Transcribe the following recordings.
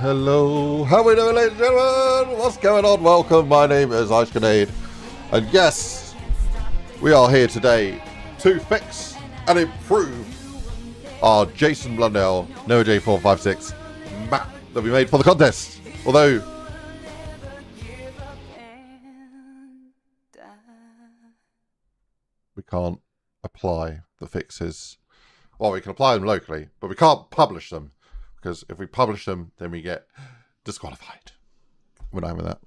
Hello. How are we doing, ladies and gentlemen? What's going on? Welcome. My name is IceGrenade. And yes, we are here today to fix and improve our Jason Blundell NoahJ456 map that we made for the contest. Although, we can't apply the fixes. Well, we can apply them locally, but we can't publish them, because if we publish them, then we get disqualified. We're not having that.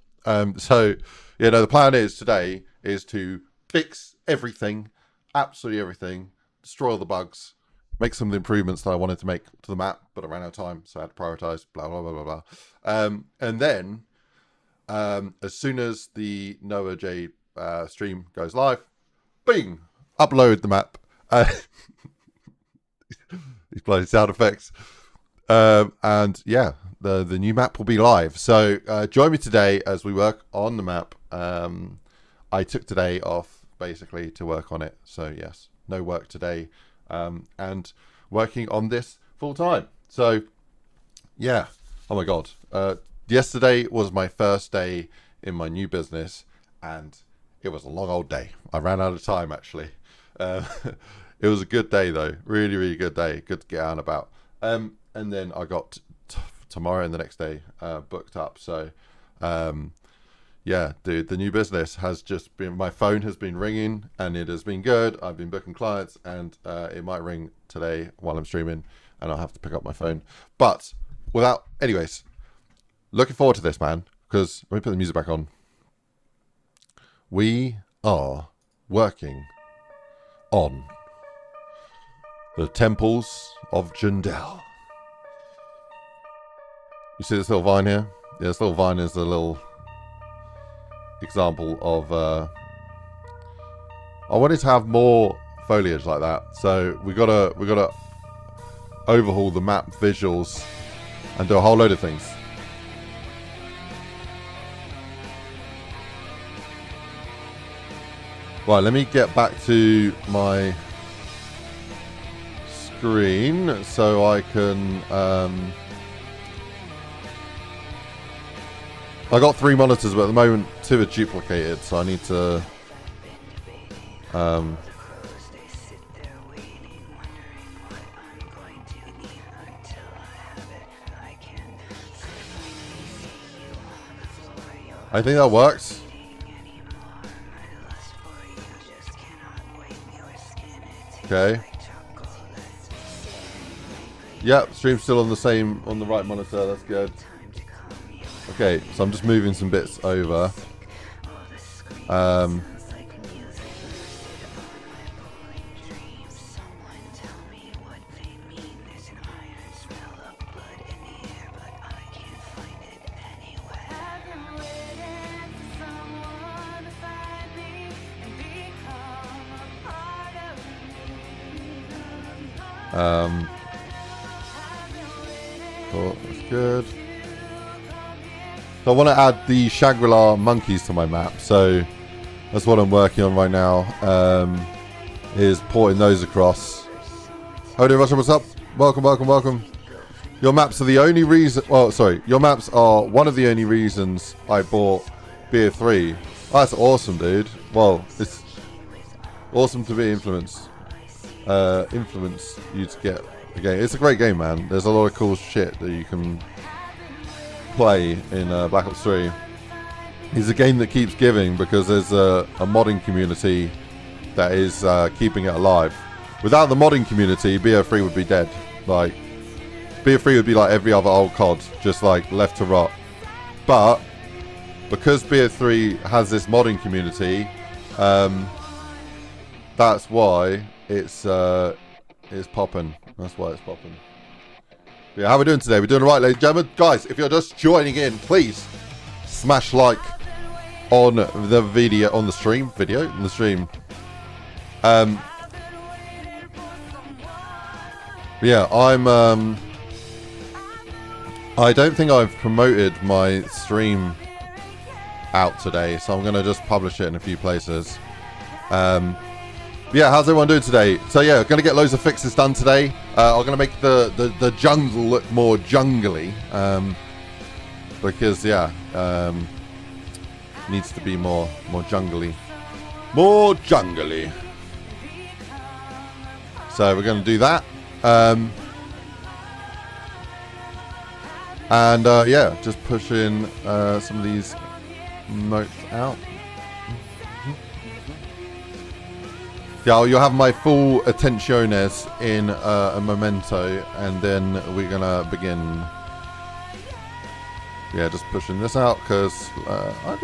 So, you know, the plan is today is to fix everything, absolutely everything, destroy all the bugs, make some of the improvements that I wanted to make to the map, but I ran out of time, so I had to prioritize, blah, blah, blah, blah, blah. And then, as soon as the NoahJ stream goes live, bing, upload the map. These bloody sound effects. And yeah, the new map will be live. So join me today as we work on the map. I took today off basically to work on it. So yes, no work today. And working on this full time. So yeah, oh my God. Yesterday was my first day in my new business, and it was a long old day. I ran out of time actually. It was a good day though, really, really good day. Good to get out and about. And then I got tomorrow and the next day booked up. So, yeah, dude, the new business has just been, my phone has been ringing and it has been good. I've been booking clients, and it might ring today while I'm streaming and I'll have to pick up my phone. But anyways, looking forward to this, man, because let me put the music back on. We are working on the temples of Blundell. You see this little vine here? Yeah, this little vine is a little example of I wanted to have more foliage like that, so we gotta overhaul the map visuals and do a whole load of things. Right, let me get back to my screen so I can I got 3 monitors, but at the moment 2 are duplicated, so I need to I think that works. Okay. Yep, stream's still on the right monitor, that's good. Okay, so I'm just moving some bits over. Cool, that's good. So I want to add the Shangri-La monkeys to my map, so that's what I'm working on right now, is porting those across. How do you, Russia? What's up? Welcome, welcome, welcome. Your maps are the only reason, well, sorry, your maps are one of the only reasons I bought Beer 3. Oh, that's awesome, dude. Well, it's awesome to be influence you to get the game. It's a great game, man. There's a lot of cool shit that you can play in Black Ops 3. It's a game that keeps giving because there's a modding community that is keeping it alive. Without the modding community, BO3 would be dead. Like, BO3 would be like every other old COD, just like left to rot. But because BO3 has this modding community, that's why it's popping. That's why it's popping. Yeah, how are we doing today? We're doing all right, ladies and gentlemen. Guys, if you're just joining in, please smash like on the video, on the stream. Yeah, I don't think I've promoted my stream out today, so I'm going to just publish it in a few places. Yeah, how's everyone doing today? So yeah, going to get loads of fixes done today. I'm going to make the jungle look more jungly, because yeah, needs to be more jungly, So we're going to do that, and yeah, just pushing some of these notes out. Yeah, you'll have my full attentiones in a memento, and then we're gonna begin. Yeah, just pushing this out because I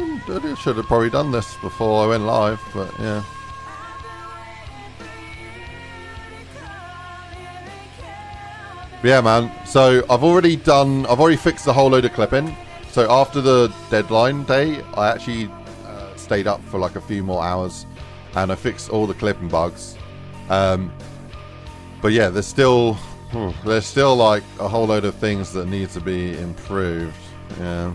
should have probably done this before I went live, but yeah. Yeah, man. So I've already fixed the whole load of clipping. So after the deadline day, I actually stayed up for like a few more hours. And I fixed all the clipping bugs, but yeah, there's still like a whole load of things that need to be improved. Yeah.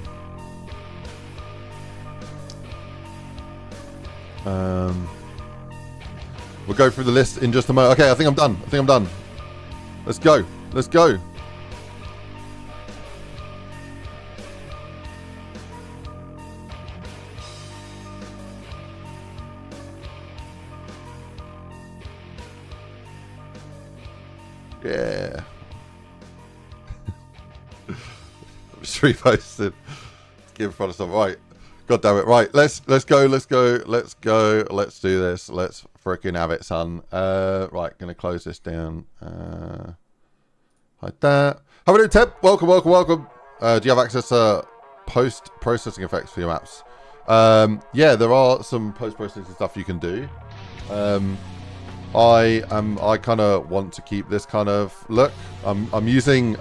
We'll go through the list in just a moment. Okay, I think I'm done. Let's go. Yeah. Just reposted. Get in front of stuff. Right. God damn it. Right. Let's go. Let's do this. Let's freaking have it, son. Right. Gonna close this down. Like that. How are we doing, Teb? Welcome. Do you have access to post-processing effects for your maps? Yeah, there are some post-processing stuff you can do. I kind of want to keep this kind of look. I'm using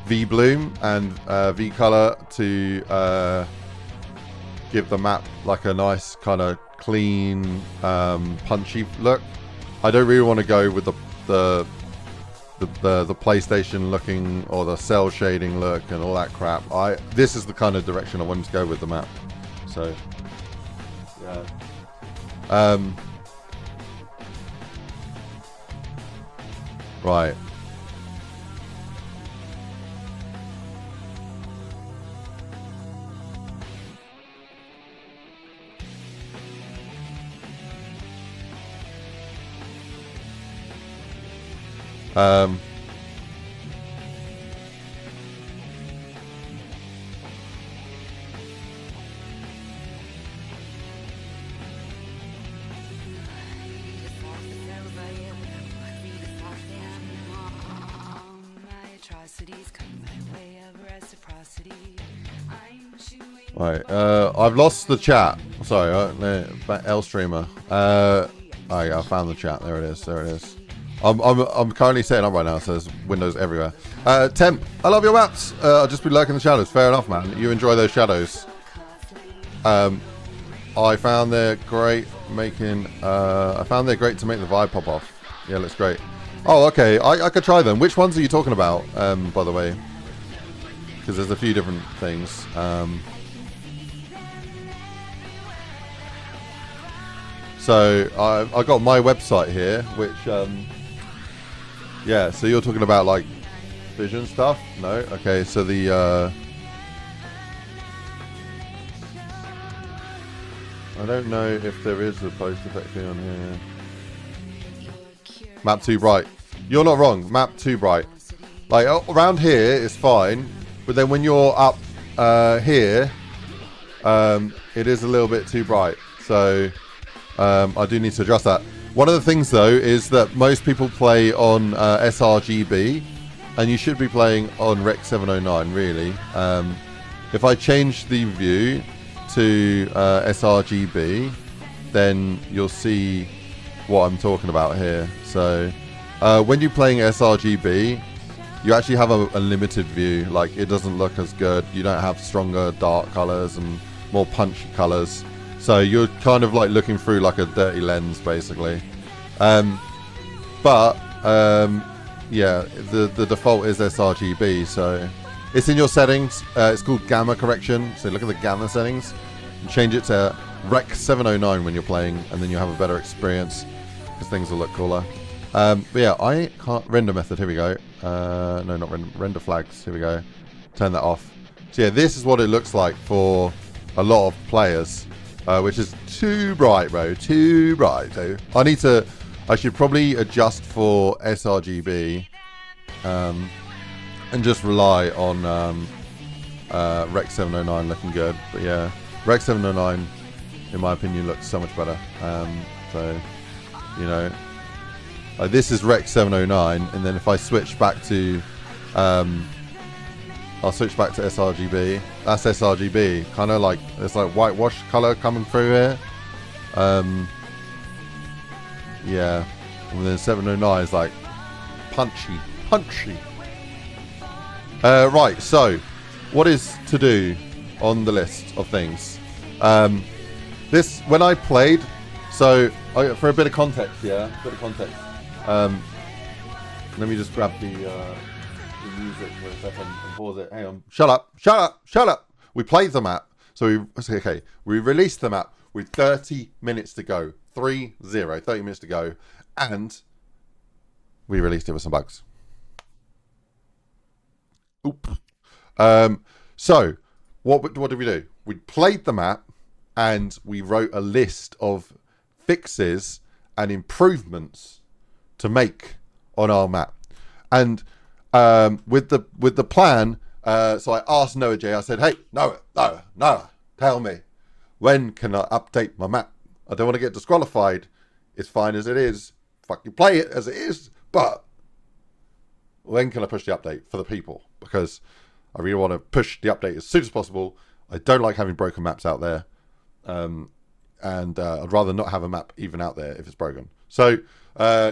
V Bloom and V Color to give the map like a nice kind of clean, punchy look. I don't really want to go with the PlayStation looking or the cell shading look and all that crap. This is the kind of direction I wanted to go with the map. So yeah. Right. Right, I've lost the chat. Sorry, L streamer. I found the chat. There it is. I'm currently setting up right now, so there's windows everywhere. Temp, I love your maps. I'll just be lurking in the shadows. Fair enough, man. You enjoy those shadows. I found they're great to make the vibe pop off. Yeah, looks great. Oh, okay. I could try them. Which ones are you talking about, by the way? Because there's a few different things. So I got my website here, which yeah. So you're talking about like vision stuff? No. Okay. So the I don't know if there is a post effect thing on here. Map too bright. You're not wrong. Map too bright. Like around here is fine, but then when you're up here, it is a little bit too bright. So I do need to adjust that. One of the things though is that most people play on sRGB, and you should be playing on Rec 709 really. If I change the view to sRGB, then you'll see what I'm talking about here. So when you're playing sRGB, you actually have a limited view. Like, it doesn't look as good. You don't have stronger dark colors and more punchy colors. So you're kind of like looking through like a dirty lens, basically. Yeah, the default is sRGB, so it's in your settings. It's called gamma correction. So look at the gamma settings and change it to Rec 709 when you're playing, and then you'll have a better experience because things will look cooler. But yeah, I can't render method. Here we go. No, not render flags. Here we go. Turn that off. So yeah, this is what it looks like for a lot of players, which is too bright, bro. Too bright. So I should probably adjust for sRGB and just rely on Rec 709 looking good. But yeah, Rec 709, in my opinion, looks so much better. So, you know, this is Rec 709, and then if I switch back to, I'll switch back to sRGB. That's sRGB, kind of like, it's like whitewash color coming through here. Yeah, and then 709 is like punchy. Right, so what is to do on the list of things? This, when I played, so for a bit of context, let me just grab the music for a second and pause it. Hang on, shut up. We played the map, so we released the map with 30 minutes to go. 30 minutes to go, and we released it with some bugs. Oop. So what did we do? We played the map and we wrote a list of fixes and improvements to make on our map. And with the plan, so I asked NoahJ, I said, hey, Noah, tell me, when can I update my map? I don't want to get disqualified. It's fine as it is. Fuck you, play it as it is. But when can I push the update for the people? Because I really want to push the update as soon as possible. I don't like having broken maps out there. And I'd rather not have a map even out there if it's broken. So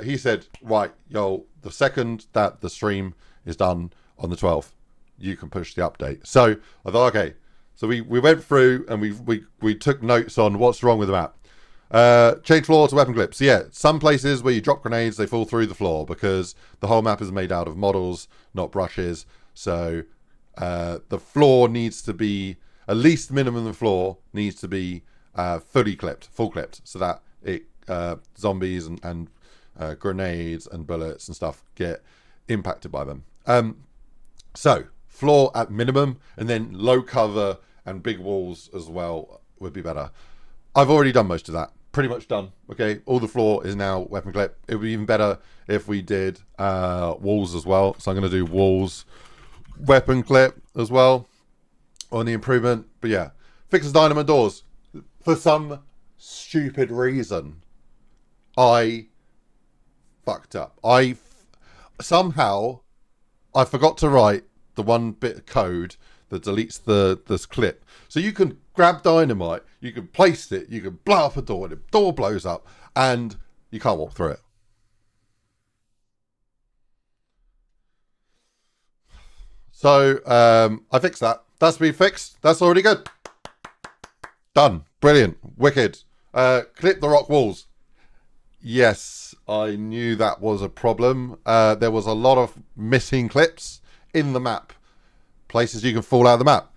he said, right, the second that the stream is done on the 12th, you can push the update. So I thought, okay. So we went through and we took notes on what's wrong with the map. Change floor to weapon clips. Yeah, some places where you drop grenades, they fall through the floor because the whole map is made out of models, not brushes. So the floor needs to be, at least minimum the floor needs to be full clipped, so that it zombies and grenades and bullets and stuff get impacted by them. So floor at minimum, and then low cover and big walls as well would be better. I've already done most of that. Pretty much done. Okay, all the floor is now weapon clip. It would be even better if we did walls as well. So I'm going to do walls weapon clip as well on the improvement. But yeah, fixes dynamite doors. For some stupid reason, I fucked up. I forgot to write the one bit of code that deletes this clip. So you can grab dynamite, you can place it, you can blow up a door, and the door blows up, and you can't walk through it. So I fixed that. That's been fixed. That's already good. Done. Brilliant. Wicked. Clip the rock walls. Yes, I knew that was a problem. There was a lot of missing clips in the map. Places you can fall out of the map.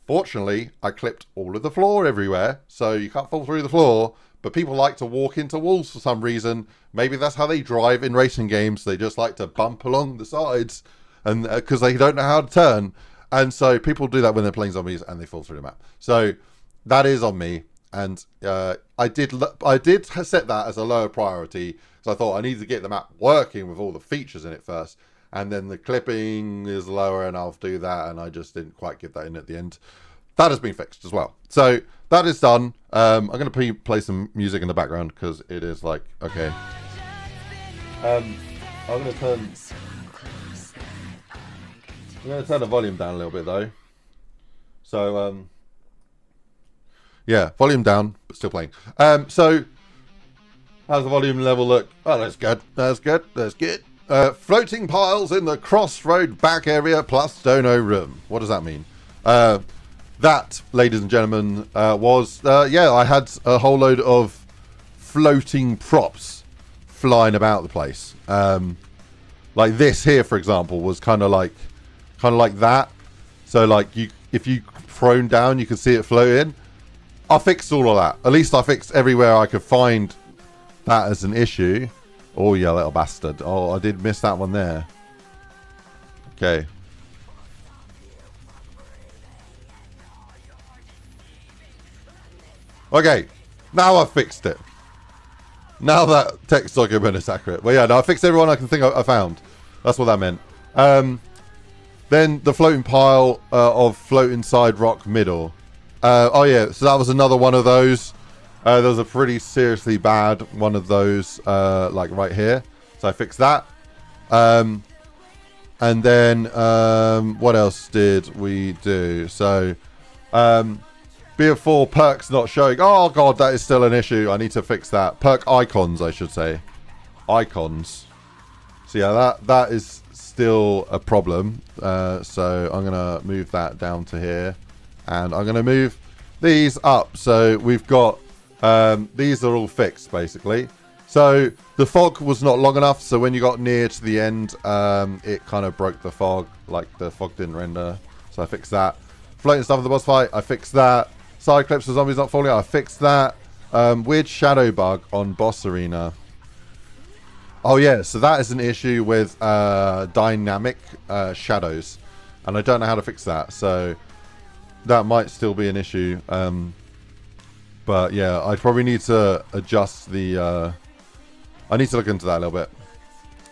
Fortunately, I clipped all of the floor everywhere, so you can't fall through the floor, but people like to walk into walls for some reason. Maybe that's how they drive in racing games. They just like to bump along the sides, and because they don't know how to turn. And so people do that when they're playing zombies and they fall through the map. So that is on me. And I did set that as a lower priority. So I thought I need to get the map working with all the features in it first. And then the clipping is lower, and I'll do that. And I just didn't quite get that in at the end. That has been fixed as well. So that is done. I'm going to play some music in the background because it is like, okay. I'm going to turn the volume down a little bit though. So Yeah, volume down, but still playing. So, how's the volume level look? Oh, that's good. That's good. That's good. Floating piles in the crossroad back area plus Dono room. What does that mean? That, ladies and gentlemen, was... yeah, I had a whole load of floating props flying about the place. Like this here, for example, was kind of like that. So, like, if you prone down, you can see it floating. I fixed all of that. At least I fixed everywhere I could find that as an issue. Oh, yeah, little bastard. Oh, I did miss that one there. Okay. Okay. Now I've fixed it. Now that text document is accurate. Well, yeah, no, I fixed everyone I can think I found. That's what that meant. Then the floating pile of floating side rock middle. Oh, yeah, so that was another one of those. There was a pretty seriously bad one of those, like right here. So I fixed that. And then, what else did we do? So, BF4 perks not showing. Oh, God, that is still an issue. I need to fix that. Perk icons, I should say. Icons. So, yeah, that is still a problem. So, I'm going to move that down to here. And I'm going to move these up. So, we've got... these are all fixed, basically. So the fog was not long enough, so when you got near to the end, it kind of broke the fog, like the fog didn't render. So I fixed that. Floating stuff in the boss fight, I fixed that. Side clips for zombies not falling out, I fixed that. Weird shadow bug on boss arena. Oh yeah, so that is an issue with dynamic shadows, and I don't know how to fix that, so that might still be an issue. But yeah, I probably need to adjust the... I need to look into that a little bit.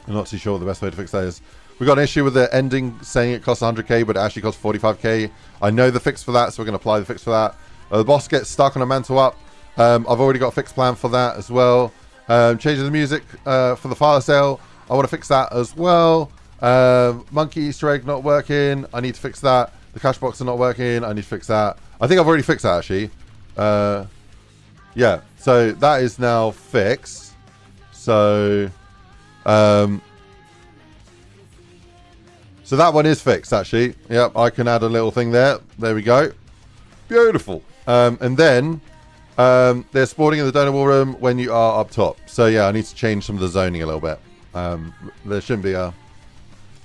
I'm not too sure what the best way to fix that is. We got an issue with the ending saying it costs 100k, but it actually costs 45k. I know the fix for that, so we're going to apply the fix for that. The boss gets stuck on a mantle up. I've already got a fixed plan for that as well. Changing the music for the fire sale. I want to fix that as well. Monkey Easter egg not working. I need to fix that. The cash box are not working. I need to fix that. I think I've already fixed that, actually. Yeah, so that is now fixed. So, so that one is fixed, actually. Yep, I can add a little thing there. There we go. Beautiful. And then they're spawning in the donor war room when you are up top. So yeah, I need to change some of the zoning a little bit. There shouldn't be a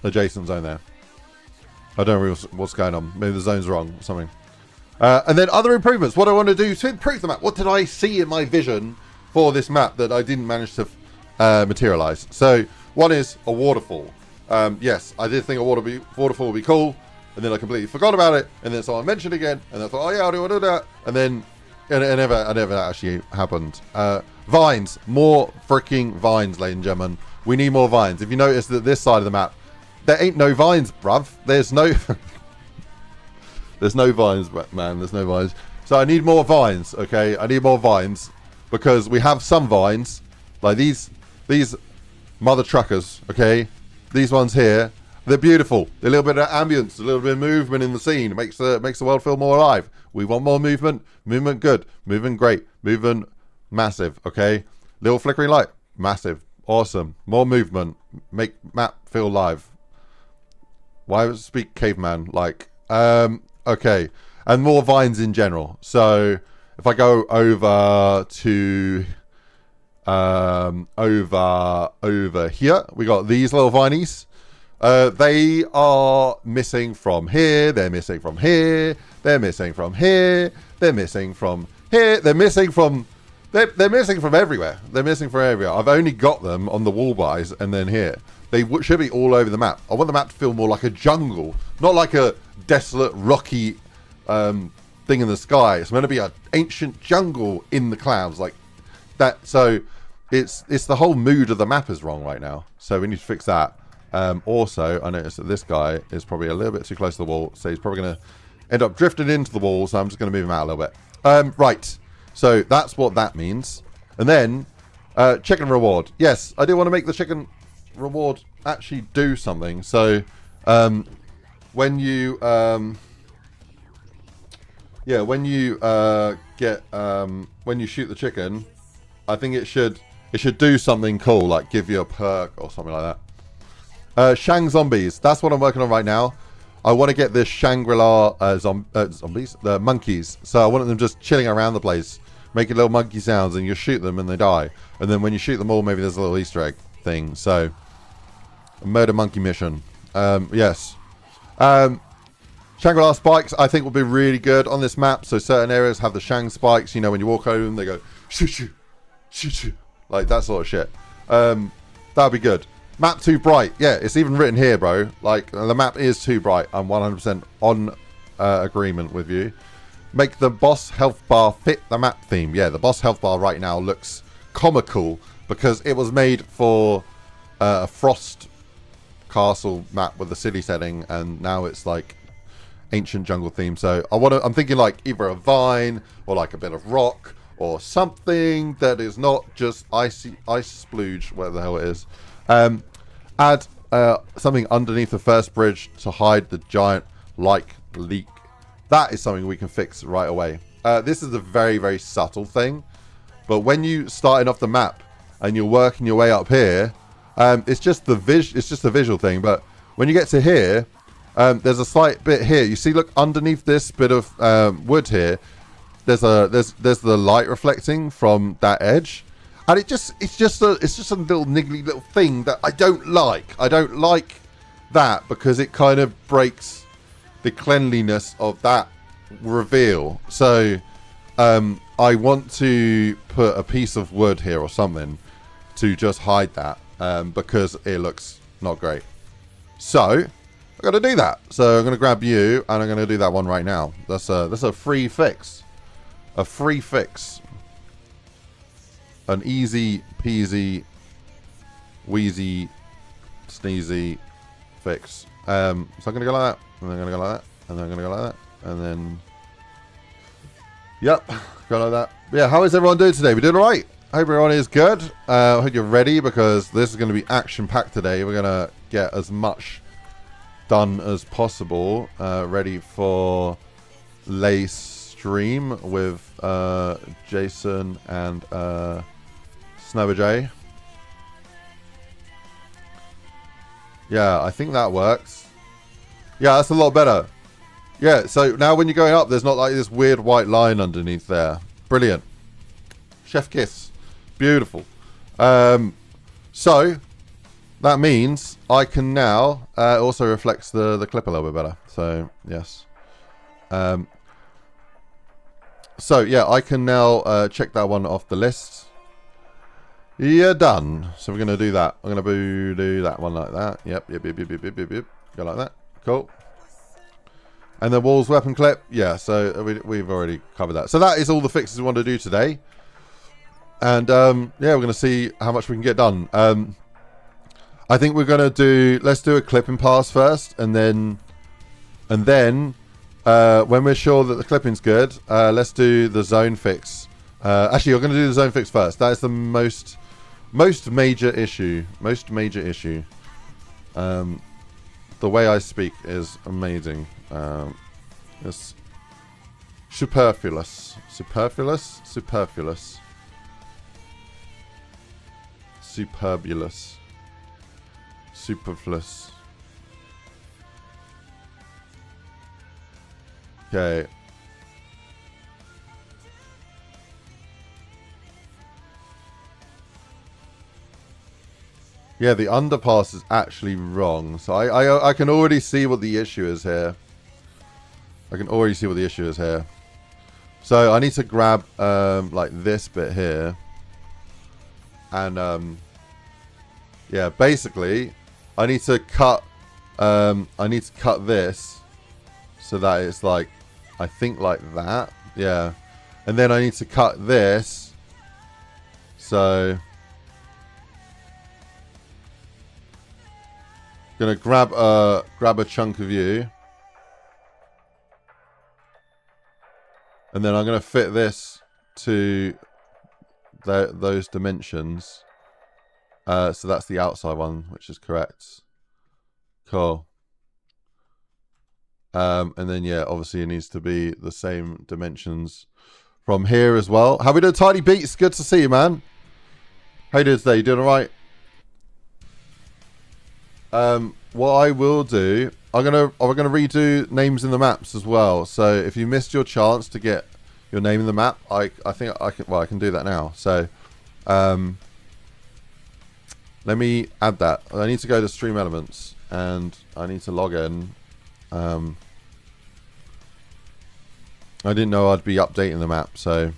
adjacent zone there. I don't know what's going on. Maybe the zone's wrong or something. And then other improvements. What I want to do to improve the map. What did I see in my vision for this map that I didn't manage to materialize? So one is a waterfall. Yes, I did think a waterfall would be cool, and then I completely forgot about it, and then someone mentioned it again, and I thought, oh yeah, I do that, and then it never actually happened. Vines, more freaking vines, ladies and gentlemen. We need more vines. If you notice that this side of the map, there ain't no vines, bruv. There's no there's no vines, man. There's no vines. So I need more vines, okay? I need more vines because we have some vines, like these mother truckers, okay? These ones here, they're beautiful. They're a little bit of ambience, a little bit of movement in the scene. It makes the world feel more alive. We want more movement. Movement good. Movement great. Movement massive, okay? Little flickering light, massive. Awesome. More movement. Make map feel live. Why speak caveman like? Okay. And more vines in general. So if I go over to over here, we got these little vinies. They are missing from here. They're missing from here. They're missing from here. They're missing from here. They're missing from they're missing from everywhere. They're missing from everywhere. I've only got them on the wall buys and then here. They should be all over the map. I want the map to feel more like a jungle, not like a desolate, rocky thing in the sky. It's meant to be an ancient jungle in the clouds, like that. So it's the whole mood of the map is wrong right now. So we need to fix that. Also, I noticed that this guy is probably a little bit too close to the wall, so he's probably going to end up drifting into the wall. So I'm just going to move him out a little bit. Right. So that's what that means. And then chicken reward. Yes, I do want to make the chicken reward actually do something. So when you Yeah, when you when you shoot the chicken, I think it should do something cool, like give you a perk or something like that. Shang zombies. That's what I'm working on right now. I want to get this Shangri-La zombies, the monkeys. So I want them just chilling around the place, making little monkey sounds, and you shoot them and they die. And then when you shoot them all, maybe there's a little Easter egg thing. So, a murder monkey mission. Yes. Shangri-La spikes, I think, will be really good on this map. So certain areas have the Shang spikes. You know, when you walk over them, they go shoo shoo, shoo shoo, like that sort of shit. That'd be good. Map too bright. Yeah, it's even written here, bro. Like, the map is too bright. I'm 100% on agreement with you. Make the boss health bar fit the map theme. Yeah, the boss health bar right now looks comical because it was made for a Frost Castle map with the city setting, and now it's like ancient jungle theme. So I'm thinking like either a vine or like a bit of rock or something that is not just ice splooge, whatever the hell it is. Add something underneath the first bridge to hide the giant like leak. That is something we can fix right away. This is a very, very subtle thing, but when you starting off the map and you're working your way up here, it's just the visual thing. But when you get to here, there's a slight bit here. You see, look underneath this bit of wood here. There's the light reflecting from that edge. And it's just a little niggly little thing that I don't like. I don't like that because it kind of breaks the cleanliness of that reveal. So I want to put a piece of wood here or something to just hide that because it looks not great. So I'm gonna do that. So I'm gonna grab you and I'm gonna do that one right now. That's a free fix. A free fix. An easy peasy, wheezy, sneezy fix. So I'm going to go like that, and then I'm going to go like that, and then I'm going to go like that, and then... Yep, go like that. But yeah, how is everyone doing today? We doing alright? I hope everyone is good. I hope you're ready, because this is going to be action-packed today. We're going to get as much done as possible. Ready for Lace stream with Jason and... NoahJ. Yeah, I think that works. Yeah, that's a lot better. Yeah, so now when you're going up, there's not like this weird white line underneath there. Brilliant. Chef kiss. Beautiful. So, that means I can now... also reflects the clip a little bit better. So, yes. So, yeah, I can now check that one off the list. You're done. So we're going to do that. I'm going to do that one like that. Yep. Go like that. Cool. And the walls weapon clip. Yeah, so we've already covered that. So that is all the fixes we want to do today. And yeah, we're going to see how much we can get done. I think we're going to do... Let's do a clipping pass first. And then when we're sure that the clipping's good, let's do the zone fix. Actually, we're going to do the zone fix first. That is the most major issue. The way I speak is amazing. It's superfluous. Okay. Yeah, the underpass is actually wrong. So I can already see what the issue is here. So I need to grab like this bit here. And yeah, basically I need to cut this so that it's like, I think like that. Yeah. And then I need to cut this. So gonna grab a chunk of you, and then I'm gonna fit this to those dimensions. So that's the outside one, which is correct. Cool. And then, yeah, obviously it needs to be the same dimensions from here as well. How we doing, Tiny Beats? Good to see you, man. How you doing today? You doing all right? What I will do, we're gonna redo names in the maps as well. So if you missed your chance to get your name in the map, I think I can. Well, I can do that now. So, let me add that. I need to go to Stream Elements and I need to log in. I didn't know I'd be updating the map, so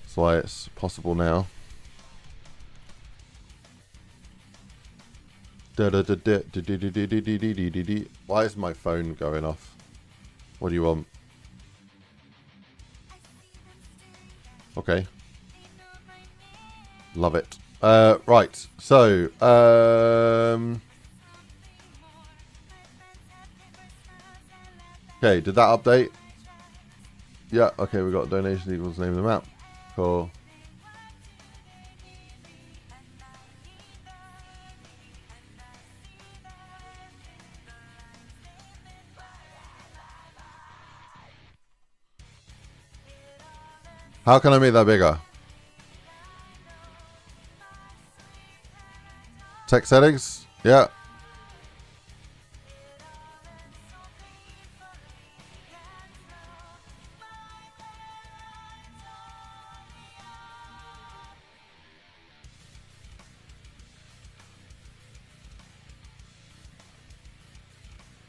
that's why it's possible now. Why is my phone going off? What do you want? Okay. Love it. Right. So, okay, did that update? Yeah, okay, we got donation equals name of the map. Cool. How can I make that bigger? Text settings? Yeah.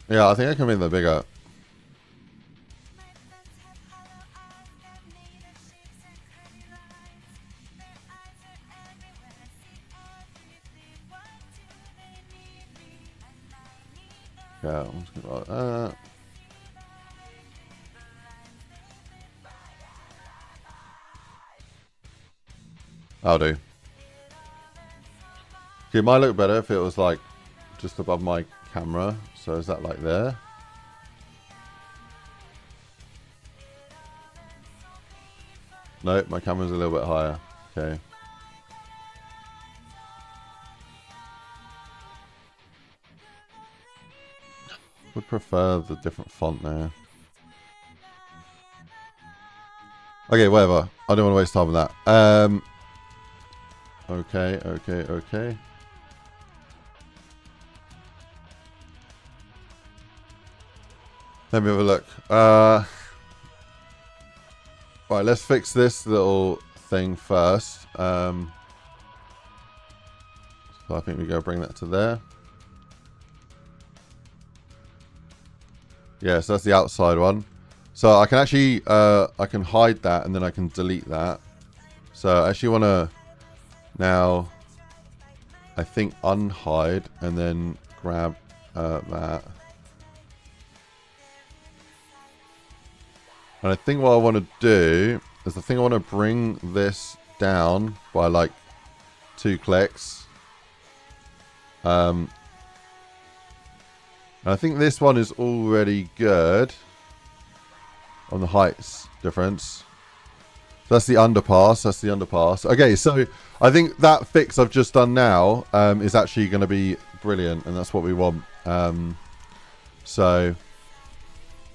Yeah, I think I can make that bigger. Yeah, I'm just gonna like that. I'll do. Okay, it might look better if it was like just above my camera. So is that like there? No, my camera's a little bit higher. Okay. Would prefer the different font now. Okay, whatever. I don't want to waste time with that. Okay. Let me have a look. Right, let's fix this little thing first. So I think we go bring that to there. Yeah, so that's the outside one. So I can actually, I can hide that and then I can delete that. So I actually want to now, I think, unhide and then grab that. And I think what I want to do is I think I want to bring this down by like 2 clicks. And I think this one is already good on the heights difference. So that's the underpass. That's the underpass. Okay, so I think that fix I've just done now is actually going to be brilliant, and that's what we want. So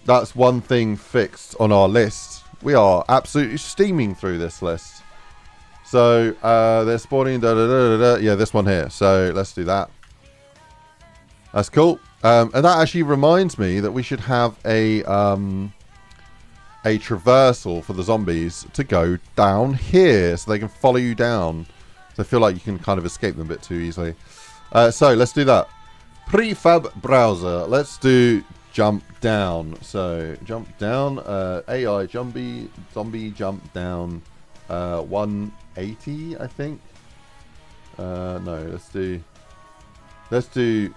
that's one thing fixed on our list. We are absolutely steaming through this list. So they're spawning. Yeah, this one here. So let's do that. That's cool. And that actually reminds me that we should have a traversal for the zombies to go down here so they can follow you down. So I feel like you can kind of escape them a bit too easily. So let's do that. Prefab browser. Let's do jump down. So jump down. AI zombie jump down. 180, I think. No, let's do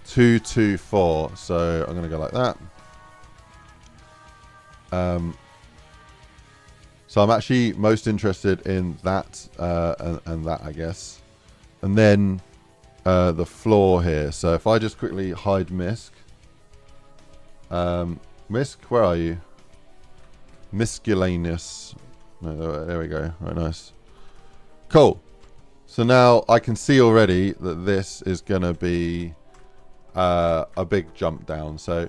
224. So I'm gonna go like that. So I'm actually most interested in that and that, I guess. And then the floor here. So if I just quickly hide Misk. Misk, where are you? Miscellaneous. No, there we go. Right, nice. Cool. So now I can see already that this is going to be a big jump down. So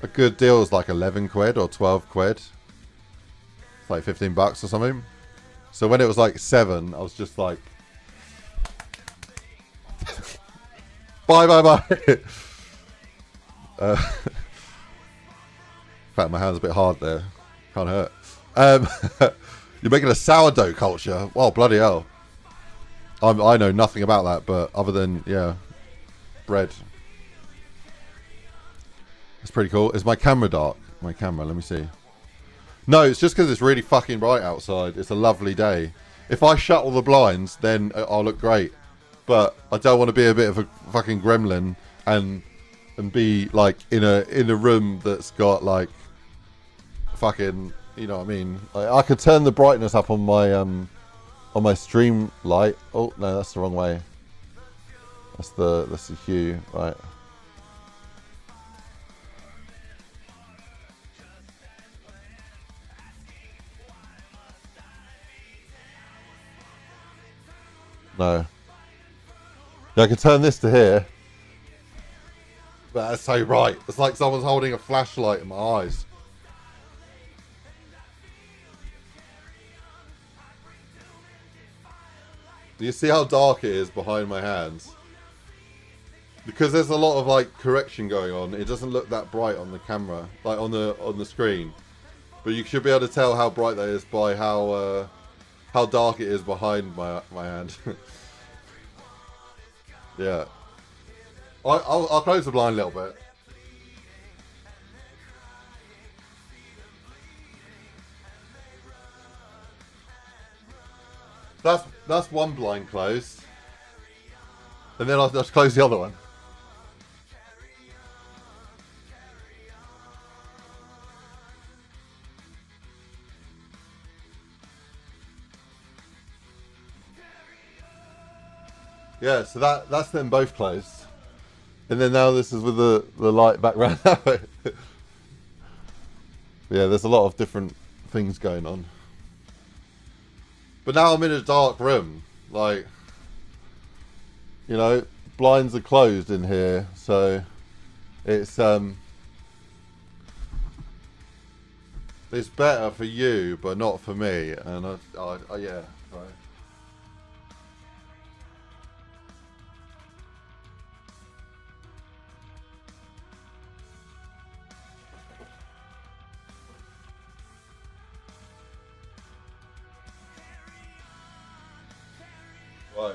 A good deal is like 11 quid or 12 quid. It's like 15 bucks or something. So when it was like 7, I was just like, bye, bye, bye. In fact, my hand's a bit hard there. Can't hurt. You're making a sourdough culture. Well, bloody hell. I know nothing about that, but other than, yeah, bread. It's pretty cool. Is my camera dark? My camera, let me see. No, it's just because it's really fucking bright outside. It's a lovely day. If I shut all the blinds, then I'll look great. But I don't want to be a bit of a fucking gremlin and be like in a room that's got like fucking, you know what I mean? I could turn the brightness up on my stream light. Oh no, that's the wrong way. That's the hue, right? No. Yeah, I can turn this to here. But that's so bright. It's like someone's holding a flashlight in my eyes. Do you see how dark it is behind my hands? Because there's a lot of like correction going on. It doesn't look that bright on the camera, like on the screen. But you should be able to tell how bright that is by how dark it is behind my hand. Yeah. I'll close the blind a little bit. That's one blind closed. And then I'll just close the other one. Yeah, so that's them both closed. And then now this is with the light back round that way. Yeah, there's a lot of different things going on. But now I'm in a dark room. Like, you know, blinds are closed in here, so it's better for you, but not for me. And yeah, right. Right.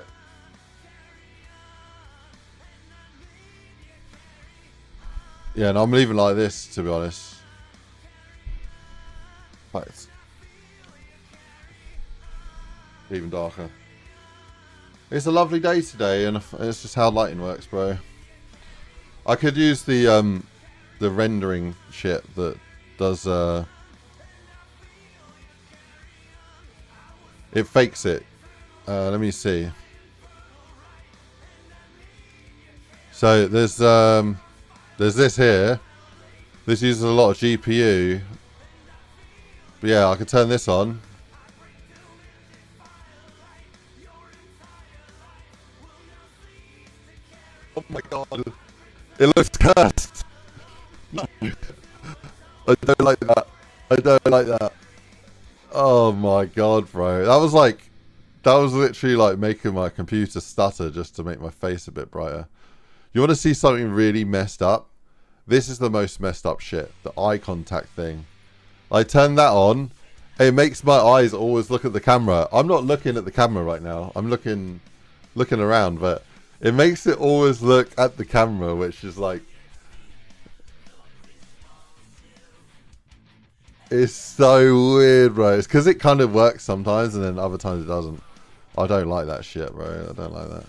Yeah, and I'm leaving like this, to be honest. Like, it's even darker. It's a lovely day today, and it's just how lighting works, bro. I could use the rendering shit that does it fakes it. Let me see. So there's this here. This uses a lot of GPU. But yeah, I can turn this on. Oh my god. It looks cursed. No. I don't like that. I don't like that. Oh my god, bro. That was literally like making my computer stutter just to make my face a bit brighter. You want to see something really messed up? This is the most messed up shit. The eye contact thing. I turn that on. It makes my eyes always look at the camera. I'm not looking at the camera right now. I'm looking around, but it makes it always look at the camera, which is like... It's so weird, bro. It's because it kind of works sometimes and then other times it doesn't. I don't like that shit, bro. I don't like that.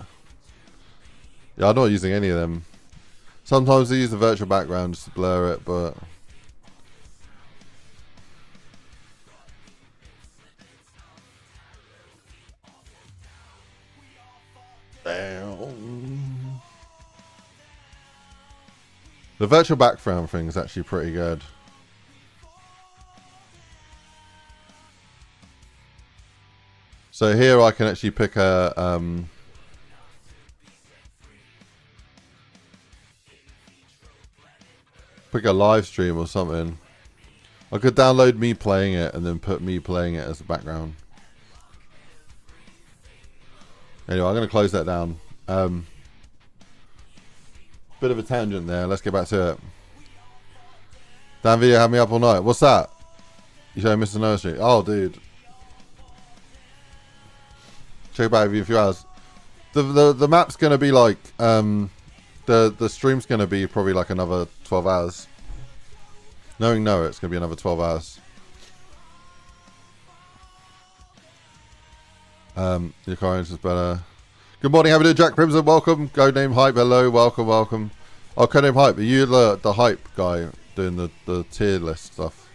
Yeah, I'm not using any of them. Sometimes I use the virtual background just to blur it, but... The virtual background thing is actually pretty good. So here I can actually pick a pick a live stream or something. I could download me playing it and then put me playing it as the background. Anyway, I'm going to close that down. Bit of a tangent there. Let's get back to it. Dan Video had me up all night. What's that? You showing Mr. Noah Street? Oh, dude. Check back in a few hours. The map's going to be like... The stream's going to be probably like another 12 hours. Knowing Noah, it's going to be another 12 hours. Your current is better. Good morning, how are we doing, Jack Crimson? Welcome. Codename Hype, hello, welcome, welcome. Oh, Codename Hype, are you the hype guy doing the tier list stuff?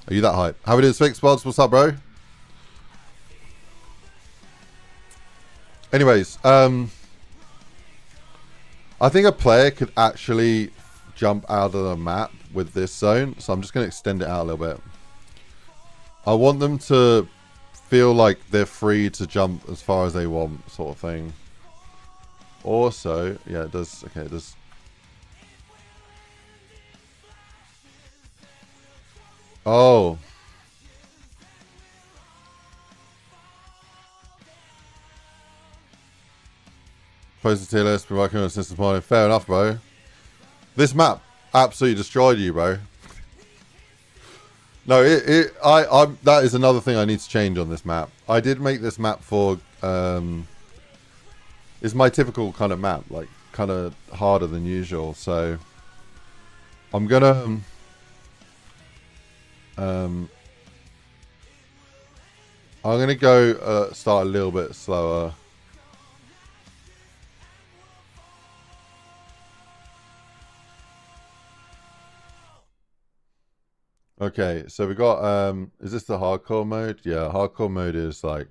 Are you that hype? How are we doing, Sphinx Pods? What's up, bro? Anyways, I think a player could actually jump out of the map with this zone, so I'm just going to extend it out a little bit. I want them to feel like they're free to jump as far as they want, sort of thing. Also, yeah, it does. Okay, it does. Oh. Post the tier list, been working on it since this morning. Fair enough, bro. This map absolutely destroyed you, bro. No, that is another thing I need to change on this map. I did make this map for, it's my typical kind of map, like kind of harder than usual. So I'm gonna, I'm gonna go start a little bit slower. Okay, so we got, is this the hardcore mode? Yeah, hardcore mode is like,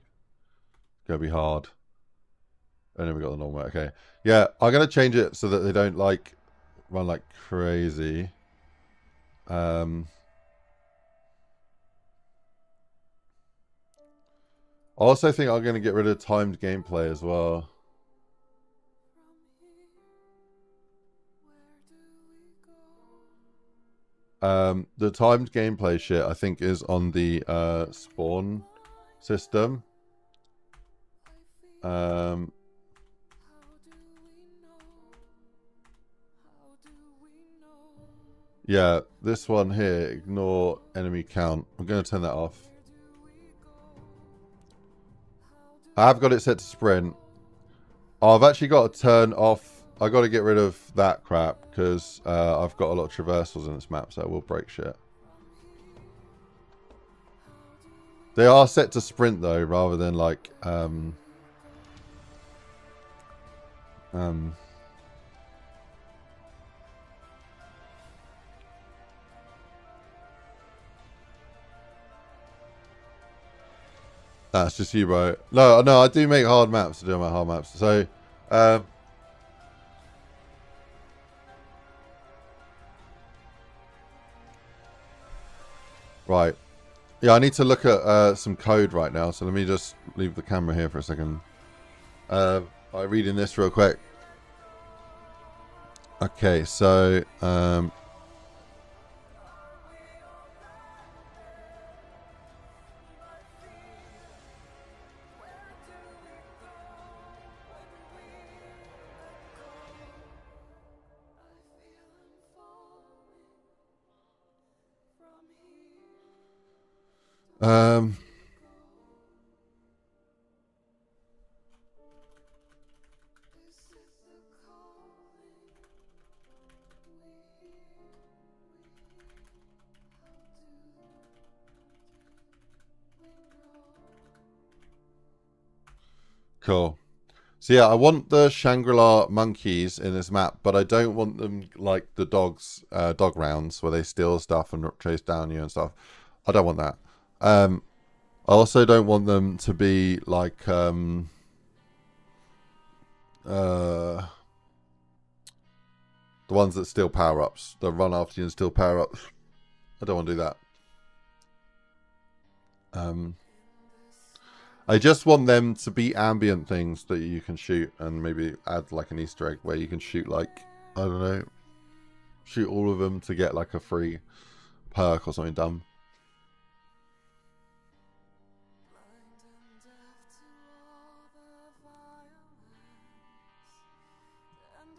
gonna be hard. And then we got the normal mode, okay. Yeah, I'm gonna change it so that they don't like, run like crazy. I also think I'm gonna get rid of timed gameplay as well. The timed gameplay shit I think is on the spawn system. Yeah, this one here, ignore enemy count. I'm going to turn that off. I have got it set to sprint. Oh, I've actually got to turn off. I got to get rid of that crap because I've got a lot of traversals in this map, so it will break shit. They are set to sprint though, rather than like that's just you, bro. No, I do make hard maps to do my hard maps. So right. Yeah, I need to look at some code right now, so let me just leave the camera here for a second. I'm reading this real quick. Okay, so cool. So yeah, I want the Shangri-La monkeys in this map, but I don't want them like the dogs, dog rounds where they steal stuff and chase down you and stuff. I don't want that. I also don't want them to be like the ones that steal power-ups, that run after you and steal power-ups. I don't want to do that. I just want them to be ambient things that you can shoot, and maybe add like an Easter egg where you can shoot like, I don't know, shoot all of them to get like a free perk or something dumb.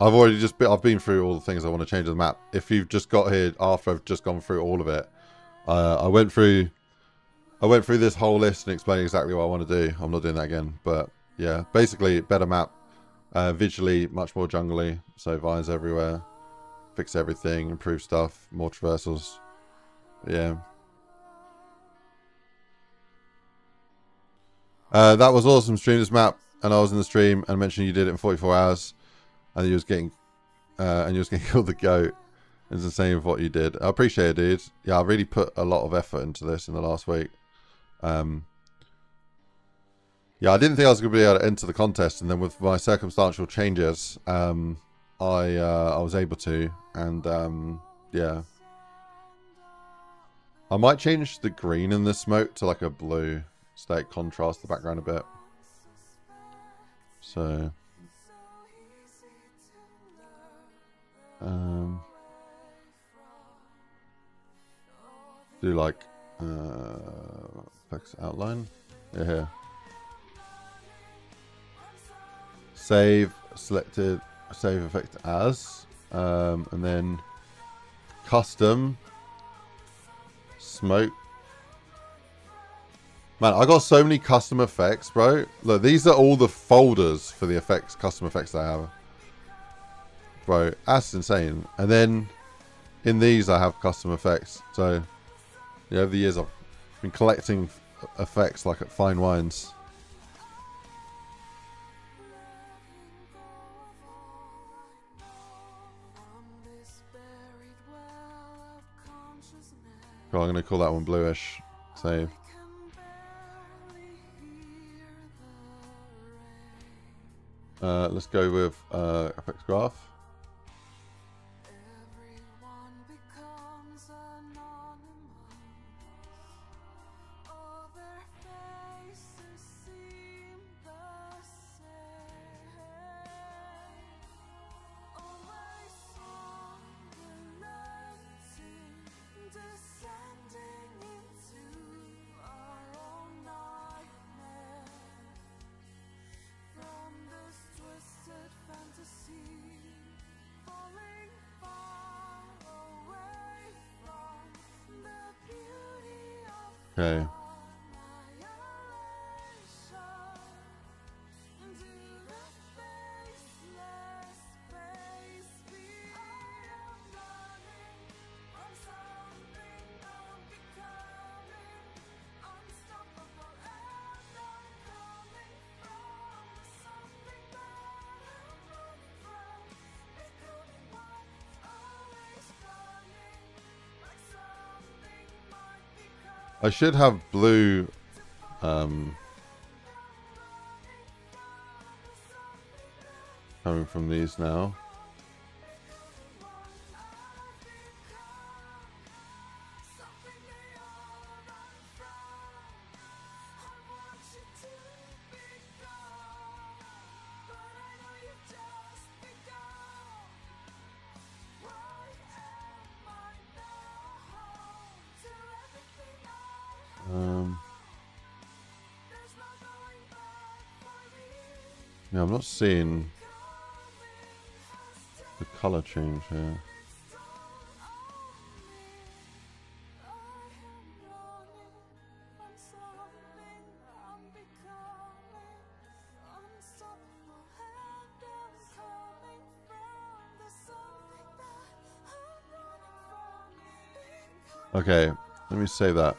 I've been through all the things I want to change to the map. If you've just got here after I've just gone through all of it, I went through this whole list and explained exactly what I want to do. I'm not doing that again, but yeah, basically better map, visually much more jungly, so vines everywhere, fix everything, improve stuff, more traversals. Yeah. That was awesome. Stream this map, and I was in the stream and mentioned you did it in 44 hours, and you was getting killed the goat. It's insane with what you did. I appreciate it, dude. Yeah, I really put a lot of effort into this in the last week. Yeah, I didn't think I was going to be able to enter the contest, and then with my circumstantial changes, I was able to, and yeah. I might change the green in the smoke to like a blue, so that it contrasts the background a bit. So, do like effects outline. Yeah, here. Save selected, save effect as, and then custom smoke. Man, I got so many custom effects, bro. Look, these are all the folders for the effects, custom effects I have. Bro, that's insane. And then in these I have custom effects. So yeah, over the years I've been collecting effects like at fine wines. Cool, I'm going to call that one bluish. Save. Let's go with effects graph. Okay. I should have blue coming from these now. Yeah, I'm not seeing the color change here. Okay, let me say that.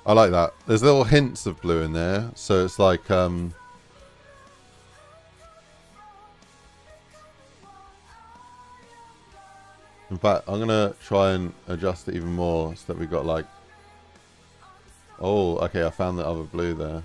I like that. There's little hints of blue in there, so it's like in fact, I'm gonna try and adjust it even more so that we got like, oh, okay, I found the other blue there.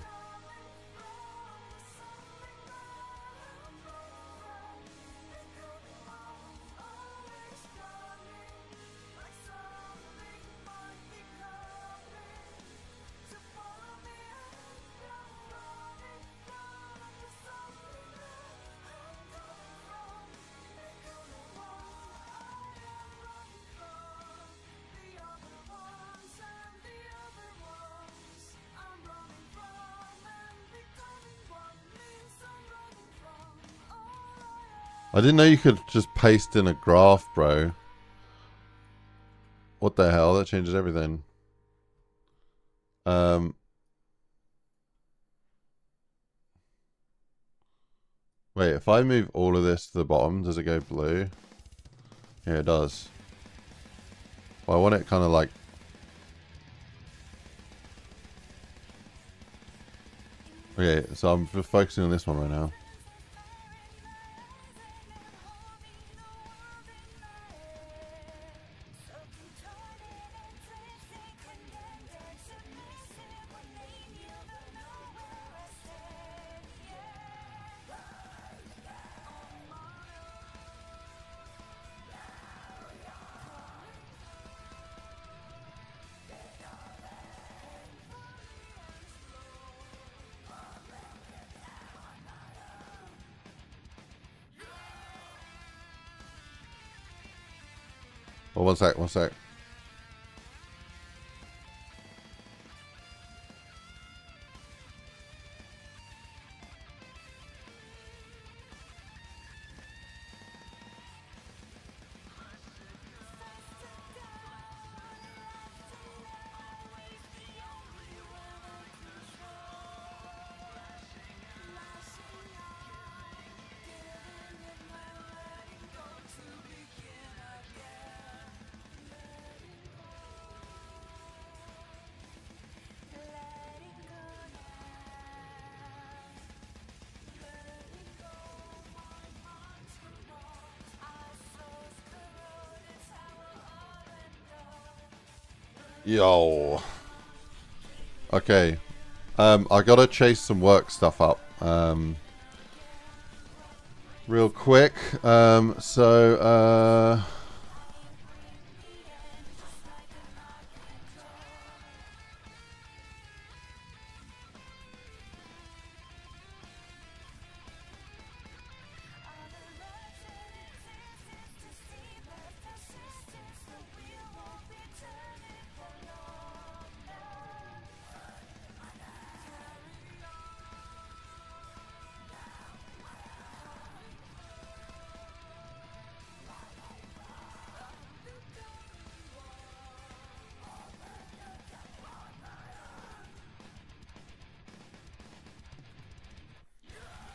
I didn't know you could just paste in a graph, bro. What the hell? That changes everything. Wait, if I move all of this to the bottom, does it go blue? Yeah, it does. Well, I want it kind of like... Okay, so I'm focusing on this one right now. Oh, one sec, one sec. Yo. Okay. I gotta chase some work stuff up. Real quick.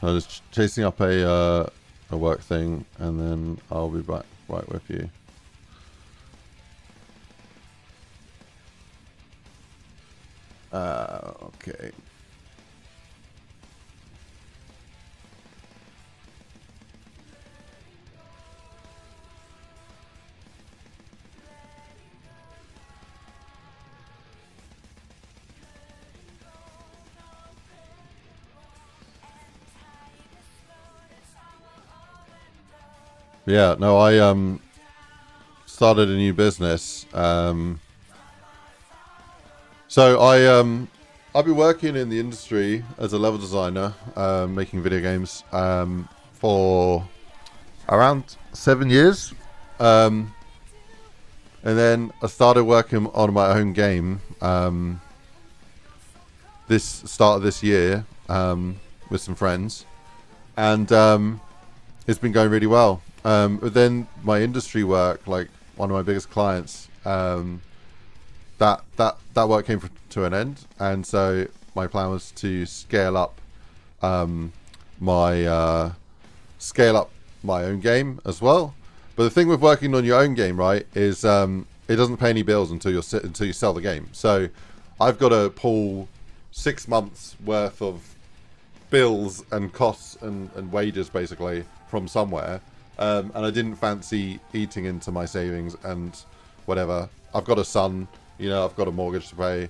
I'm just chasing up a work thing, and then I'll be back right with you. Okay. Yeah, no, I started a new business. So I've been working in the industry as a level designer, making video games for around 7 years. And then I started working on my own game this start of this year with some friends, and it's been going really well. But then my industry work, like one of my biggest clients, that work came to an end, and so my plan was to scale up my own game as well. But the thing with working on your own game, right, is it doesn't pay any bills until you sell the game. So I've got to pull 6 months worth of bills and costs and wages basically from somewhere. And I didn't fancy eating into my savings and whatever. I've got a son, you know, I've got a mortgage to pay.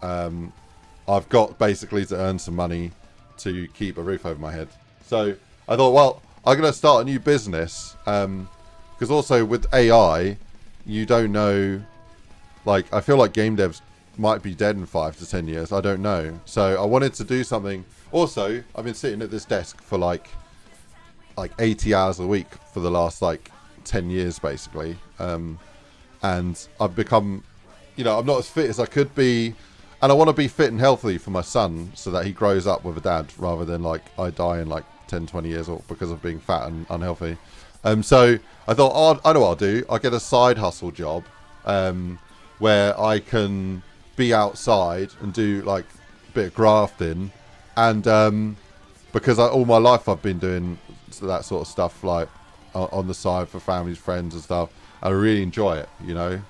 I've got basically to earn some money to keep a roof over my head. So I thought, well, I'm going to start a new business. Because also with AI, you don't know, like, I feel like game devs might be dead in 5 to 10 years. I don't know. So I wanted to do something. Also, I've been sitting at this desk for like 80 hours a week for the last 10 years basically, and I've become, you know, I'm not as fit as I could be, And I want to be fit and healthy for my son so that he grows up with a dad rather than like I die in like 10, 20 years old because of being fat and unhealthy. So I thought, oh, I know what I'll do. I'll get a side hustle job where I can be outside and do like a bit of grafting. And because all my life I've been doing that sort of stuff like on the side for families, friends and stuff. I really enjoy it, you know.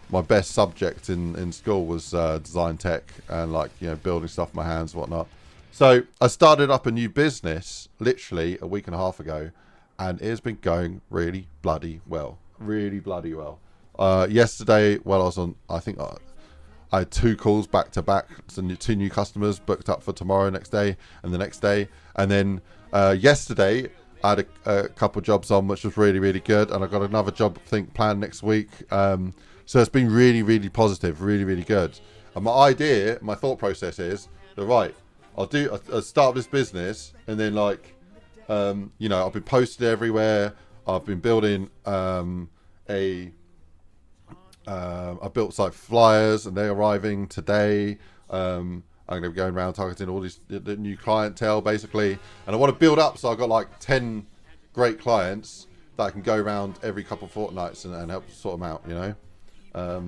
My best subject in school was design tech and like, you know, building stuff with my hands and whatnot. So I started up a new business literally a week and a half ago, and it has been going really bloody well. Really bloody well. Yesterday, while I was on, I think I had 2 calls back to back, so 2 new customers booked up for tomorrow, next day, and the next day. And then yesterday, I had a couple jobs on, which was really, really good. And I got another job, I think, planned next week. So it's been really, really positive, really, really good. And my thought process is, right, I'll start this business, and then like, you know, I've been posted everywhere. I've been building I built like flyers, and they're arriving today. I'm going to be going around targeting all the new clientele, basically. And I want to build up, so I've got like 10 great clients that I can go around every couple of fortnights and help sort them out, you know. But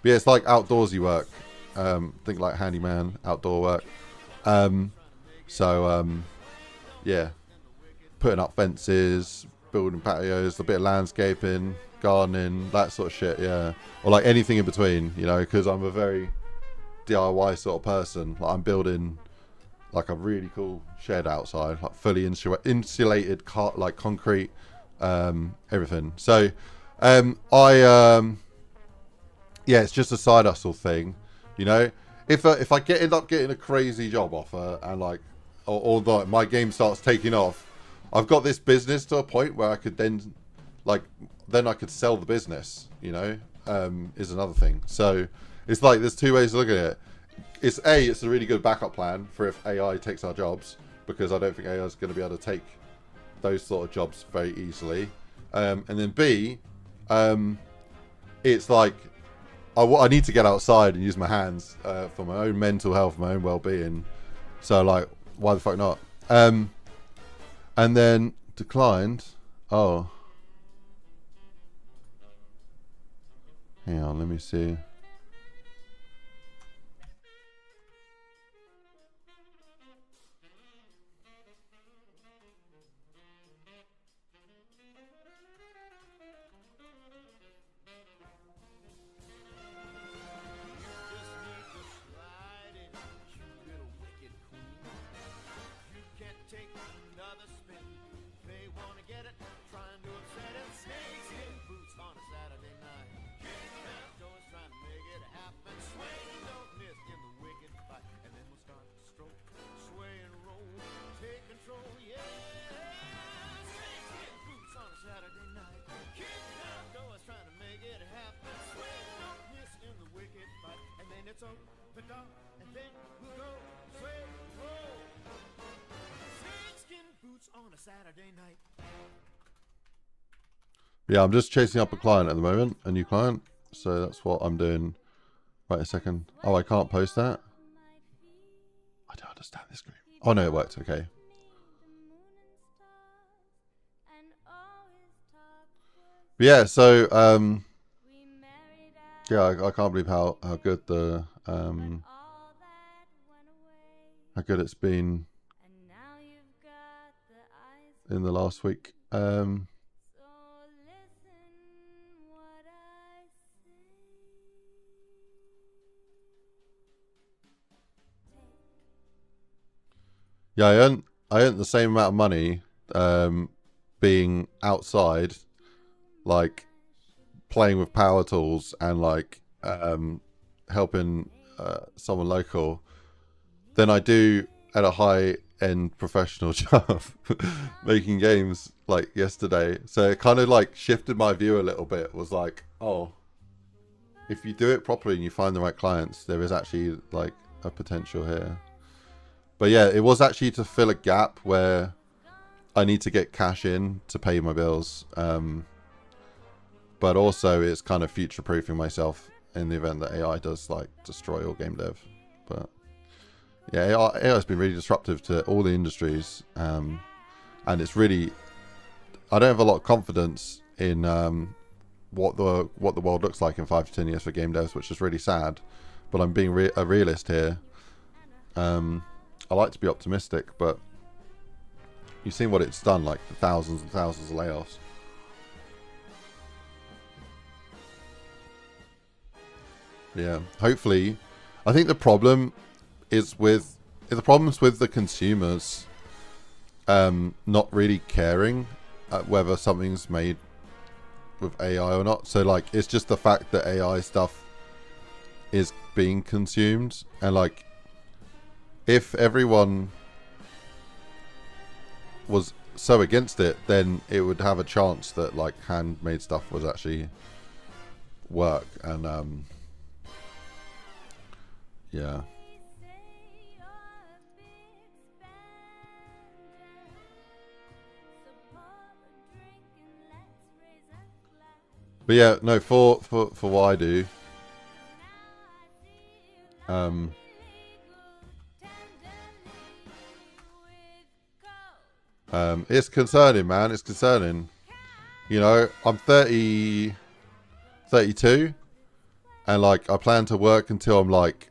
yeah, it's like outdoorsy work. Think like handyman, outdoor work. Yeah, putting up fences, building patios, a bit of landscaping, gardening, that sort of shit. Yeah, or like anything in between, you know, because I'm a very DIY sort of person. Like I'm building like a really cool shed outside, like fully insulated, like concrete, everything. So yeah, it's just a side hustle thing, you know. If I end up getting a crazy job offer and like, or like my game starts taking off, I've got this business to a point where I could then I could sell the business, you know. Is another thing. So it's like there's 2 ways to look at it. It's a really good backup plan for if AI takes our jobs, because I don't think AI is going to be able to take those sort of jobs very easily. And then B, it's like I need to get outside and use my hands for my own mental health, my own well-being. So like, why the fuck not? And then declined. Oh, hang on, let me see. Yeah, I'm just chasing up a client at the moment, a new client. So that's what I'm doing. Right, a second. Oh, I can't post that. I don't understand this screen. Oh no, it worked. Okay. But yeah, so yeah, I can't believe how good the how good it's been in the last week. Yeah, I earned the same amount of money being outside, like playing with power tools and like helping someone local, than I do at a high-end professional job making games like yesterday. So it kind of like shifted my view a little bit. It was like, oh, if you do it properly and you find the right clients, there is actually like a potential here. But yeah, it was actually to fill a gap where I need to get cash in to pay my bills. But also it's kind of future-proofing myself in the event that AI does like destroy all game dev. But yeah, AI has been really disruptive to all the industries, and it's really, I don't have a lot of confidence in what the world looks like in 5 to 10 years for game devs, which is really sad. But I'm being a realist here. I like to be optimistic, but you've seen what it's done, like the thousands and thousands of layoffs. Yeah, hopefully. I think the problem is with the consumers not really caring whether something's made with AI or not. So like, it's just the fact that AI stuff is being consumed, and like, if everyone was so against it, then it would have a chance that like handmade stuff was actually work. And yeah. But yeah, no, for what I do, it's concerning, man. It's concerning. You know, I'm 32, and like, I plan to work until I'm like,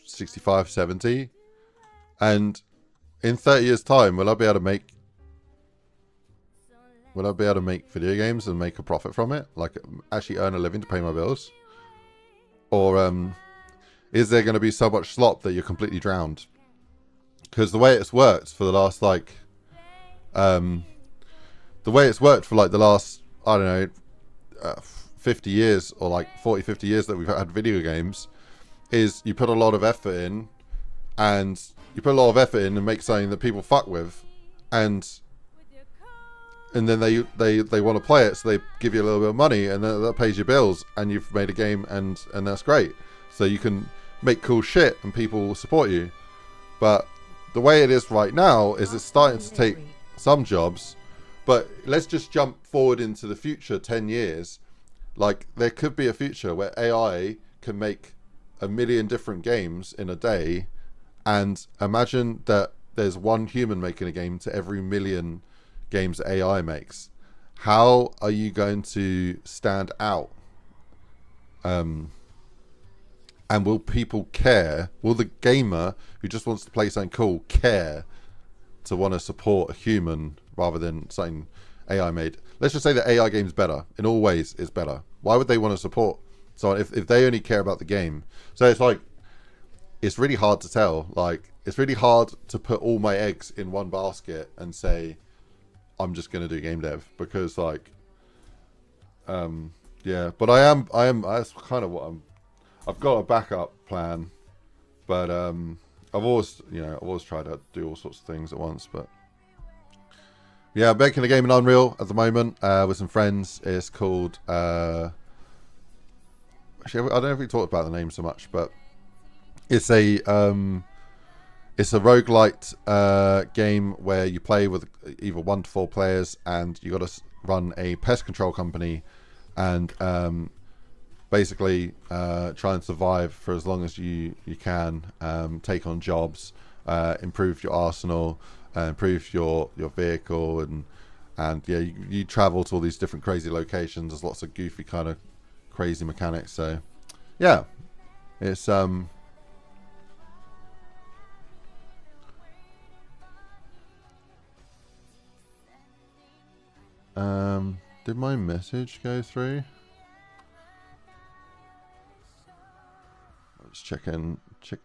65, 70. And in 30 years time, will I be able to make video games and make a profit from it? Like, actually earn a living to pay my bills? Or is there going to be so much slop that you're completely drowned? Because the way it's worked for the last like, the last, I don't know, 50 years or like 40, 50 years that we've had video games, is you put a lot of effort in, and make something that people fuck with, and then they want to play it, so they give you a little bit of money, and then that pays your bills, and you've made a game, and that's great. So you can make cool shit, and people will support you. But the way it is right now is it's starting to take some jobs. But let's just jump forward into the future 10 years. Like, there could be a future where AI can make 1 million different games in a day, and imagine that there's one human making a game to every 1 million games that AI makes. How are you going to stand out? And will people care? Will the gamer who just wants to play something cool care to want to support a human rather than something AI made? Let's just say that AI game's better. In all ways, it's better. Why would they want to support someone if they only care about the game? So it's like, it's really hard to tell. Like, it's really hard to put all my eggs in one basket and say, I'm just going to do game dev, because like, yeah, but I am, that's kind of what I've got a backup plan, but I've always tried to do all sorts of things at once. But yeah, I'm making a game in Unreal at the moment with some friends. It's called actually, I don't know if we talked about the name so much, but it's a roguelite game where you play with either 1 to 4 players, and you got to run a pest control company, and basically try and survive for as long as you can, take on jobs, improve your arsenal, improve your vehicle, and yeah, you travel to all these different crazy locations. There's lots of goofy kind of crazy mechanics. So yeah, it's did my message go through? Let's check in. Check.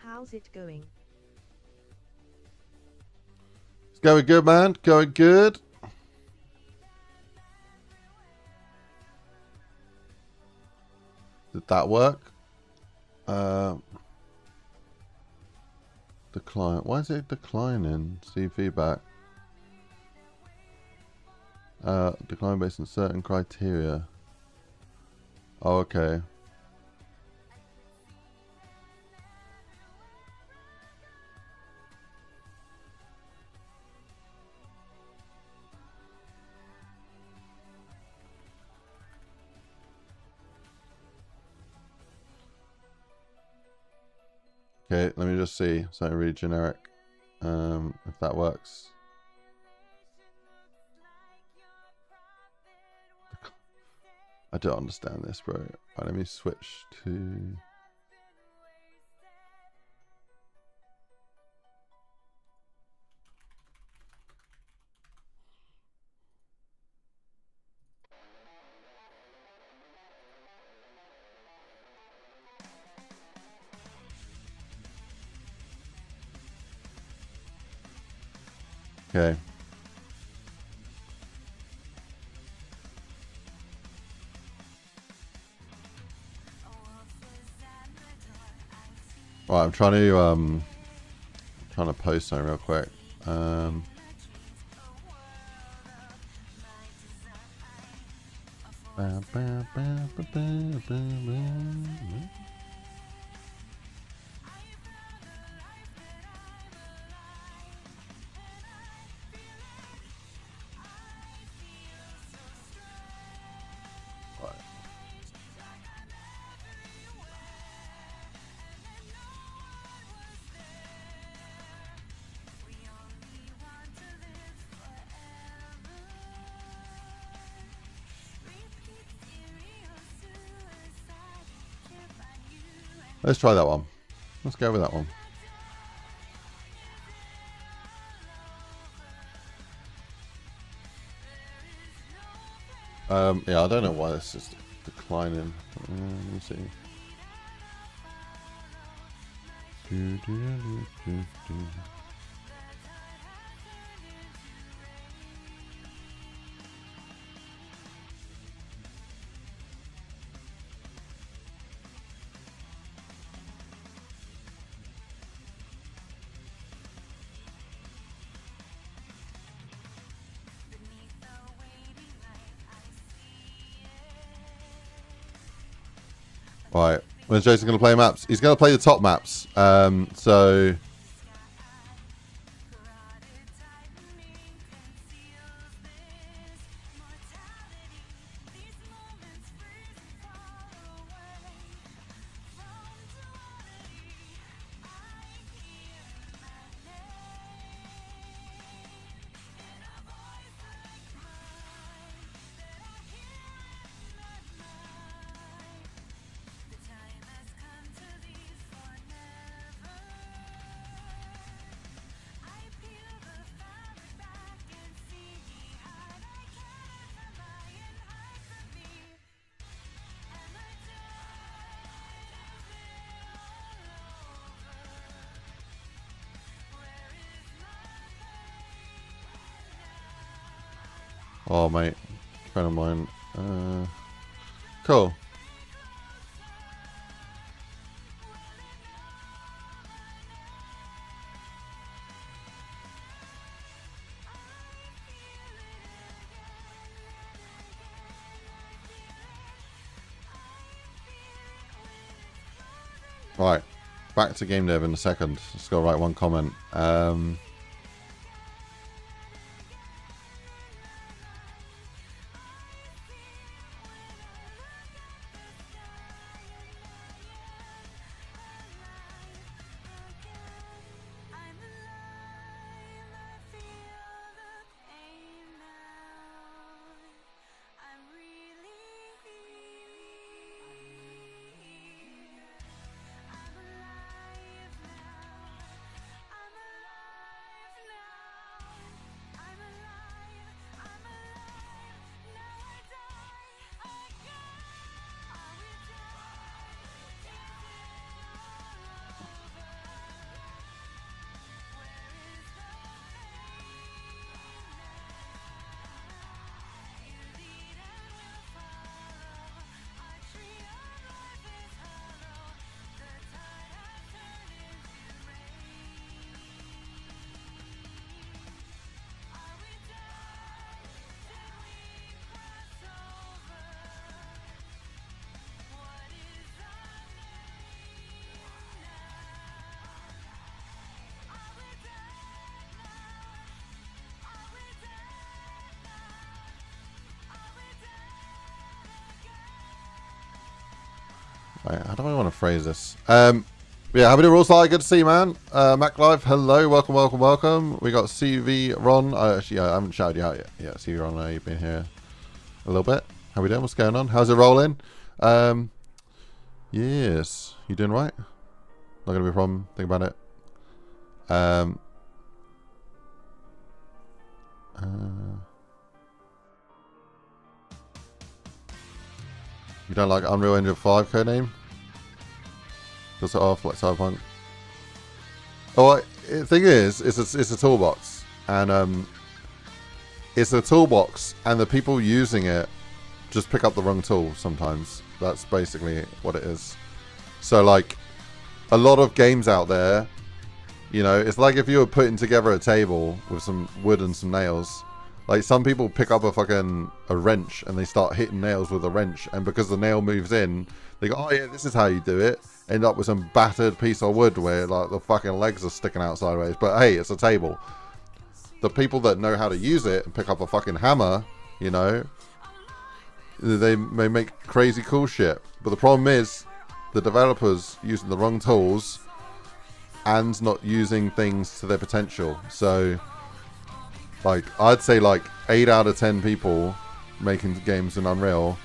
How's it going? It's going good, man. Going good. Did that work? Decline. Why is it declining? See feedback. Decline based on certain criteria. Oh, okay. Okay, let me just see. Something really generic. If that works. I don't understand this, bro. Right, let me switch to... Okay. Right, I'm trying to post something real quick. Let's try that one. Let's go with that one. Yeah, I don't know why this is declining. Let me see. Right, when's Jason going to play maps? He's going to play the top maps. So oh, mate. Friend of mine. Cool. Right. Back to game dev in a second. Just got to write one comment. Right, how do I want to phrase this? Yeah, happy to rules like. Good to see you, man. Mac Live, hello, welcome. We got CV Ron. Actually, I haven't shouted you out yet. Yeah, CV Ron, you've been here a little bit. How we doing? What's going on? How's it rolling? Yes, you doing right? Not gonna be a problem. Think about it. You don't like Unreal Engine 5 codename? Does it off like Cyberpunk? Oh, the thing is, it's a toolbox, and it's a toolbox, and the people using it just pick up the wrong tool sometimes. That's basically what it is. So, like, a lot of games out there, you know, it's like if you were putting together a table with some wood and some nails. Like, some people pick up a wrench and they start hitting nails with a wrench, and because the nail moves in, they go, oh yeah, this is how you do it. End up with some battered piece of wood where like the fucking legs are sticking out sideways. But hey, it's a table. The people that know how to use it and pick up a fucking hammer, you know, they may make crazy cool shit. But the problem is the developers using the wrong tools and not using things to their potential. So, like, I'd say like 8 out of 10 people making games in Unreal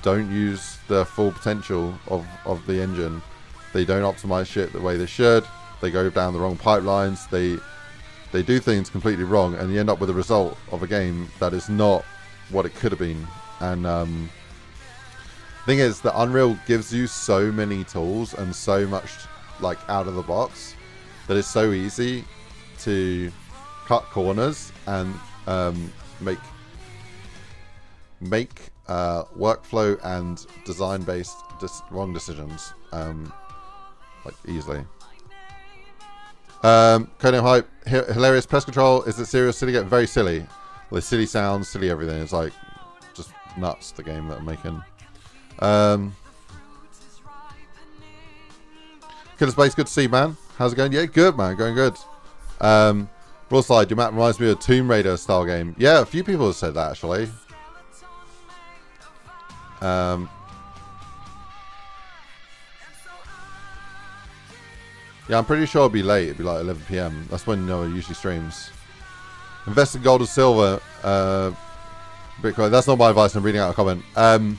don't use the full potential of the engine. They don't optimize shit the way they should. They go down the wrong pipelines. They do things completely wrong, and you end up with a result of a game that is not what it could have been. And thing is that Unreal gives you so many tools and so much like out of the box that it's so easy to cut corners and make workflow and design based wrong decisions like easily. Codename Hype, hilarious pest control. Is it serious? Silly game? Very silly. Well, silly sounds, silly everything. It's like just nuts, the game that I'm making. Killer Space, good to see you, man. How's it going? Yeah, good, man. Going good. Raw Slide, your map reminds me of a Tomb Raider style game. Yeah, a few people have said that actually. Yeah, I'm pretty sure it'll be late. It'll be like 11 PM. That's when Noah usually streams. Invest in gold and silver, Bitcoin. That's not my advice. I'm reading out a comment. And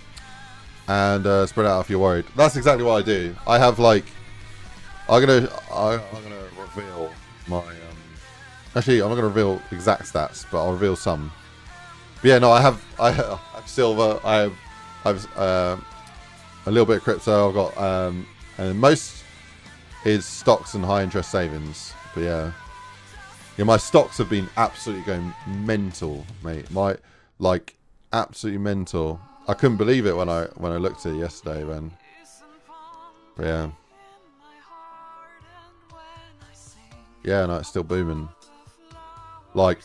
spread out if you're worried. That's exactly what I do. I have like, I'm gonna reveal my. Actually, I'm not gonna reveal exact stats, but I'll reveal some. But yeah, no, I have silver. I have a little bit of crypto. I've got and most is stocks and high interest savings. But yeah, my stocks have been absolutely going mental, mate. Like absolutely mental. I couldn't believe it when I looked at it yesterday, man. But yeah. Yeah, no, it's still booming. Like,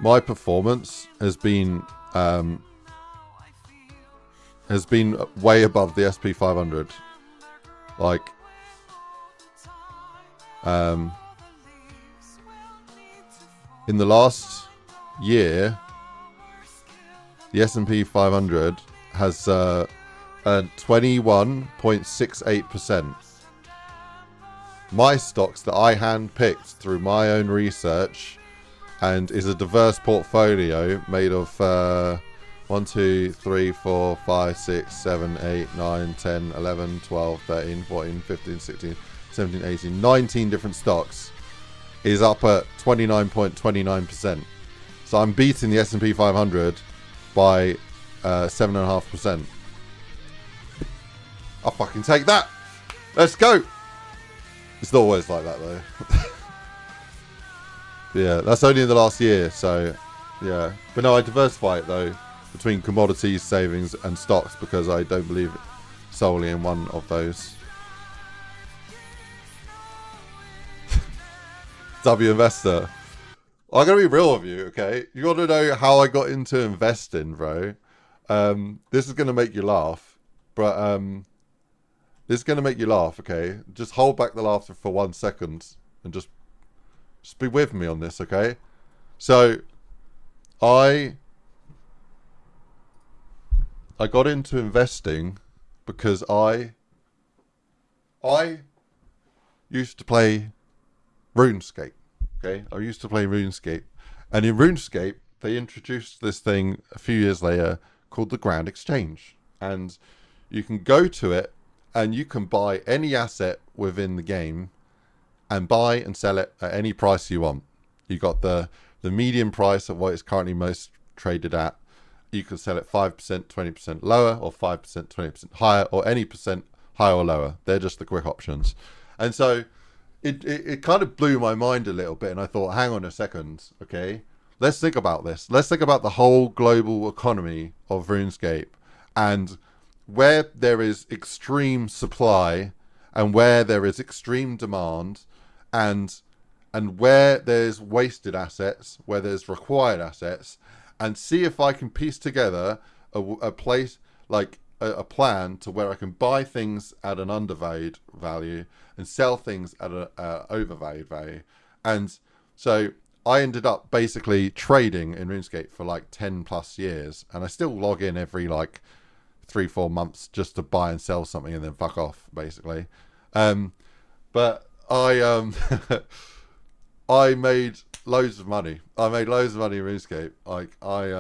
my performance has been way above the SP 500. Like, in the last year, the S&P 500 has earned 21.68%. My stocks that I handpicked through my own research and is a diverse portfolio made of 1, 2, 3, 4, 5, 6, 7, 8, 9, 10, 11, 12, 13, 14, 15, 16, 17, 18, 19 different stocks, is up at 29.29%. So I'm beating the S&P 500 by 7.5%. I'll fucking take that. Let's go. It's not always like that though. Yeah, that's only in the last year, so yeah. But no, I diversify it though between commodities, savings, and stocks because I don't believe solely in one of those. W Investor. I'm gonna be real with you, okay? You gotta know how I got into investing, bro. This is gonna make you laugh, but this is gonna make you laugh, okay? Just hold back the laughter for 1 second and just be with me on this, okay? So, I got into investing because I I used to play RuneScape. Okay, I used to play RuneScape, and in RuneScape they introduced this thing a few years later called the Grand Exchange, and you can go to it and you can buy any asset within the game and buy and sell it at any price you want. You got the median price of what it's currently most traded at. You can sell it 5%, 20% lower, or 5%, 20% higher, or any percent higher or lower. They're just the quick options. And so it kind of blew my mind a little bit, and I thought, hang on a second, okay, let's think about this. Let's think about the whole global economy of RuneScape, and where there is extreme supply and where there is extreme demand, and where there's wasted assets, where there's required assets, and see if I can piece together a place, like a plan to where I can buy things at an undervalued value and sell things at an overvalued value. And so I ended up basically trading in RuneScape for like 10 plus years, and I still log in every like 3-4 months just to buy and sell something and then fuck off, basically. But I I made loads of money. I made loads of money in RuneScape. Like I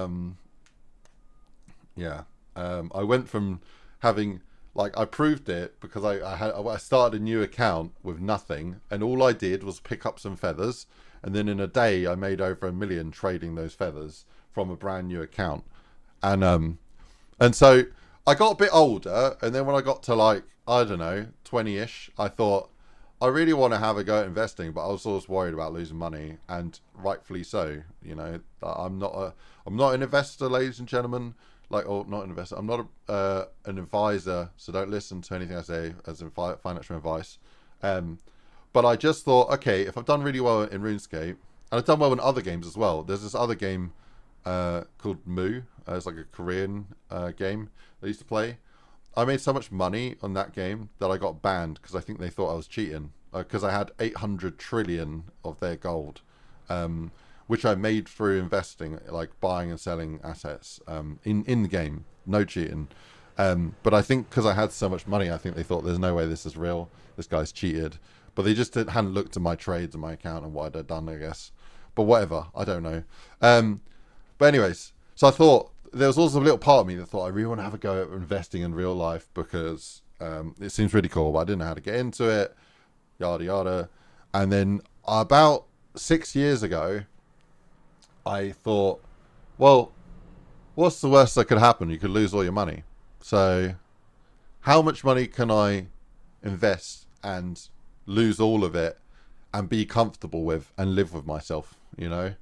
went from having, like, I proved it because I started a new account with nothing, and all I did was pick up some feathers, and then in a day I made over $1 million trading those feathers from a brand new account. And so I got a bit older, and then when I got to, like, I don't know, 20-ish, I thought, I really want to have a go at investing, but I was always worried about losing money, and rightfully so. You know, I'm not an investor, ladies and gentlemen. Like, or not an investor. I'm not an advisor, so don't listen to anything I say as in financial advice. But I just thought, okay, if I've done really well in RuneScape, and I've done well in other games as well. There's this other game called Moo. It's like a Korean game I used to play. I made so much money on that game that I got banned because I think they thought I was cheating. Because I had 800 trillion of their gold, which I made through investing, like buying and selling assets in the game. No cheating. But I think because I had so much money, I think they thought there's no way this is real. This guy's cheated. But they just hadn't looked at my trades and my account and what I'd done, I guess. But whatever, I don't know. But anyways, so I thought, there was also a little part of me that thought I really want to have a go at investing in real life because it seems really cool, but I didn't know how to get into it, yada yada. And then about 6 years ago, I thought, well, what's the worst that could happen? You could lose all your money. So how much money can I invest and lose all of it and be comfortable with and live with myself, you know?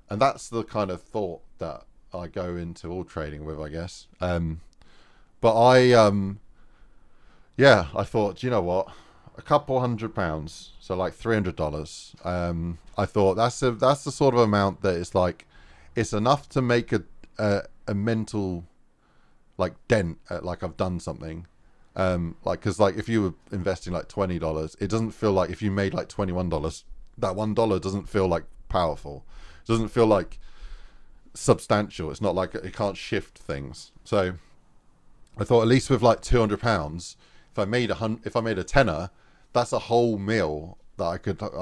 And that's the kind of thought that I go into all trading with, I guess. But I thought, you know what? A couple £100, so like $300. I thought that's the sort of amount that is like, it's enough to make a mental like dent at, like, I've done something. Like, because like if you were investing like $20, it doesn't feel like, if you made like $21, that $1 doesn't feel like powerful. It doesn't feel like substantial. It's not like it can't shift things. So I thought, at least with like £200, if I made a tenner, that's a whole meal that I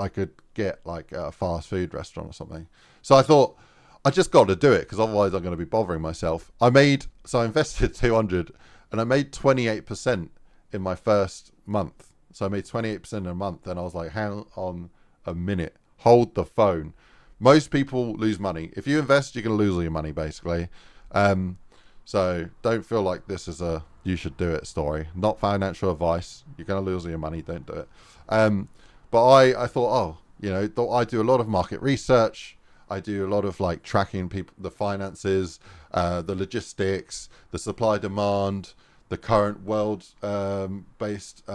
could get like at a fast food restaurant or something. So I thought, I just got to do it because otherwise I'm going to be bothering myself. I invested 200 and I made 28% in my first month. So I made 28% in a month, and I was like, hang on a minute, hold the phone. Most people lose money. If you invest, you're going to lose all your money, basically. So don't feel like this is a you should do it story. Not financial advice. You're going to lose all your money. Don't do it. But I thought, oh, you know, I do a lot of market research. I do a lot of like tracking people, the finances, the logistics, the supply demand, the current world based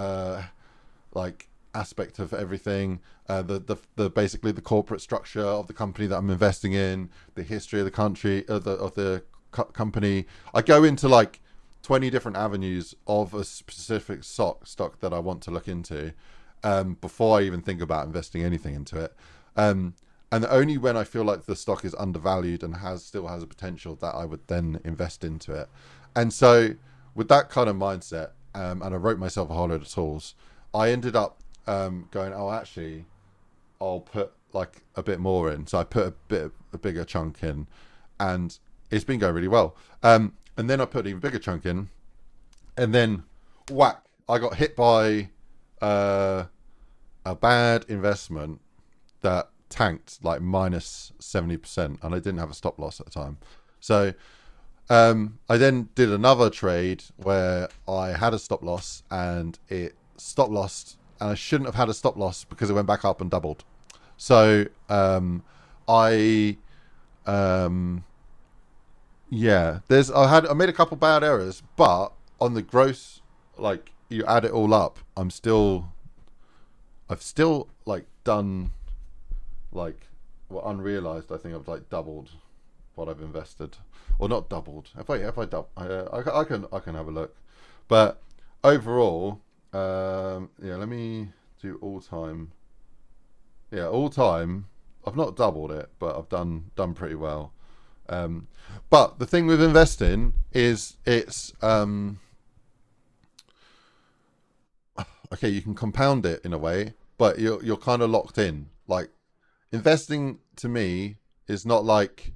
like aspect of everything, the basically the corporate structure of the company that I'm investing in, the history of the country of the company. I go into like 20 different avenues of a specific stock that I want to look into before I even think about investing anything into it. And only when I feel like the stock is undervalued and still has a potential, that I would then invest into it. And so with that kind of mindset, and I wrote myself a whole load of tools, I ended up going, oh, actually, I'll put like a bit more in. So I put a bigger chunk in, and it's been going really well. And then I put an even bigger chunk in, and then whack, I got hit by a bad investment that tanked like minus 70%, and I didn't have a stop loss at the time. So I then did another trade where I had a stop loss, and it stop lossed, and I shouldn't have had a stop loss because it went back up and doubled. So I made a couple bad errors, but on the gross, like you add it all up, I've still like done like unrealized. I think I've like doubled what I've invested, or not doubled. If I double, I can have a look. But overall, let me do all time. Yeah, all time. I've not doubled it, but I've done pretty well. But the thing with investing is it's okay. You can compound it in a way, but you're kind of locked in. Like investing to me is not like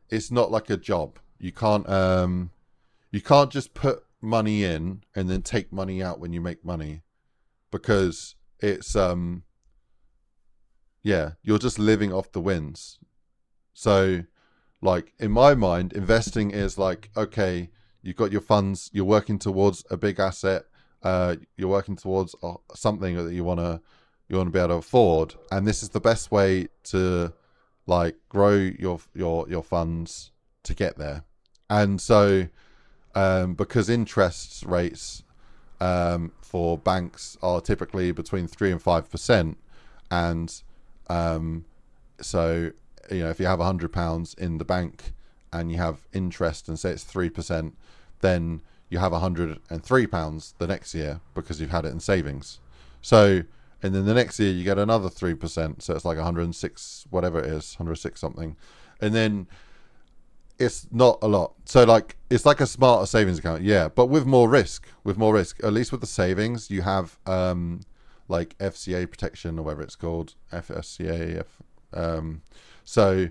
a job. You can't just put money in and then take money out when you make money, because it's you're just living off the wins. So like in my mind, investing is like, okay, you've got your funds, you're working towards a big asset, you're working towards something that you want to be able to afford, and this is the best way to like grow your funds to get there. And so because interest rates for banks are typically between 3 and 5%, and so if you have £100 in the bank and you have interest and say it's 3%, then you have £103 the next year because you've had it in savings. So, and then the next year you get another 3%, so it's like 106, whatever it is, 106 something, and then it's not a lot. So like it's like a smarter savings account, yeah, but with more risk. At least with the savings, you have like FCA protection or whatever it's called, FSCA. So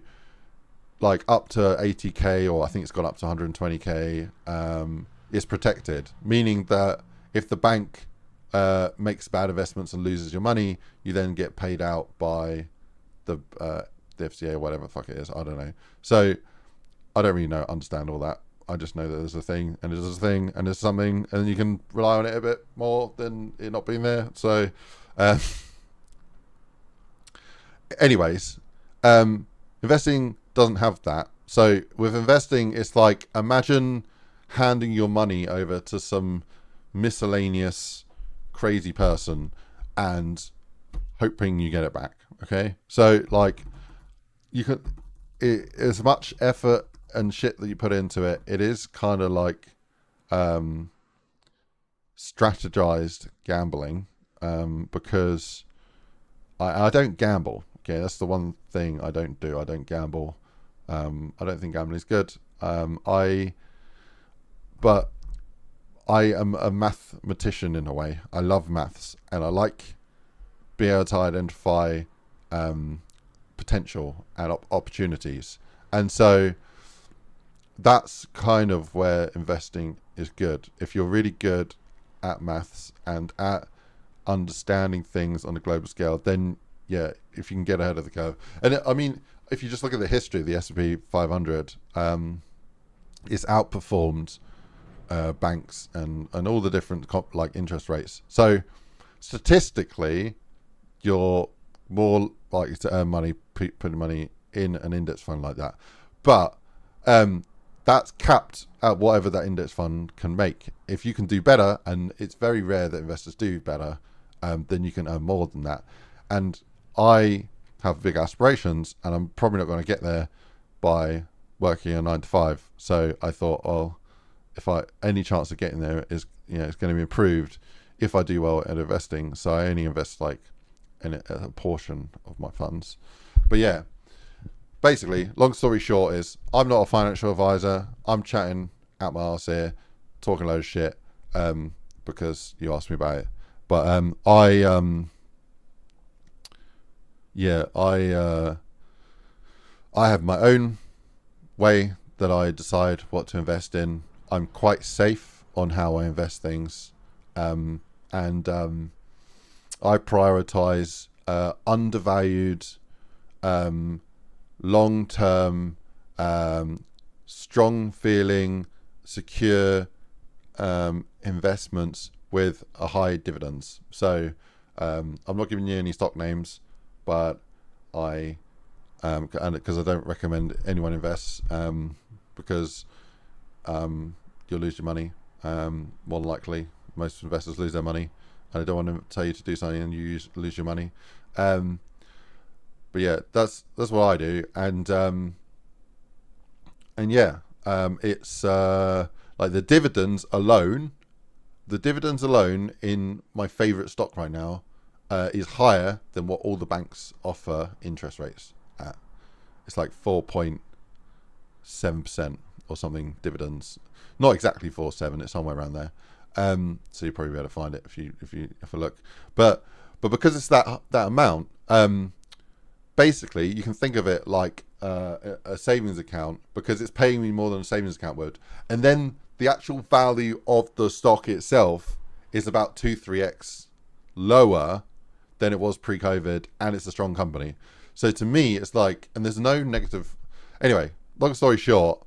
like up to 80k, or I think it's gone up to 120k, is protected, meaning that if the bank makes bad investments and loses your money, you then get paid out by the FCA or whatever the fuck it is. I don't know. So I don't really understand all that. I just know that there's a thing, and there's a thing, and there's something, and you can rely on it a bit more than it not being there. So anyways, investing doesn't have that. So with investing, it's like, imagine handing your money over to some miscellaneous crazy person and hoping you get it back. Okay, so like you can, as much effort and shit that you put into it, it is kind of like strategized gambling, because I don't gamble. Okay, that's the one thing I don't do. I don't gamble. I don't think gambling is good. But I am a mathematician in a way. I love maths, and I like being able to identify potential and opportunities. And so that's kind of where investing is good. If you're really good at maths and at understanding things on a global scale, then yeah, if you can get ahead of the curve. And I mean, if you just look at the history of the S&P 500, it's outperformed banks and all the different like interest rates. So statistically, you're more likely to earn money putting money in an index fund like that. But that's capped at whatever that index fund can make. If you can do better, and it's very rare that investors do better, then you can earn more than that. And I have big aspirations, and I'm probably not going to get there by working a 9 to 5. So I thought, well, if any chance of getting there is, it's going to be improved if I do well at investing. So I only invest like in a portion of my funds. But yeah, basically, long story short is, I'm not a financial advisor. I'm chatting out my arse here, talking a load of shit, because you asked me about it. But yeah, I have my own way that I decide what to invest in. I'm quite safe on how I invest things, and I prioritize undervalued, long-term, strong feeling, secure investments with a high dividends. So I'm not giving you any stock names, but and because I don't recommend anyone invests, because you'll lose your money. More than likely, most investors lose their money, and I don't want to tell you to do something and you lose your money. But yeah, that's what I do, and yeah, it's like the dividends alone. The dividends alone in my favorite stock right now is higher than what all the banks offer interest rates at. It's like 4.7% or something dividends. Not exactly 4.7. It's somewhere around there. So you'll probably be able to find it if you look. But because it's that amount, basically you can think of it like a savings account, because it's paying me more than a savings account would, and then the actual value of the stock itself is about 2-3x lower than it was pre-COVID, and it's a strong company. So to me, it's like, and there's no negative. Anyway, long story short,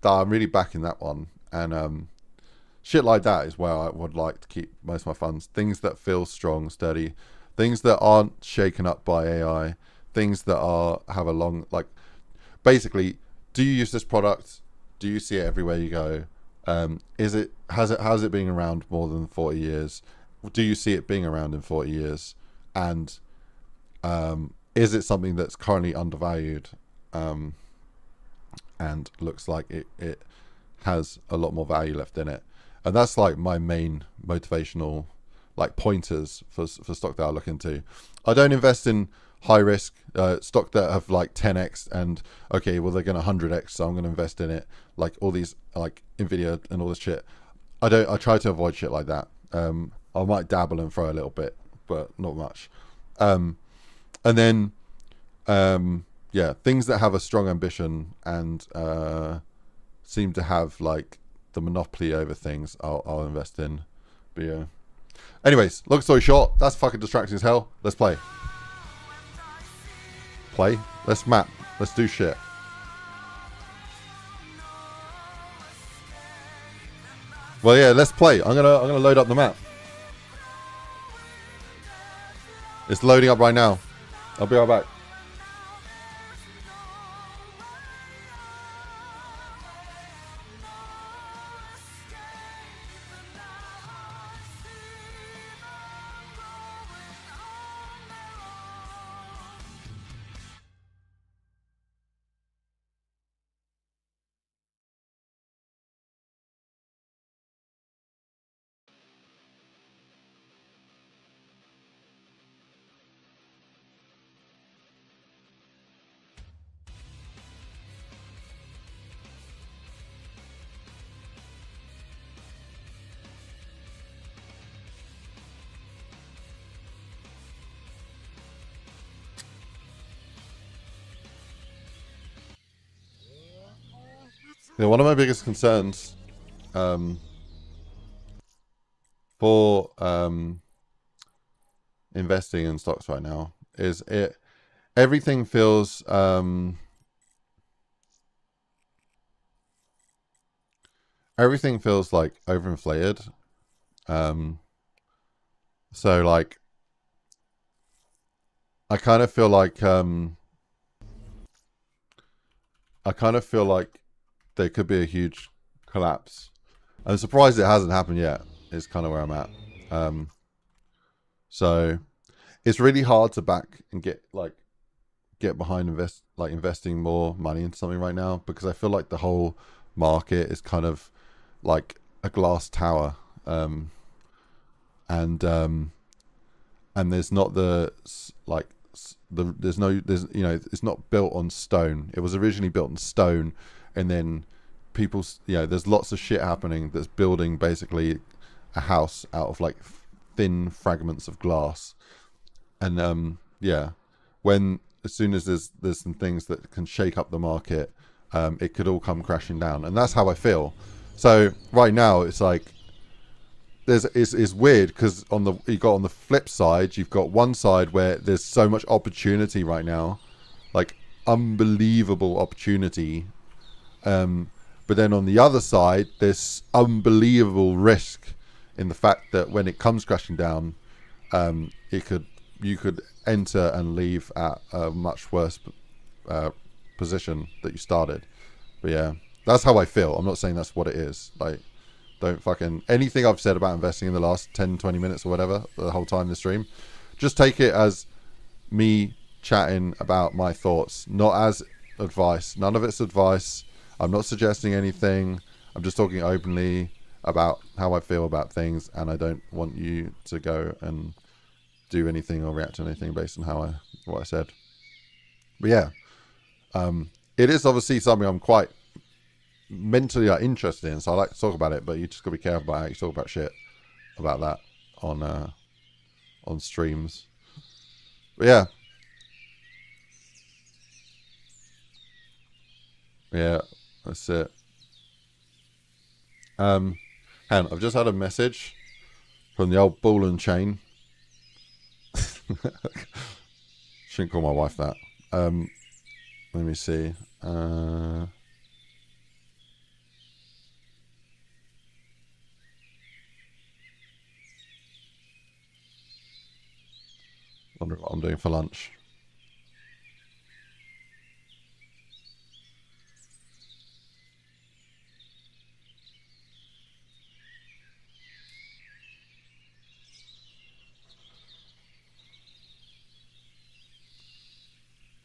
that I'm really backing that one, and shit like that is where I would like to keep most of my funds. Things that feel strong, sturdy, things that aren't shaken up by AI, things that have a long, like, basically, do you use this product? Do you see it everywhere you go? Has it been around more than 40 years? Do you see it being around in 40 years? And is it something that's currently undervalued, and looks like it has a lot more value left in it? And that's like my main motivational like pointers for stock that I look into. I don't invest in high risk stock that have like 10x and okay, well they're going to 100x, so I'm going to invest in it, like all these like Nvidia and all this shit. I try to avoid shit like that. I might dabble and throw a little bit, but not much. And then yeah, things that have a strong ambition and seem to have like the monopoly over things, I'll invest in. But yeah, anyways, long story short, that's fucking distracting as hell. Let's play. Let's map. Let's do shit. Well, yeah, let's play. I'm gonna load up the map. It's loading up right now. I'll be right back. Yeah, one of my biggest concerns for investing in stocks right now is everything feels like overinflated. So like I kind of feel like there could be a huge collapse. I'm surprised it hasn't happened yet. Is kind of where I'm at. So it's really hard to back and get behind investing more money into something right now, because I feel like the whole market is kind of like a glass tower, and there's not there's it's not built on stone. It was originally built on stone, and then there's lots of shit happening that's building basically a house out of like thin fragments of glass. And yeah, when as soon as there's some things that can shake up the market, it could all come crashing down, and that's how I feel. So right now it's like it's weird because on the flip side, you've got one side where there's so much opportunity right now, like unbelievable opportunity, but then on the other side there's unbelievable risk in the fact that when it comes crashing down, you could enter and leave at a much worse position that you started. But yeah, that's how I feel. I'm not saying that's what it is. Like, don't fucking anything I've said about investing in the last 10-20 minutes or whatever the whole time in the stream, just take it as me chatting about my thoughts, not as advice. None of it's advice. I'm not suggesting anything. I'm just talking openly about how I feel about things, and I don't want you to go and do anything or react to anything based on what I said. But yeah, it is obviously something I'm quite mentally interested in, so I like to talk about it, but you just gotta be careful about how you talk about shit about that on streams. But yeah, that's it. Hang on, I've just had a message from the old ball and chain. Shouldn't call my wife that. Let me see. Wonder what I'm doing for lunch.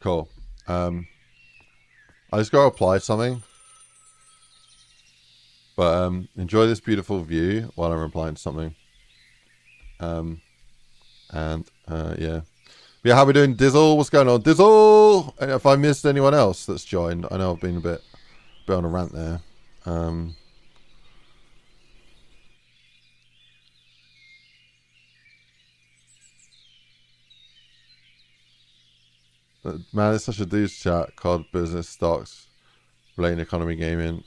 Cool. I just gotta apply something. But enjoy this beautiful view while I'm replying to something. Yeah. Yeah, how we doing, Dizzle? What's going on, Dizzle? And if I missed anyone else that's joined, I know I've been a bit on a rant there. Man, it's such a dude's chat. COD, business, stocks, relating economy, gaming.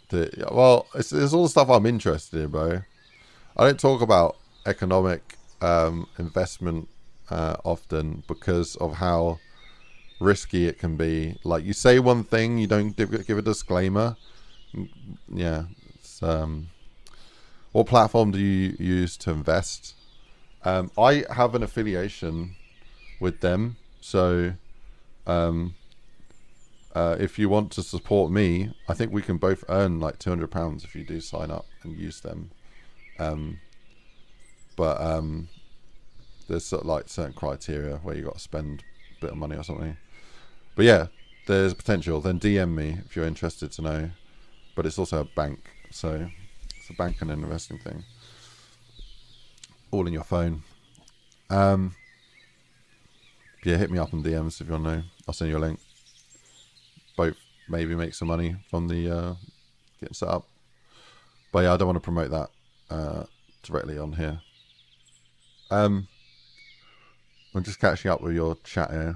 Well, it's all the stuff I'm interested in, bro. I don't talk about economic investment often because of how risky it can be. Like, you say one thing, you don't give a disclaimer. Yeah. It's, what platform do you use to invest? I have an affiliation with them, so if you want to support me, I think we can both earn like £200 if you do sign up and use them. But there's sort of like certain criteria where you got to spend a bit of money or something. But yeah, there's potential. Then DM me if you're interested to know. But it's also a bank, so it's a bank and an investing thing, all in your phone. Yeah, hit me up on DMs if you want to know. I'll send you a link. Both maybe make some money from the getting set up. But yeah, I don't want to promote that directly on here. I'm just catching up with your chat here,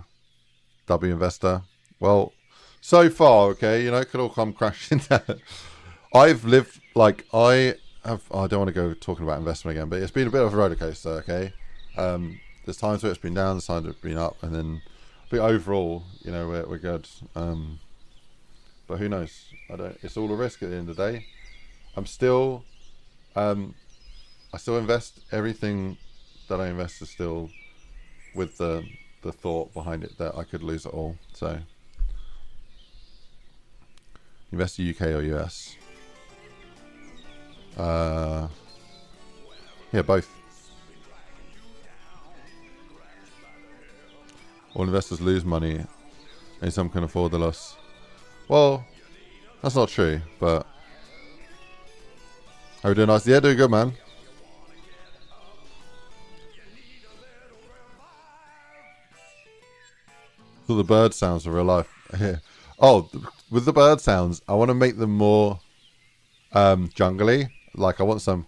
W Investor. Well, so far, okay, you know, it could all come crashing down. I've lived, like, I don't want to go talking about investment again, but it's been a bit of a roller coaster, okay? There's times where it's been down, there's times where it's been up, and then, but overall, you know, we're good. But who knows? It's all a risk at the end of the day. I still invest. Everything that I invest is still with the thought behind it that I could lose it all. So, invest in UK or US? Yeah, both. All investors lose money, and some can afford the loss. Well, that's not true, but how are we doing? Nice. Yeah, doing good, man. So the bird sounds are real life. Oh, with the bird sounds, I want to make them more jungly. Like, I want some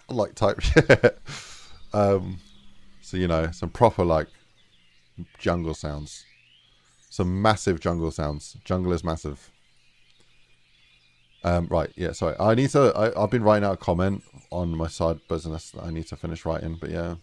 like type shit. So you know, some proper like jungle sounds, some massive jungle sounds. Jungle is massive. Right, yeah. Sorry, I need to. I've been writing out a comment on my side business that I need to finish writing, but yeah.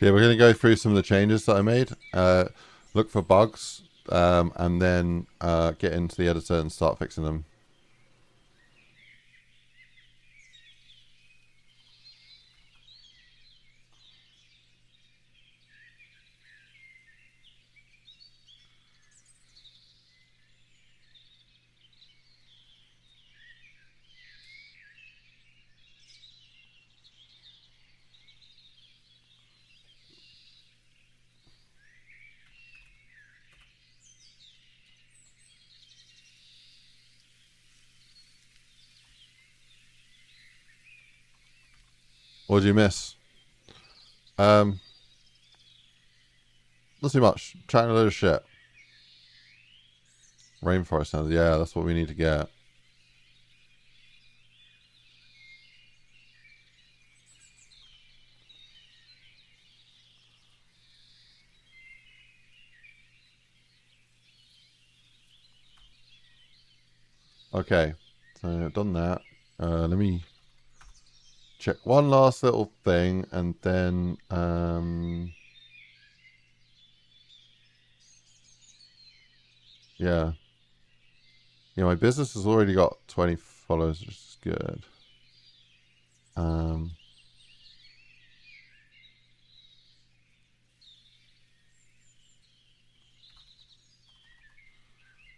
Yeah, we're going to go through some of the changes that I made. Look for bugs, and then get into the editor and start fixing them. What did you miss? Not too much. Chatting a load of shit. Rainforest sounds. Yeah, that's what we need to get. Okay, so I've done that. Let me check one last little thing, and then yeah, my business has already got 20 followers, which is good. I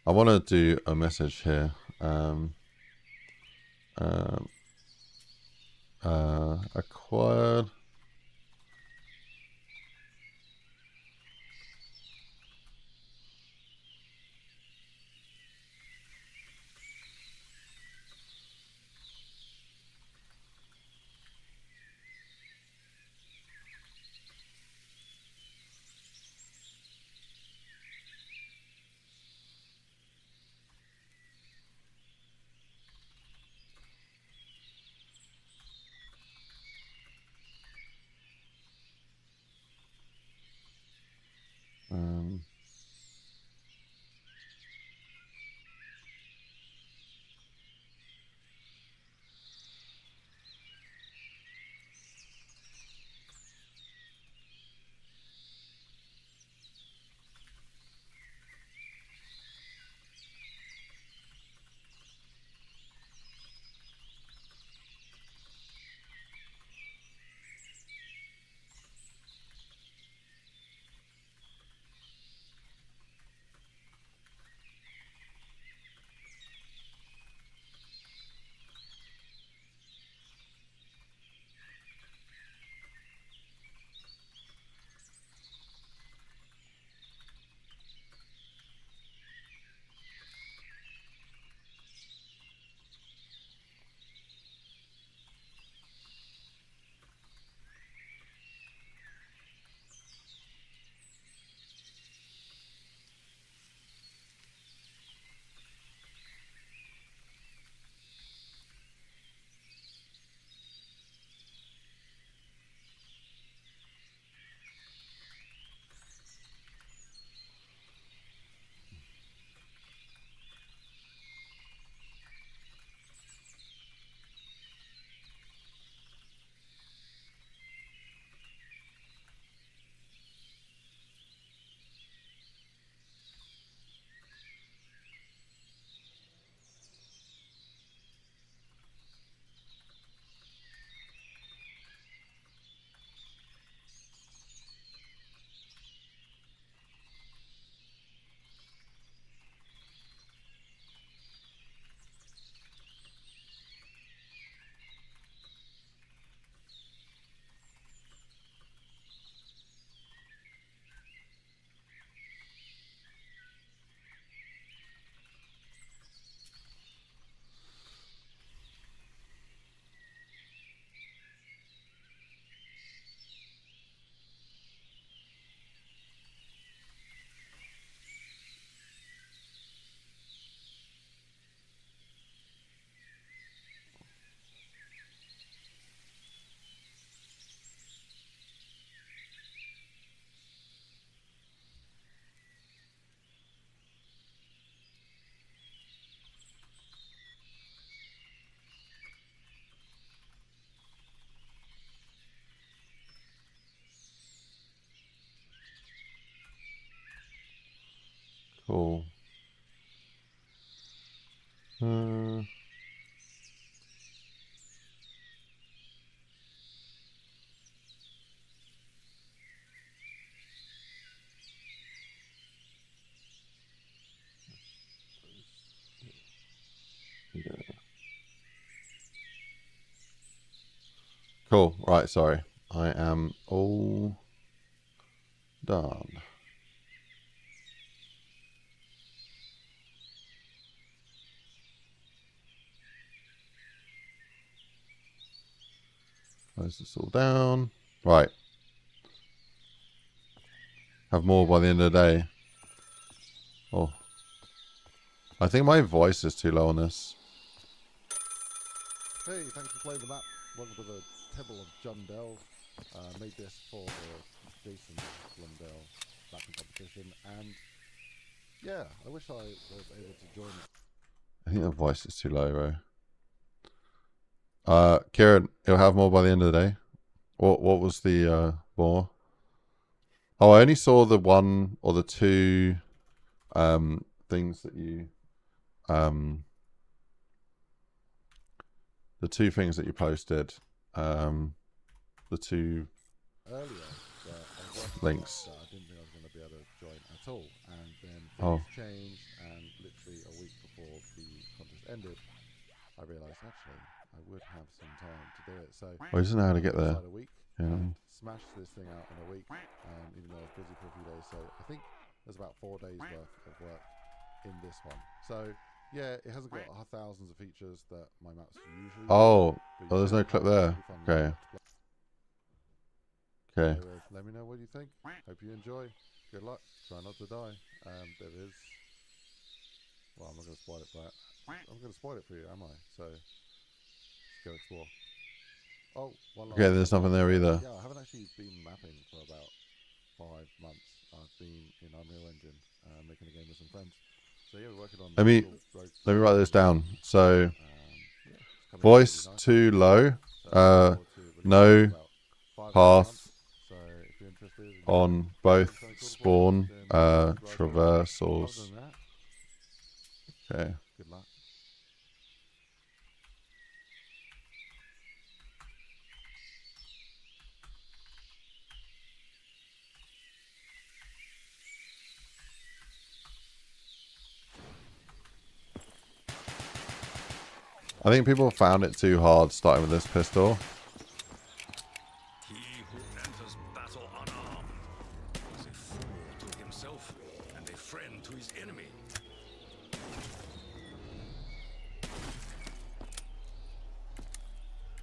want to do a message here. Acquired. Cool. Yeah. Cool. Right, sorry. I am all done. Close this all down. Right. Have more by the end of the day. Oh. I think my voice is too low on this. Hey, thanks for playing the map. Welcome to the Temple of Blundell. Made this for the Jason Blundell mapping competition, and yeah, I wish I was able to join. I think the voice is too low, bro. Kieran, you'll have more by the end of the day. What was the more? Oh, I only saw the one or the two things that you the two things that you posted. The two earlier links. I didn't think I was going to be able to join at all, and then things changed, and literally a week before the contest ended, I realised actually I would have some time to do it. So I just know how to get there. A week, yeah. Smash this thing out in a week, even though I was busy for a few days. So I think there's about 4 days worth of work in this one. So yeah, it hasn't got thousands of features that my maps usually. Oh, there's no clip there. Okay. Okay. Let me know what you think. Hope you enjoy. Good luck. Try not to die. There is. Well, I'm not going to spoil it, but I'm going to spoil it for you, am I? So let's go explore. Oh, one last. Okay, there's nothing there either. Yeah, I haven't actually been mapping for about 5 months. I've been in Unreal Engine, making a game with some friends. So yeah, we're working on. Let me write this down. So, voice too low. No path on both spawn traversals. Okay. Good luck. I think people found it too hard starting with this pistol. He who enters battle unarmed is a fool to himself and a friend to his enemy.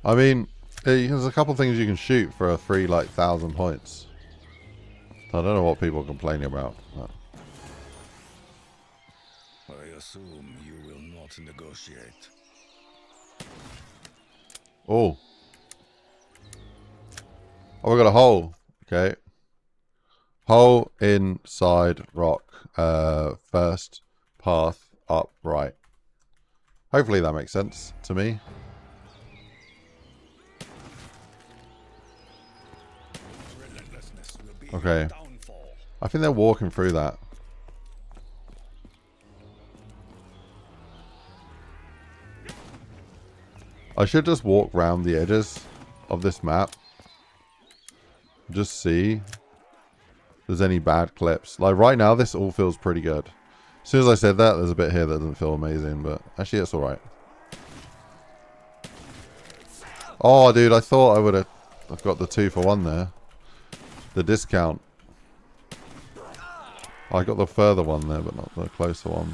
I mean, there's a couple things you can shoot for a free 1,000 points. I don't know what people are complaining about. But. I assume you will not negotiate. Oh. Oh, we got a hole. Okay. Hole inside rock. First path up right. Hopefully that makes sense to me. Okay. I think they're walking through that. I should just walk round the edges of this map. Just see if there's any bad clips. Like right now, this all feels pretty good. As soon as I said that, there's a bit here that doesn't feel amazing, but actually it's alright. Oh, dude, I thought I would have... I've got the 2 for 1 there. The discount. I got the further one there, but not the closer one.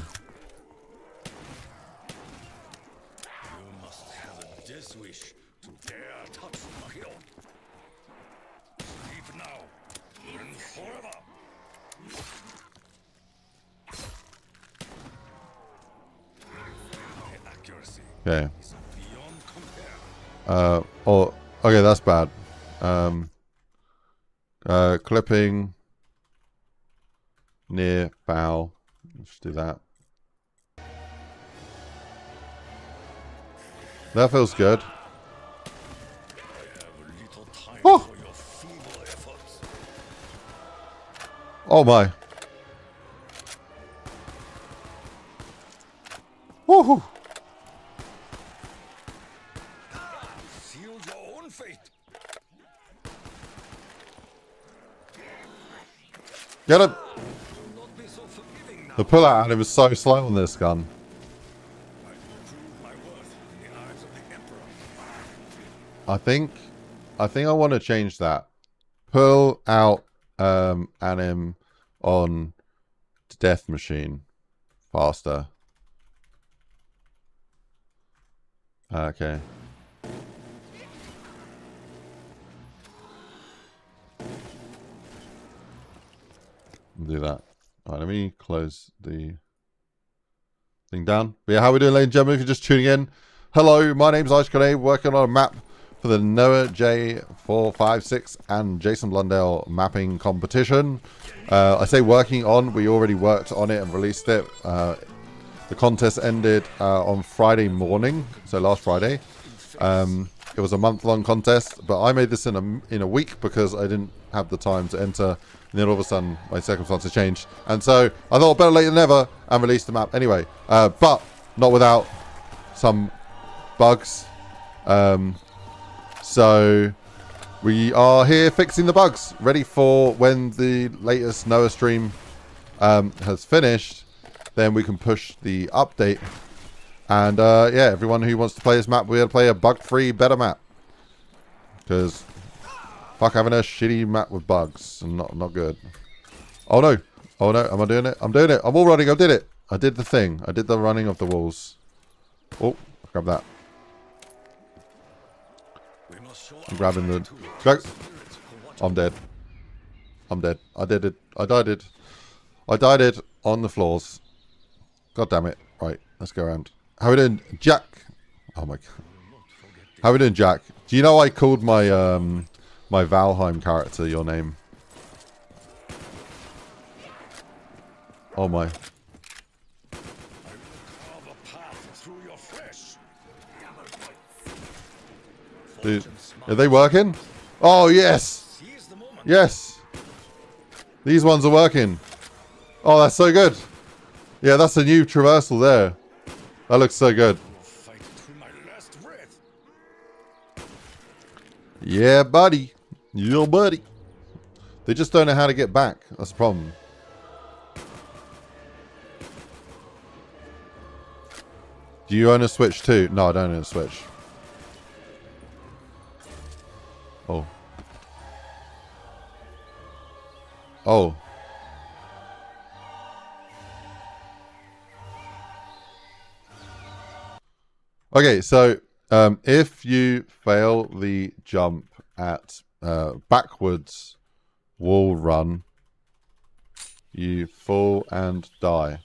Okay. Oh, okay, that's bad. Clipping near bow. Let's do that. That feels good. Oh! Oh my. Woohoo! Seal your own fate. Get him! Will not be so forgiving now. The pull out on him was so slow on this gun. I will prove my worth in the eyes of the Emperor. I think I want to change that. Pull out anim on death machine faster. Okay. Do that. Alright, let me close the thing down. But yeah, how we doing, ladies and gentlemen? If you're just tuning in, hello, my name's IceGrenade, working on a map for the NoahJ456 and Jason Blundell mapping competition. I say working on, we already worked on it and released it. The contest ended on Friday morning, so last Friday. It was a month-long contest, but I made this in a week because I didn't have the time to enter. And then all of a sudden, my circumstances changed. And so I thought better late than never and release the map anyway. But not without some bugs. So we are here fixing the bugs, ready for when the latest Noah stream has finished. Then we can push the update. And yeah, everyone who wants to play this map, we're going to play a bug-free, better map. Because fuck having a shitty map with bugs and not good. Oh no. Oh no, am I doing it? I'm doing it. I'm all running. I did it. I did the thing. I did the running of the walls. Oh, grab that. I'm grabbing the... Go! I'm dead. I'm dead. I did it. I died it. I died it on the floors. God damn it. Right, let's go around. How we doing, Jack? Oh my god. How we doing, Jack? Do you know I called my my Valheim character your name? Oh my. Dude, are they working? Oh yes! Yes! These ones are working. Oh, that's so good. Yeah, that's a new traversal there. That looks so good. Yeah, buddy. Yo, buddy. They just don't know how to get back. That's the problem. Do you own a Switch too? No, I don't own a Switch. Oh. Oh. Okay, so if you fail the jump at backwards wall run, you fall and die.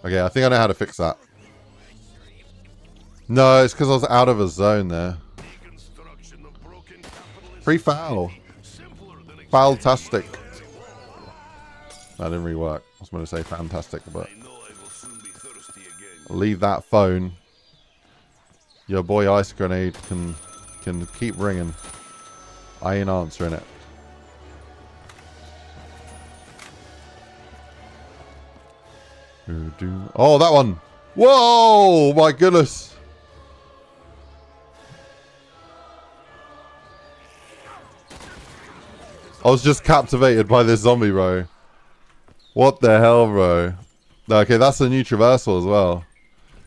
Okay, I think I know how to fix that. No, it's because I was out of a zone there. Free foul. Foul-tastic. That didn't really work. I was going to say fantastic, but... Leave that phone. Your boy IceGrenade can keep ringing. I ain't answering it. Oh, that one. Whoa, my goodness. I was just captivated by this zombie, bro. What the hell, bro? Okay, that's a new traversal as well.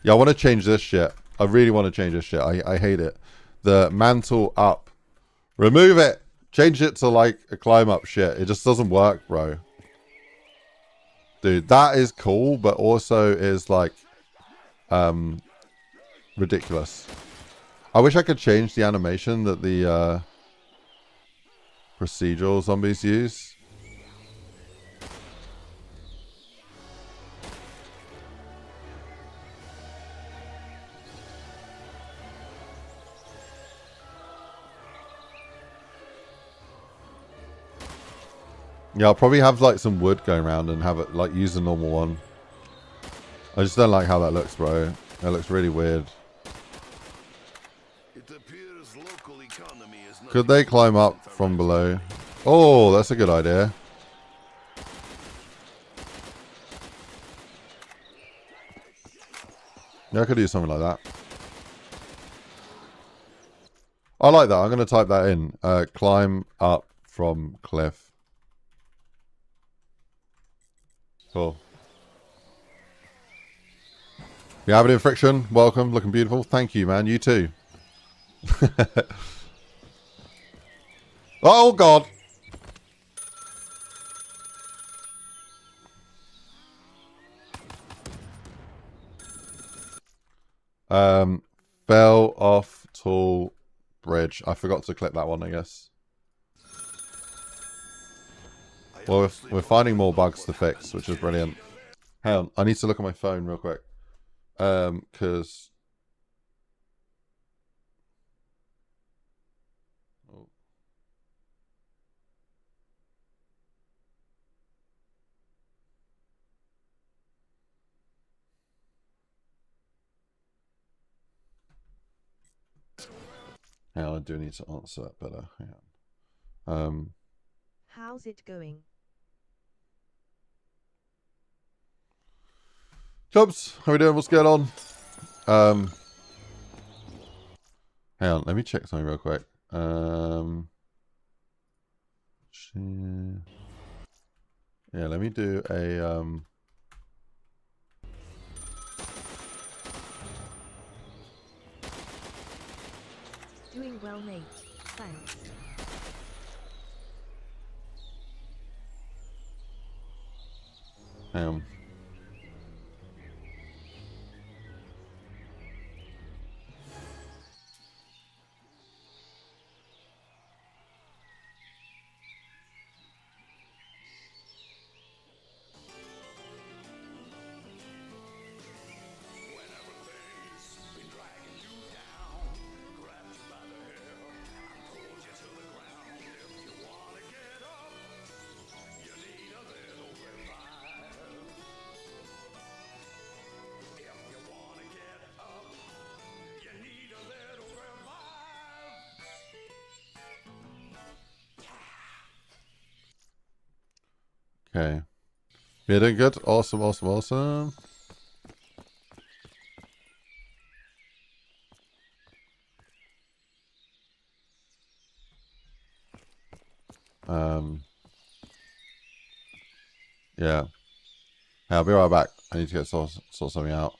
Yeah, I want to change this shit. I really want to change this shit. I hate it. The mantle up. Remove it. Change it to like a climb up shit. It just doesn't work, bro. Dude, that is cool, but also is like ridiculous. I wish I could change the animation that the procedural zombies use. Yeah, I'll probably have like some wood going around and have it like use the normal one. I just don't like how that looks, bro. That looks really weird. Could they climb up from below? Oh, that's a good idea. Yeah, I could do something like that. I like that. I'm going to type that in. Climb up from cliff. Cool. You have it in friction. Welcome. Looking beautiful. Thank you, man. You too. Oh, God. Fell off tall bridge. I forgot to clip that one, I guess. Well, we're finding more bugs to fix, which is brilliant. Hang on. I need to look at my phone real quick. Because... Yeah, I do need to answer that better. Hang on. How's it going? Chubs, how we doing? What's going on? Hang on, let me check something real quick. Yeah, let me do a Doing well, mate. Thanks. hang on. Okay. Yeah, doing good. Awesome, awesome, awesome. Yeah. Yeah, I'll be right back. I need to get sort something out.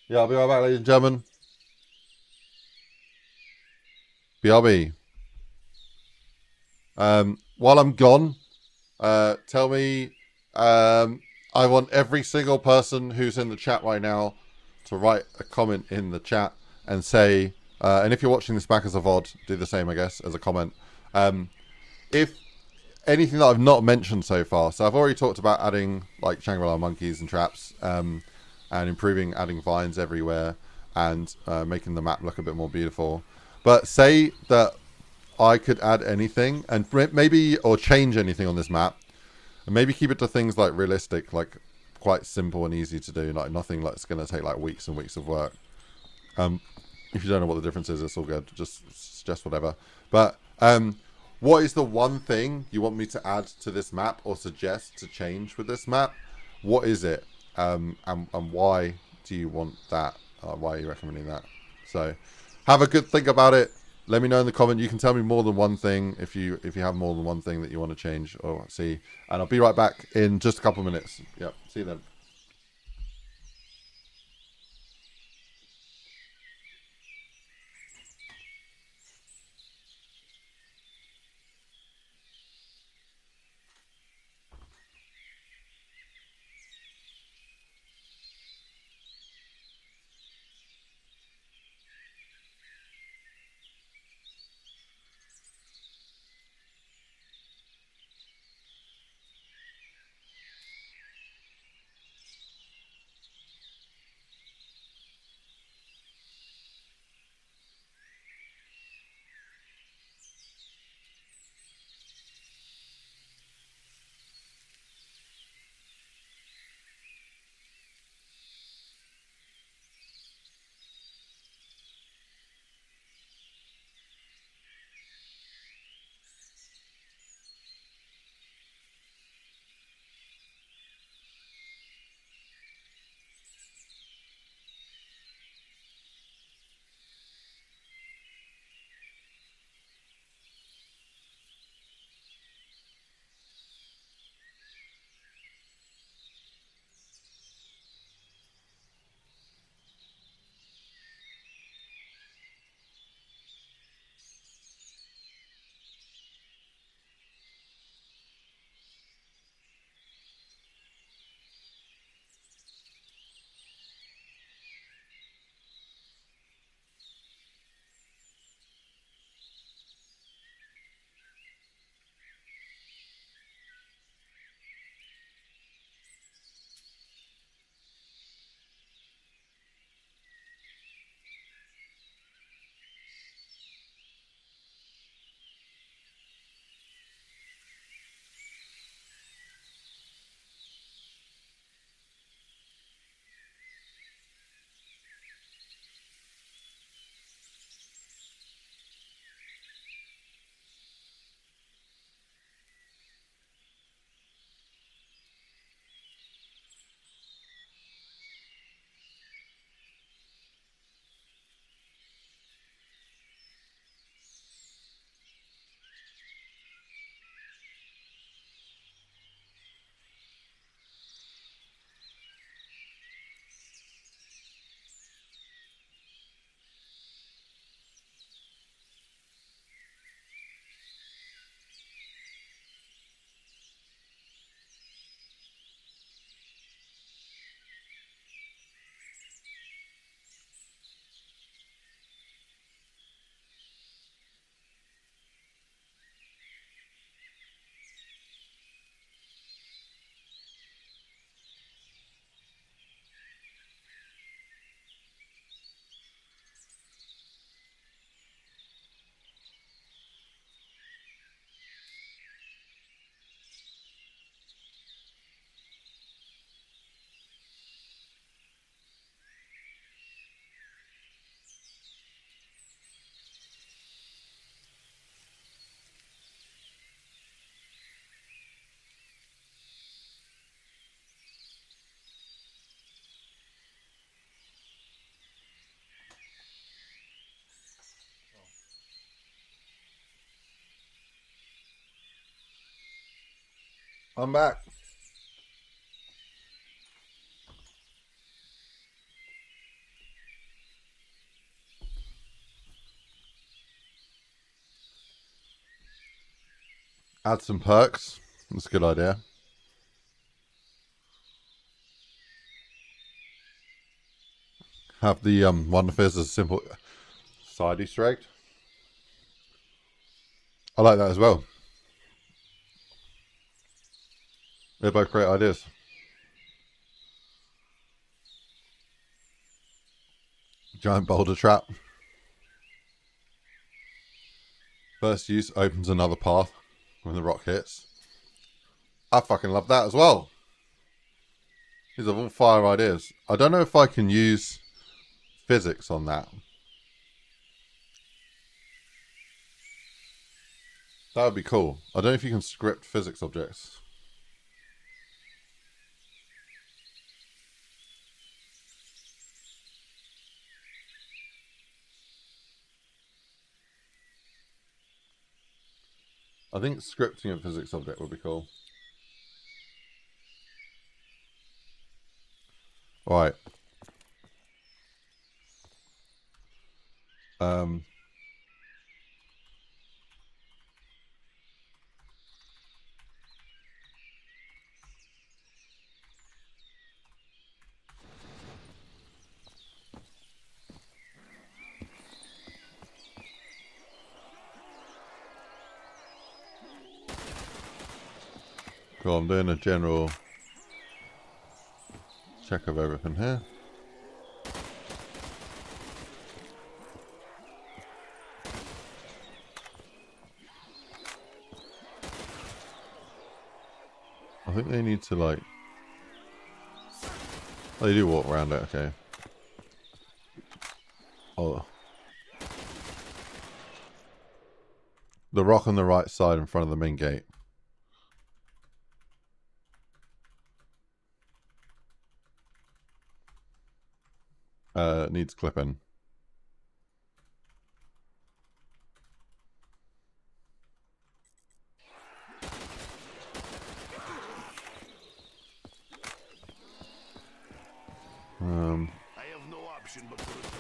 Yeah, I'll be right back, ladies and gentlemen. BRB. While I'm gone, tell me, I want every single person who's in the chat right now to write a comment in the chat and say, and if you're watching this back as a VOD, do the same, I guess, as a comment. If anything that I've not mentioned so far, so I've already talked about adding like Shangri-La monkeys and traps, and improving, adding vines everywhere, and making the map look a bit more beautiful. But say that I could add anything and maybe or change anything on this map, and maybe keep it to things like realistic, like quite simple and easy to do, like nothing like it's going to take like weeks and weeks of work. If you don't know what the difference is, it's all good. Just suggest whatever. But what is the one thing you want me to add to this map or suggest to change with this map? What is it? And why do you want that? Why are you recommending that? So have a good think about it. Let me know in the comment. You can tell me more than one thing if you have more than one thing that you want to change or see. And I'll be right back in just a couple of minutes. Yep. See you then. I'm back. Add some perks. That's a good idea. Have the Wonder Fizz as a simple side Easter egg. I like that as well. They're both great ideas. Giant boulder trap. First use opens another path when the rock hits. I fucking love that as well. These are all fire ideas. I don't know if I can use physics on that. That would be cool. I don't know if you can script physics objects. I think scripting a physics object would be cool. Alright. Cool, I'm doing a general check of everything here. I think they need to like... Oh, they do walk around it, okay. Oh. The rock on the right side in front of the main gate. Needs clipping. I have no option but to return.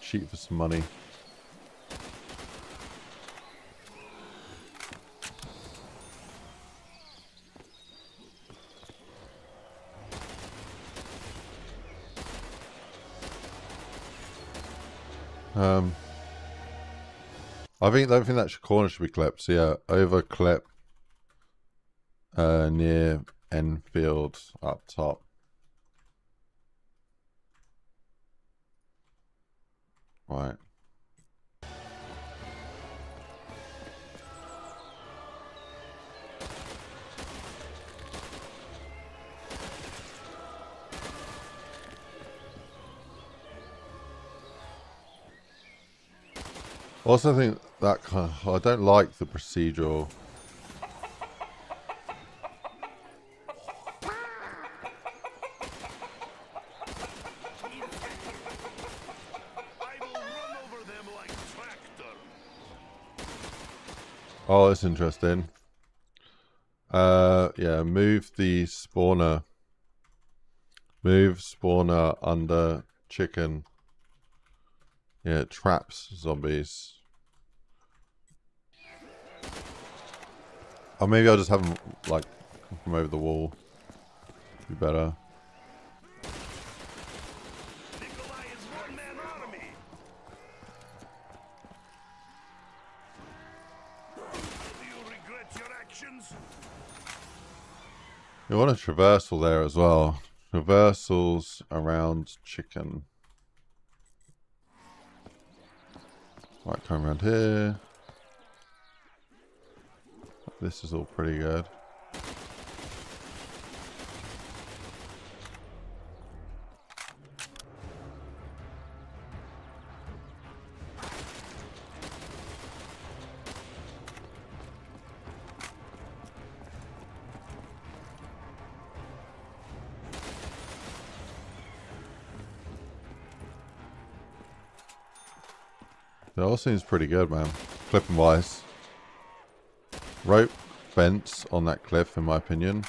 Cheat for some money. I don't think that corner should be clipped. So yeah, over clip near end field up top. Right. Also, I think that kind of, I don't like the procedural. I will run over them like tractor. Oh, that's interesting. Yeah, move the spawner. Move spawner under chicken. Yeah, it traps zombies. Or maybe I'll just have them like come from over the wall. Be better. Nikolai is one-man army. Do you regret your actions? You want a traversal there as well. Traversals around chicken. Right, come around here. This is all pretty good. It all seems pretty good, man. Clipping wise. rope fence on that cliff, in my opinion.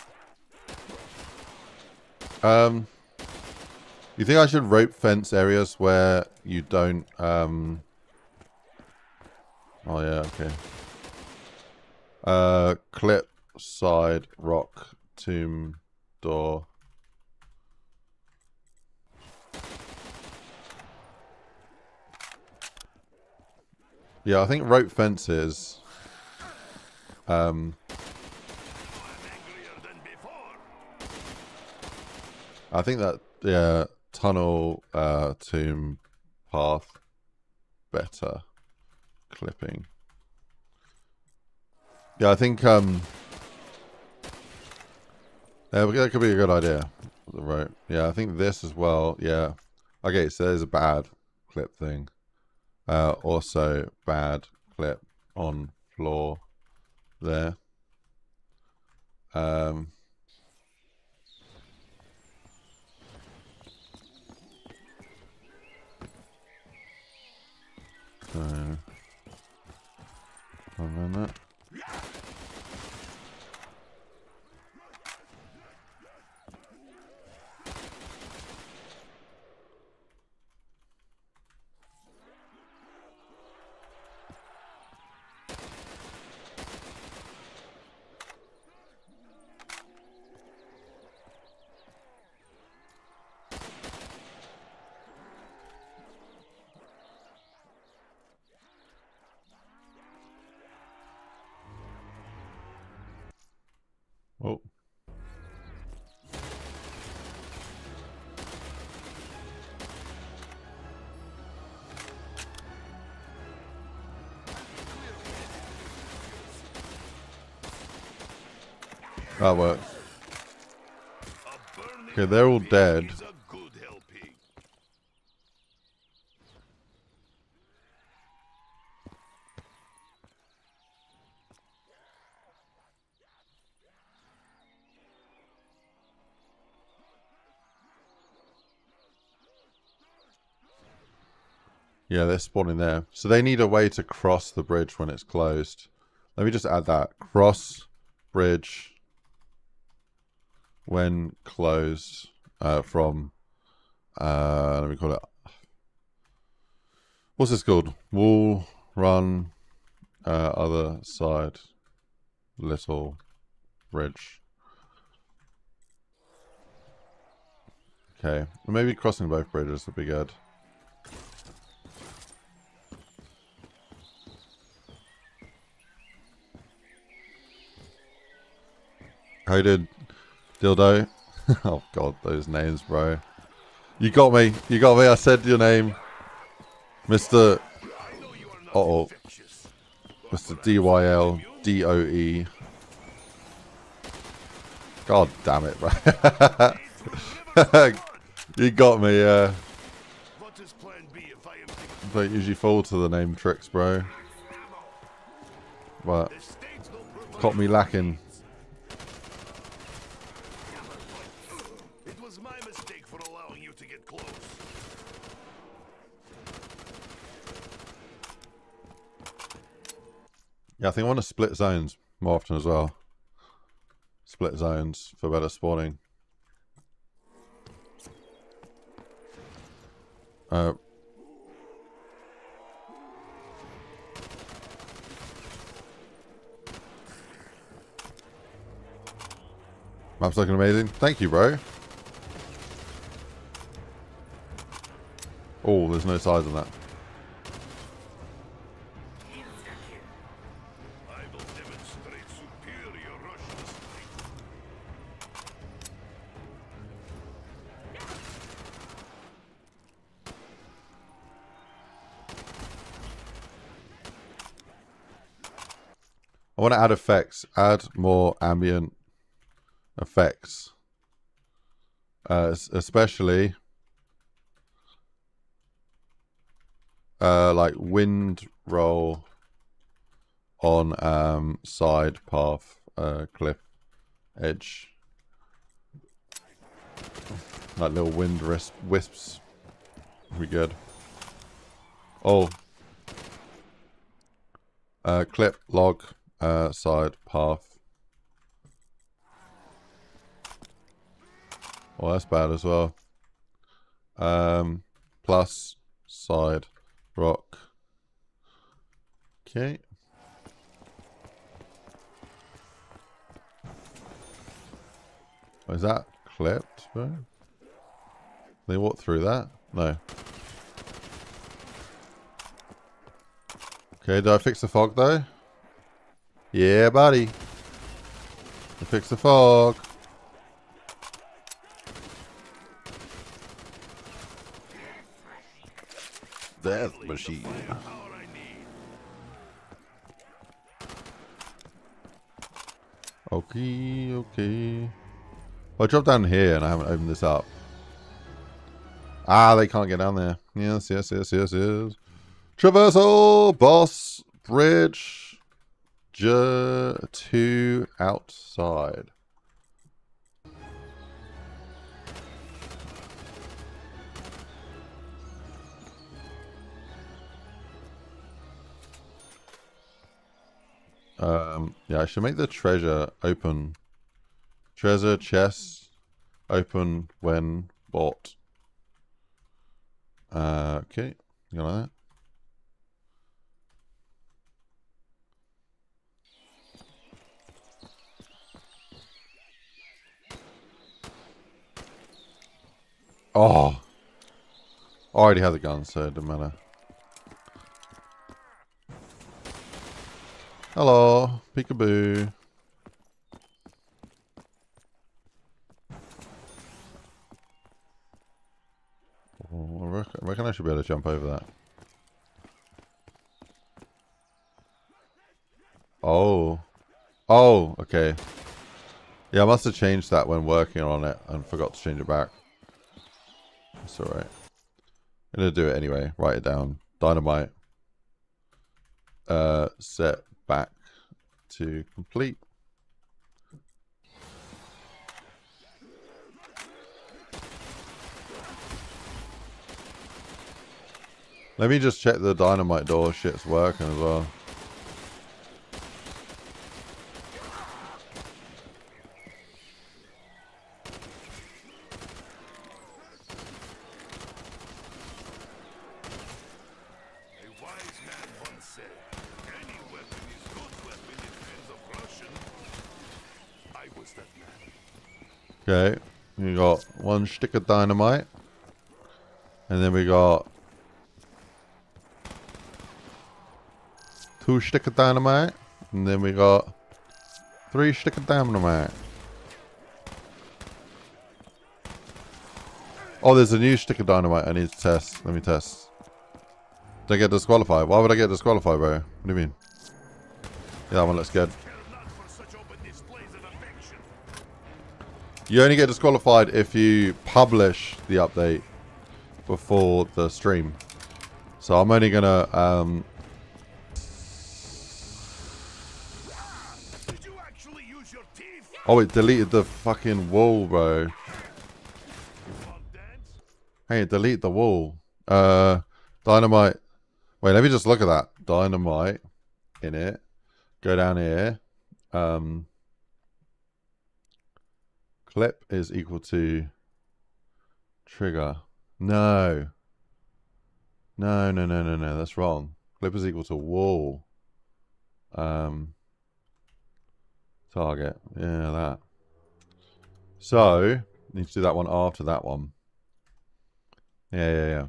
You think I should rope fence areas where you don't, oh yeah, okay. Clip, side, rock, tomb, door. Yeah, I think rope fences, I think that, yeah, tunnel, tomb, path, better clipping. Yeah, I think, that could be a good idea. The rope. Yeah, I think this as well, yeah. Okay, so there's a bad clip thing. Also bad clip on floor there. So run that. Oh. That works. Okay, they're all dead. Yeah, they're spawning there. So they need a way to cross the bridge when it's closed. Let me just add that. Cross bridge when closed from, let me call it, what's this called? Wall, run, other side, little bridge. Okay, maybe crossing both bridges would be good. How you did, Dildo? Oh god, those names, bro. You got me. You got me. I said your name. Mr. Uh-oh. Mr. DYLDOE. God damn it, bro. You got me, yeah. Don't usually fall to the name tricks, bro. But caught me lacking. It was my mistake for allowing you to get close. Yeah, I think I want to split zones more often as well. Split zones for better spawning. Map's looking amazing. Thank you, bro. Oh, there's no size on that. I will demonstrate superior Russian strength. I want to add effects. Add more ambient effects. Especially like wind roll on side path, cliff edge. Like little wind wisps. Would be good. Oh. Clip, log, side path. Oh, that's bad as well. Plus side rock. Okay. Oh, is that clipped, bro? They walk through that? No. Okay, did I fix the fog though? Yeah, buddy. I fixed the fog. Death machine. Okay, okay. Well, I dropped down here and I haven't opened this up. Ah, they can't get down there. Yes, yes, yes, yes, yes. Traversal, boss, bridge, 2 outside. Yeah, I should make the treasure open. Treasure chest open when bought. Okay, you got that? Oh, I already had the gun, so it doesn't matter. Hello, peekaboo. Oh, I reckon I should be able to jump over that. Oh. Oh, okay. Yeah, I must have changed that when working on it and forgot to change it back. That's alright. I'm gonna do it anyway. Write it down. Dynamite. Set back to complete. Let me just check the dynamite door shit's working as well. Okay, we got 1 stick of dynamite, and then we got 2 stick of dynamite, and then we got 3 stick of dynamite. Oh, there's a new stick of dynamite I need to test. Let me test. Did I get disqualified? Why would I get disqualified, bro? What do you mean? Yeah, that one looks good. You only get disqualified if you publish the update before the stream. So I'm only gonna Did you actually use your teeth? Oh, it deleted the fucking wall, bro. Hey, it deleted the wall. Dynamite. Wait, let me just look at that. Dynamite in it. Go down here. Clip is equal to trigger. No. No, no, no, no, no. That's wrong. Clip is equal to wall. Target. Yeah, that. So, need to do that one after that one. Yeah.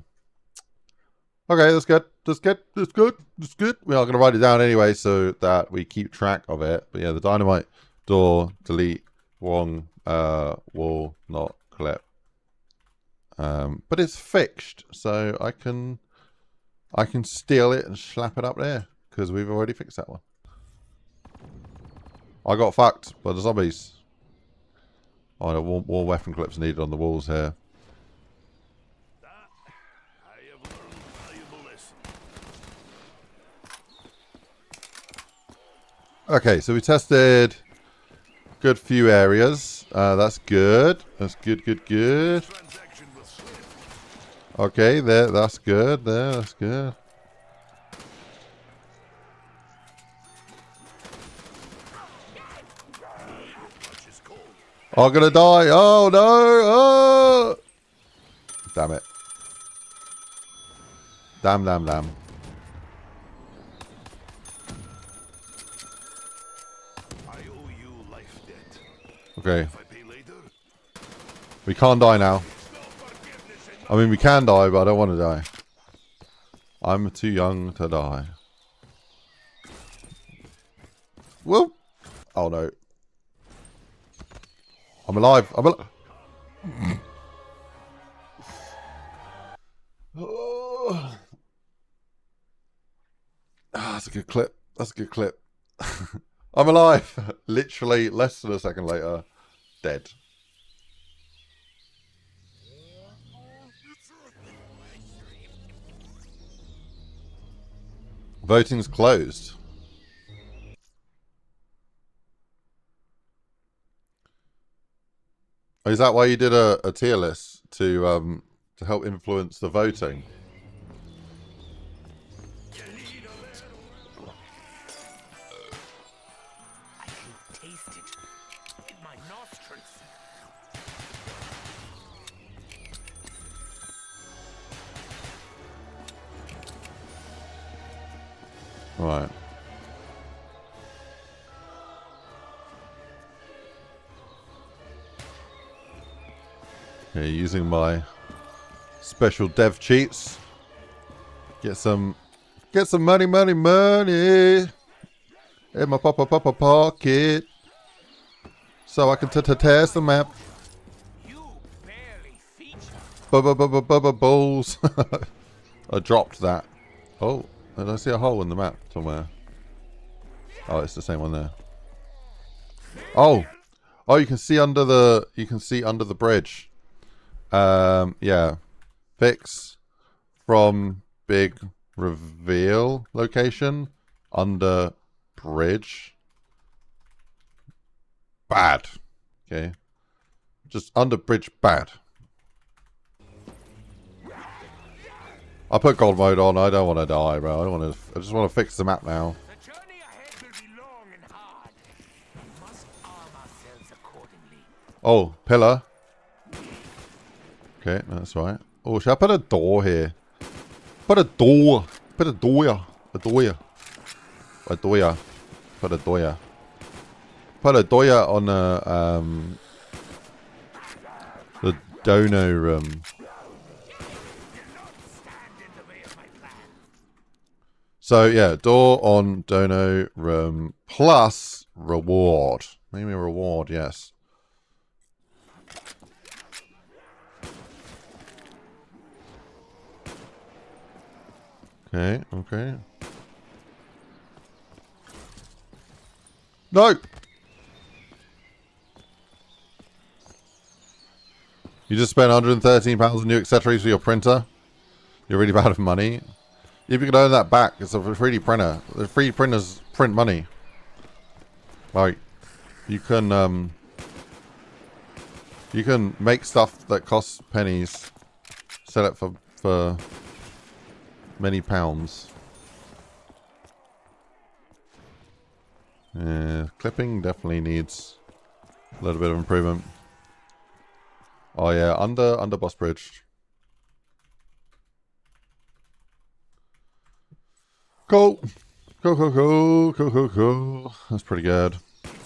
Okay, that's good. That's good. That's good. That's good. We are going to write it down anyway so that we keep track of it. But yeah, the dynamite door, delete, wrong, wall, not clip. But it's fixed, so I can steal it and slap it up there because we've already fixed that one. I got fucked by the zombies. Oh, no, more weapon clips needed on the walls here. Okay, so we tested good few areas. That's good. That's good. Okay, that's good. That's good. I'm gonna die. Oh no! Oh! Damn it! Damn, damn, damn. I owe you life debt. Okay. If I pay later, We can't die now. no forgiveness in I mean, we can die, but I don't want to die. I'm too young to die. Whoop! Oh no. I'm alive. I'm alive. Oh. Ah, that's a good clip. That's a good clip. I'm alive. Literally less than a second later, dead. Voting's closed. Is that why you did a tier list to help influence the voting? I can taste it in my nostrils. Right. Okay, using my special dev cheats. Get some money in my papa pocket, so I can test the map. You barely feature. Balls. I dropped that. Oh, did I see a hole in the map somewhere? Oh, it's the same one there. Oh, you can see under the bridge. Yeah. Fix from big reveal location under bridge. Bad. Okay. Just under bridge bad. I put gold mode on. I don't want to die, bro. I just want to fix the map now. The journey ahead will be long and hard. We must arm ourselves accordingly. Oh, pillar. Okay, that's right. Oh, should I put a door here? Put a door. Put a door. A door. A door. Put a door. Put a door on the dono room. So yeah, door on dono room plus reward. Maybe a reward, yes. Okay, okay. No! You just spent £113 on new accessories for your printer? You're really bad with money? If you could earn that back, it's a 3D printer. The 3D printers print money. Like, you can make stuff that costs pennies, sell it for many pounds. Yeah, clipping definitely needs a little bit of improvement. Oh yeah, under boss bridge. Cool. Cool. That's pretty good.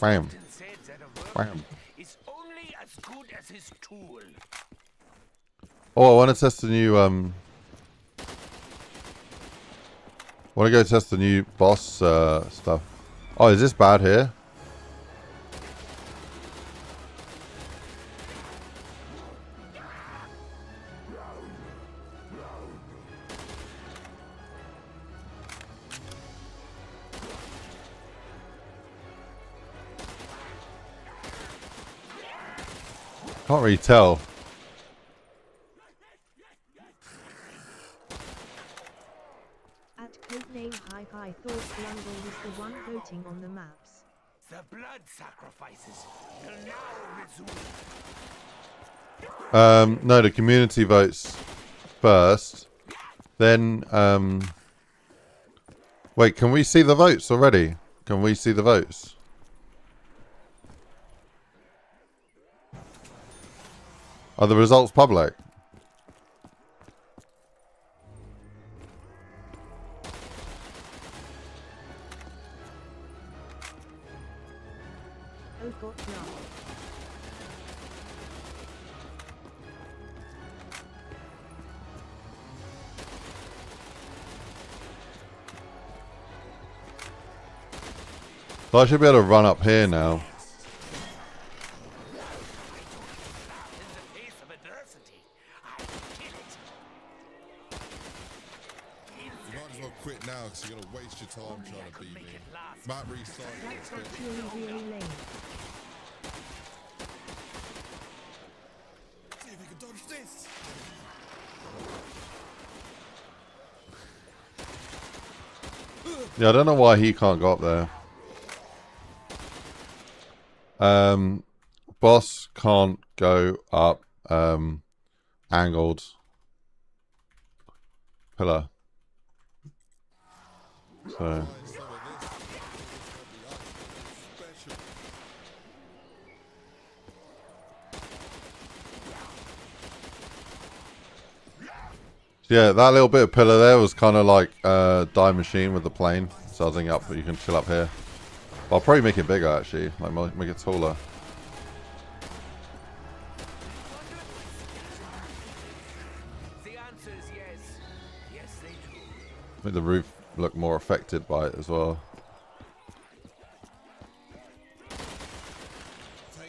Bam. Bam. Is only as good as his tool. Oh, I want to test the new want to go test the new boss stuff. Oh, is this bad here? Can't really tell. At codename Hi Hi thought Blundell was the one voting on the maps. The blood sacrifices will now resume. No, the community votes first. Then, wait, can we see the votes already? Can we see the votes? Are the results public? Oh, got love. So I should be able to run up here now. In the face of adversity, I kill it. You might as well quit now because you're going to waste your time Only I trying to could beat make me. it last. Might restart you. That's actually real lame. See if you can dodge this. Yeah, I don't know why he can't go up there. Boss can't go up angled pillar. So Some of this. Special. yeah, that little bit of pillar there was kind of like Die Machine with the plane. Sizing up, but you can chill up here. But I'll probably make it bigger actually, like make it taller. The answer is yes. Yes, they do. Make the roof look more affected by it as well.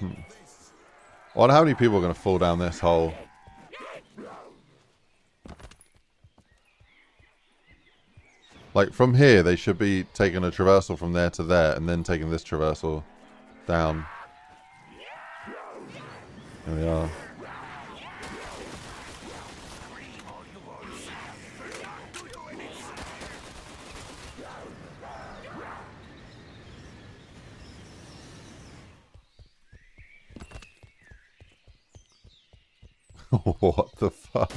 I wonder how many people are going to fall down this hole. Like from here, they should be taking a traversal from there to there, and then taking this traversal down. Here we are. What the fuck?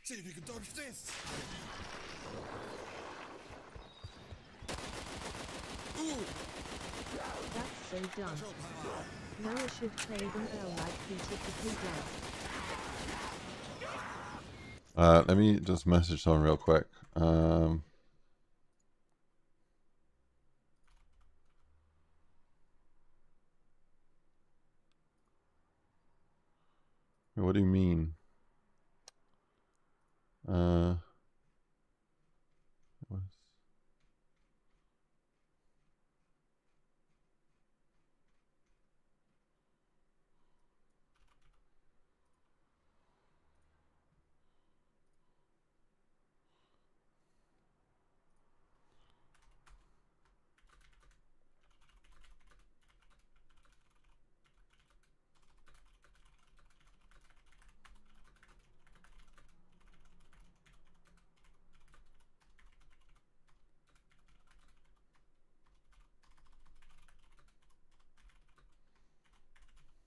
See if you can dodge this. Ooh. That's so dumb. Noah should play them L like he typically does. Let me just message someone real quick. What do you mean?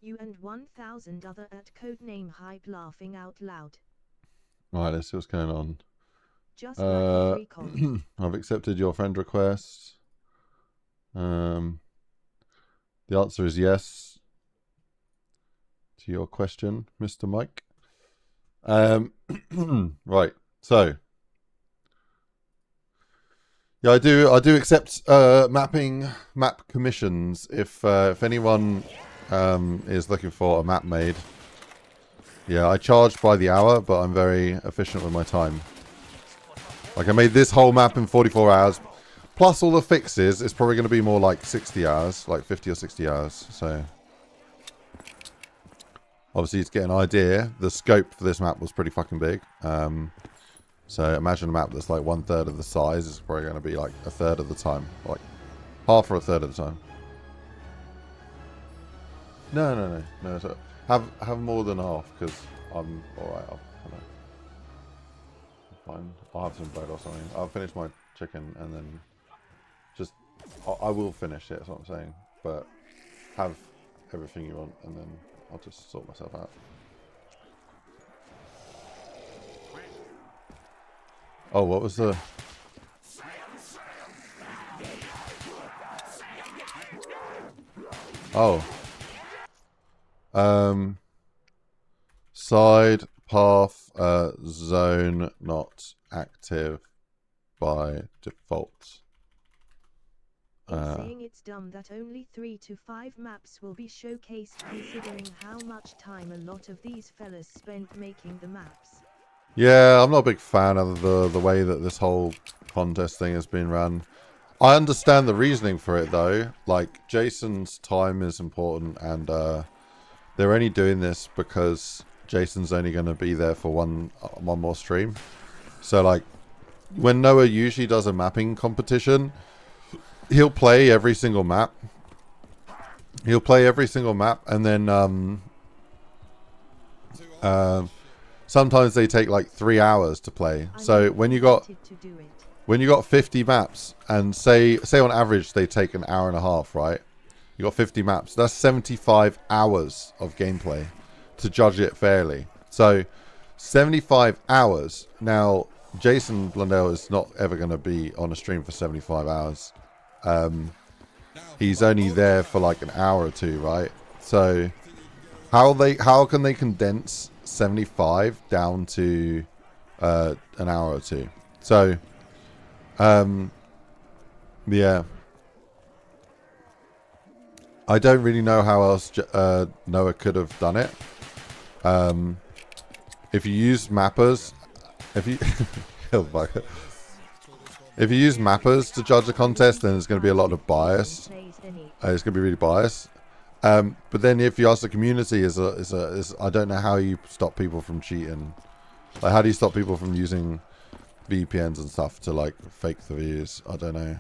You and 1,000 other at codename Hype laughing out loud. Right, let's see what's going on. Just like a free con. I've accepted your friend request. The answer is yes to your question, Mr. Mike. Right, so yeah, I do accept map commissions if anyone is looking for a map made. Yeah, I charge by the hour, but I'm very efficient with my time. Like I made this whole map in 44 hours. Plus all the fixes, it's probably going to be more like 60 hours, like 50 or 60 hours. So obviously to get an idea, the scope for this map was pretty fucking big. So imagine a map that's like 1/3 of the size is probably going to be like 1/3 of the time, like half or 1/3 of the time. No. So have more than half because I'm all right. Fine. I'll have some bread or something. I'll finish my chicken and then just I will finish it. That's what I'm saying. But have everything you want and then I'll just sort myself out. Oh, what was the? Oh, Side path zone not active by default. Saying it's dumb that only 3 to 5 maps will be showcased, considering how much time a lot of these fellas spent making the maps. Yeah, I'm not a big fan of the way that this whole contest thing has been run. I understand the reasoning for it though. Like, Jason's time is important, and they're only doing this because Jason's only going to be there for one more stream. So like, when Noah usually does a mapping competition, he'll play every single map. And then sometimes they take like 3 hours to play. So when you got 50 maps, and say on average they take an hour and a half, right? You got 50 maps. That's 75 hours of gameplay to judge it fairly. So 75 hours. Now, Jason Blundell is not ever going to be on a stream for 75 hours. He's only there for like an hour or two, right? So how can they condense 75 down to an hour or two? So yeah, I don't really know how else Noah could have done it. If you use mappers, if you use mappers to judge the contest, then there's going to be a lot of bias. It's going to be really biased. But then if you ask the community, I don't know how you stop people from cheating. Like, how do you stop people from using VPNs and stuff to like fake the views? I don't know.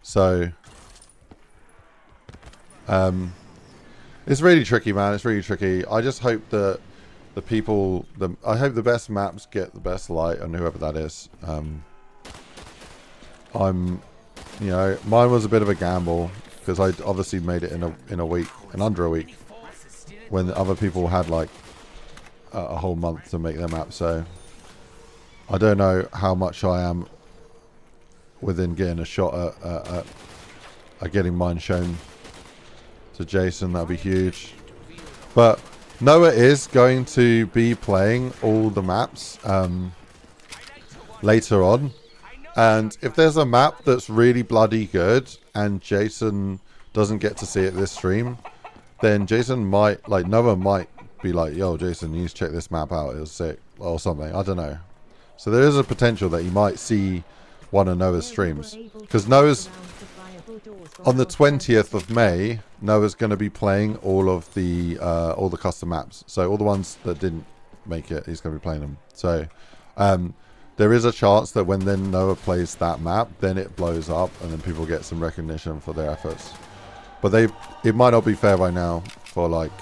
So it's really tricky, man. It's really tricky. I just hope that I hope the best maps get the best light, and whoever that is. Mine was a bit of a gamble because I obviously made it in a week, in under a week, when other people had like a whole month to make their map. So I don't know how much I am within getting a shot at getting mine shown to Jason. That'd be huge. But Noah is going to be playing all the maps later on. And if there's a map that's really bloody good and Jason doesn't get to see it this stream, then Jason might, like, Noah might be like, yo, Jason, you need to check this map out. It was sick, or something. I don't know. So there is a potential that you might see one of Noah's streams. Because Noah's, on the 20th of May, Noah's going to be playing all the custom maps. So all the ones that didn't make it, he's going to be playing them. So there is a chance that when then Noah plays that map, then it blows up and then people get some recognition for their efforts. But it might not be fair right now for like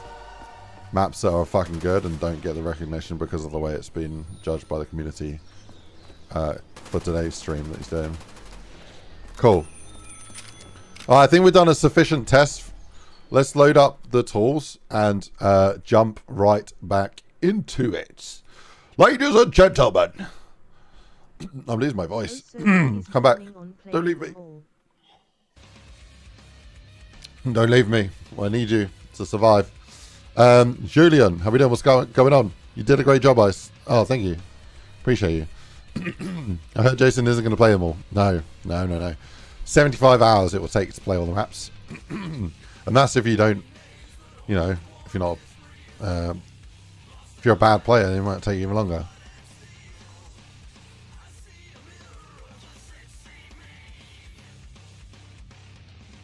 maps that are fucking good and don't get the recognition because of the way it's been judged by the community for today's stream that he's doing. Cool. I think we've done a sufficient test. Let's load up the tools and jump right back into it. Ladies and gentlemen. I'm losing my voice. Come back. Don't leave me. Don't leave me. I need you to survive. Julian, how we doing? What's going on? You did a great job, Ice. Oh, thank you. Appreciate you. I heard Jason isn't going to play them all. No. 75 hours it will take to play all the maps. And that's if you don't, if you're not, if you're a bad player, it might take even longer.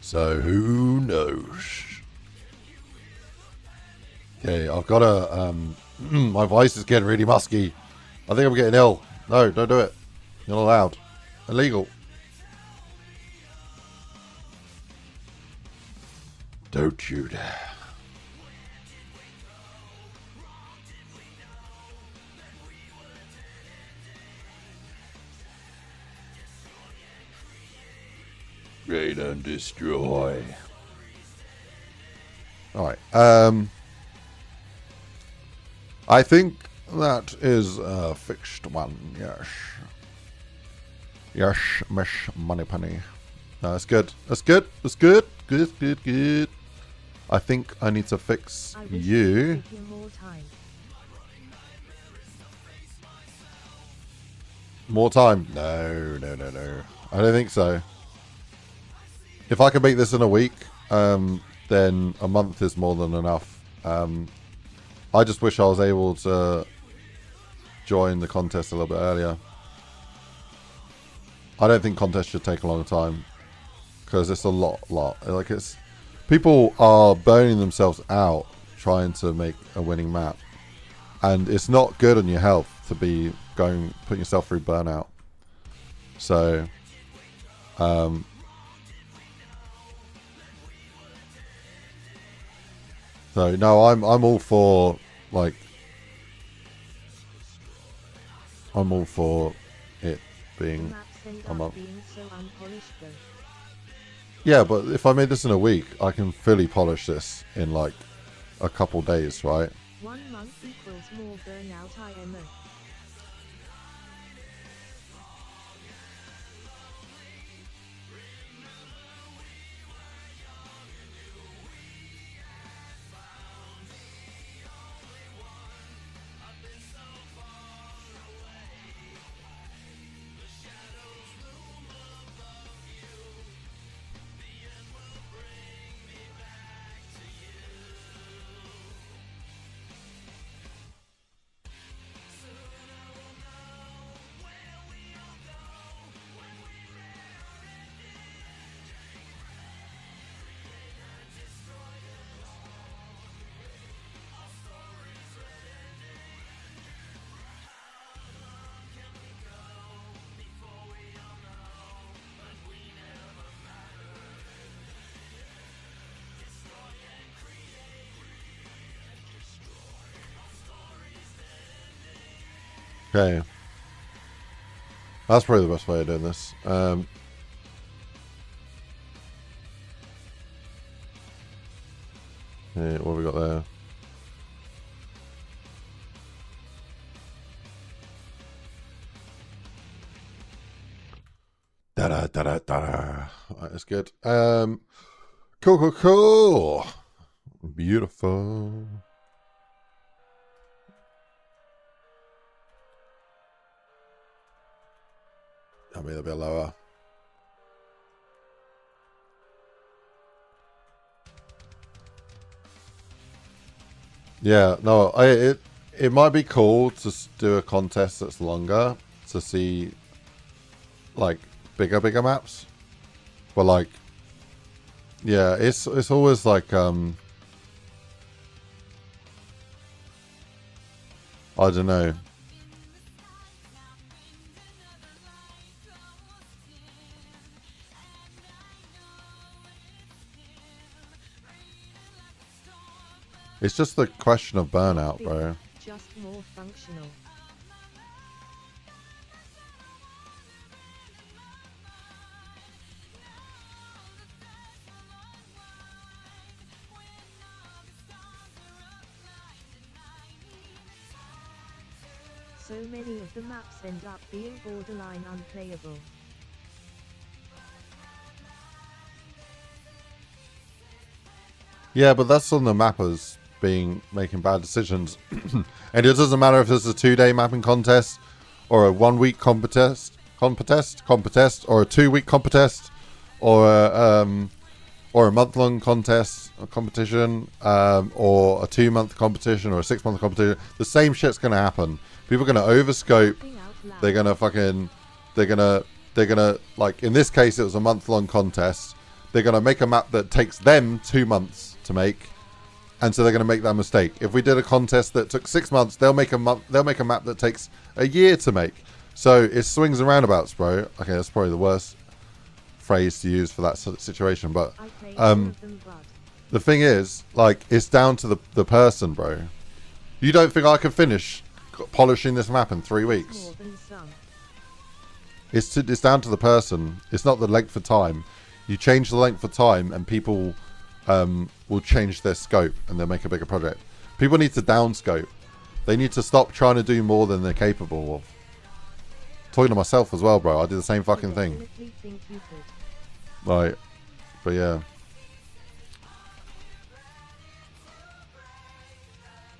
So who knows? Okay, I've got a my voice is getting really musky. I think I'm getting ill. No, don't do it. You're not allowed. Illegal. Don't you dare. Raid and destroy. Alright. I think that is a fixed one, yes. Yes, Miss Moneypenny. No, that's good. That's good. That's good. Good. I think I need to fix I wish you. give him more time. More time? No, no, no, no. I don't think so. If I can make this in a week, then a month is more than enough. I just wish I was able to join the contest a little bit earlier. I don't think contests should take a long time because it's a lot. Like it's people are burning themselves out trying to make a winning map, and it's not good on your health to be putting yourself through burnout. So, no, I'm all for like. I'm all for it being a month. So unpolished though. Yeah, but if I made this in a week, I can fully polish this in like a couple days, right? 1 month equals more burnout IMO. Okay. That's probably the best way of doing this. Yeah, what have we got there? Da da da da da. Right, that's good. Cool. Beautiful. I mean, a bit lower. Yeah, no, it might be cool to do a contest that's longer to see like bigger maps, but like, yeah, it's always like I don't know. It's just the question of burnout, bro. Just more functional. So many of the maps end up being borderline unplayable. Yeah, but that's on the mappers making bad decisions. And it doesn't matter if this is a 2-day mapping contest or a 1-week competest or a 2-week competest or a month-long contest or competition, or a 2-month competition or a 6-month competition. The same shit's gonna happen. People are gonna overscope. They're gonna like, in this case it was a month-long contest. They're gonna make a map that takes them 2 months to make, and so they're gonna make that mistake. If we did a contest that took 6 months, they'll make a map that takes a year to make. So it swings and roundabouts, bro. Okay, that's probably the worst phrase to use for that sort of situation, but the thing is, like, it's down to the person, bro. You don't think I can finish polishing this map in 3 weeks? It's down to the person. It's not the length of time. You change the length of time and people will change their scope and they'll make a bigger project. People need to downscope. They need to stop trying to do more than they're capable of. Talking to myself as well, bro. I do the same fucking thing. Right. But yeah.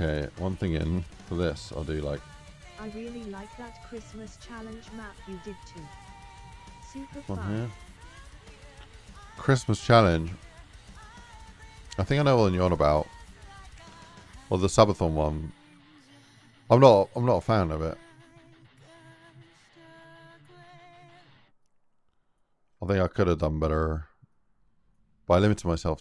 Okay, one thing in for this, I'll do like I really like that Christmas challenge map you did too. Super one fun. here. Christmas challenge. I think I know what you're on about. Or the Subathon one. I'm not a fan of it. I think I could have done better. But I limited myself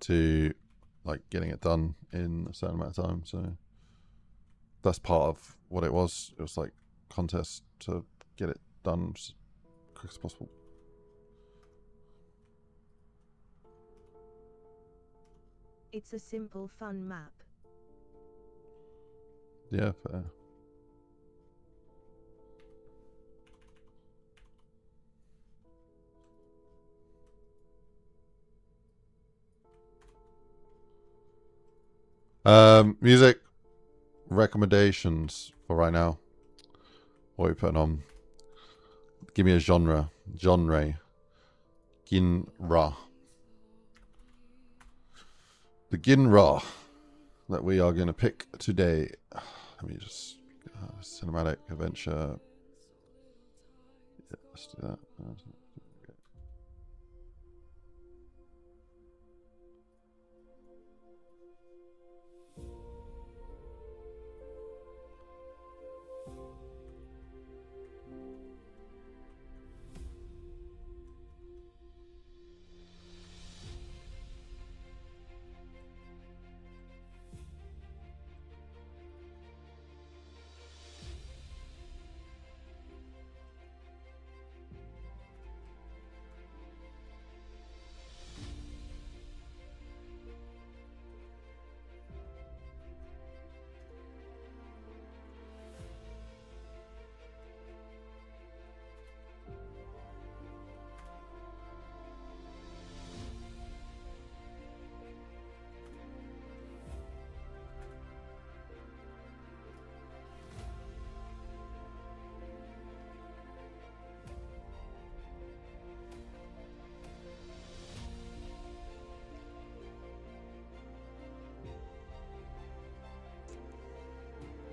to like getting it done in a certain amount of time, so that's part of what it was. It was like contest to get it done as quick as possible. It's a simple fun map. Yeah, fair. Music recommendations for right now. What are we putting on? Give me a genre. Ginra. The Ginra that we are going to pick today. Let me just cinematic adventure. Yeah, let's do that.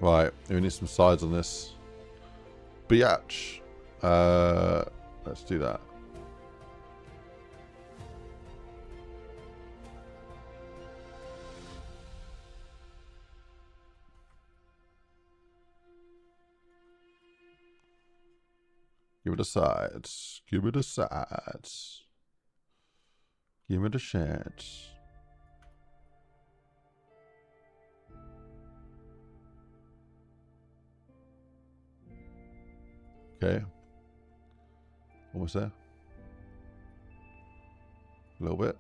Right, we need some sides on this. Biatch. Let's do that. Give me the sides. Give me the sides. Give me the shades. Okay. Almost there. A little bit.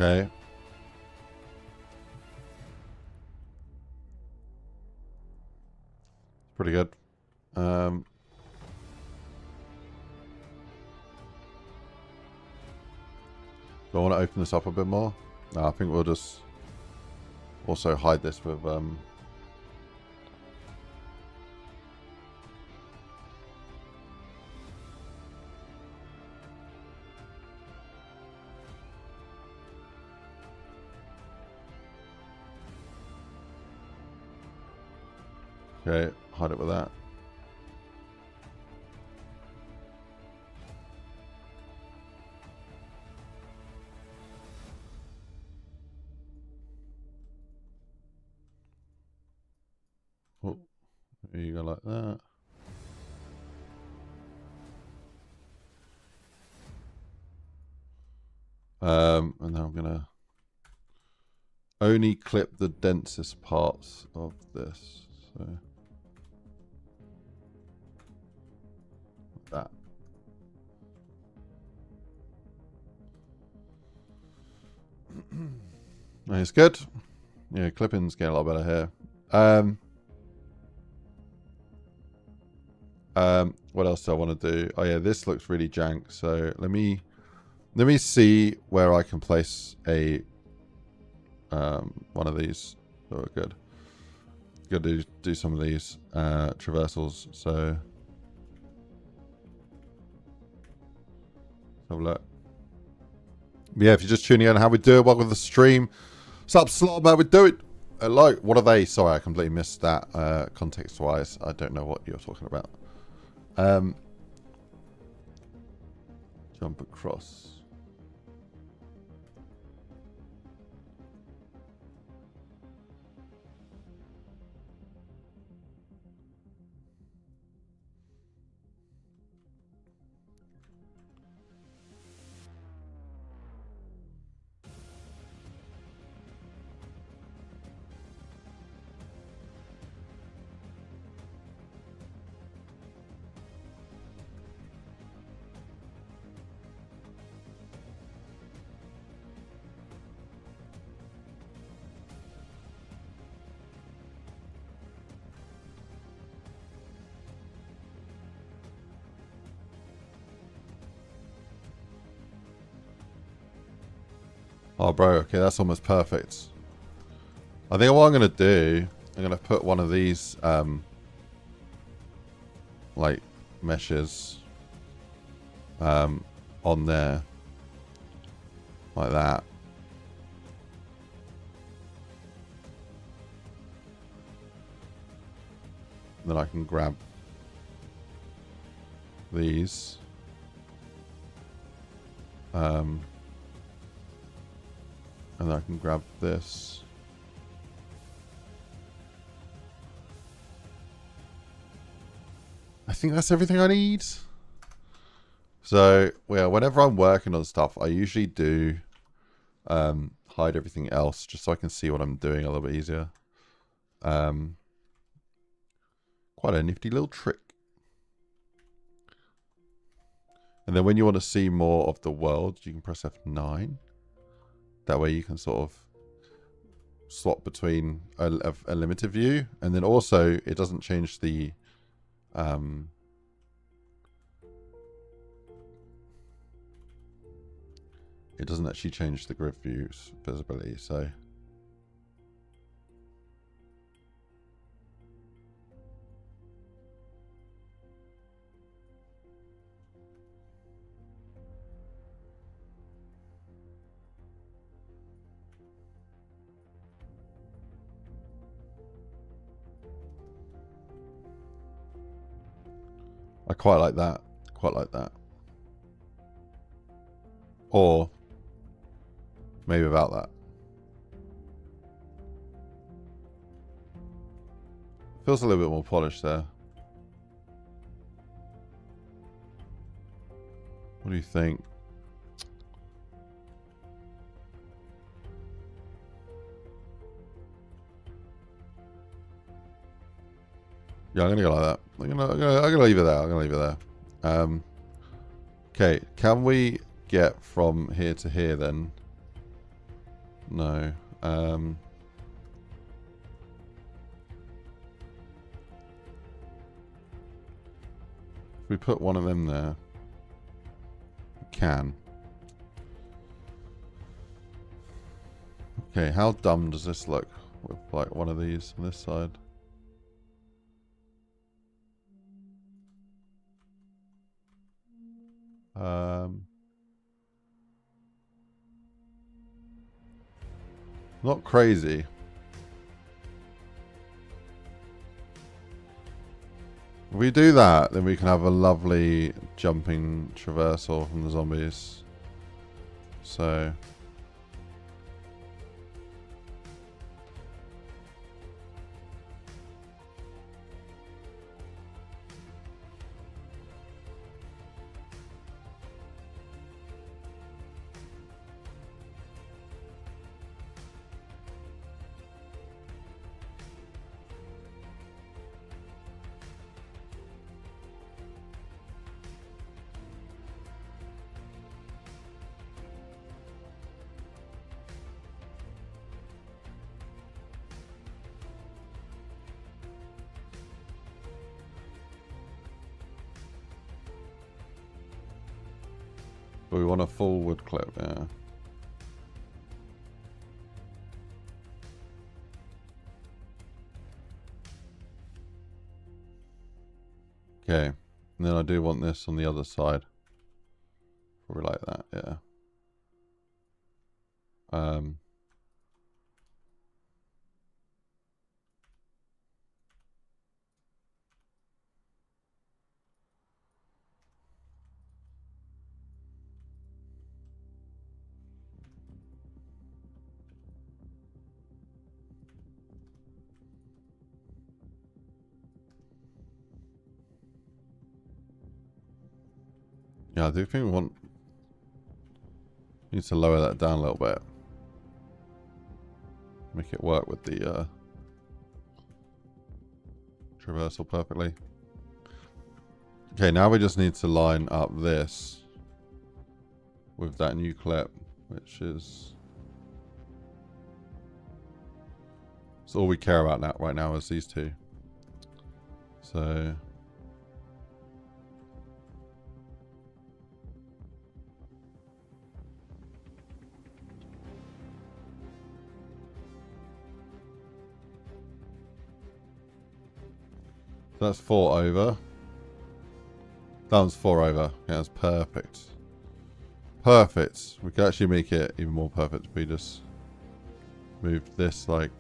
Okay. Pretty good. Do I want to open this up a bit more? No, I think we'll just also hide this with okay, hide it with that. Oh, there you go like that. And now I'm gonna only clip the densest parts of this. So that. It's good. Yeah, clipping's getting a lot better here. What else do I want to do? Oh yeah, this looks really jank. So let me see where I can place a one of these. Oh, good. Got to do some of these traversals. So have a look. But yeah, if you're just tuning in, how we do it? Welcome to the stream. What's up, Slob? How we do it? Hello. What are they? Sorry, I completely missed that. Context-wise, I don't know what you're talking about. Jump across. Oh, bro. Okay, that's almost perfect. I think what I'm going to do, I'm going to put one of these, like, meshes on there. Like that. Then I can grab these. And then I can grab this. I think that's everything I need. So, yeah, whenever I'm working on stuff, I usually do hide everything else just so I can see what I'm doing a little bit easier. Quite a nifty little trick. And then when you want to see more of the world, you can press F9. That way you can sort of swap between a limited view. And then also, it doesn't change the... it doesn't actually change the grid views visibility, so... I quite like that. Quite like that. Or maybe without that. Feels a little bit more polished there. What do you think? Yeah, I'm gonna go like that. I'm gonna leave it there. I'm gonna leave it there. Okay, can we get from here to here then? No. If we put one of them there, we can. Okay, how dumb does this look with like one of these on this side? Not crazy. If we do that, then we can have a lovely jumping traversal from the zombies. So... But we want a forward clip, yeah. Okay, and then I do want this on the other side. Probably like that, yeah. Yeah, I do think we need to lower that down a little bit. Make it work with the traversal perfectly. Okay, now we just need to line up this with that new clip, which is... It's all we care about now, right now is these two. So... That's 4 over. That one's 4 over. Yeah, that's perfect. Perfect. We can actually make it even more perfect if we just moved this like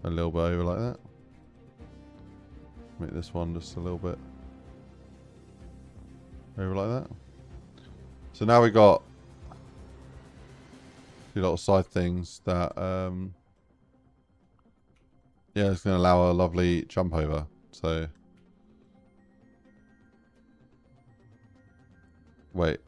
a little bit over like that. Make this one just a little bit over like that. So now we got a few little side things that yeah, it's going to allow a lovely jump over. So, wait.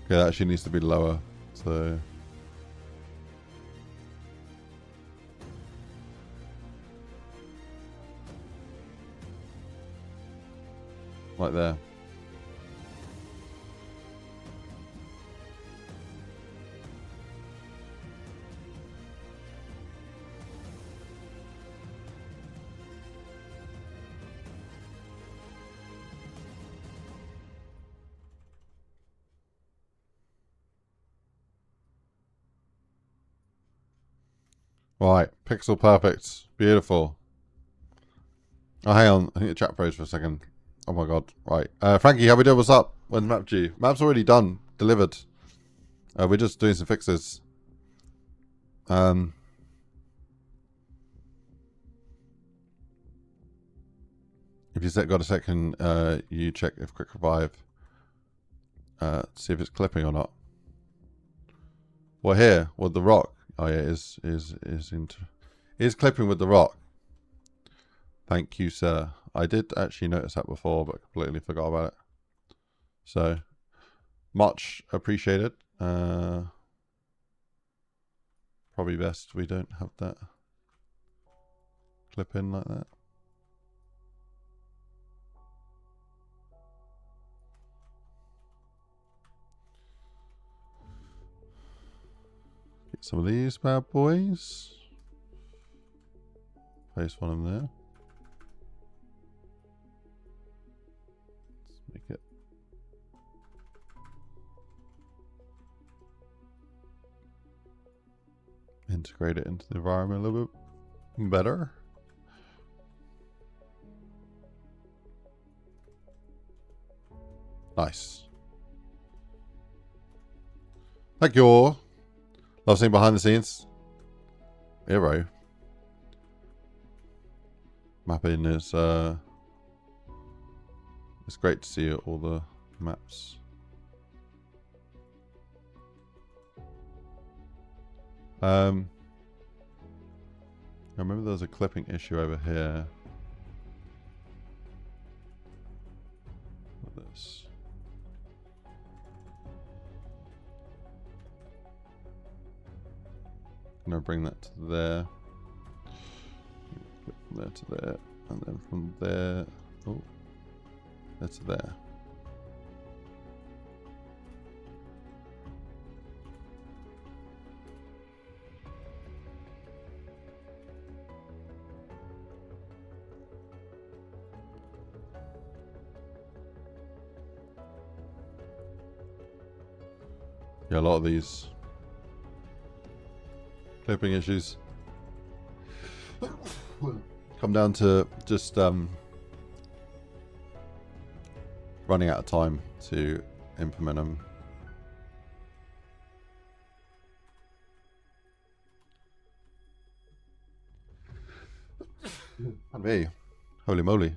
Okay, that actually needs to be lower. So, like there. Right, pixel perfect. Beautiful. Oh, hang on. I think the chat froze for a second. Oh my god. Right. Frankie, how we doing? What's up? When's map due? Map's already done. Delivered. We're just doing some fixes. If you got a second, you check if quick revive. See if it's clipping or not. Well, here with the rock. Oh yeah, is clipping with the rock. Thank you, sir. I did actually notice that before, but completely forgot about it. So, much appreciated. Probably best we don't have that clip in like that. Get some of these bad boys. Place one in there. Let's make it. Integrate it into the environment a little bit better. Nice. Thank you all. Love seeing behind the scenes. Hero. Mapping is it's great to see all the maps. I remember there was a clipping issue over here. With this. I'm gonna bring that to there. From there to there, and then from there, oh, there to there. Yeah, a lot of these clipping issues come down to just running out of time to implement them. And me, holy moly.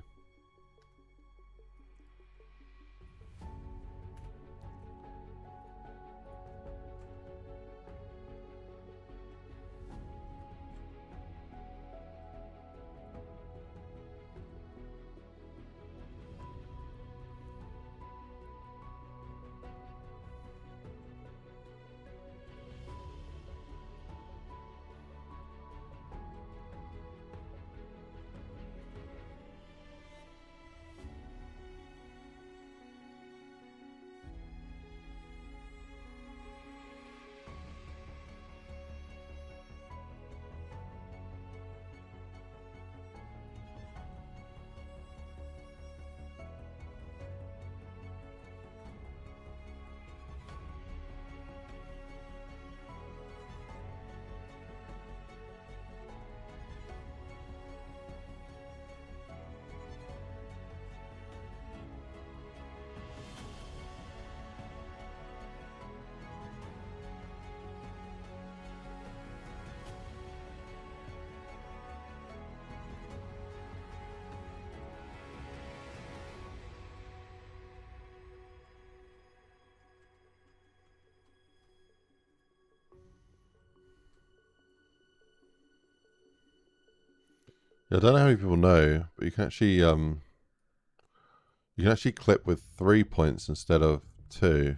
Yeah, I don't know how many people know, but you can actually clip with 3 points instead of 2.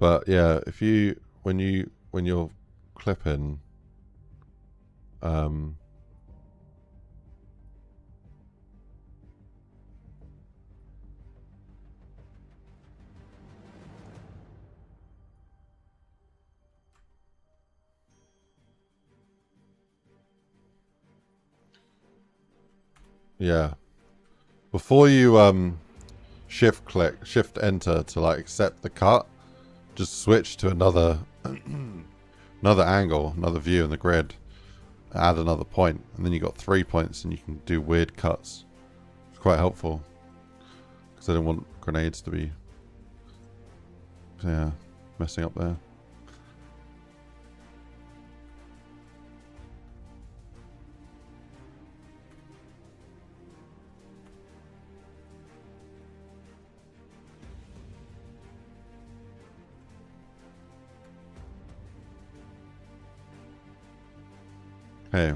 But yeah, if you when you're clipping, yeah, before you shift enter to like accept the cut, just switch to another another angle, another view in the grid, add another point, and then you got 3 points and you can do weird cuts. It's quite helpful because I don't want grenades to be messing up there. Hey.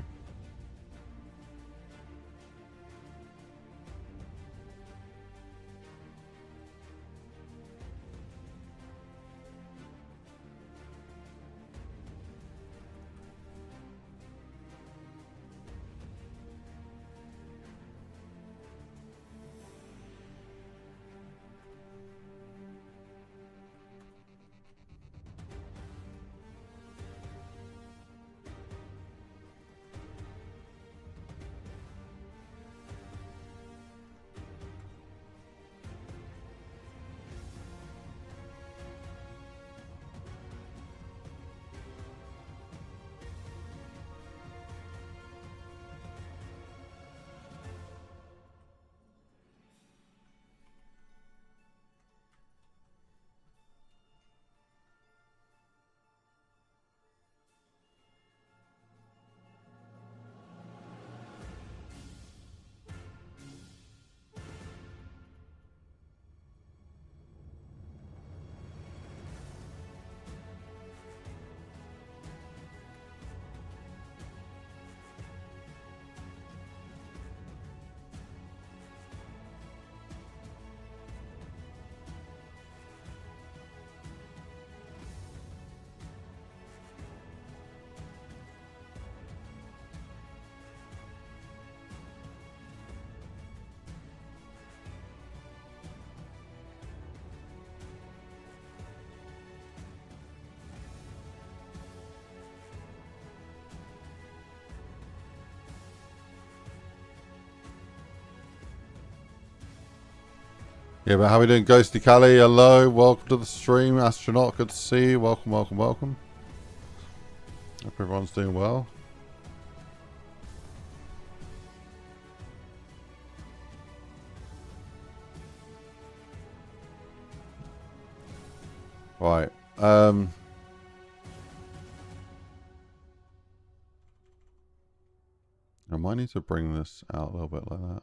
Yeah, but how we doing, Ghosty Callie? Hello, welcome to the stream, astronaut. Good to see you. Welcome, welcome, welcome. Hope everyone's doing well. Right. I might need to bring this out a little bit like that.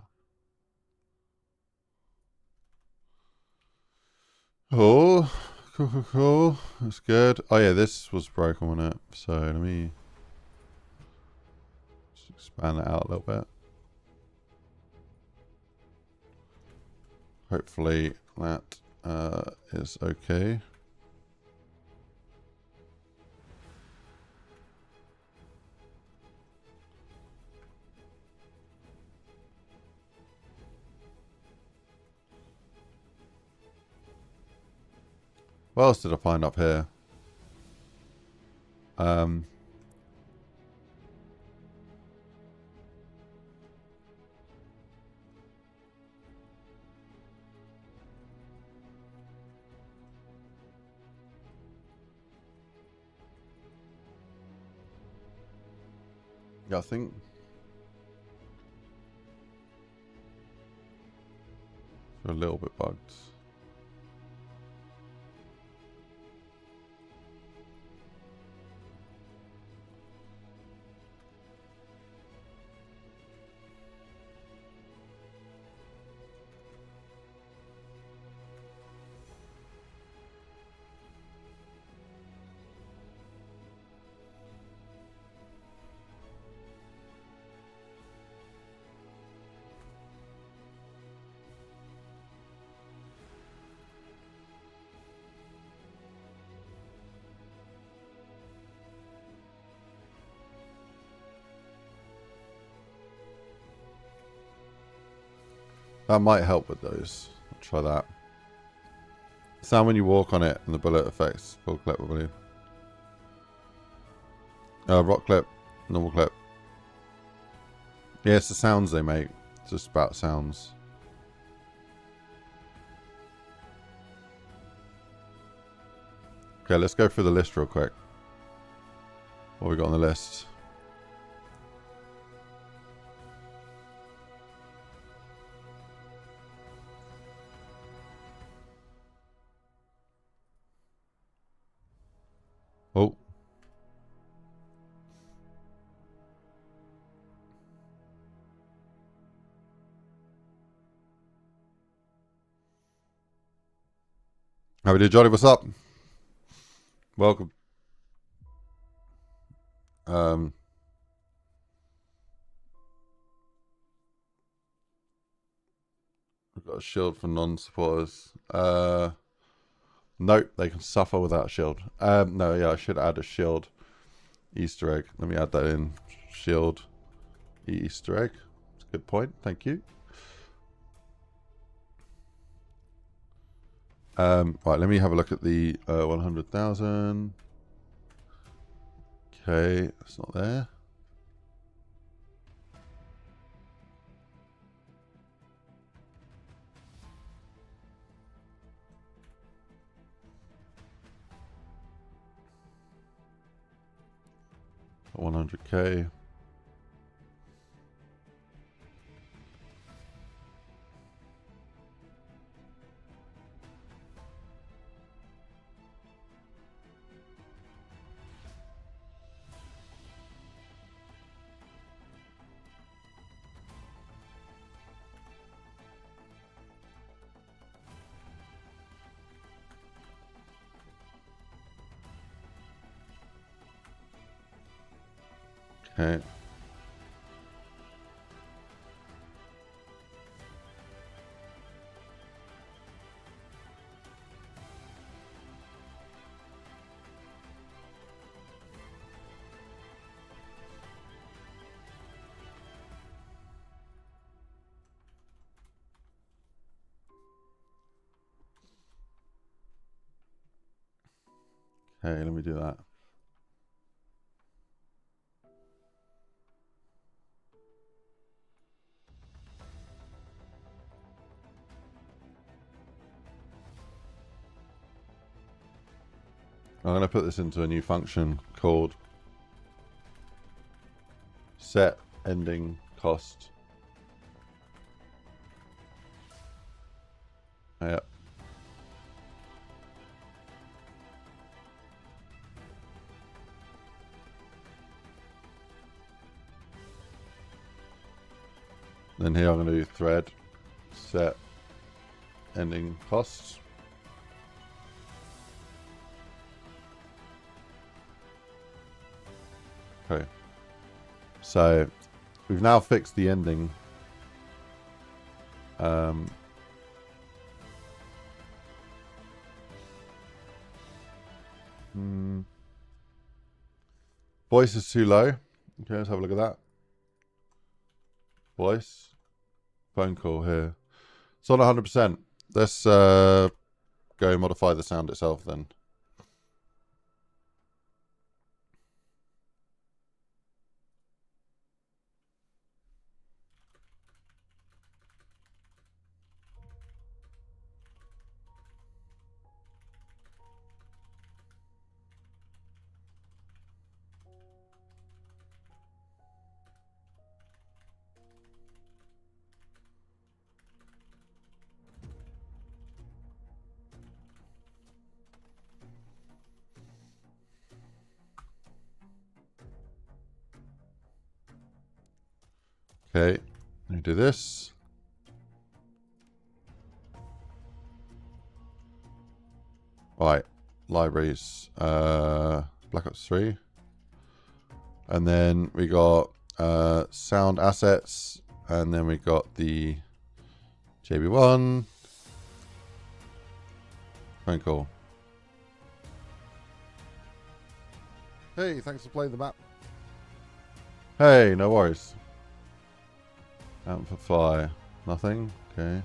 Oh, cool, cool, cool. That's good. Oh yeah, this was broken, wasn't it? So let me just expand that out a little bit. Hopefully that is okay. What else did I find up here? Yeah, I think they're a little bit bugged. That might help with those. I'll try that. Sound when you walk on it and the bullet affects full clip, I believe. Rock clip, normal clip. Yeah, it's the sounds they make. It's just about sounds. Okay, let's go through the list real quick. What we got on the list? Oh. How we do, Johnny? What's up? Welcome. We've got a shield for non-supporters. Nope, they can suffer without shield. No, yeah, I should add a shield Easter egg. Let me add that in. Shield Easter egg. That's a good point. Thank you. Right, let me have a look at the 100,000. Okay, it's not there. Got 100K. Okay. Okay, let me do that. I'm going to put this into a new function called set ending cost. Yep. Then here I'm going to do thread set ending costs. Okay. So we've now fixed the ending. Voice is too low. Okay, let's have a look at that. Voice. Phone call here. It's on 100%. Let's go modify the sound itself then. Okay, let me do this. Right, libraries, Black Ops 3. And then we got sound assets, and then we got the JB1. Phone call. Hey, thanks for playing the map. Hey, no worries. Amplify. Nothing. Okay.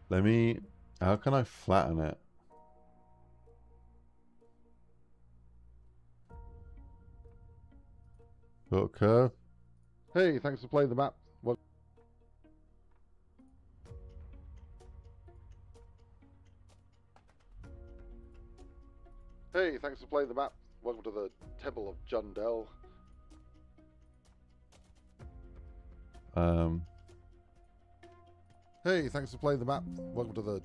Let me... How can I flatten it? Put a curve. Hey, thanks for playing the map. What? Hey, thanks for playing the map. Welcome to the Temple of Blundell. Hey, thanks for playing the map. Welcome to the...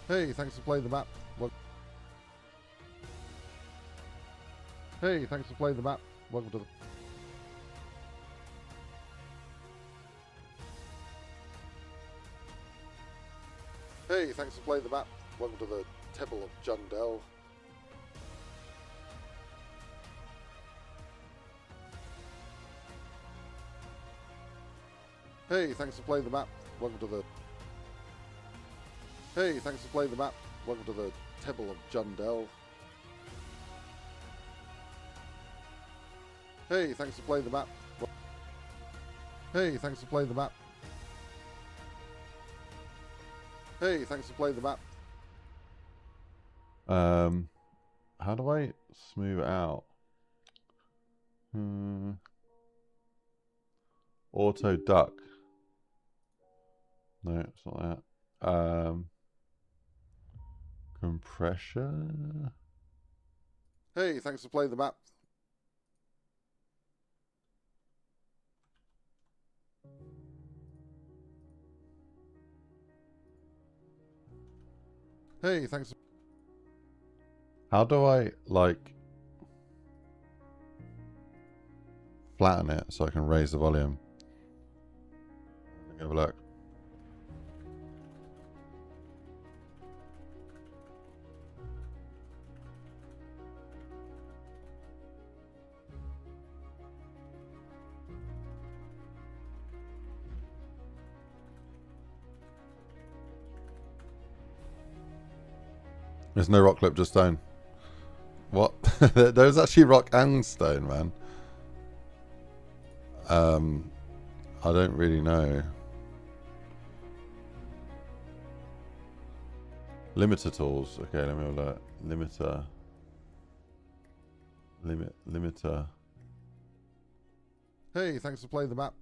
Hey, thanks for playing the map. Hey, thanks for playing the map. Welcome to the... Hey, thanks for playing the map. Welcome to the Temple of Blundell. Hey, thanks for playing the map. Welcome to the... Hey, thanks for playing the map. Welcome to the Temple of Blundell. Hey, thanks for playing the map. Hey, thanks for playing the map. Hey, thanks for playing the map. How do I smooth it out? Auto duck. No, it's not that. Compression. Hey, thanks for playing the map. Hey, thanks. How do I, like, flatten it so I can raise the volume? Let me have a look. There's no rock clip, just stone. What? There's actually rock and stone, man. I don't really know. Limiter tools. Okay, let me have a look. Limiter. Limiter. Hey, thanks for playing the map.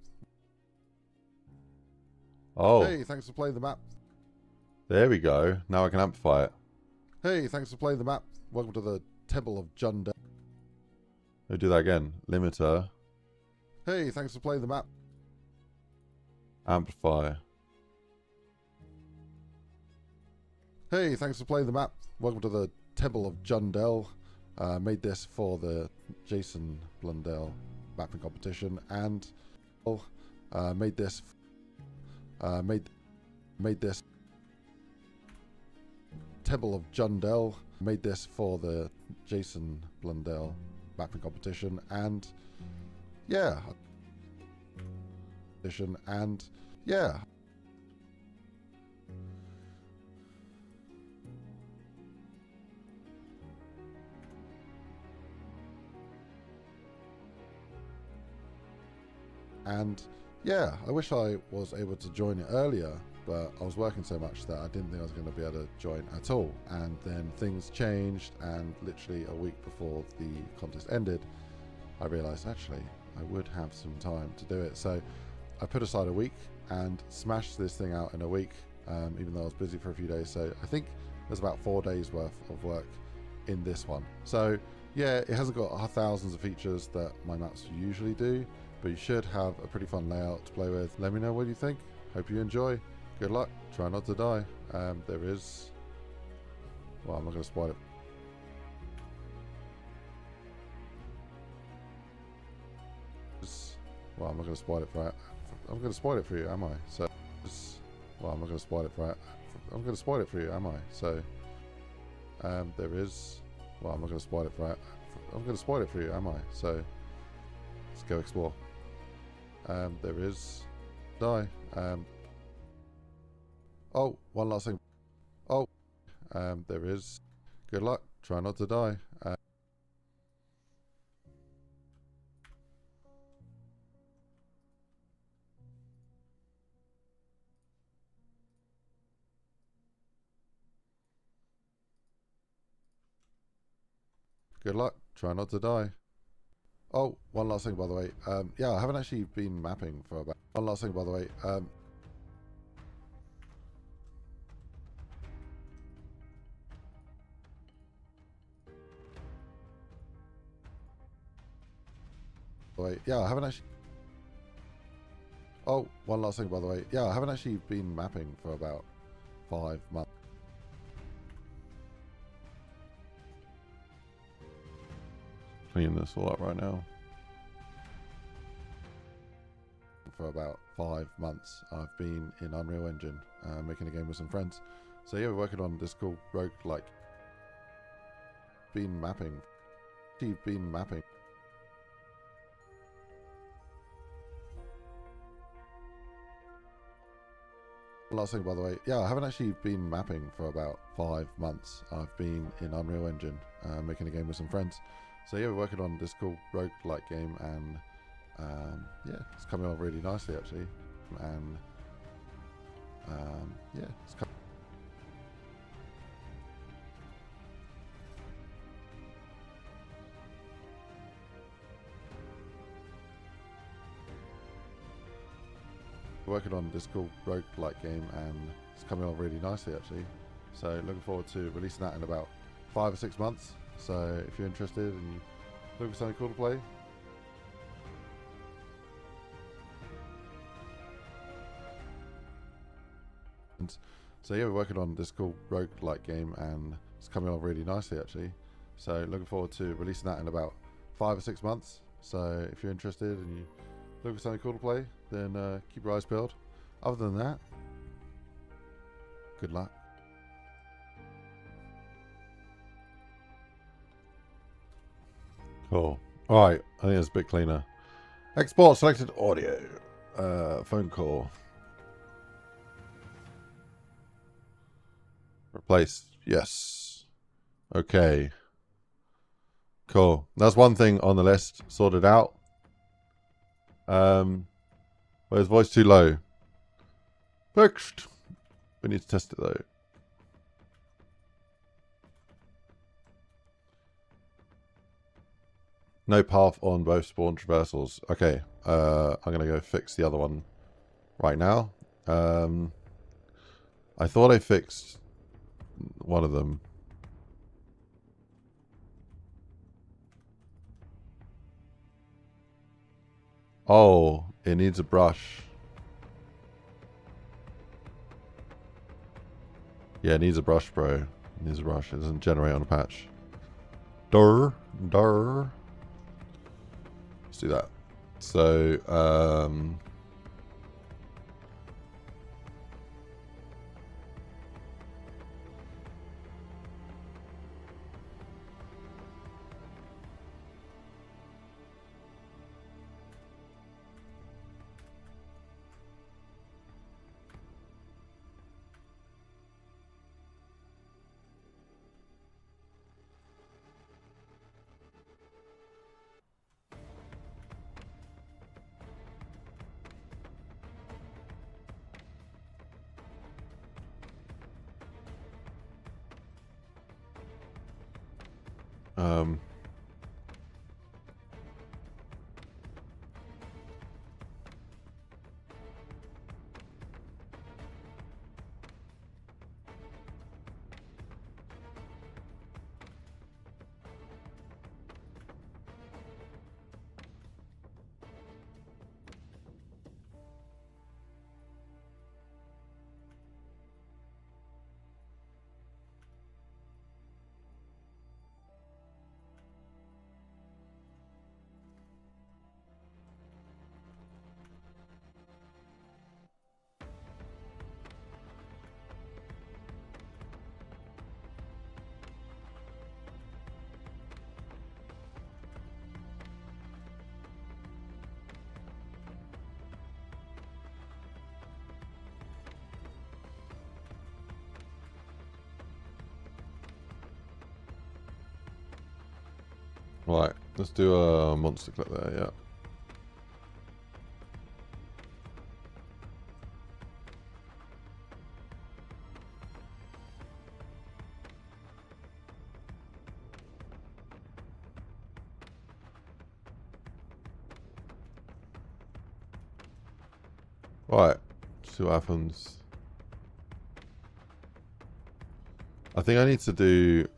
Oh, Hey, thanks for playing the map. there we go. Now I can amplify it. Hey, thanks for playing the map. Welcome to the Temple of Blundell. Let me do that again. Limiter. Hey, thanks for playing the map. Amplify. Hey, thanks for playing the map. Welcome to the Temple of Blundell. Made this for the Jason Blundell mapping competition, and made this Temple of Blundell. Made this for the Jason Blundell mapping competition, and yeah, yeah. And yeah, I wish I was able to join it earlier, but I was working so much that I didn't think I was going to be able to join at all. And then things changed, and literally a week before the contest ended, I realized actually I would have some time to do it. So I put aside a week and smashed this thing out in a week, even though I was busy for a few days. So I think there's about 4 days worth of work in this one. So yeah, it hasn't got thousands of features that my maps usually do, but you should have a pretty fun layout to play with. Let me know what you think. Hope you enjoy. Good luck. Try not to die. There is... Well, I'm not going to spoil it. Well, I'm not going to spoil it for... I'm going to spoil it for you, am I? So... Well, I'm not going to spoil it for... I'm going to spoil it for you, am I? So... There is... Well, I'm not going to spoil it for... I'm going to spoil it for you, am I? So... Let's go explore. There is... Die. Oh, one last thing. Oh, there is... Good luck. Try not to die. Good luck. Try not to die. Oh, one last thing, by the way. Yeah, I haven't actually been mapping for about... One last thing, by the way. Yeah, I haven't actually... Oh, one last thing, by the way. Yeah, I haven't actually been mapping for about 5 months. Clean this all up right now. For about 5 months, I've been in Unreal Engine, making a game with some friends. So yeah, we're working on this cool roguelike. Been mapping. Last thing, by the way, yeah, I haven't actually been mapping for about 5 months. I've been in Unreal Engine, making a game with some friends. So yeah, we're working on this cool roguelike game, and yeah, it's coming on really nicely actually. And yeah, it's coming. Working on this cool roguelike game, and it's coming on really nicely actually. So looking forward to releasing that in about 5 or 6 months. So if you're interested and you look for something cool to play, so yeah, we're working on this cool roguelike game, and it's coming on really nicely actually. So looking forward to releasing that in about 5 or 6 months. So if you're interested and you look for something cool to play, then keep your eyes peeled. Other than that, good luck. Cool. Alright, I think it's a bit cleaner. Export selected audio. Phone call. Replace. Yes. Okay. Cool. That's one thing on the list sorted out. Well, his voice too low. Fixed. We need to test it though. No path on both spawn traversals. Okay, I'm gonna go fix the other one right now. I thought I fixed one of them. Oh, it needs a brush. Yeah, it needs a brush, bro. It needs a brush. It doesn't generate on a patch. Durr. Let's do that. So, um, right. Let's do a monster clip there, yeah. Right. See what happens. I think I need to do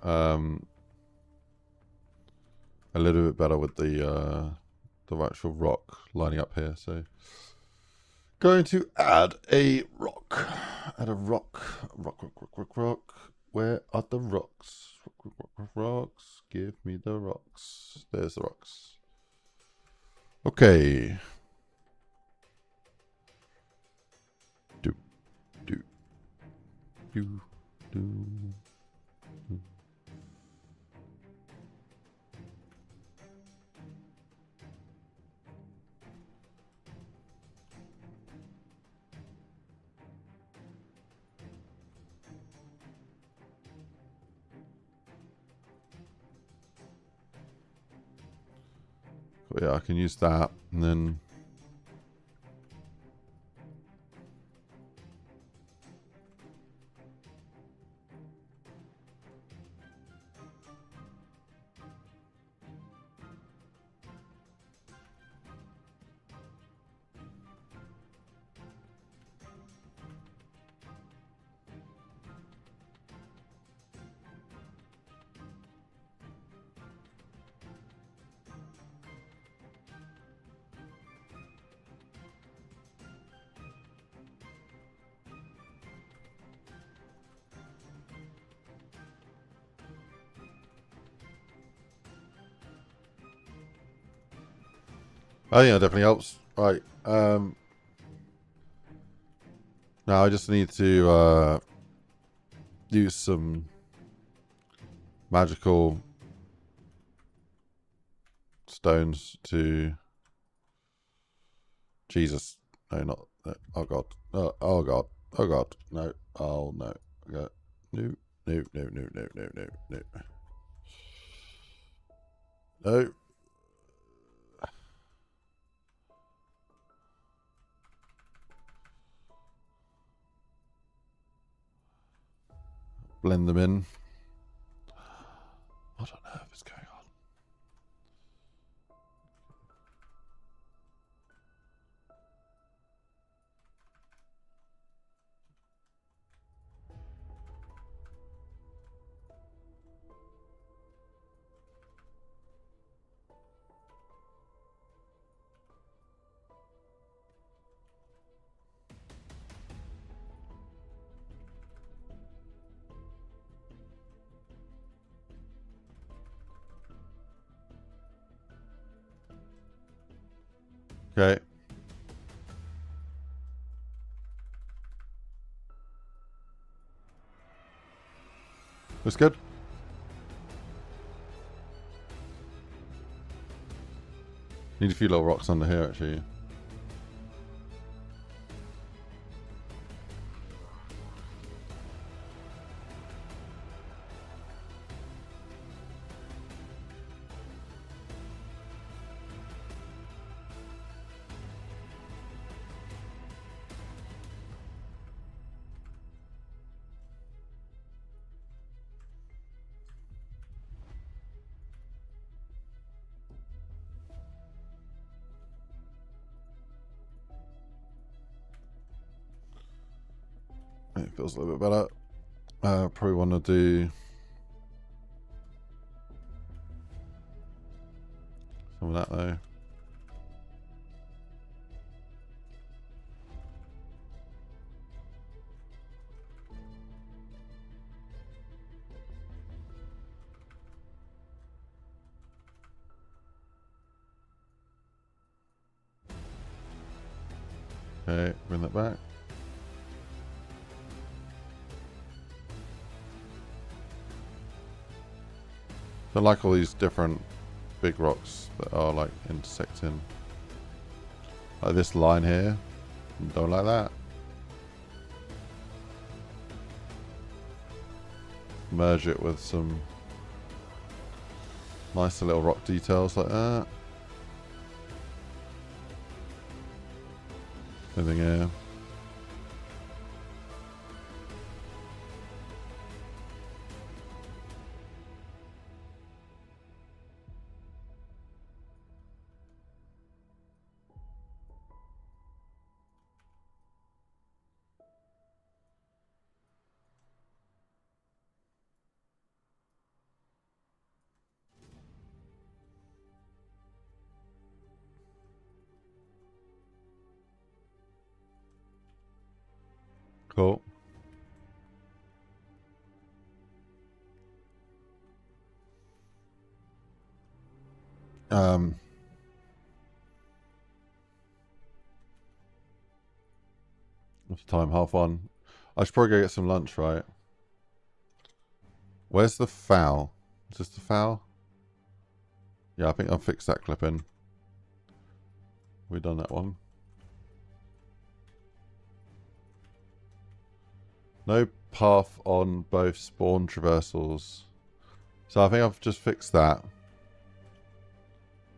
a little bit better with the actual rock lining up here. So going to add a rock. Add a rock. Rock. Where are the rocks? Rocks. Give me the rocks. There's the rocks. Okay. Do. But yeah, I can use that, and then I think that definitely helps. Right. Now I just need to use some magical stones to... Jesus. No, not... No. Oh, God. Oh, God. Oh, God. No. Oh, no. Okay. No. No. No. Blend them in. What on earth is going on? Okay. Looks good. Need a few little rocks under here, actually. It feels a little bit better. Probably want to do some of that though. Okay, bring that back. I like all these different big rocks that are like intersecting. Like this line here. Don't like that. Merge it with some nice little rock details like that. Anything here. Cool. What's the time? 1:30. I should probably go get some lunch, right? Where's the foul? Is this the foul? Yeah, I think I'll fix that clip in. We've done that one. No path on both spawn traversals. So I think I've just fixed that.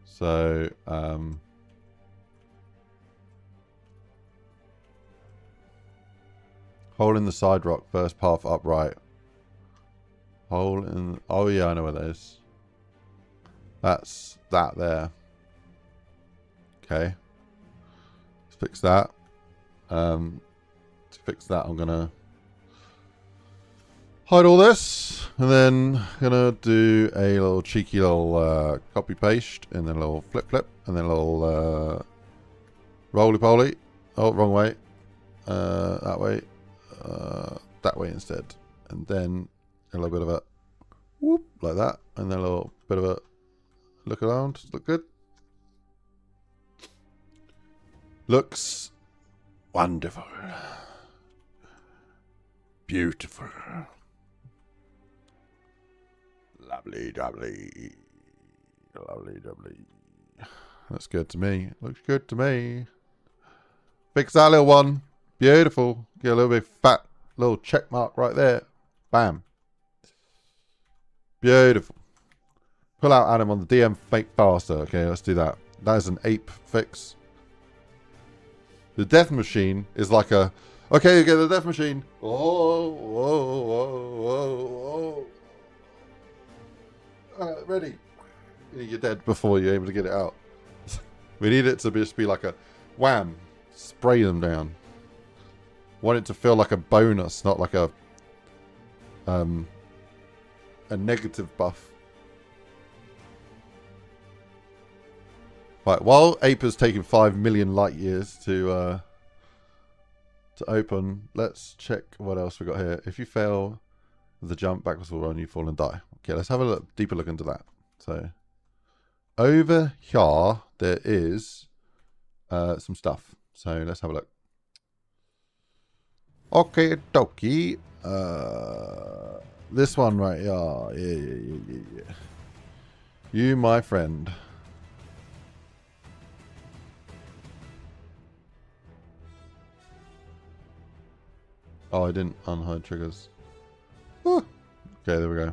So, hole in the side rock, first path upright. Hole in... Oh yeah, I know where that is. That's that there. Okay. Let's fix that. To fix that, I'm gonna hide all this, and then gonna do a little cheeky little copy paste, and then a little flip, and then a little roly poly. Oh, wrong way. That way. That way instead, and then a little bit of a whoop like that, and then a little bit of a look around. Look good. Looks wonderful. Beautiful. Lovely, lovely. Lovely, lovely. That's good to me. Looks good to me. Fix that little one. Beautiful. Get a little bit fat little check mark right there. Bam. Beautiful. Pull out Adam on the DM fake faster. Okay, let's do that. That is an ape fix. The death machine is like a... Okay, you get the death machine. Whoa, whoa, whoa, whoa. Ready. You're dead before you're able to get it out. We need it to just be like a wham. Spray them down. Want it to feel like a bonus, not like a negative buff. Right, while Ape has taken 5 million light years to open, let's check what else we got here. If you fail the jump backwards will run, you fall and die. Okay, let's have a deeper look into that. So over here there is some stuff. So let's have a look. Okay, dokie. This one right here. Yeah. You, my friend. Oh, I didn't unhide triggers. Ooh. Okay, there we go.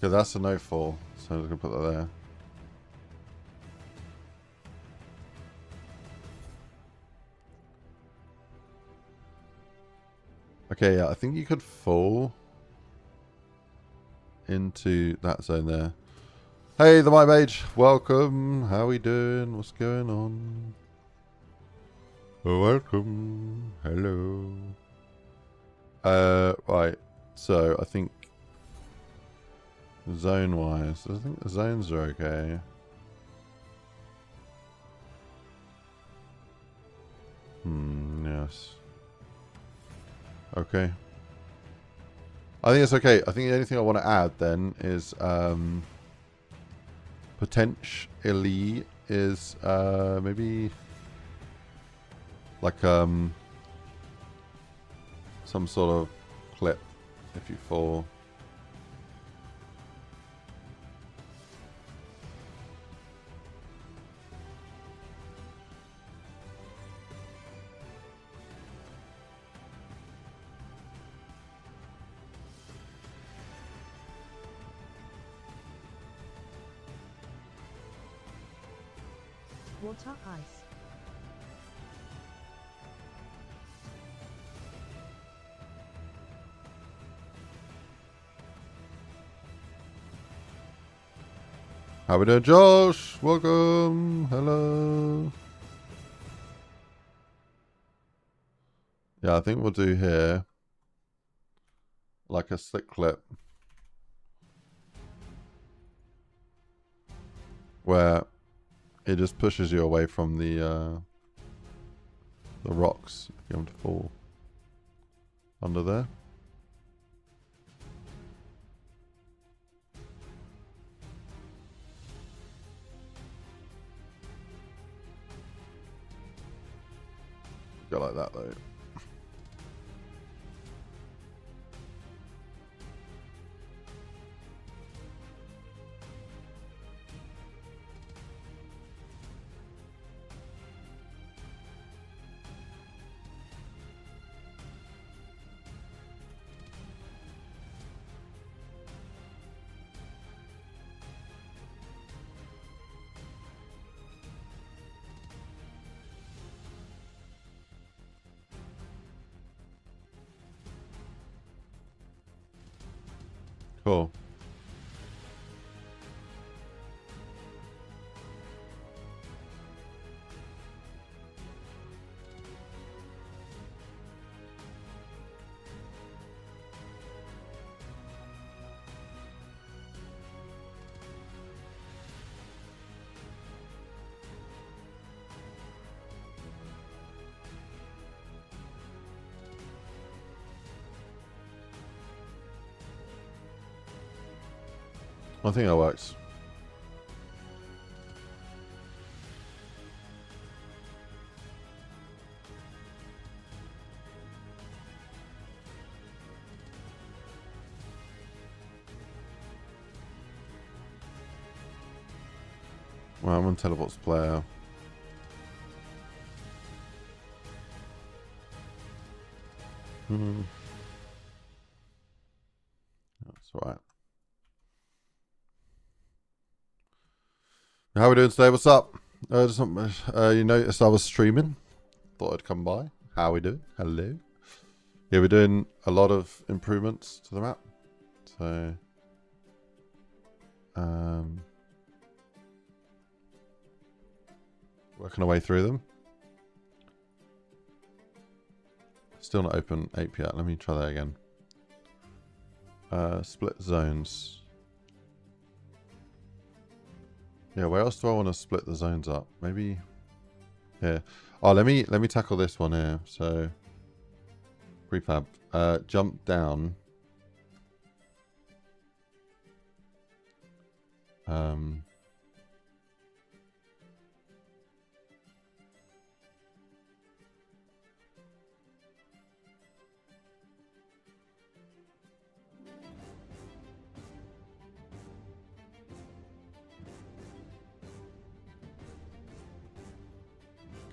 Okay, that's a no fall, so I'm just gonna put that there. Okay, yeah, I think you could fall into that zone there. Hey, the Might Mage, welcome. How we doing? What's going on? Welcome. Hello. Right. So I think zone-wise, I think the zones are okay. Yes. Okay. I think it's okay. I think the only thing I want to add then is potentially is maybe like some sort of clip if you fall. Water ice. How we doing, Josh? Welcome. Hello. Yeah, I think we'll do here like a slick clip where it just pushes you away from the rocks if you want to fall under there. Go like that though. Cool. I think that works. Well, I'm on teleports player. That's alright. How are we doing today? What's up? You noticed I was streaming. Thought I'd come by. How are we doing? Hello. Yeah, we're doing a lot of improvements to the map. So, working our way through them. Still not open 8 yet. Let me try that again. Split zones. Yeah, where else do I want to split the zones up? Maybe here. Oh, let me tackle this one here. So prefab. Jump down.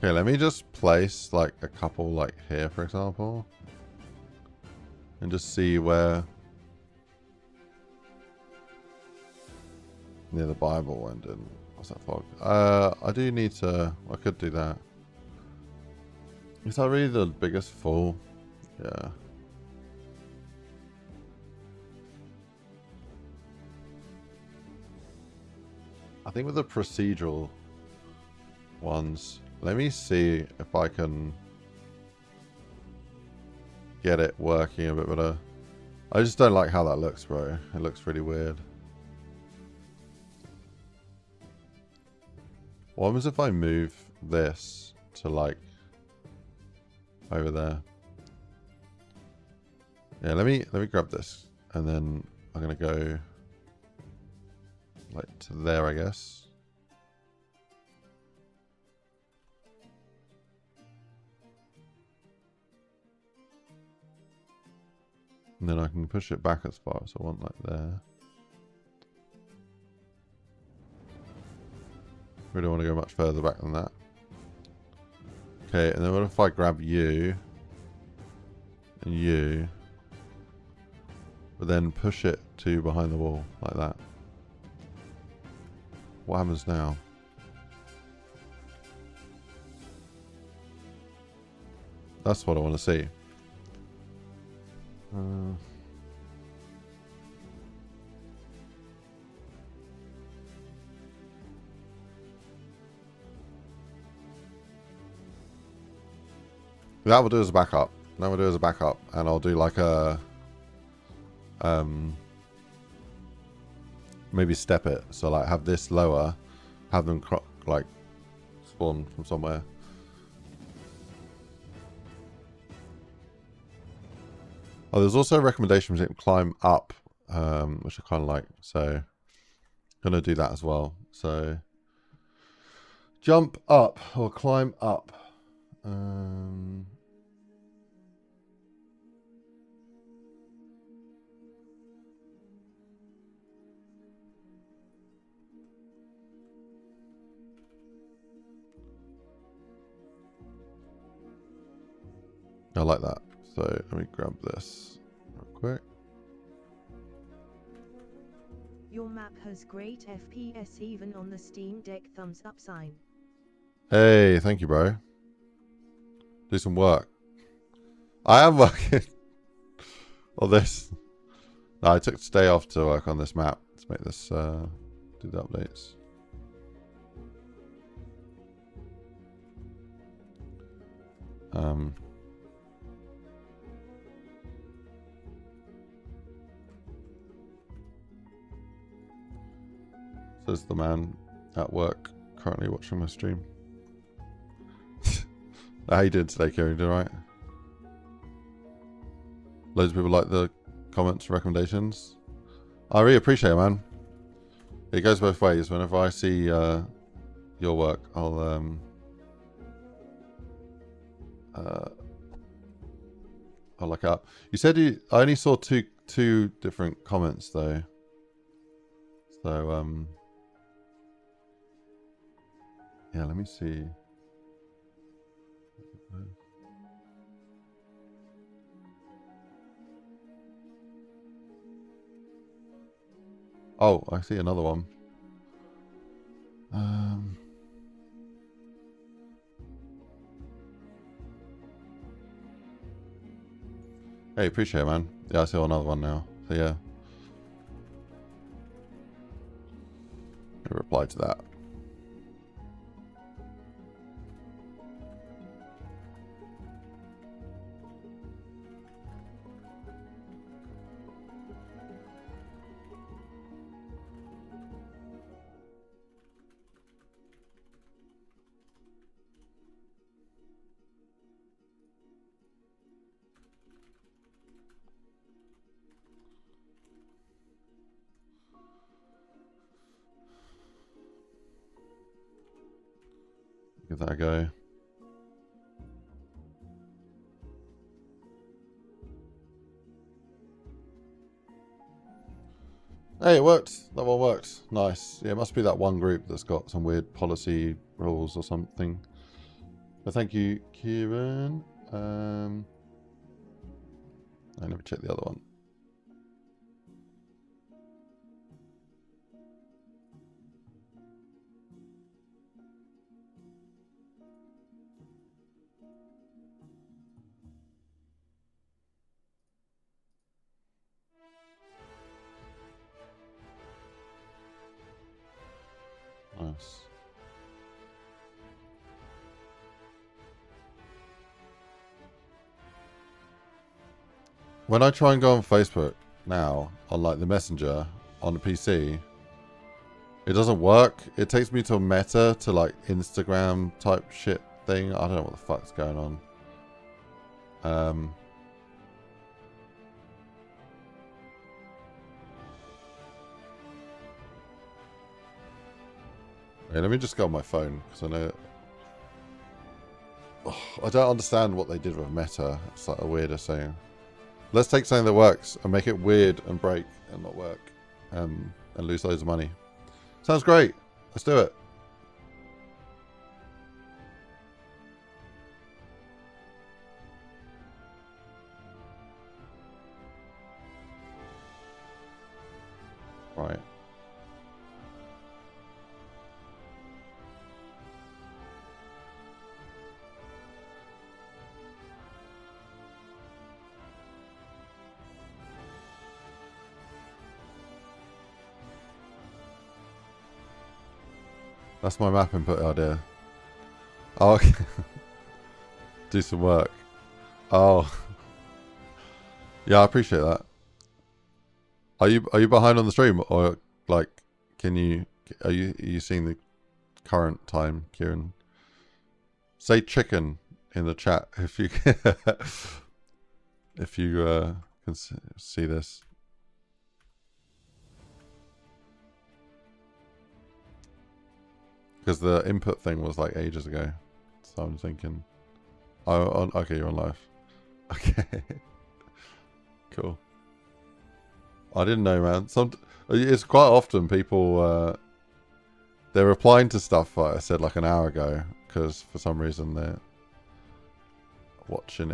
Okay, let me just place like a couple like here, for example. And just see where near the Bible and in what's that fog? I do need to, I could do that. Is that really the biggest fall? Yeah. I think with the procedural ones, let me see if I can get it working a bit better. I just don't like how that looks, bro. It looks really weird. What happens if I move this to like over there? Yeah, let me grab this and then I'm gonna go like to there, I guess. And then I can push it back as far as I want, like there. We don't want to go much further back than that. Okay, and then what if I grab you and you, but then push it to behind the wall like that? What happens now? That's what I want to see. That will do as a backup. That will do as a backup, and I'll do like a maybe step it. So like have this lower, have them like spawn from somewhere. Oh, there's also a recommendation to climb up, which I kind of like. So I'm gonna do that as well. So jump up or climb up. I like that. So let me grab this real quick. Your map has great FPS even on the Steam Deck thumbs up sign. Hey, thank you, bro. Do some work. I am working on this. No, I took today off to work on this map to make this do the updates. Says the man at work currently watching my stream. How you doing today, Kieran? Doing alright? Loads of people like the comments, recommendations. I really appreciate it, man. It goes both ways. Whenever I see your work, I'll look up. You said I only saw two different comments though. So yeah, let me see. Oh, I see another one. Hey, appreciate it, man. Yeah, I see another one now. So yeah. I'll reply to that. Give that a go. Hey, it worked. That one worked. Nice. Yeah, it must be that one group that's got some weird policy rules or something. But thank you, Kieran. And let me check the other one. Nice. When I try and go on Facebook now, on like the Messenger, on the PC, it doesn't work. It takes me to Meta, to like Instagram type shit thing. I don't know what the fuck's going on. Wait, let me just go on my phone, because I know... Oh, I don't understand what they did with Meta. It's like a weirder thing. Let's take something that works and make it weird and break and not work. And lose loads of money. Sounds great. Let's do it. Right. That's my map input idea. Oh, okay. Do some work. Oh. Yeah, I appreciate that. Are you behind on the stream, or like are you seeing the current time, Kieran? Say chicken in the chat if you if you can see this. Because the input thing was like ages ago. So I'm thinking... Oh, okay, you're on live. Okay. Cool. I didn't know, man. It's quite often people... they're replying to stuff that I said like an hour ago. Because for some reason they're watching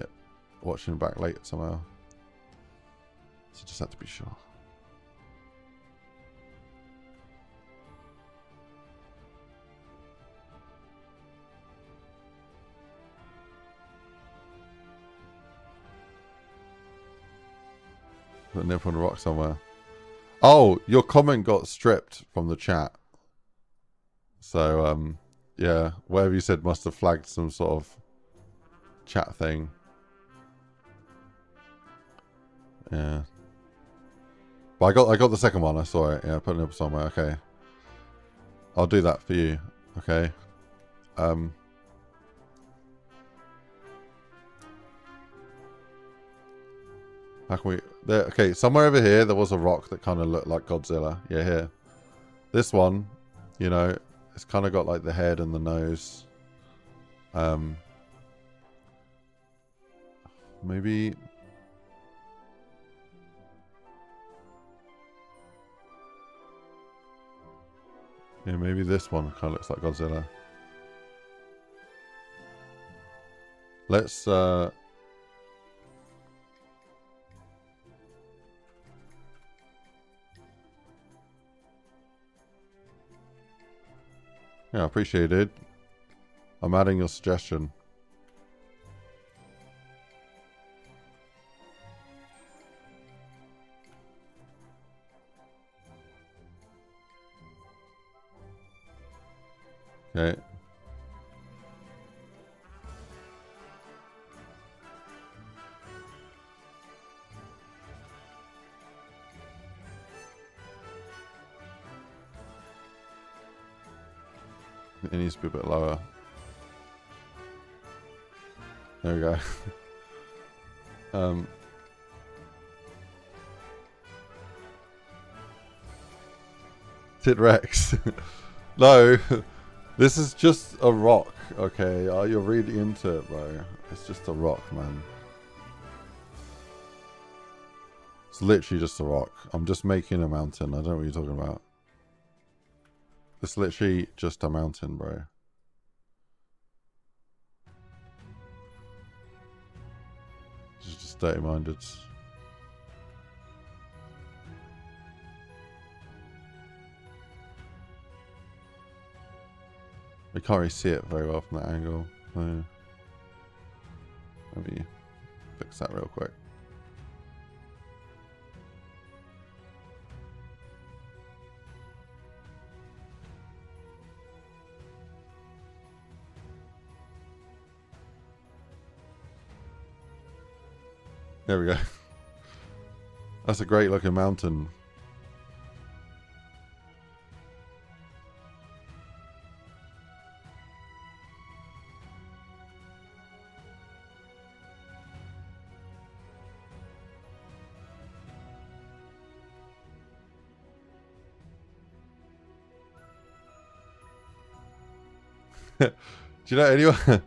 back late somehow. So just had to be sure. Put a nip on a rock somewhere. Oh, your comment got stripped from the chat. So, yeah, whatever you said must have flagged some sort of chat thing. Yeah. But I got the second one. I saw it. Yeah, put it up somewhere. Okay. I'll do that for you. Okay. How can we... There, okay, somewhere over here there was a rock that kind of looked like Godzilla. Yeah, here. This one, you know, it's kind of got like the head and the nose. Maybe... Yeah, maybe this one kind of looks like Godzilla. Let's... Yeah, I appreciate it. I'm adding your suggestion. Okay. It needs to be a bit lower. There we go. Tit Rex. No. This is just a rock, okay? You're really into it, bro. It's just a rock, man. It's literally just a rock. I'm just making a mountain. I don't know what you're talking about. It's literally just a mountain, bro. It's just dirty-minded. We can't really see it very well from that angle. So maybe fix that real quick. There we go. That's a great looking mountain. Do you know anyone?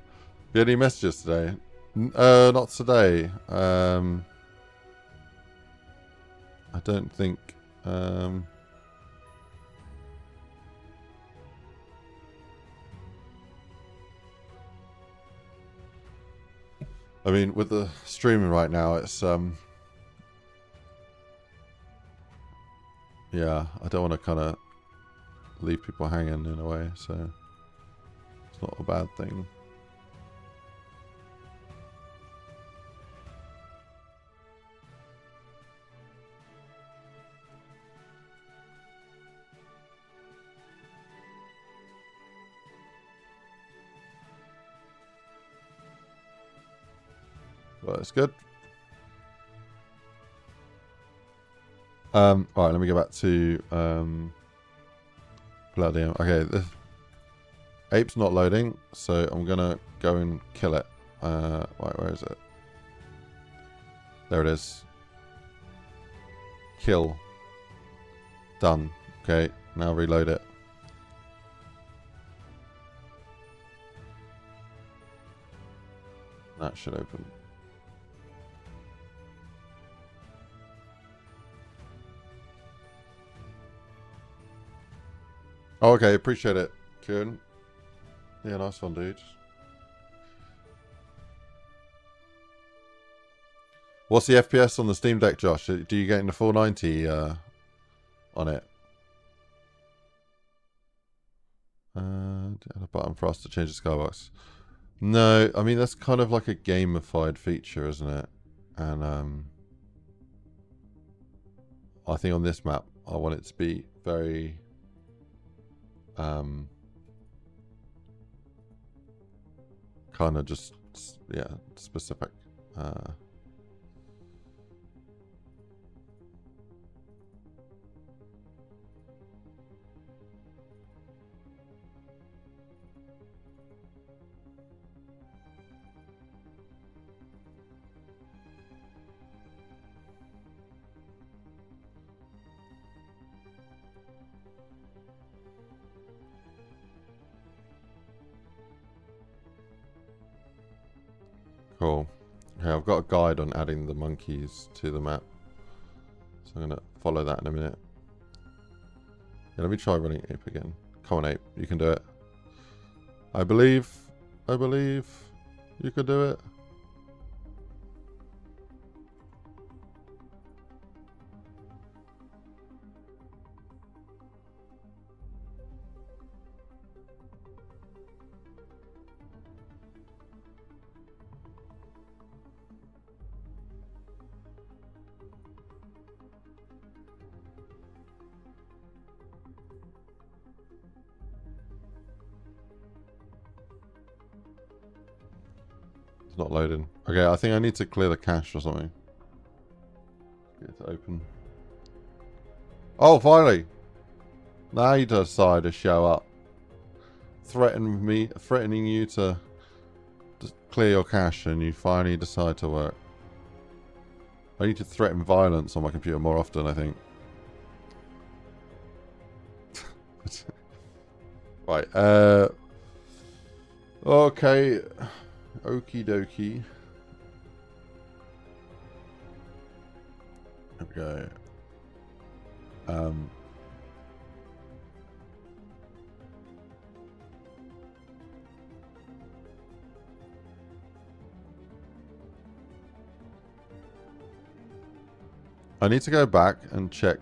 Any messages today? Not today. I don't think. I mean, with the streaming right now, it's yeah, I don't want to kind of leave people hanging in a way, so it's not a bad thing. Well, that's good. Alright, let me go back to bloody hell. Okay, the ape's not loading, so I'm gonna go and kill it. Right, where is it? There it is. Kill. Done. Okay, now reload it. That should open. Oh, okay, appreciate it, Kieran. Yeah, nice one, dude. What's the FPS on the Steam Deck, Josh? Do you get in the 490 on it? And a button for us to change the skybox. No, I mean, that's kind of like a gamified feature, isn't it? And I think on this map, I want it to be very kind of just, yeah, specific. Cool. Okay, I've got a guide on adding the monkeys to the map, so I'm gonna follow that in a minute. Yeah, let me try running ape again. Come on, ape, you can do it. I believe you can do it. Not loading. Okay, I think I need to clear the cache or something. Get it to open. Oh, finally! Now you decide to show up. Threatening you to clear your cache, and you finally decide to work. I need to threaten violence on my computer more often, I think. Right. Okay. Okie dokie. There we go. I need to go back and check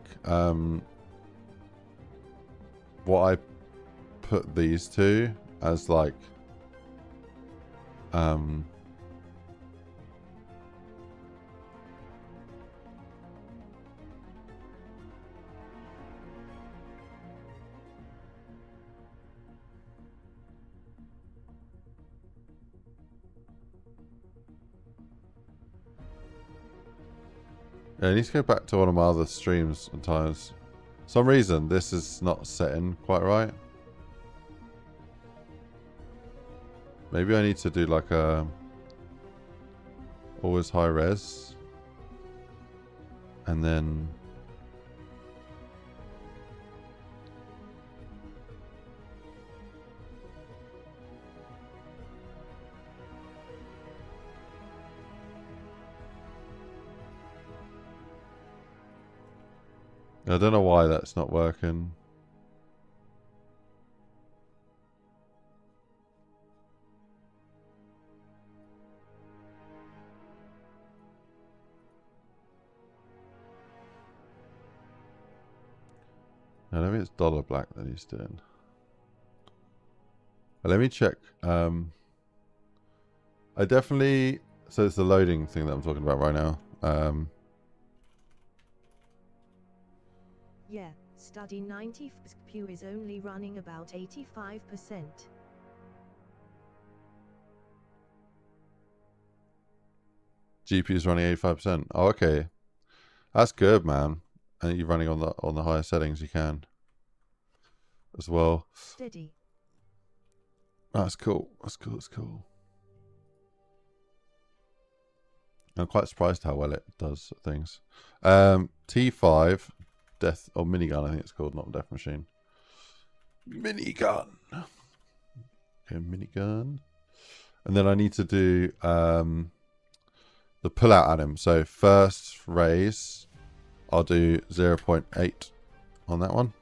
what I put these to as like yeah, I need to go back to one of my other streams and times. For some reason this is not setting quite right. Maybe I need to do like a always high res and then I don't know why that's not working. No, maybe it's dollar black that he's doing. But let me check. I definitely... So it's the loading thing that I'm talking about right now. Yeah, study 90 Pew is only running about 85%. GPU is running 85%. Oh, okay. That's good, man. And you're running on the higher settings you can as well. Steady. That's cool. That's cool. That's cool. I'm quite surprised how well it does things. T5 death or minigun, I think it's called, not death machine. Minigun. Okay, minigun. And then I need to do the pull out at him. So first raise, I'll do 0.8 on that one.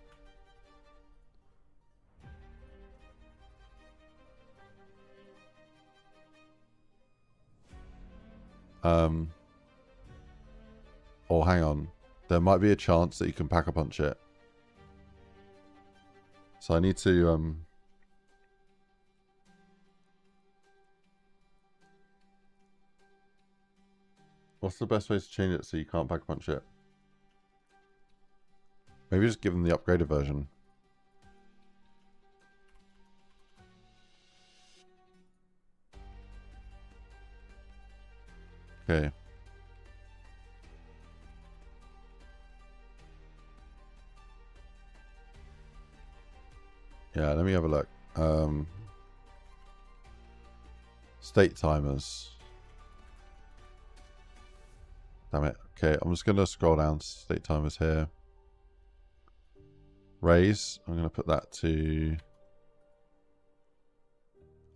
Or hang on, there might be a chance that you can pack a punch it. So I need to what's the best way to change it so you can't pack a punch it? Maybe just give them the upgraded version. Okay. Yeah, let me have a look. State timers. Damn it. Okay, I'm just going to scroll down. State timers here. Raise. I'm going to put that to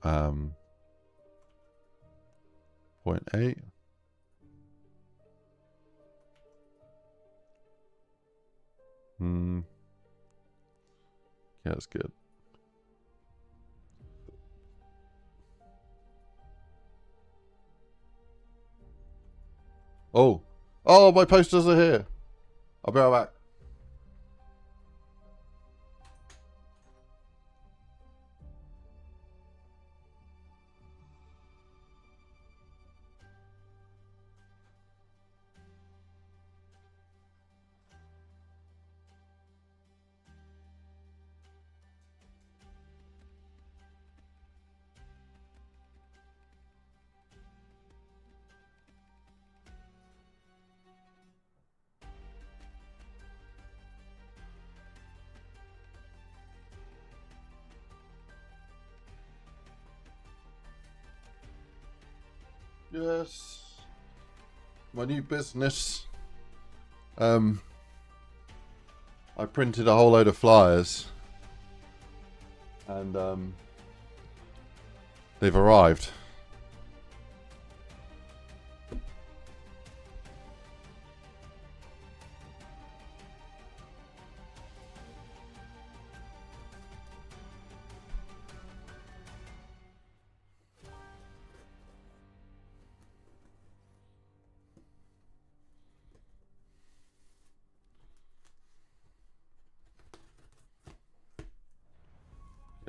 0.8. Yeah, that's good. Oh. Oh, my posters are here. I'll be right back. Yes. My new business. I printed a whole load of flyers. And they've arrived.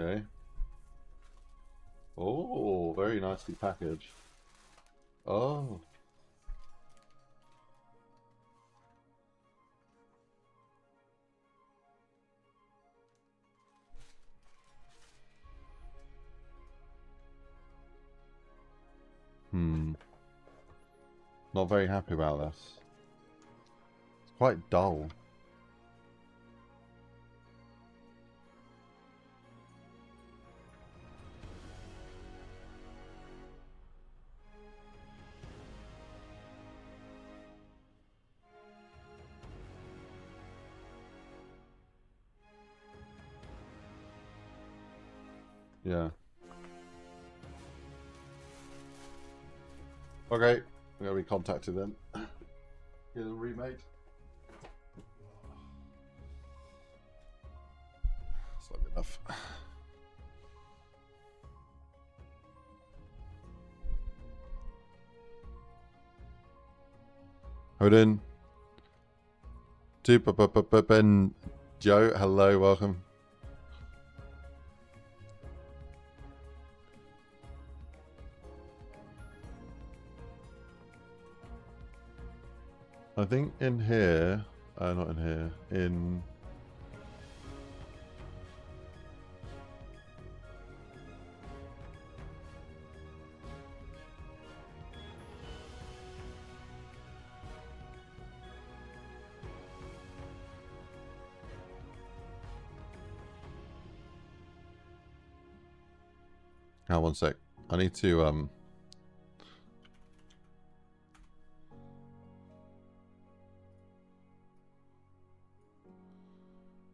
Okay. Oh, very nicely packaged. Oh. Not very happy about this. It's quite dull. Yeah. Okay, I'm gonna be contacted then. Get them remade. That's not good enough. Hold in. Ben Joe, hello, welcome. I think in here, not in here, in... Now, one sec. I need to,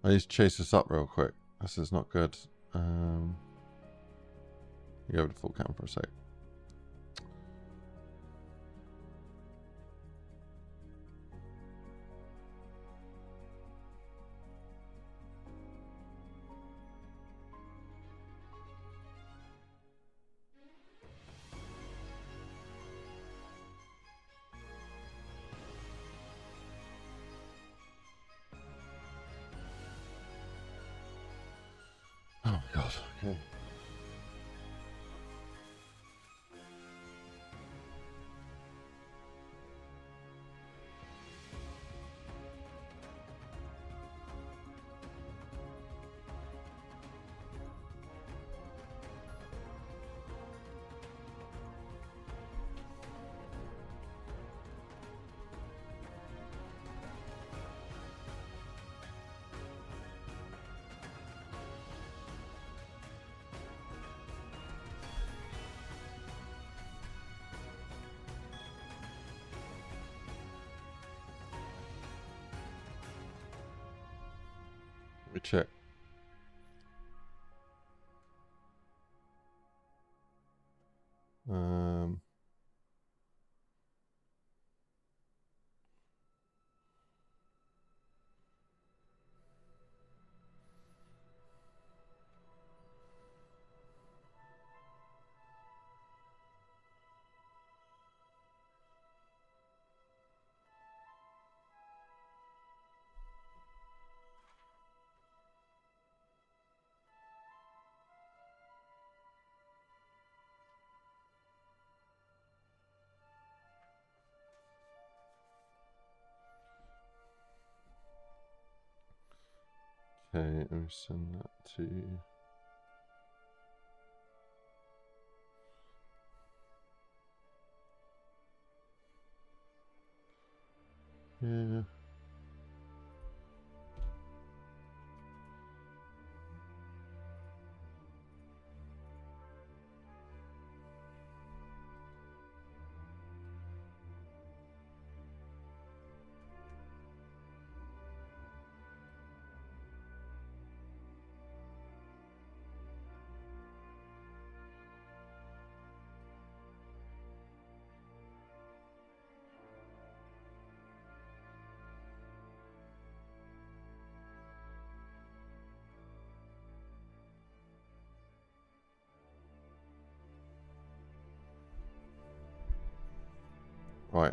I need to chase this up real quick. This is not good. Go over to full cam for a sec. Oh my god, okay. Let me check. Okay, let me send that to you. Yeah. Right.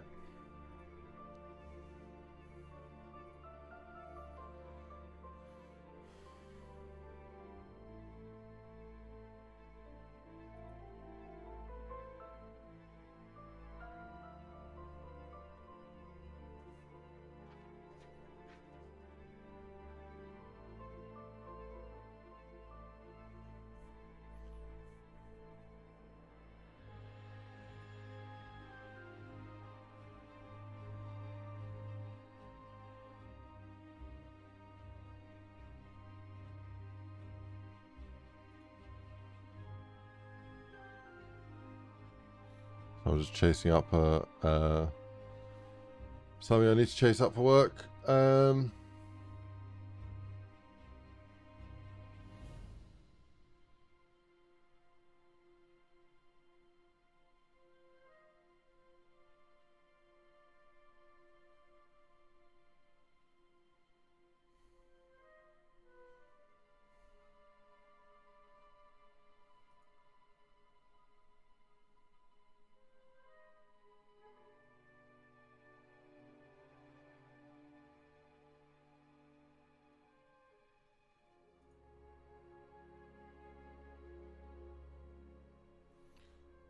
I was just chasing up something I need to chase up for work.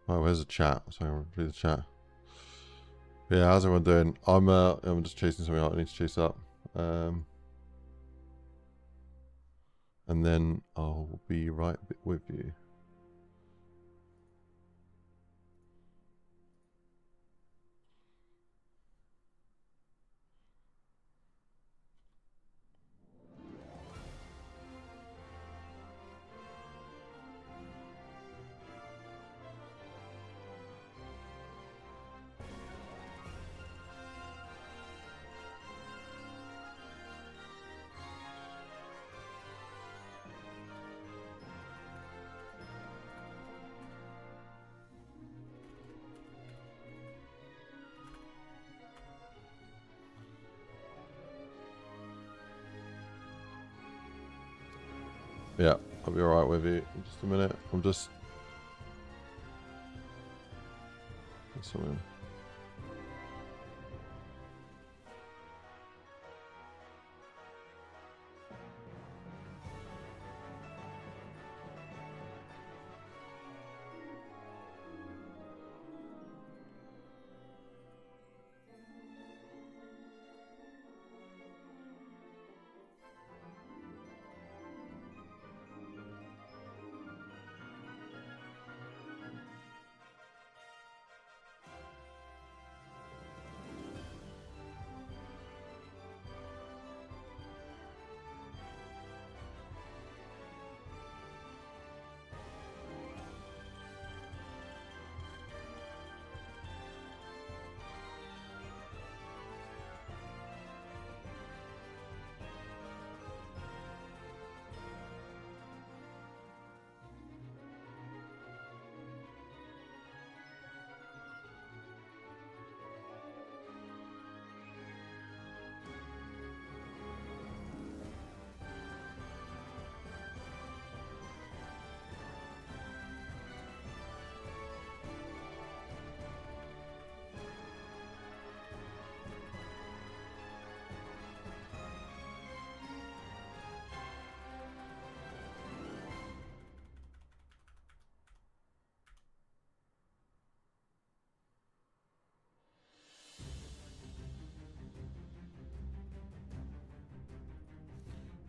Oh, where's the chat? Sorry, I'm read the chat. Yeah, how's everyone doing? I'm just chasing something out I need to chase up. And then I'll be right with you. Yeah, I'll be alright with you in just a minute. I'm just... something.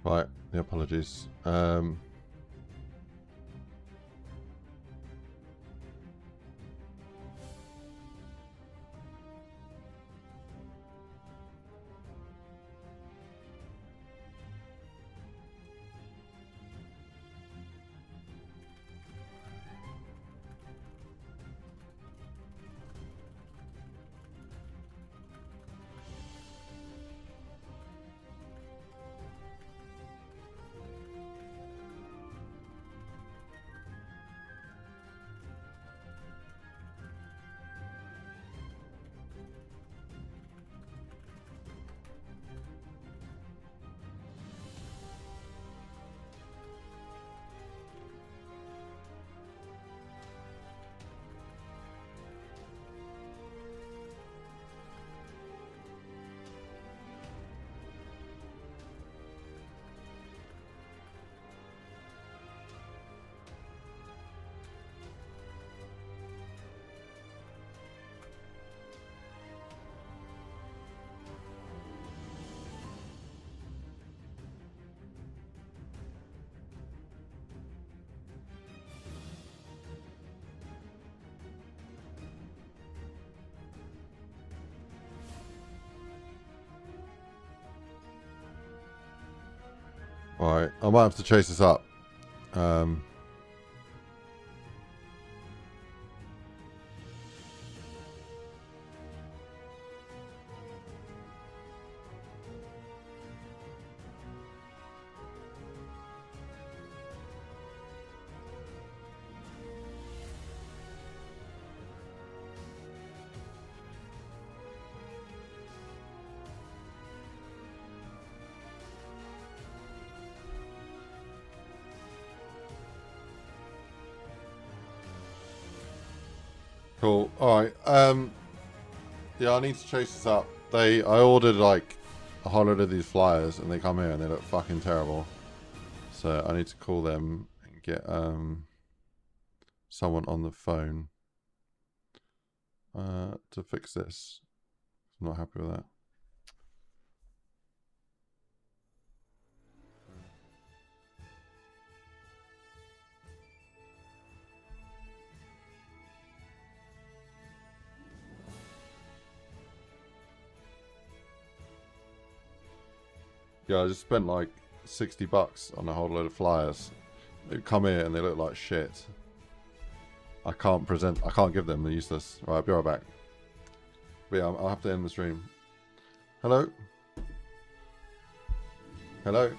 Right, the apologies. Alright, I might have to chase this up. Cool. Alright. Yeah, I need to chase this up. I ordered like a whole load of these flyers and they come here and they look fucking terrible. So I need to call them and get someone on the phone to fix this. I'm not happy with that. Yeah, I just spent like $60 on a whole load of flyers. They come here and they look like shit. I can't give them, they're useless. Right, I'll be right back. But yeah, I'll have to end the stream. Hello? Hello?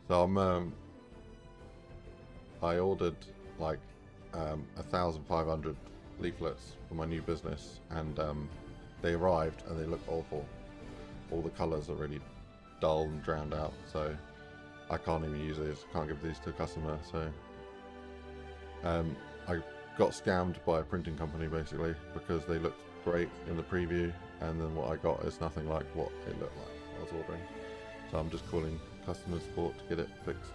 So I ordered like 1,500 leaflets for my new business, and they arrived and they look awful. All the colours are really dull and drowned out, so I can't even use these. Can't give these to a customer. So I got scammed by a printing company basically, because they looked great in the preview, and then what I got is nothing like what it looked like I was ordering. So I'm just calling customer support to get it fixed.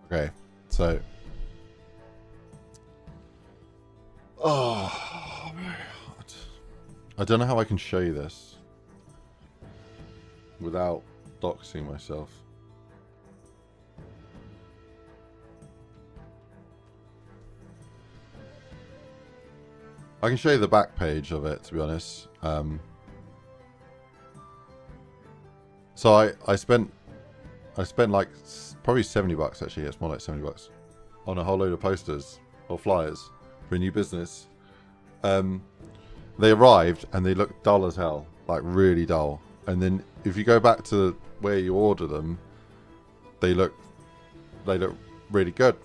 Okay, so. Oh my god. I don't know how I can show you this without doxing myself. I can show you the back page of it, to be honest. So I spent like probably $70 actually. It's more like $70 on a whole load of posters or flyers for a new business. They arrived and they looked dull as hell, like really dull. And then if you go back to where you order them, they look really good,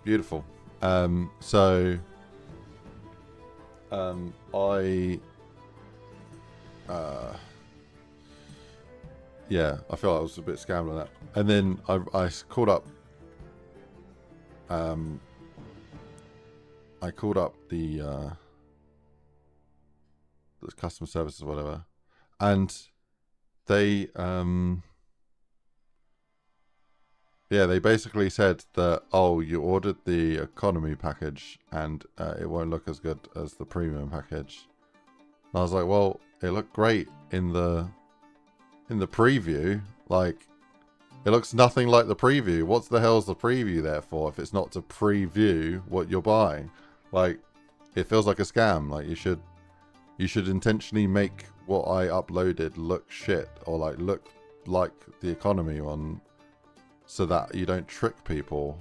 beautiful. Yeah, I feel like I was a bit scammed on that. And then I called up the customer services or whatever, and they they basically said that, oh, you ordered the economy package and it won't look as good as the premium package. And I was like, well, it looked great in the preview. Like, it looks nothing like the preview. What the hell's the preview there for if it's not to preview what you're buying? Like, it feels like a scam. Like, you should intentionally make what I uploaded look shit, or like look like the economy one, so that you don't trick people.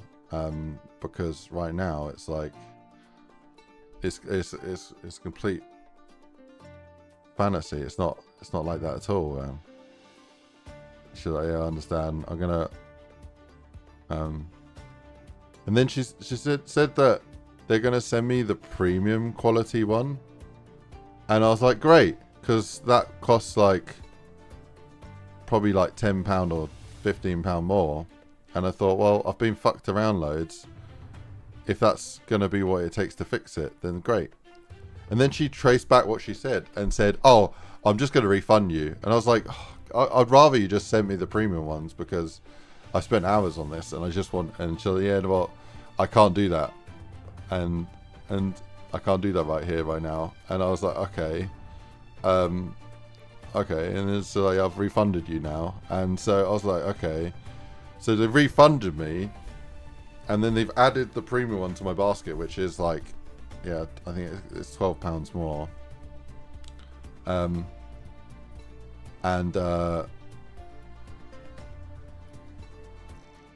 Because right now it's like it's complete fantasy. It's not like that at all. She's like, yeah, I understand. I'm gonna and then she said that they're gonna send me the premium quality one, and I was like, great, because that costs like probably like £10 or £15 more. And I thought, well, I've been fucked around loads. If that's gonna be what it takes to fix it, then great. And then she traced back what she said and said, oh, I'm just gonna refund you. And I was like, oh, I'd rather you just send me the premium ones, because I spent hours on this and I just want. And she's like, yeah, well, I can't do that, and I can't do that right here, right now. And I was like, okay, okay. And it's like, I've refunded you now. And so I was like, okay. So they've refunded me, and then they've added the premium one to my basket, which is like, yeah, I think it's £12 more.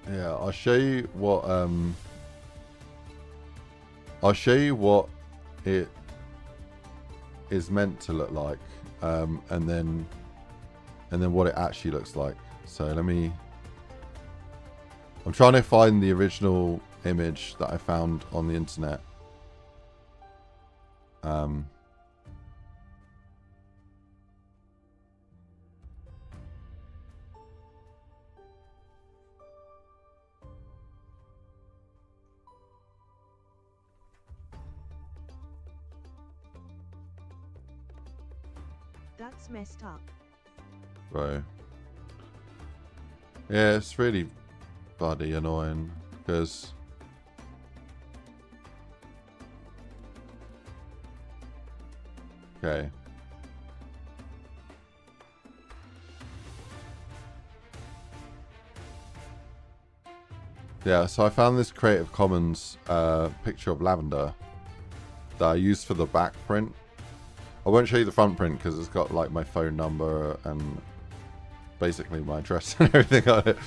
Yeah, I'll show you what it is meant to look like, and then what it actually looks like. So I'm trying to find the original image that I found on the internet. That's messed up. Right. Yeah, it's really bloody annoying, because okay. Yeah, so I found this Creative Commons picture of lavender that I used for the back print. I won't show you the front print because it's got like my phone number and basically my address and everything on it.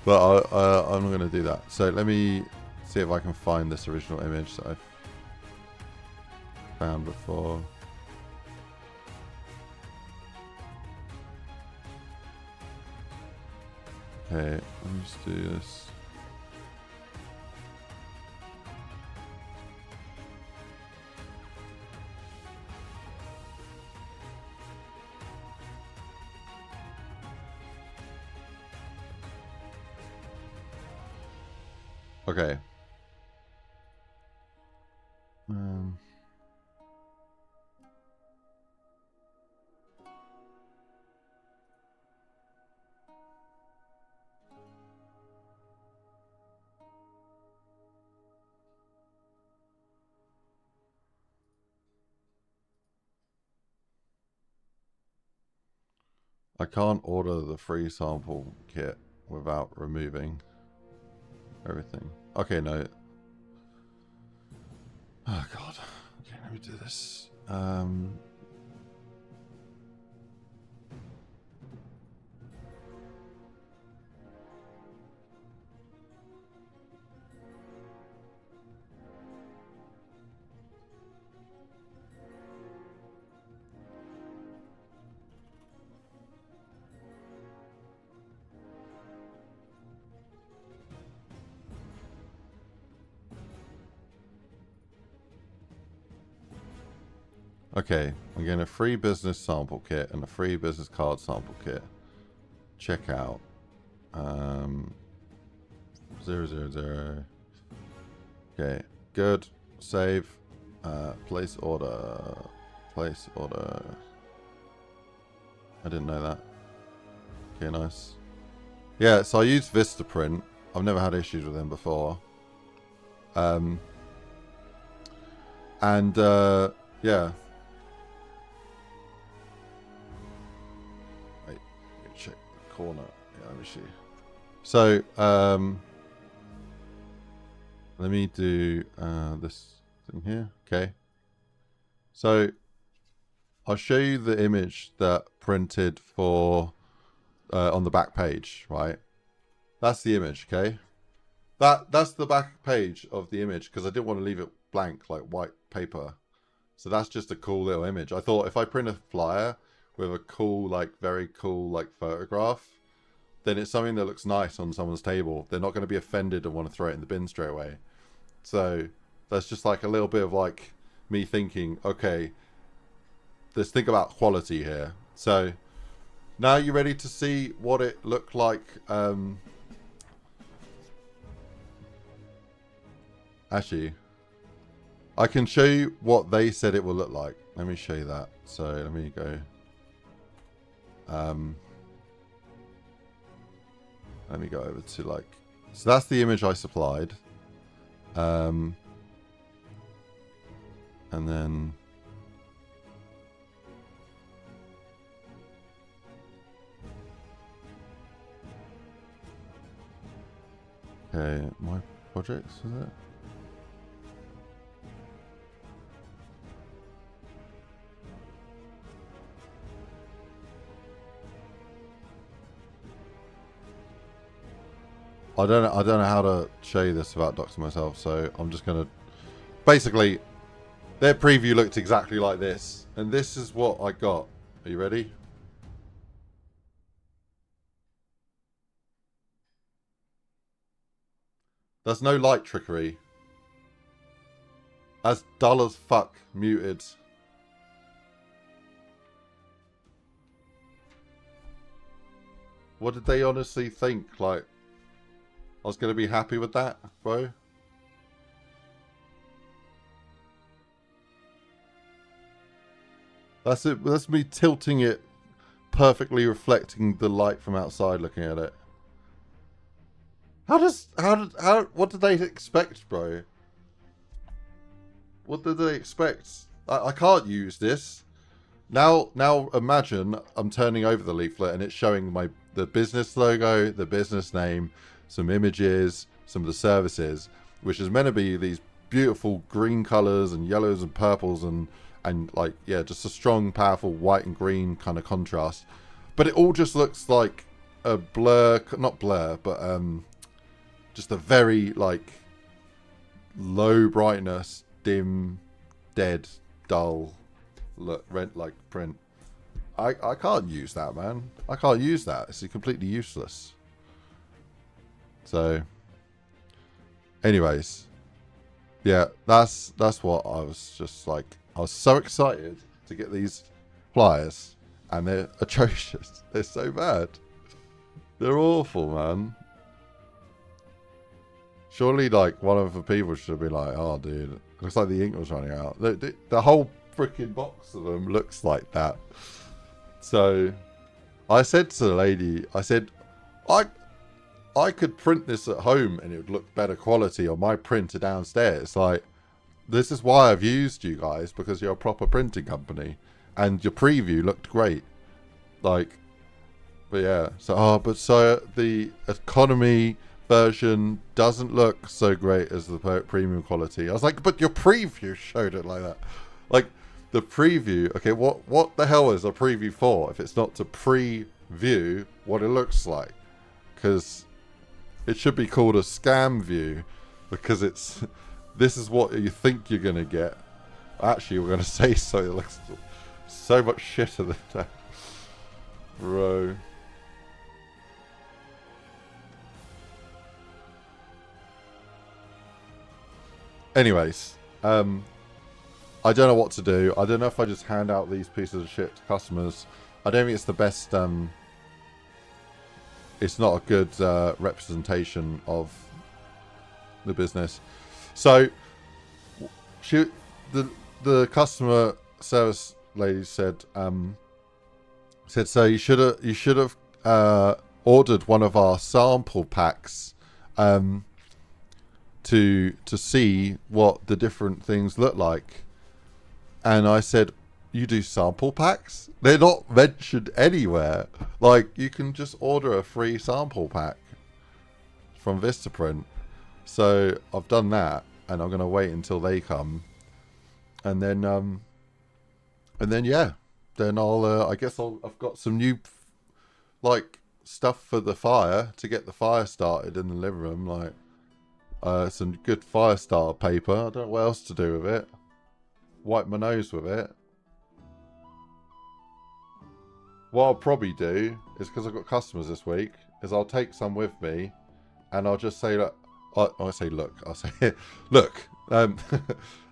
But I'm not going to do that. So let me see if I can find this original image that I've found before. Okay, let me just do this. Okay. I can't order the free sample kit without removing everything. Okay, no. Oh god. Okay, let me do this. Okay, I'm getting a free business sample kit and a free business card sample kit. Check out. 000. Okay, good. Save. Place order. Place order. I didn't know that. Okay, nice. Yeah, so I use Vistaprint. I've never had issues with them before. Yeah. Wait, let me check the corner. Yeah, let me see. So, let me do this thing here. Okay. So, I'll show you the image that printed for on the back page, right? That's the image, okay? That's the back page of the image because I didn't want to leave it blank like white paper. So that's just a cool little image. I thought if I print a flyer with a cool, like very cool, like photograph, then it's something that looks nice on someone's table. They're not going to be offended and want to throw it in the bin straight away. So that's just like a little bit of like me thinking, okay, let's think about quality here. So now you're ready to see what it looked like. Actually, I can show you what they said it will look like. Let me show you that. So let me go. Let me go over to like. So that's the image I supplied. And then. Okay, my projects, is it? I don't know how to show you this without doxing myself, so I'm just gonna basically their preview looked exactly like this, and this is what I got. Are you ready? There's no light trickery. As dull as fuck, muted. What did they honestly think? Like, I was going to be happy with that, bro? That's it. That's me tilting it, perfectly reflecting the light from outside looking at it. What did they expect, bro? What did they expect? I can't use this. Now imagine I'm turning over the leaflet and it's showing the business logo, the business name, some images, some of the services, which is meant to be these beautiful green colors and yellows and purples and like, yeah, just a strong, powerful white and green kind of contrast. But it all just looks like a blur, not blur, but just a very like low brightness, dim, dead, dull look, rent like print. I can't use that, man. I can't use that. It's completely useless. So, anyways, yeah, that's what I was just like. I was so excited to get these flyers, and they're atrocious. They're so bad. They're awful, man. Surely, like, one of the people should be like, "Oh, dude, looks like the ink was running out." The whole freaking box of them looks like that. So, I said to the lady, I said, I could print this at home and it would look better quality on my printer downstairs. Like, this is why I've used you guys, because you're a proper printing company and your preview looked great. Like, But yeah, so the economy version doesn't look so great as the premium quality. I was like, but your preview showed it like that. Like the preview, okay, what the hell is a preview for if it's not to preview what it looks like? Because it should be called a scam view, because this is what you think you're gonna get. Actually, we're gonna say so. It looks so much shitter than that, bro. Anyways, I don't know what to do. I don't know if I just hand out these pieces of shit to customers. I don't think it's the best. It's not a good representation of the business. So, the customer service lady said, so you should have ordered one of our sample packs. To see what the different things look like. And I said, you do sample packs? They're not mentioned anywhere. Like, you can just order a free sample pack from Vistaprint. So I've done that, and I'm gonna wait until they come, and then yeah, then I guess I've got some new like stuff for the fire to get the fire started in the living room, like some good fire starter paper. I don't know what else to do with it. Wipe my nose with it. What I'll probably do is, because I've got customers this week, is I'll take some with me, and I'll just say, look, I'll say, look,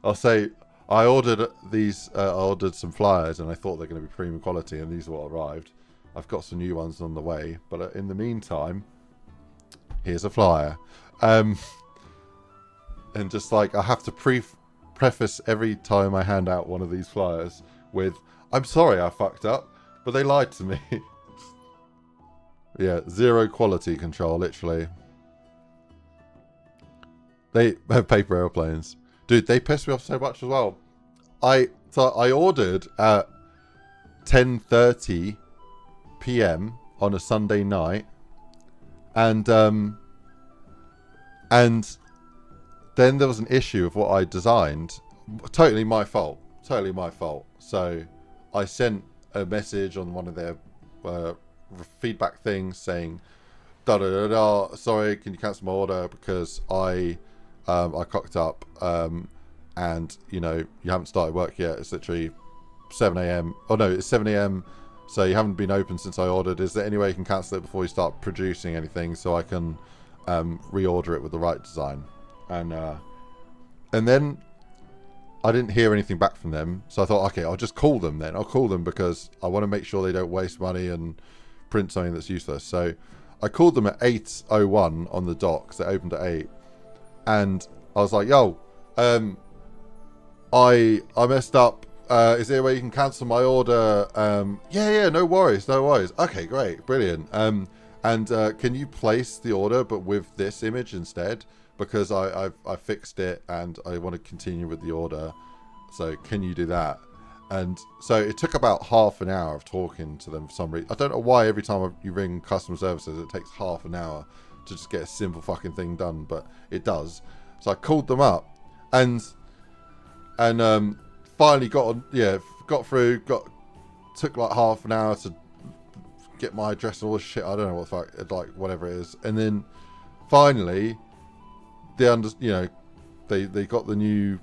I'll say, I ordered these, I ordered some flyers, and I thought they're going to be premium quality, and these are what arrived. I've got some new ones on the way, but in the meantime, here's a flyer. And just like, I have to preface every time I hand out one of these flyers with, I'm sorry I fucked up, but they lied to me. Yeah, zero quality control, literally. They have paper airplanes. Dude, they pissed me off so much as well. I ordered at 10:30 p.m. on a Sunday night, and then there was an issue of what I designed. Totally my fault. Totally my fault. So I sent a message on one of their feedback things saying, da da da da, sorry, can you cancel my order because I cocked up, and you know, you haven't started work yet. It's literally 7 a.m. Oh no, it's 7 a.m. So you haven't been open since I ordered. Is there any way you can cancel it before you start producing anything, so I can reorder it with the right design? And then I didn't hear anything back from them, so I thought, okay, I'll just call them then. I'll call them because I want to make sure they don't waste money and print something that's useless. So I called them at 8:01 on the dot, because they opened at 8, and I was like, yo, I messed up. Is there a way you can cancel my order? Yeah, no worries. Okay, great, brilliant. And can you place the order but with this image instead? Because I fixed it and I want to continue with the order. So can you do that? And so it took about half an hour of talking to them for some reason. I don't know why every time you ring customer services it takes half an hour to just get a simple fucking thing done, but it does. So I called them up and finally got through. Took like half an hour to get my address and all this shit. I don't know what the fuck, like whatever it is. And then finally, they got the new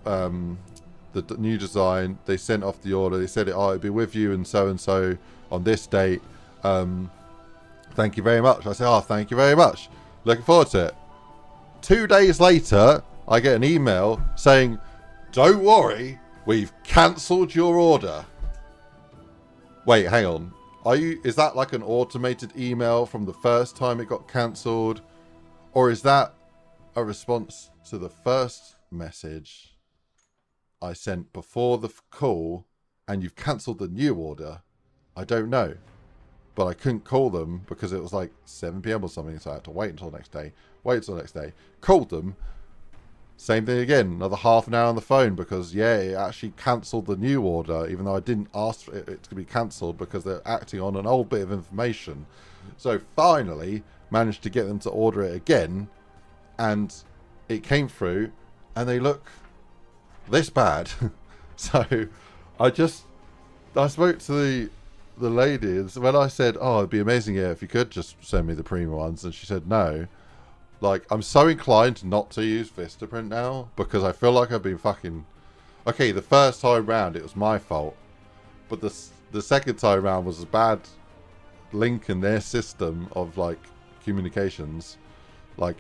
the new design. They sent off the order. They said it'll be with you and so on this date. Thank you very much. I said, oh, thank you very much. Looking forward to it. 2 days later, I get an email saying, don't worry, we've cancelled your order. Wait, hang on. Is that like an automated email from the first time it got cancelled? Or is that a response to the first message I sent before the call and you've cancelled the new order? I don't know. But I couldn't call them because it was like 7 p.m. or something, so I had to wait until the next day. Called them. Same thing again, another half an hour on the phone because, yeah, it actually cancelled the new order, even though I didn't ask for it to be cancelled because they're acting on an old bit of information. So finally managed to get them to order it again, and it came through, and they look this bad. So I spoke to the lady, and when I said, oh, it'd be amazing, yeah, if you could just send me the premium ones, and she said no. Like, I'm so inclined not to use Vistaprint now because I feel like I've been fucking... Okay, the first time round it was my fault, but the second time round was a bad link in their system of like communications. Like,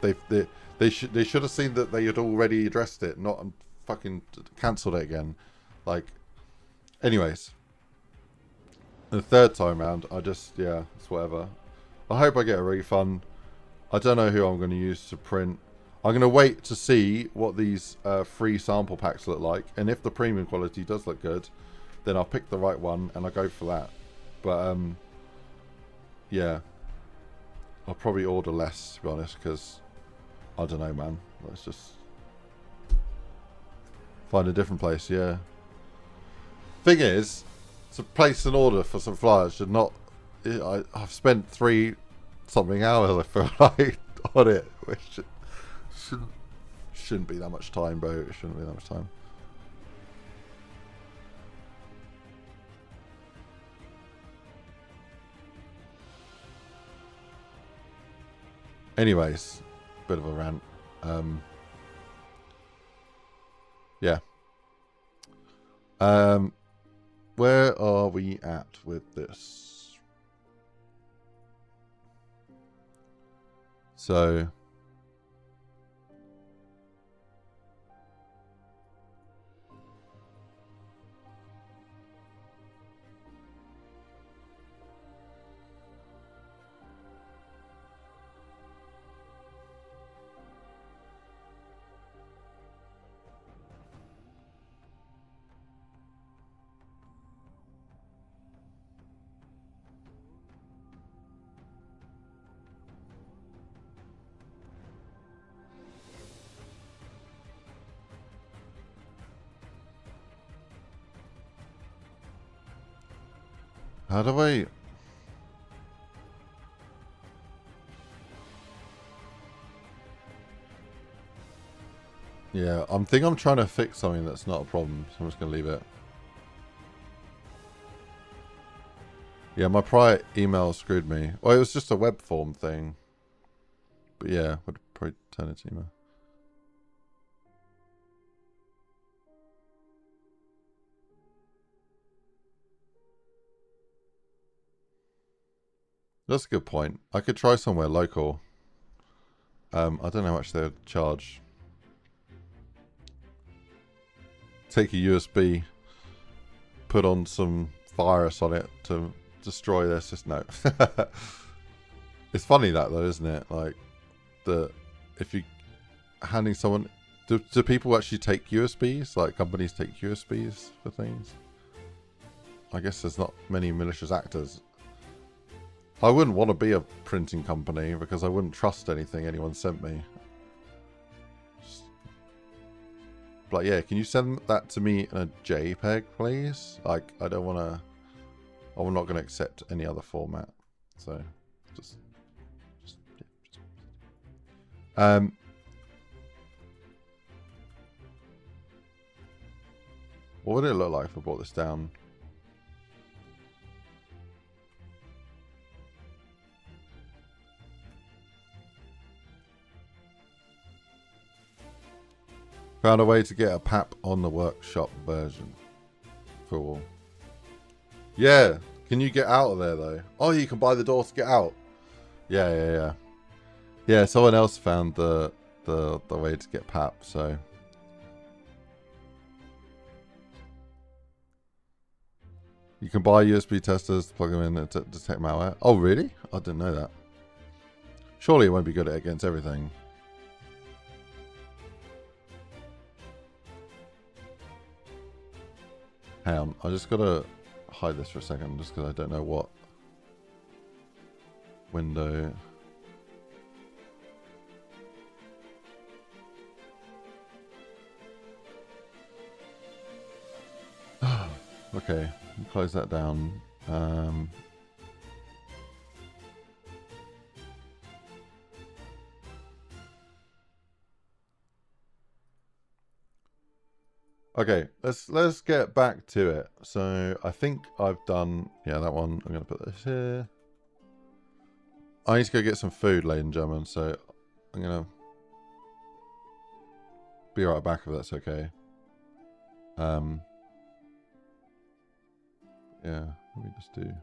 they should have seen that they had already addressed it, not fucking cancelled it again. Like, anyways, the third time round, it's whatever. I hope I get a refund. I don't know who I'm going to use to print. I'm going to wait to see what these free sample packs look like, and if the premium quality does look good, then I'll pick the right one and I'll go for that. But yeah, I'll probably order less, to be honest, because I don't know, man. Let's just find a different place. Yeah. Thing is, to place an order for some flyers should not. I've spent 3 something hours, I feel like, on it, which shouldn't be that much time, bro. It shouldn't be that much time. Anyways, bit of a rant. Yeah. Where are we at with this? So, how do I... Yeah, I'm trying to fix something that's not a problem, so I'm just going to leave it. Yeah, my prior email screwed me. Well, it was just a web form thing. But yeah, would probably turn it to email. That's a good point. I could try somewhere local. I don't know how much they would charge. Take a USB, put on some virus on it to destroy their system. No. It's funny that though, isn't it? Like, if you handing someone, do people actually take USBs? Like, companies take USBs for things? I guess there's not many malicious actors. I wouldn't want to be a printing company because I wouldn't trust anything anyone sent me. But yeah, can you send that to me in a JPEG, please? Like, I don't want to... I'm not going to accept any other format. So, just what would it look like if I brought this down? Found a way to get a PAP on the workshop version. Cool. Yeah. Can you get out of there though? Oh, you can buy the door to get out. Yeah. Yeah, someone else found the way to get PAP, so. You can buy USB testers to plug them in to detect malware. Oh, really? I didn't know that. Surely it won't be good against everything. Hang on, I just gotta hide this for a second, just because I don't know what window. Okay, close that down. Okay, let's get back to it. So I think I've done, yeah, that one. I'm gonna put this here. I need to go get some food, ladies and gentlemen. So I'm gonna be right back if that's okay. Yeah, let me just do.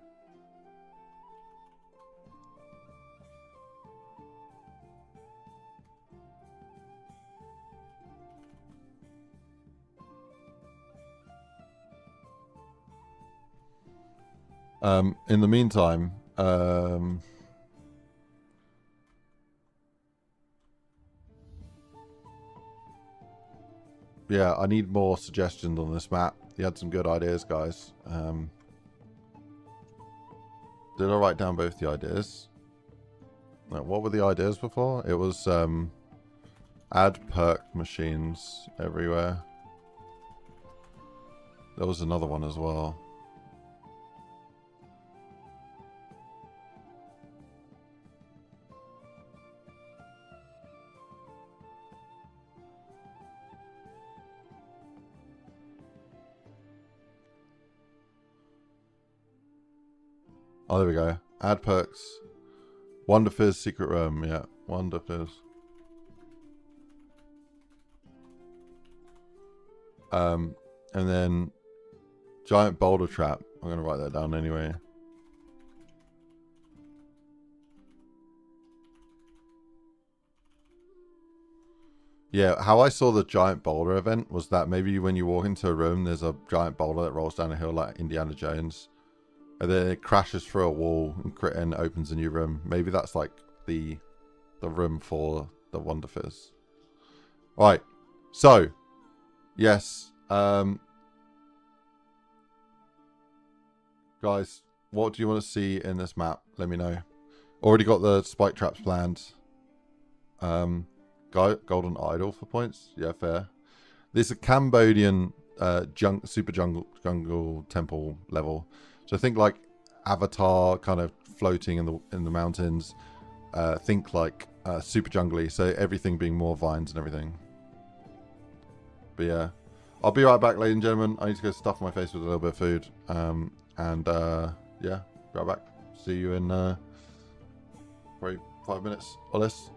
In the meantime, yeah, I need more suggestions on this map. You had some good ideas, guys. Did I write down both the ideas? No, what were the ideas before? It was add perk machines everywhere. There was another one as well. Oh, there we go. Add perks. Wonder Fizz secret room. Yeah, Wonder Fizz. And then giant boulder trap. I'm gonna write that down anyway. Yeah, how I saw the giant boulder event was that maybe when you walk into a room, there's a giant boulder that rolls down a hill like Indiana Jones. And then it crashes through a wall and opens a new room. Maybe that's like the room for the Wonder Fizz. Right. So, yes. Guys, what do you want to see in this map? Let me know. Already got the spike traps planned. Golden idol for points. Yeah, fair. This is a Cambodian super jungle temple level. So think like Avatar, kind of floating in the mountains. Think like super jungly, so everything being more vines and everything. But yeah, I'll be right back, ladies and gentlemen. I need to go stuff my face with a little bit of food. Yeah, be right back. See you in probably 5 minutes or less.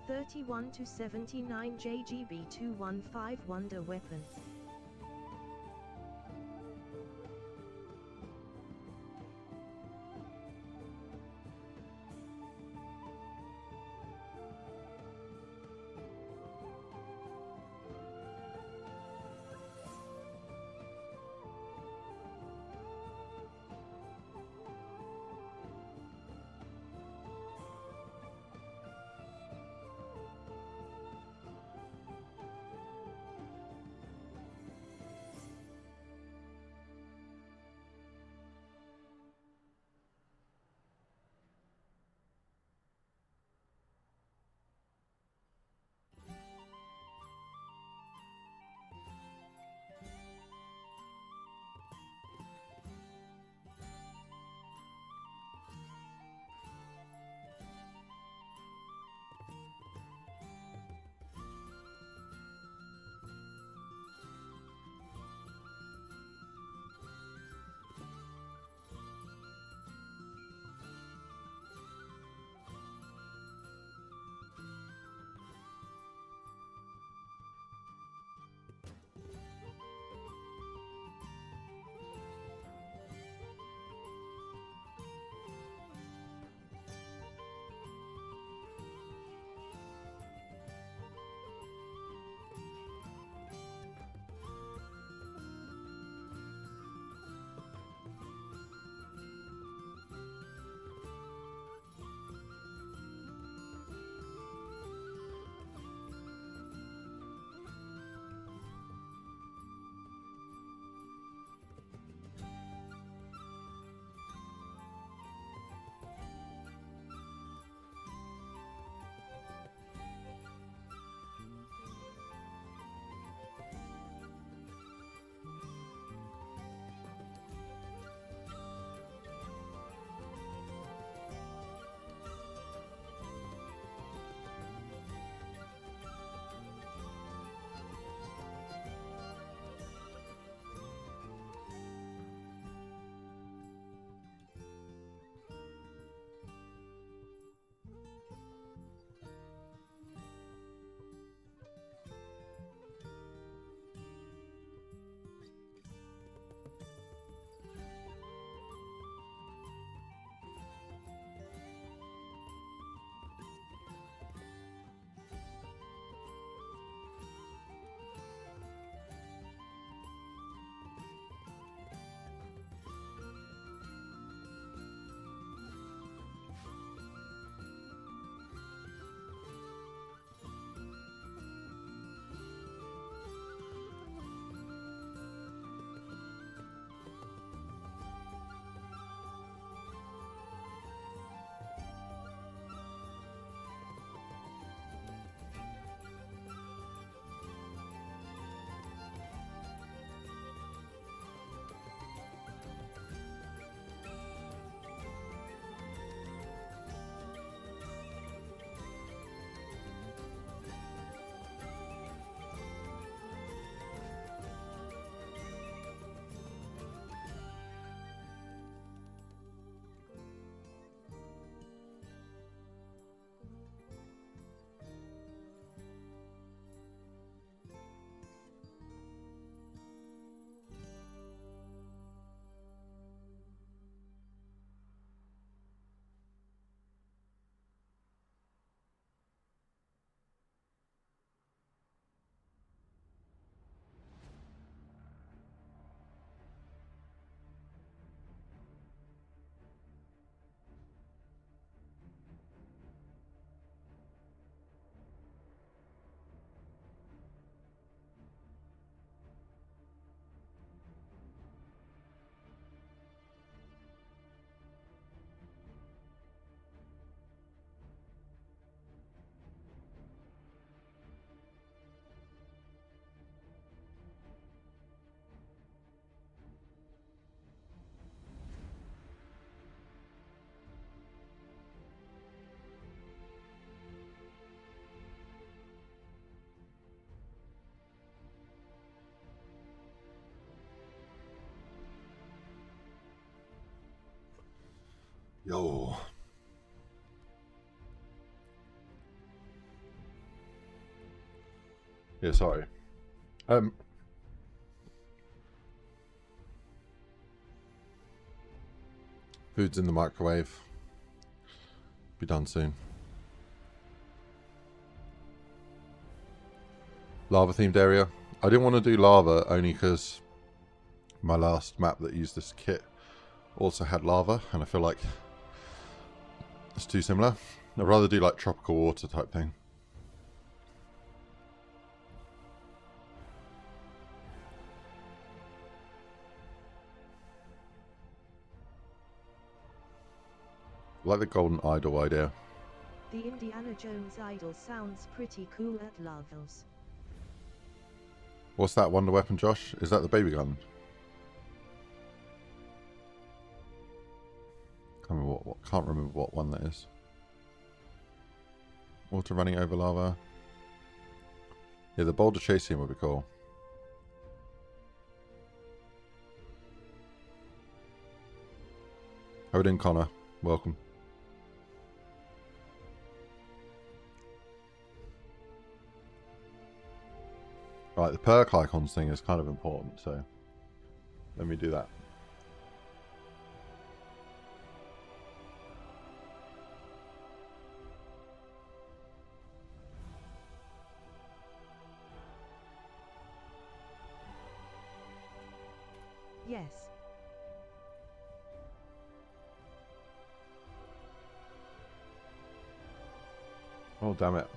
(31 to 79 JGB 215 Wonder Weapon). Yo. Yeah, sorry. Food's in the microwave. Be done soon. Lava themed area. I didn't want to do lava only because my last map that used this kit also had lava, and I feel like it's too similar. I'd rather do like tropical water type thing. I like the golden idol idea. The Indiana Jones idol sounds pretty cool at levels. What's that wonder weapon, Josh? Is that the baby gun? Can't remember what one that is. Water running over lava. Yeah, the boulder chasing would be cool. Odin Connor, welcome. Right, the perk icons thing is kind of important, so let me do that. Yes. Oh, damn it.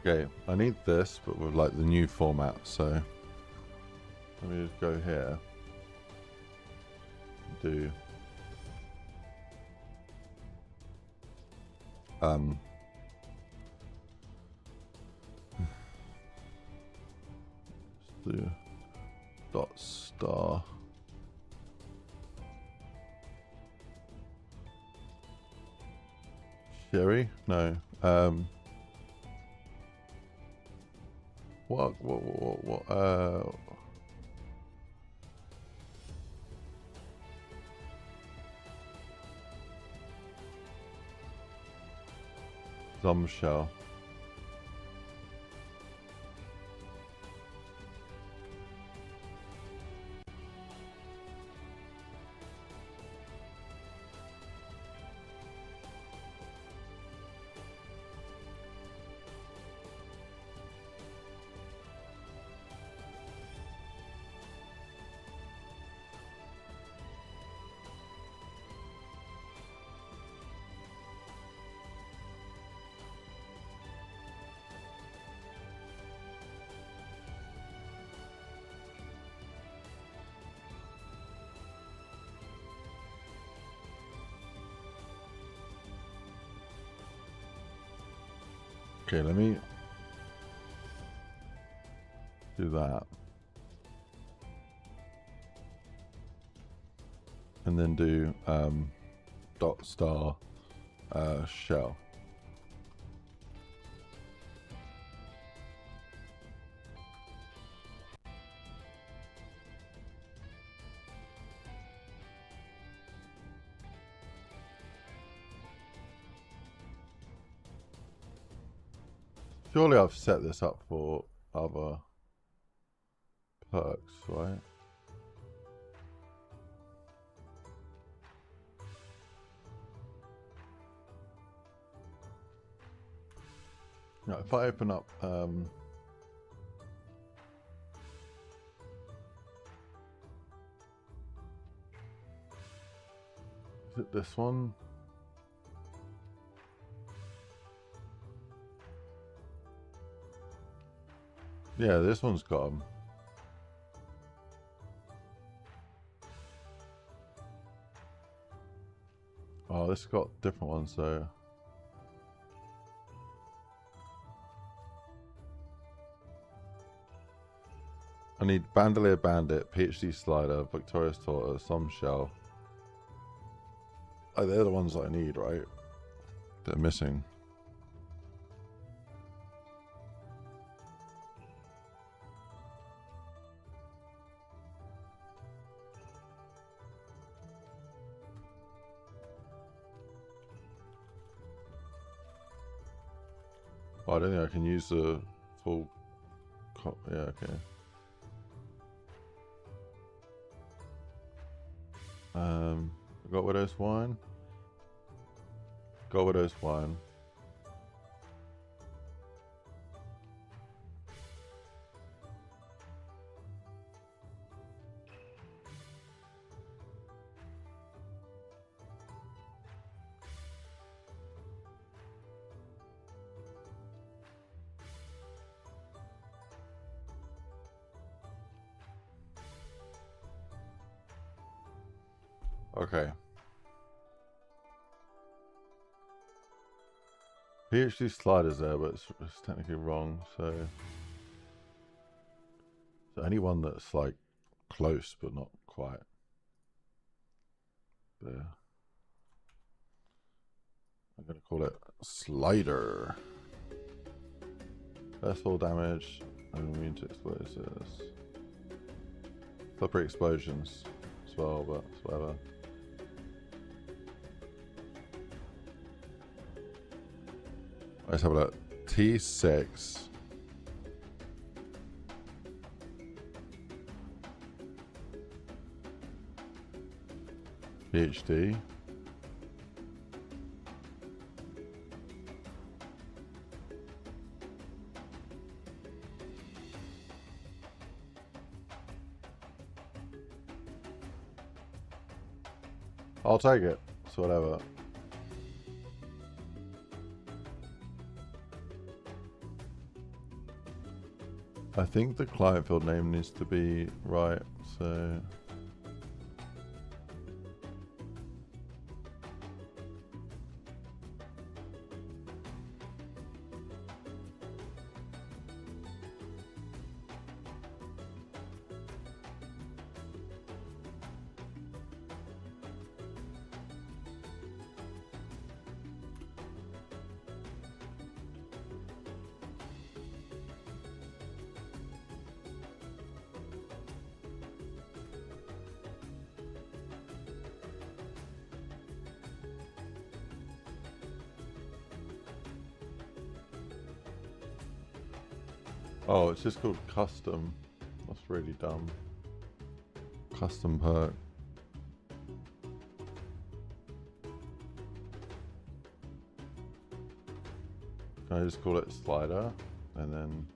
Okay, I need this, but with like the new format, so let me just go here. Do let's do dot star. Sherry? No. What Shell. Okay, let me do that. And then do dot star shell. Surely I've set this up for other perks, right? Now, if I open up is it this one? Yeah, this one's got them. Oh, this has got different ones though. I need Bandolier Bandit, PhD Slider, Victorious Tortoise, Some Shell. Oh, they're the ones that I need, right? They're missing. Oh, I don't think I can use the full... Yeah, okay. I got Widow's Wine. Got Widow's Wine. Okay. PhD Slider's there, but it's technically wrong, so anyone that's like close but not quite there. I'm gonna call it Slider. First fall damage, I'm immune to explosives. Slippery explosions as well, but whatever. Let's have a look. T6. PhD. I'll take it. So whatever. I think the client field name needs to be right, so... Oh, it's just called custom. That's really dumb. Custom perk. Can I just call it Slider? And then...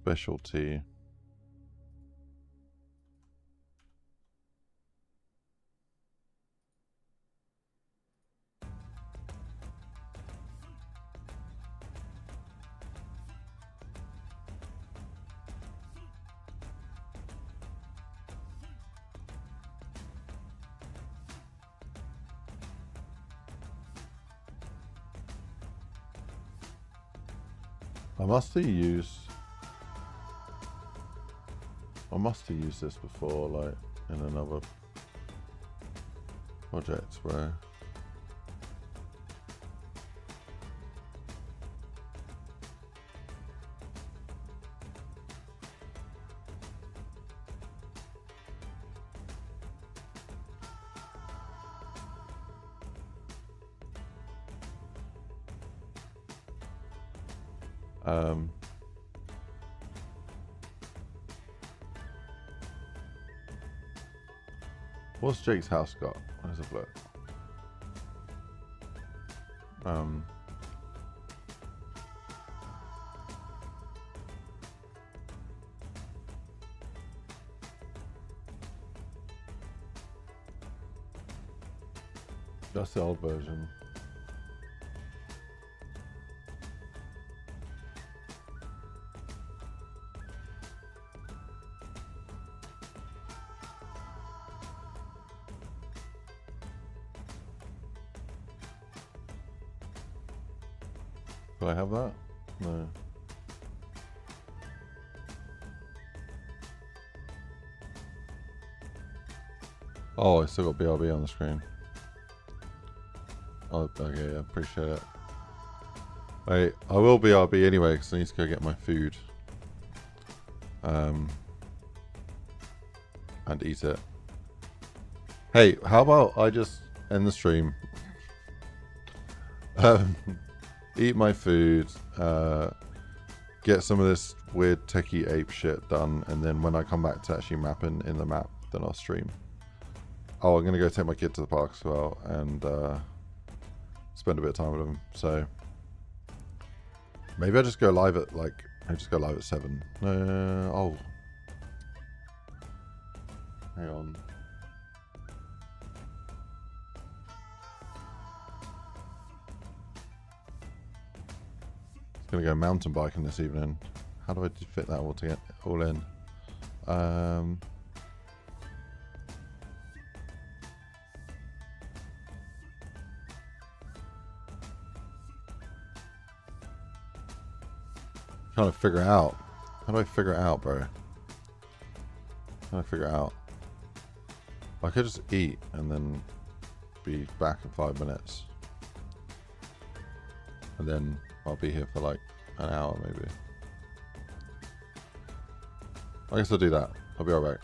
Specialty. I must have used this before, like in another project where what's Jake's house got? Where's the look? That's the old version. Do I have that? No. Oh, I still got BRB on the screen. Oh, okay, I appreciate it. Wait, I will BRB anyway because I need to go get my food. And eat it. Hey, how about I just end the stream? Eat my food, get some of this weird techie ape shit done, and then when I come back to actually mapping in the map, then I'll stream. Oh, I'm gonna go take my kid to the park as well and spend a bit of time with him. So maybe I just go live at I just go live at 7. Oh, hang on. Gonna go mountain biking this evening. How do I fit that all together, all in? Trying to figure it out. How do I figure it out, bro? How do I figure it out? I could just eat and then be back in 5 minutes. And then I'll be here for like an hour maybe. I guess I'll do that. I'll be right back.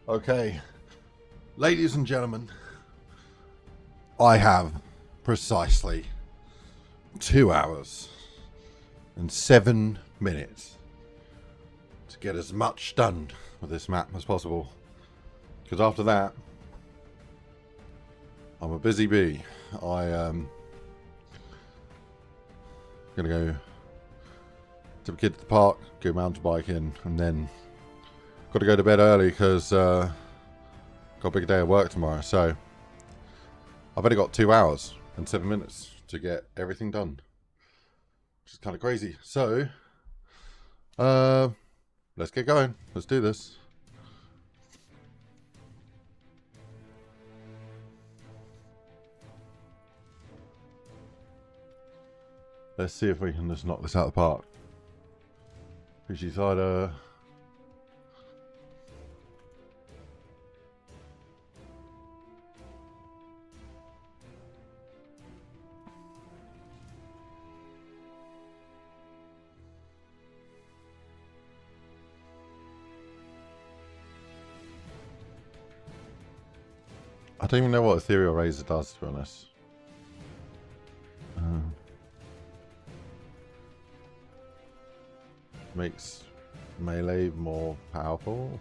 Okay, ladies and gentlemen, I have precisely 2 hours and 7 minutes to get as much done with this map as possible. Because after that, I'm a busy bee. Gonna go to the kids at the park, go mountain biking, and then got to go to bed early because got a big day of work tomorrow. So I've only got 2 hours and 7 minutes to get everything done, which is kind of crazy. So let's get going. Let's do this. Let's see if we can just knock this out of the park. Fishy cider. I don't even know what Ethereal Razor does, to be honest. Makes melee more powerful.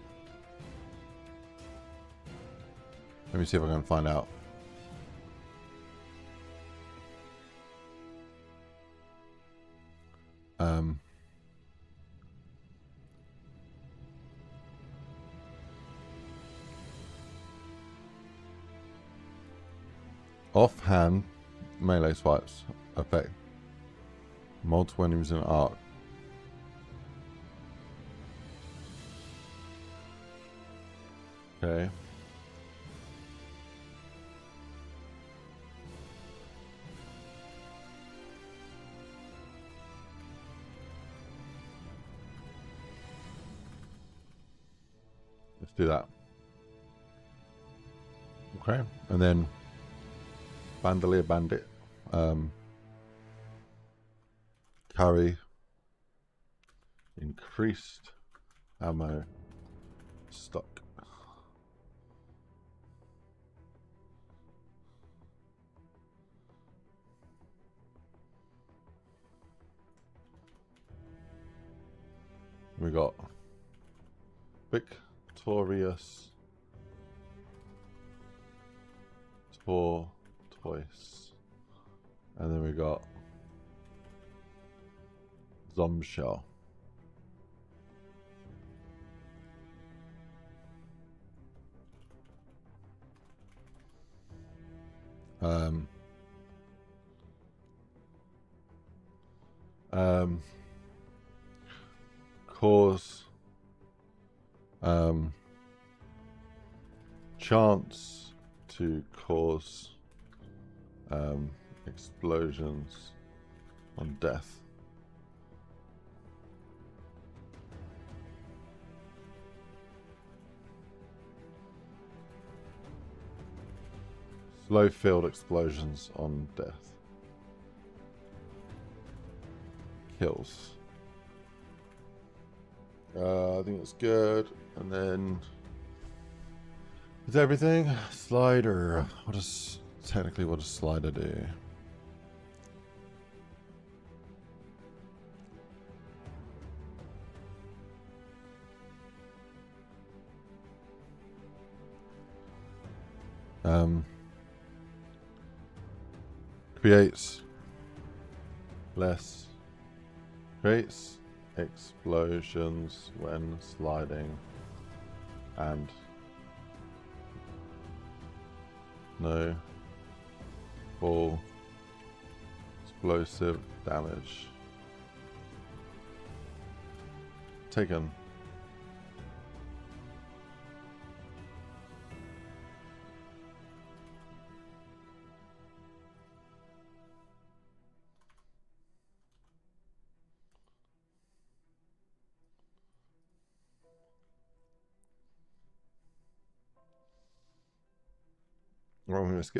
Let me see if I can find out. Offhand melee swipes affect multiple enemies in an arc. Okay. Let's do that. Okay, and then Bandolier Bandit, carry, increased ammo stock. We got Victorious Tortoise, and then we got Zombshell. Cause chance to cause explosions on death. Slow field explosions on death. Kills. I think it's good. And then is everything slider? What does slider do? Creates explosions when sliding and no full explosive damage taken.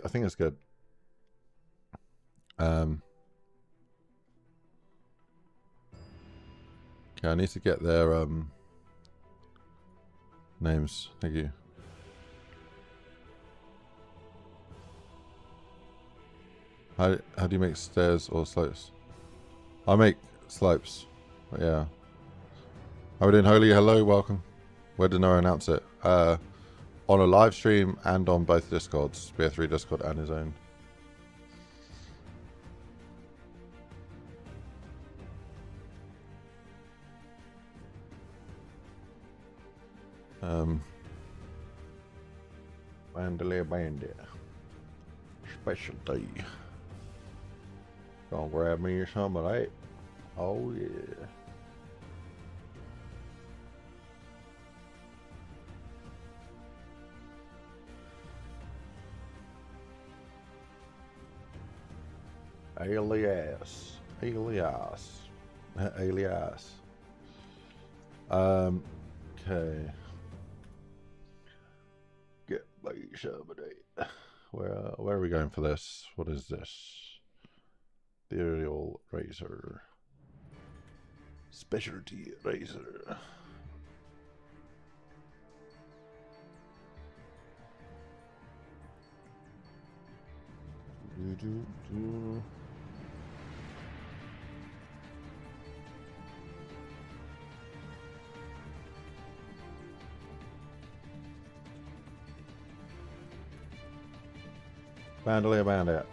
I think it's good. Okay, I need to get their names. Thank you. How do you make stairs or slopes? I make slopes. But yeah. How we doing, Holy? Hello, welcome. Where did Noah announce it? On a live stream and on both Discords. BF3 Discord and his own. Bandolier bandit. Specialty. Gonna grab me some of that. Oh yeah. Alias. Okay. Get me some of that. Where are we going for this? What is this? Ethereal razor. Specialty razor. Bandolier bandit.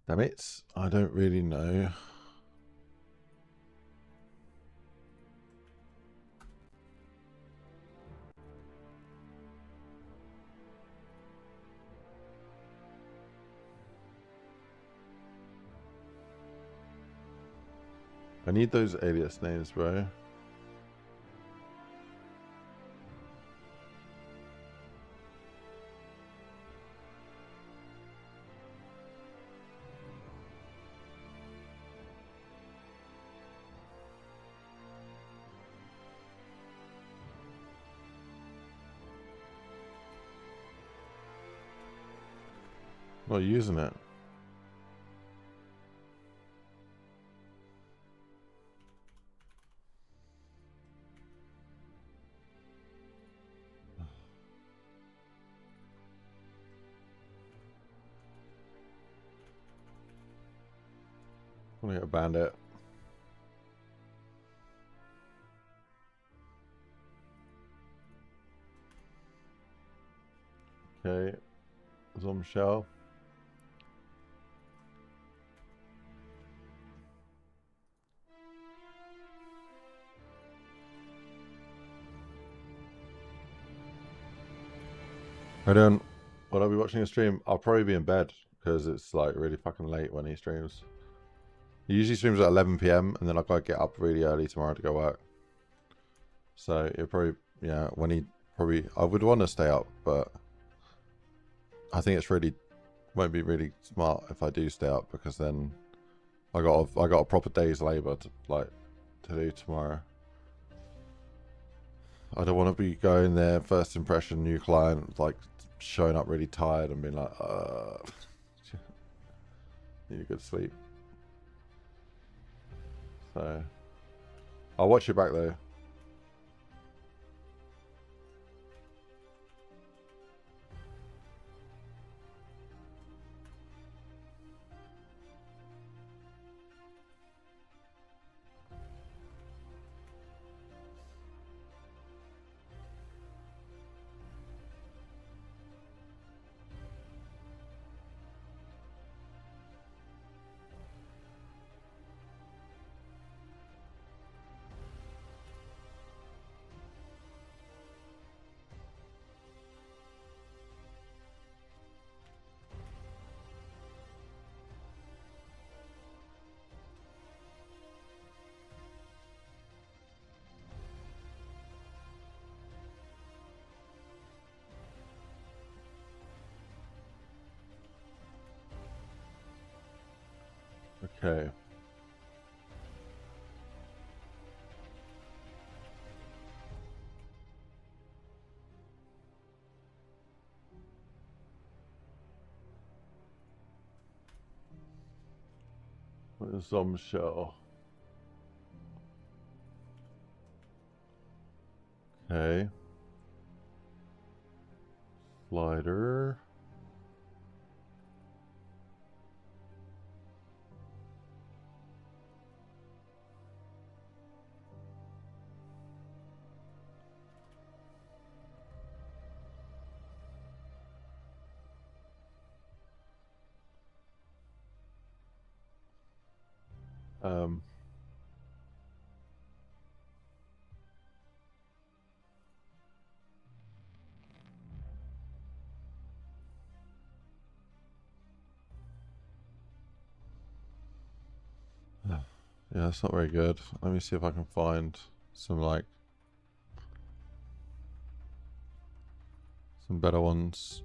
Damn it, I don't really know. I need those alias names, bro. Not using it. I'm gonna get a bandit. Okay. Zoom shell. I don't. Will I be watching a stream? I'll probably be in bed because it's like really fucking late when he streams. He usually streams at 11 PM and then I've got to get up really early tomorrow to go work. So it probably, yeah, when he probably, I would want to stay up, but I think it's really, won't be really smart if I do stay up because then I got a proper day's labor to do tomorrow. I don't want to be going there, first impression, new client, like showing up really tired and being like, need a good sleep. So, I'll watch you back though. Okay. What is some show? Okay. Slider. Um. Yeah, that's not very good. Let me see if I can find some like some better ones.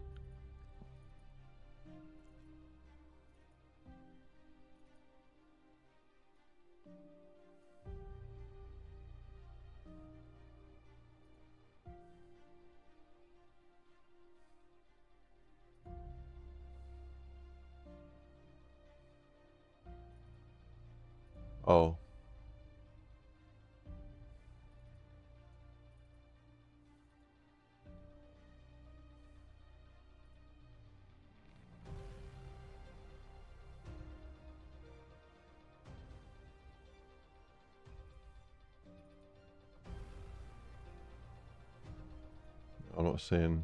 Oh. I'm not seeing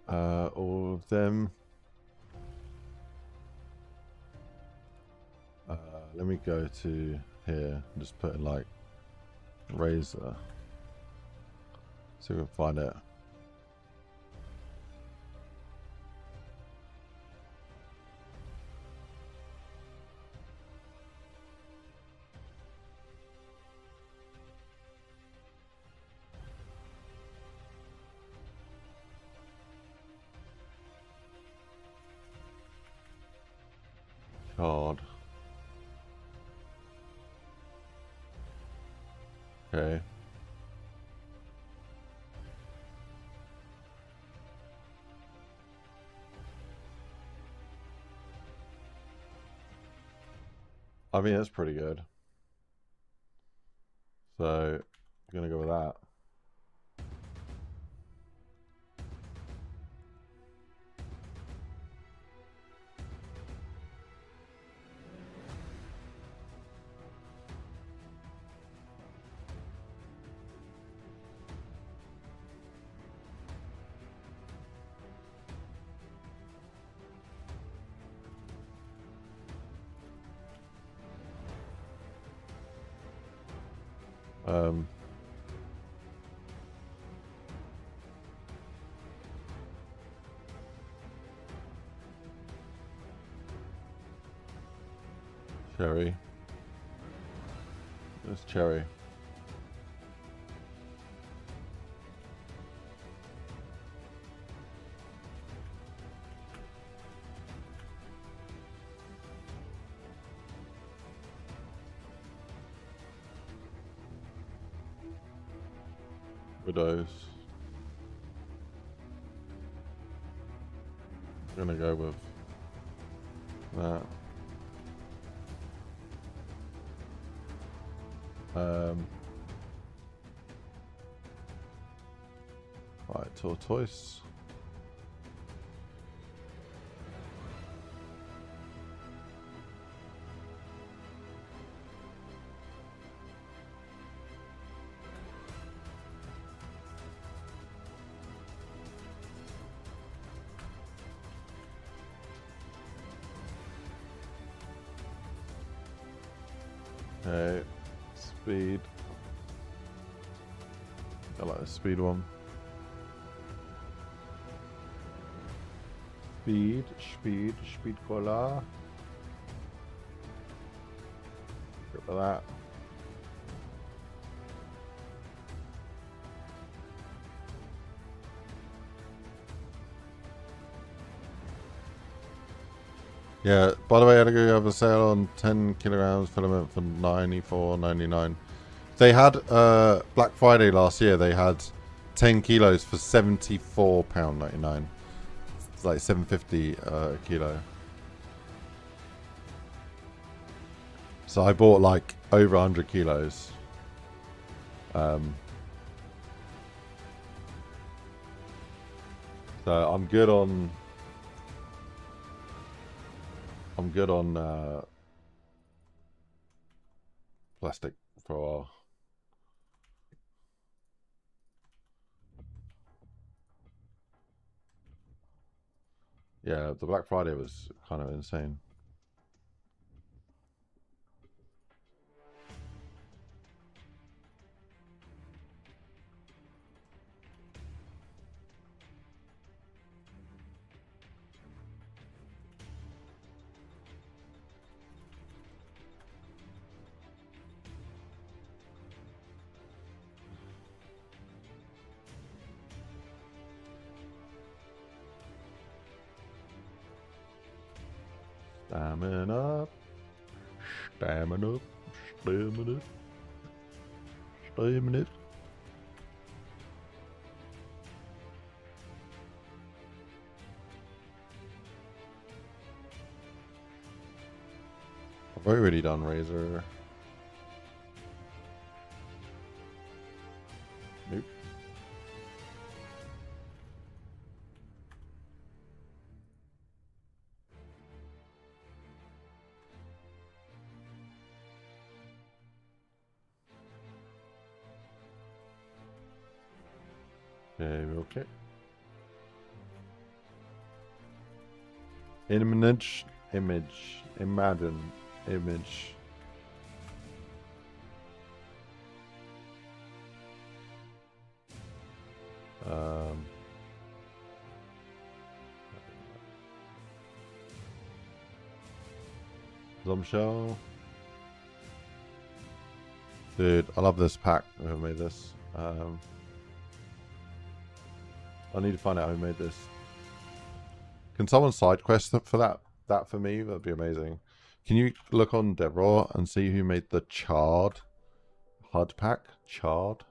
all of them. Let me go to here and just put in like razor. See if we can find it. Card. Okay. I mean, that's pretty good. So, I'm gonna go with that. Um, cherry. There's cherry. Widows. I'm gonna go with that. Right, tortoise. Okay, speed. I like the speed one. Speed cola. Get rid of that. Yeah, by the way, I have a sale on 10 kilograms filament for $94.99. They had Black Friday last year. They had 10 kilos for £74.99. It's like $7.50 a kilo. So I bought like over 100 kilos. So I'm good on plastic for a while. Yeah, the Black Friday was kind of insane. Stamina up, stamina up, stamina up, stamina up. I've already done Razor. Nope. Okay. Image, imagine, image. Bombshell. Dude, I love this pack. Whoever made this. I need to find out who made this. Can someone side quest for that? That for me, that'd be amazing. Can you look on Devraw and see who made the Charred HUD pack? Charred.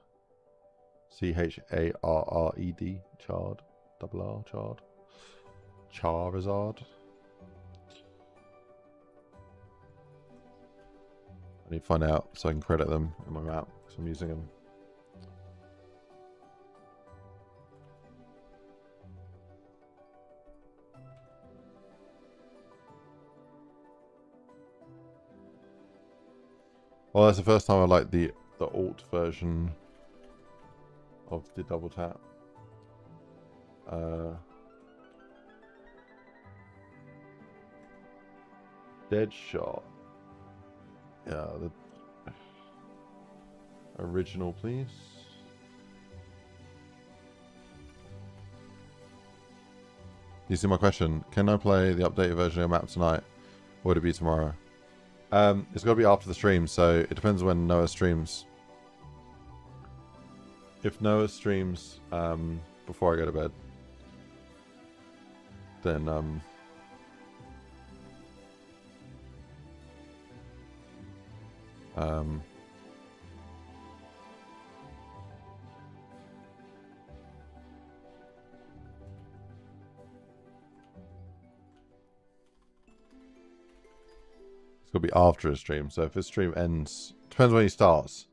CHARRED. Charred. Double R. Charred. Charizard. I need to find out so I can credit them in my map because I'm using them. Well, that's the first time I like the alt version of the double tap. Dead shot. Yeah, the original, please. You see my question? Can I play the updated version of the map tonight? Or would it be tomorrow? It's got to be after the stream, so it depends when Noah streams. If Noah streams before I go to bed, then it's got to be after his stream. So if his stream ends, depends when he starts.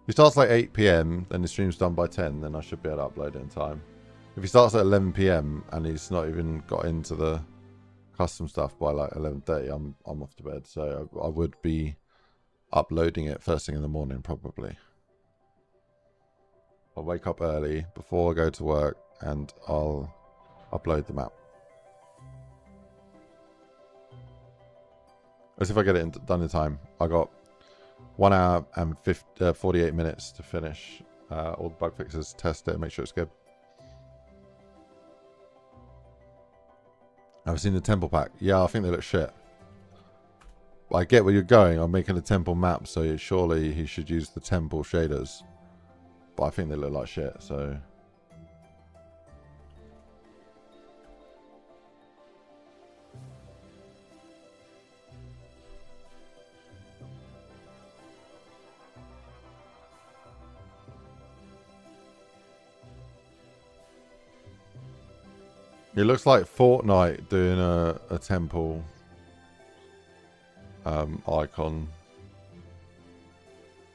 If he starts like 8 PM, then his stream's done by 10, then I should be able to upload it in time. If he starts at 11 PM and he's not even got into the custom stuff by like 11:30, I'm off to bed. So I would be uploading it first thing in the morning probably. I'll wake up early before I go to work and I'll upload the map. As if I get it done in time. I got 1 hour and 48 minutes to finish all the bug fixes, test it, and make sure it's good. I've seen the temple pack. Yeah, I think they look shit. I get where you're going. I'm making a temple map, so surely he should use the temple shaders. But I think they look like shit, so... It looks like Fortnite doing a temple icon.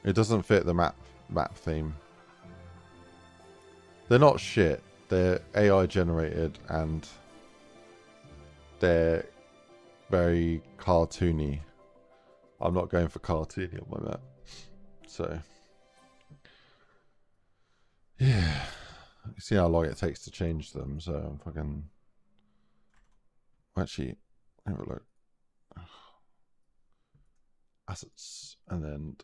It doesn't fit the map theme. They're not shit. they're AI generated and they're very cartoony. I'm not going for cartoony on my map. So, yeah. You see how long it takes to change them, so I'm fucking... Actually, have a look. Assets, and then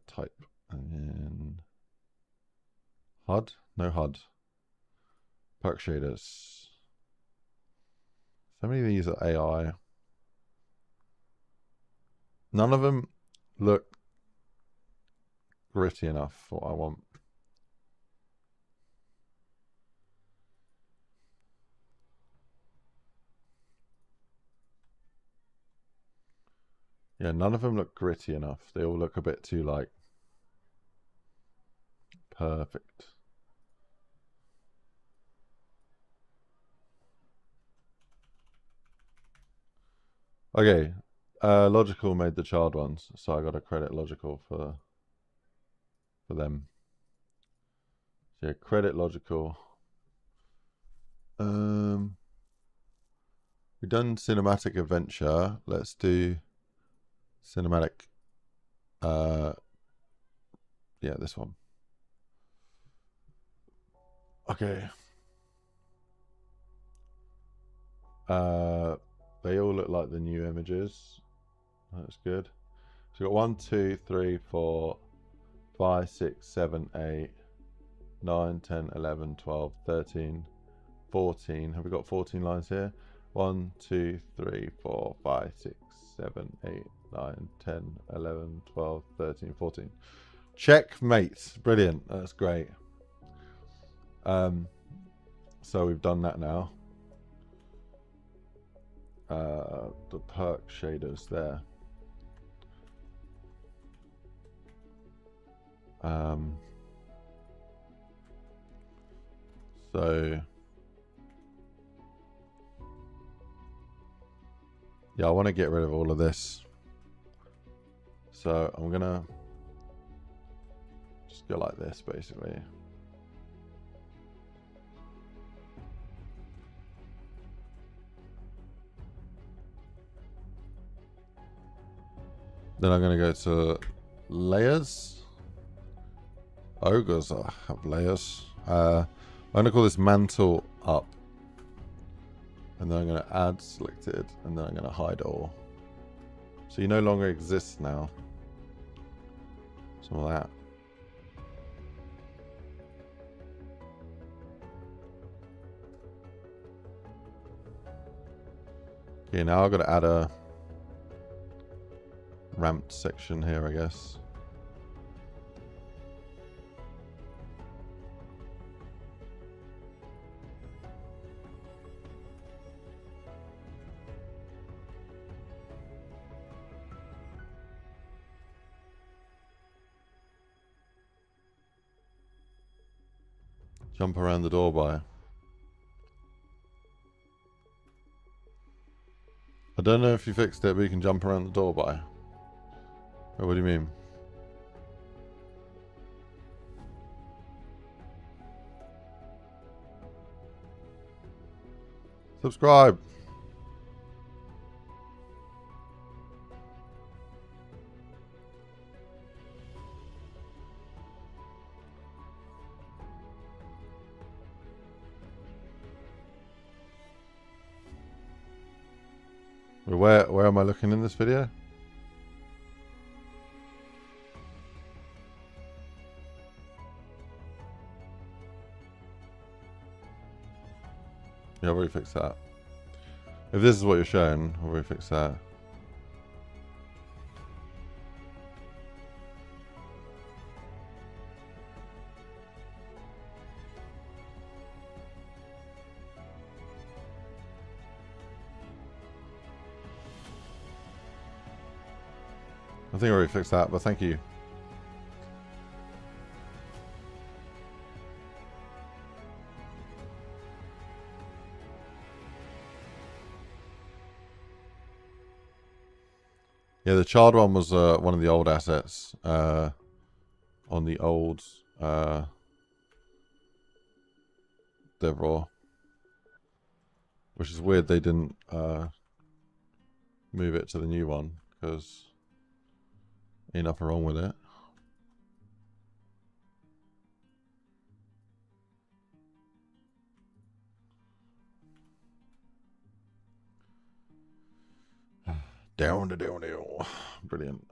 type, and then HUD? No HUD. Perk shaders. So many of these are AI. None of them look gritty enough for what I want. Yeah, none of them look gritty enough. They all look a bit too, like, perfect. Okay, Logical made the child ones, so I got to credit Logical for them. So yeah, credit Logical. We've done cinematic adventure. Let's do cinematic. Yeah, this one. Okay. They all look like the new images. That's good. So we've got 1, 2, 3, 4, 5, 6, 7, 8, 9, 10, 11, 12, 13, 14. Have we got 14 lines here? 1, 2, 3, 4, 5, 6, 7, 8, 9, 10, 11, 12, 13, 14. Checkmate. Brilliant. That's great. So we've done that now. The perk shaders there. So yeah, I want to get rid of all of this. So I'm gonna just go like this, basically. Then I'm gonna go to layers. Ogres have layers. I'm gonna call this mantle up, and then I'm gonna add selected, and then I'm gonna hide all. So you no longer exist now. Some of that. Okay, now I've got to add a ramped section here, I guess. Jump around the door by. I don't know if you fixed it, but you can jump around the door by. Oh, what do you mean? Subscribe. Where am I looking in this video? Yeah, I've already fixed that. If this is what you're showing, I've already fixed that. I think I already fixed that, but thank you. Yeah, the child one was one of the old assets on the old Dev Raw. Which is weird they didn't move it to the new one, because ain't nothing wrong with it. Down to downhill. Brilliant.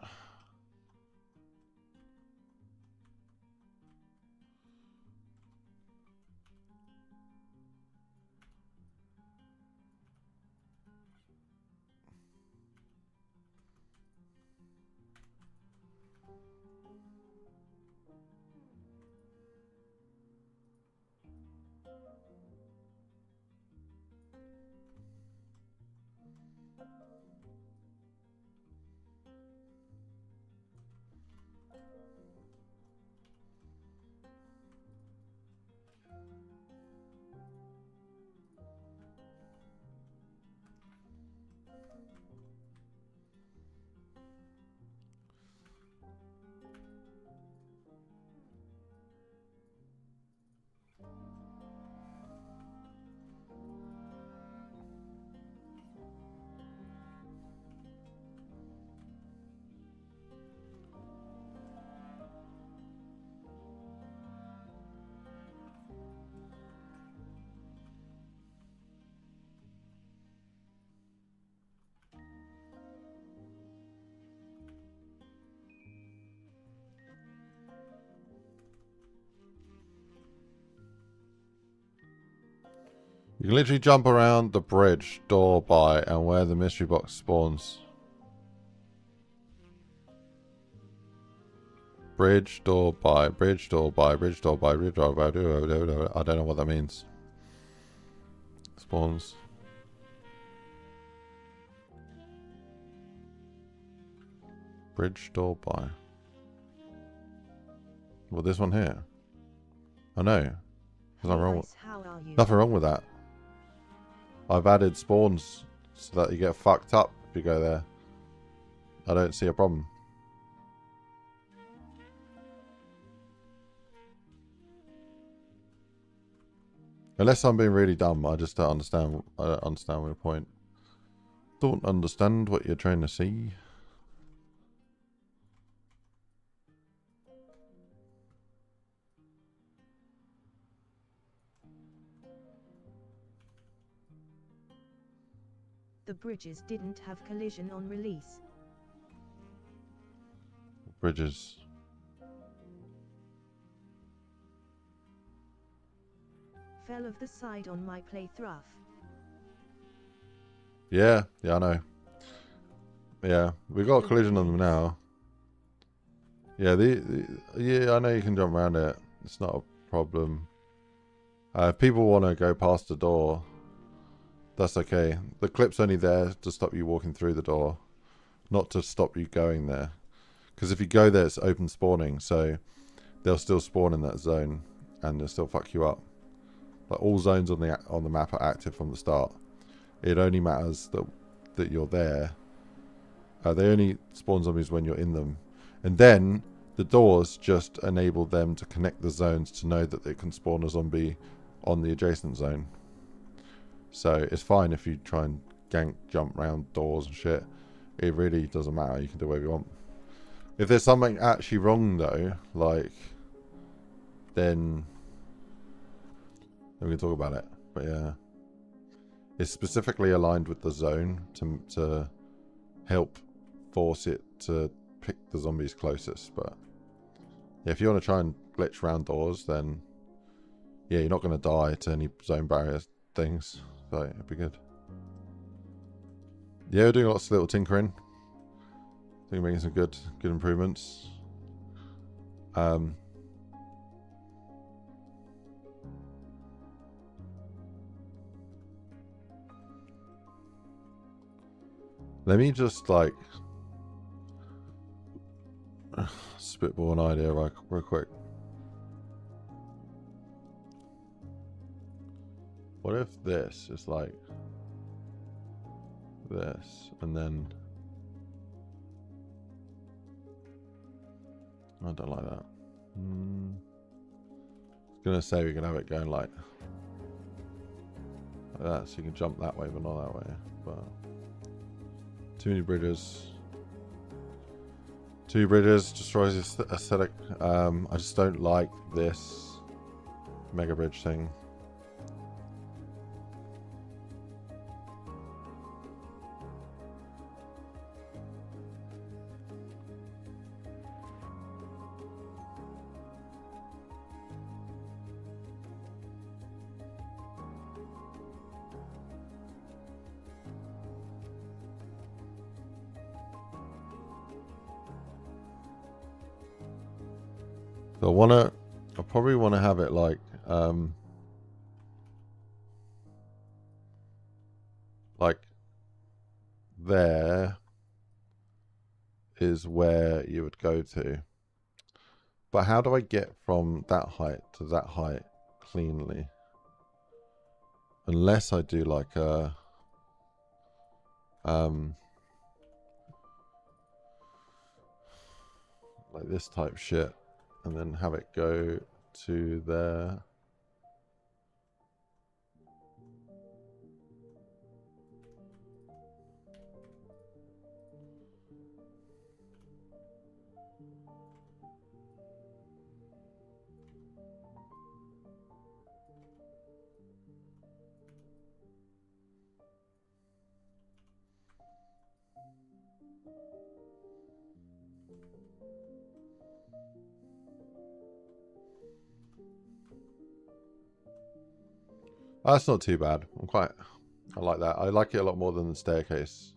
You can literally jump around the bridge door by and where the mystery box spawns. Bridge door by, bridge door by, bridge door by, bridge door by. I don't know what that means. Spawns. Bridge door by. Well, this one here. I know. There's nothing wrong with, nothing wrong with that. I've added spawns so that you get fucked up if you go there. I don't see a problem. Unless I'm being really dumb, I just don't understand. I don't understand your point. Don't understand what you're trying to see. The bridges didn't have collision on release. Bridges. Fell off the side on my playthrough. Yeah, I know. Yeah, we got a collision on them now. Yeah, yeah, I know you can jump around it. It's not a problem. If people want to go past the door, that's okay. The clip's only there to stop you walking through the door, not to stop you going there. Because if you go there, it's open spawning, so they'll still spawn in that zone, and they'll still fuck you up. Like, all zones on the map are active from the start. It only matters that you're there. They only spawn zombies when you're in them, and then the doors just enable them to connect the zones to know that they can spawn a zombie on the adjacent zone. So it's fine if you try and gank, jump around doors and shit. It really doesn't matter. You can do whatever you want. If there's something actually wrong though, like, then we can talk about it. But yeah, it's specifically aligned with the zone to help force it to pick the zombies closest. But yeah, if you want to try and glitch around doors, then yeah, you're not going to die to any zone barrier things. So it'd be good. Yeah, we're doing lots of little tinkering. I think we're making some good improvements. Let me just like spitball an idea real quick. What if this is like this, and then I don't like that. I was gonna say we can have it going like like that, so you can jump that way, but not that way. But too many bridges. Two bridges destroys the aesthetic. I just don't like this mega bridge thing. So I probably want to have it like there is where you would go to. But how do I get from that height to that height cleanly? Unless I do like a like this type shit, and then have it go to there. That's not too bad. I like that. I like it a lot more than the staircase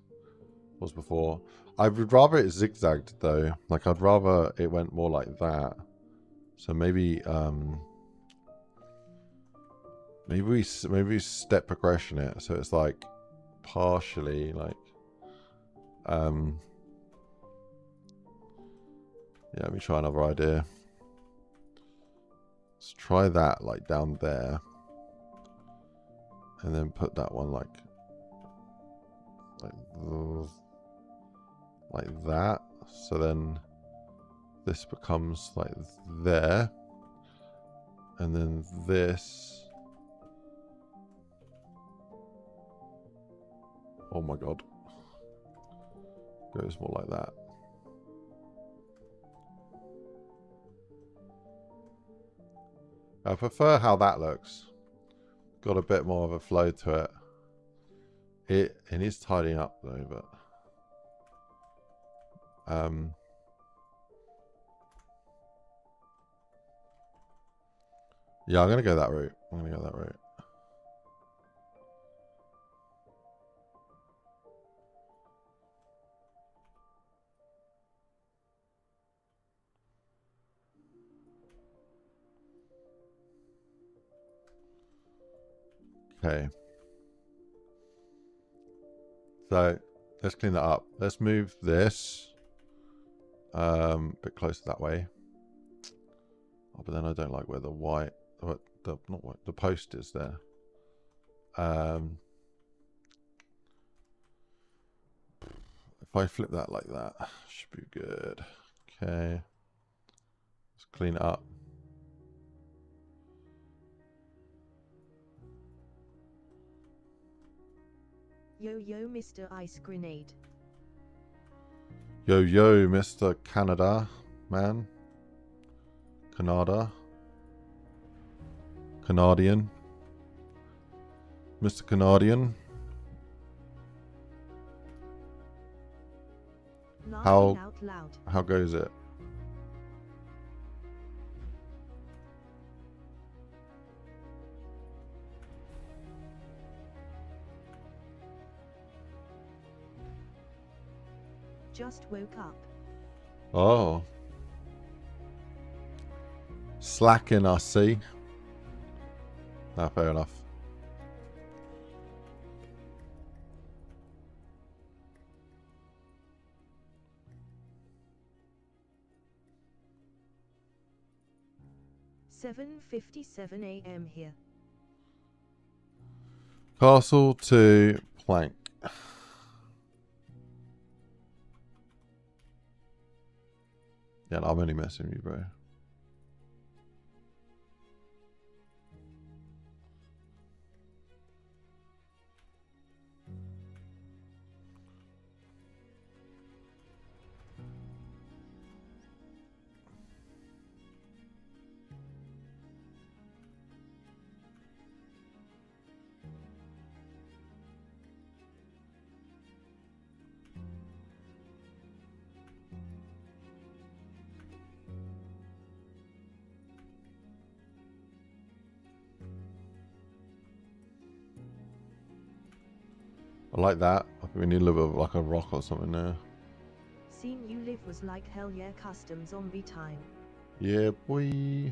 was before. I would rather it zigzagged though. Like I'd rather it went more like that. So maybe maybe we step progression it so it's like partially like yeah, let me try another idea. Let's try that like down there. And then put that one like that. So then this becomes like there. And then this. Oh my god. Goes more like that. I prefer how that looks. Got a bit more of a flow to it. It needs tidying up though, but yeah, I'm gonna go that route. Okay. So let's clean that up. Let's move this a bit closer that way. Oh, but then I don't like where the white, the post is there. If I flip that like that, should be good. Okay. Let's clean it up. Yo, Mr. IceGrenade. Yo, Mr. Canada, man. Canadian. Mr. Canadian. Laughing out loud. How goes it? Just woke up. Oh. Slacking, I see. Ah, fair enough. "7:57 a.m. here." Castle to plank. Yeah, I'm only messing with you, bro. I like that. I think we need a little bit of like a rock or something there. Seen You Live was like hell yeah, custom zombie time. Yeah, boy.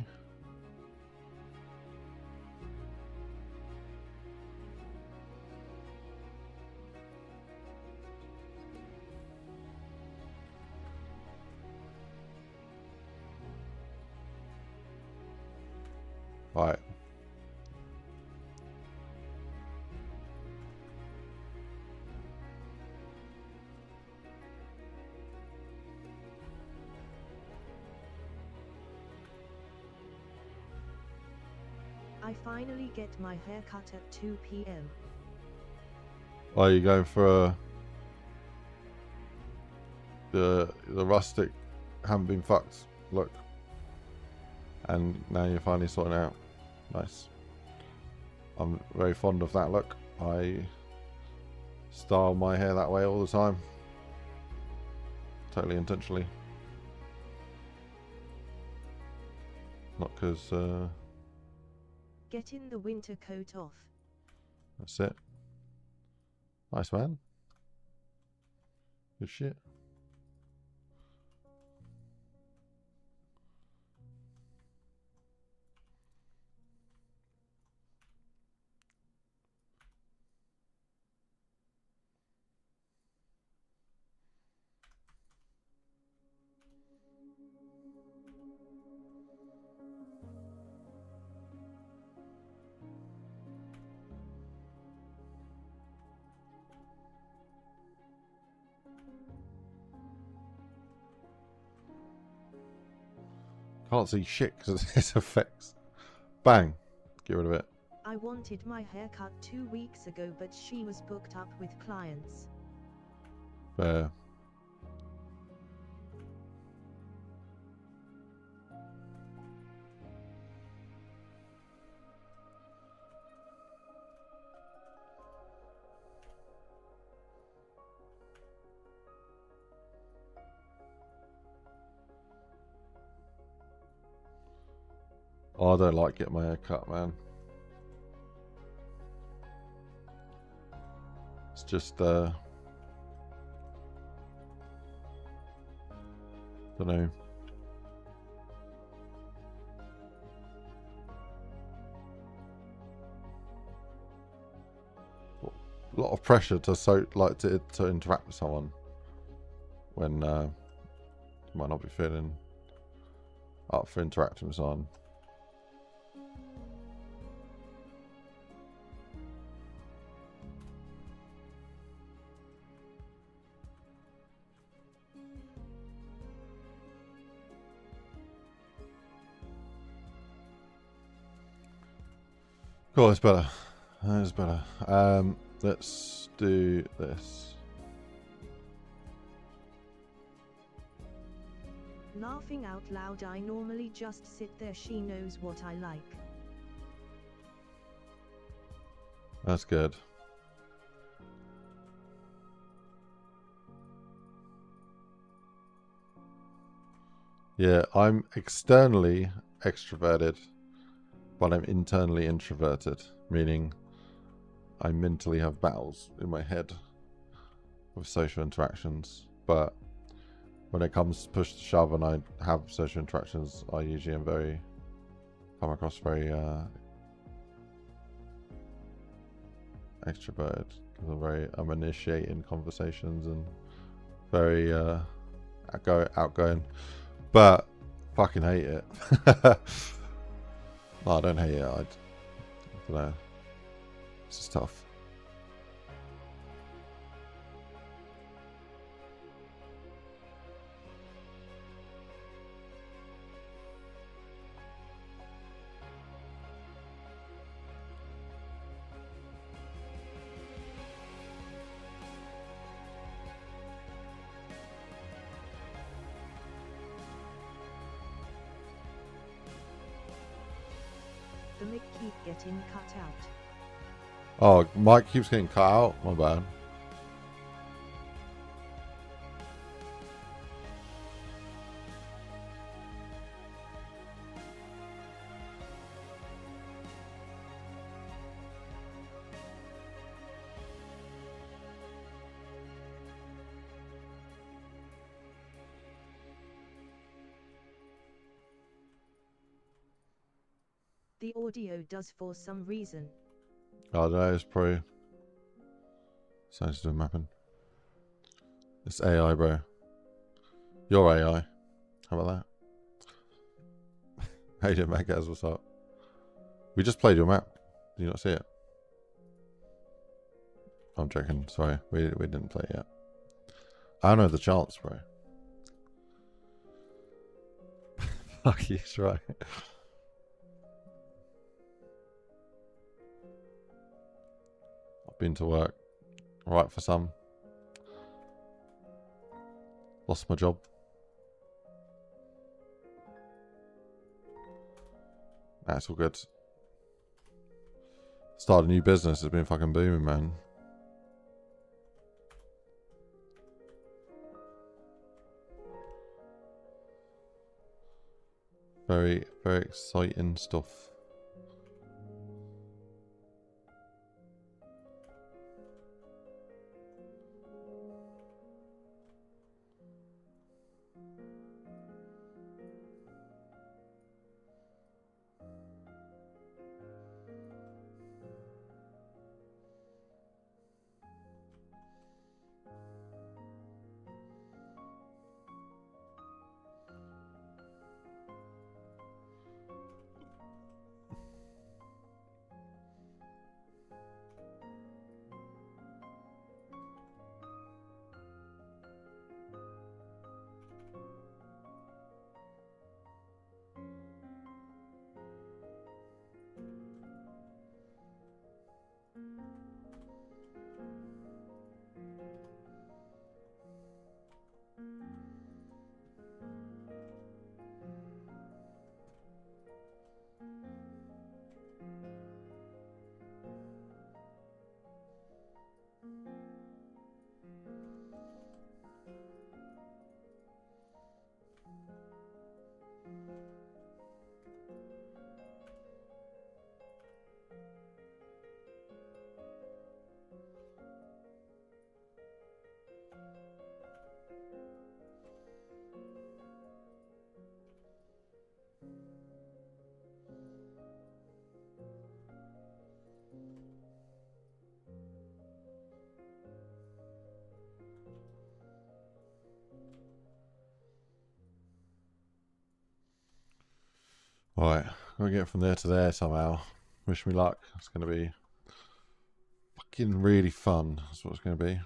Right. I finally get my haircut at 2 p.m. Are you going for the rustic haven't been fucked look? And now you're finally sorting it out. Nice. I'm very fond of that look. I style my hair that way all the time. Totally intentionally. Not because Getting the winter coat off. that's it. Nice, man. Good shit. Can't see shit because of its effects. Bang. Get rid of it. I wanted my haircut 2 weeks ago, but she was booked up with clients. Fair. Oh, I don't like getting my hair cut, man. It's just, don't know. A lot of pressure to to interact with someone when you might not be feeling up for interacting with someone. Cool, it's better. It's better. Let's do this. Laughing out loud, I normally just sit there. She knows what I like. That's good. Yeah, I'm externally extroverted, but I'm internally introverted, meaning I mentally have battles in my head with social interactions. But when it comes to push to shove and I have social interactions, I usually am come across very extroverted because I'm initiating conversations and very outgoing. But fucking hate it. No, I don't hate it. I don't know. It's just tough. The mic keep getting cut out. Oh, Mike keeps getting cut out. My bad. the audio does for some reason. I don't know, it's probably something to do with mapping. It's AI, bro. Your AI. How about that? How you doing, Matt? Guys, what's up? We just played your map. Did you not see it? I'm joking. Sorry, we didn't play it yet. I don't know the chance, bro. Fuck you, that's right. I've been to work. Right for some. Lost my job. That's all good. Started a new business. It's been fucking booming, man. Very, very exciting stuff. Right, we'll get from there to there somehow. Wish me luck. It's going to be fucking really fun. That's what it's going to be.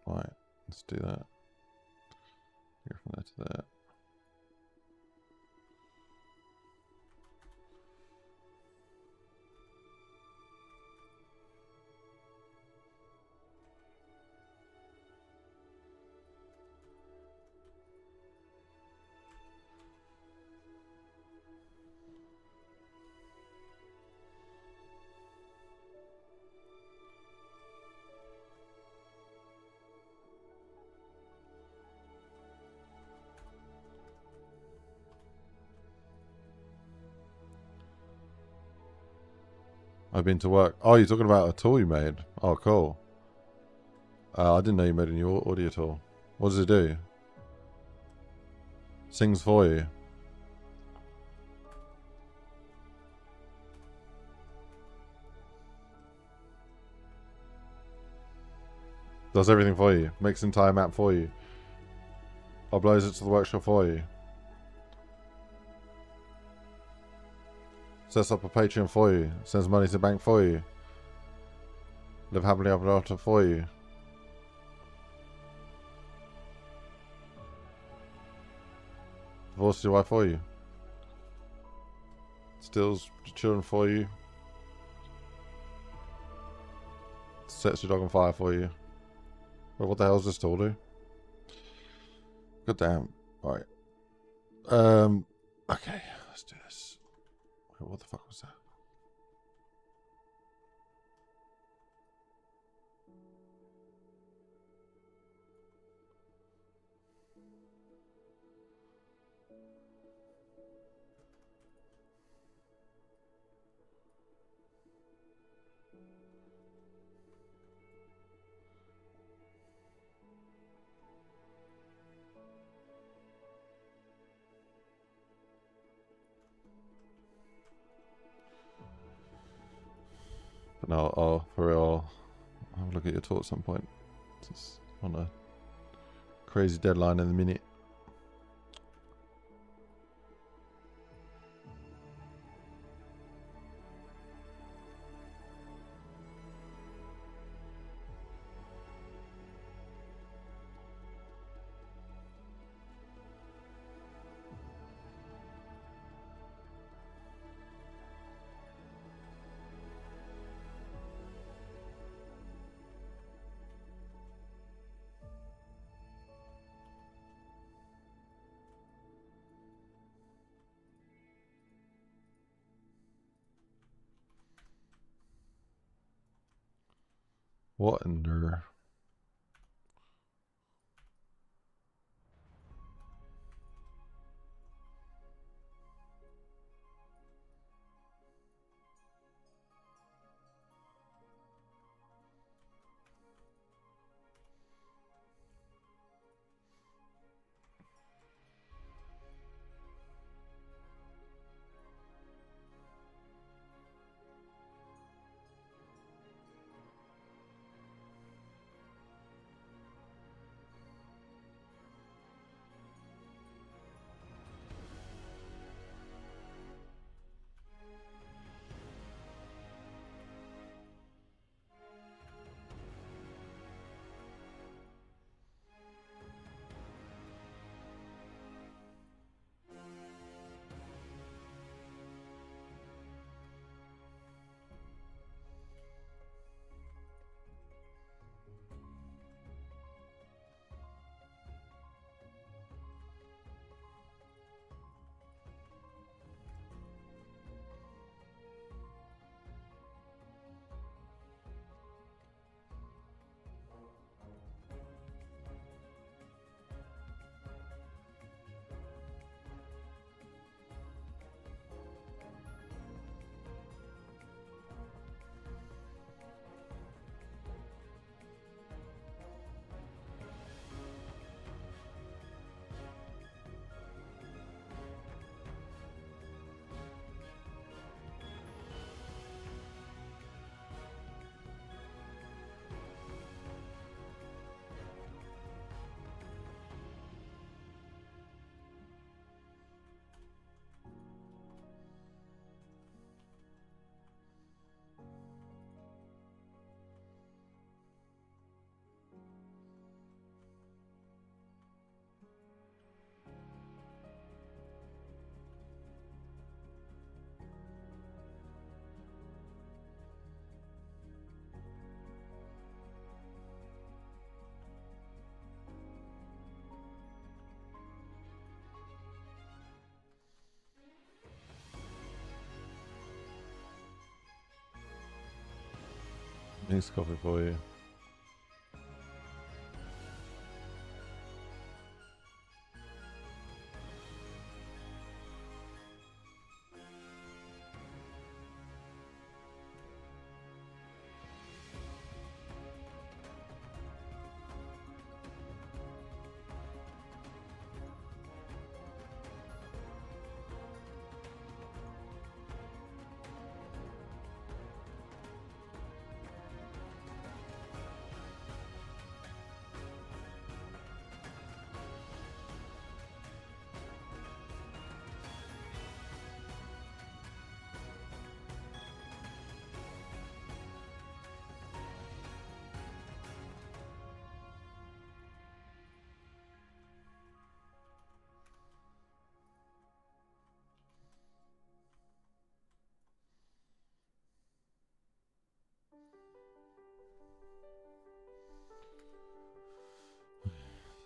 Right, let's do that. Go from there to there. I've been to work. Oh, you're talking about a tool you made? Oh, cool. I didn't know you made a new audio tool. What does it do? Sings for you. Does everything for you. Makes the entire map for you. Uploads it to the workshop for you. Sets up a Patreon for you. Sends money to the bank for you. Live happily ever after for you. Divorces your wife for you. Steals your children for you. Sets your dog on fire for you. Well, what the hell does this tool do? God damn. Alright. Okay, let's do this. Wait, what the fuck was that? But no, I'll for real, I'll have a look at your talk at some point. Just on a crazy deadline in a minute. What in there? Next coffee for you.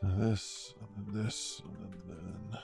This, and then this, and then.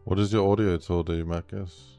What does your audio tool do, Marcus?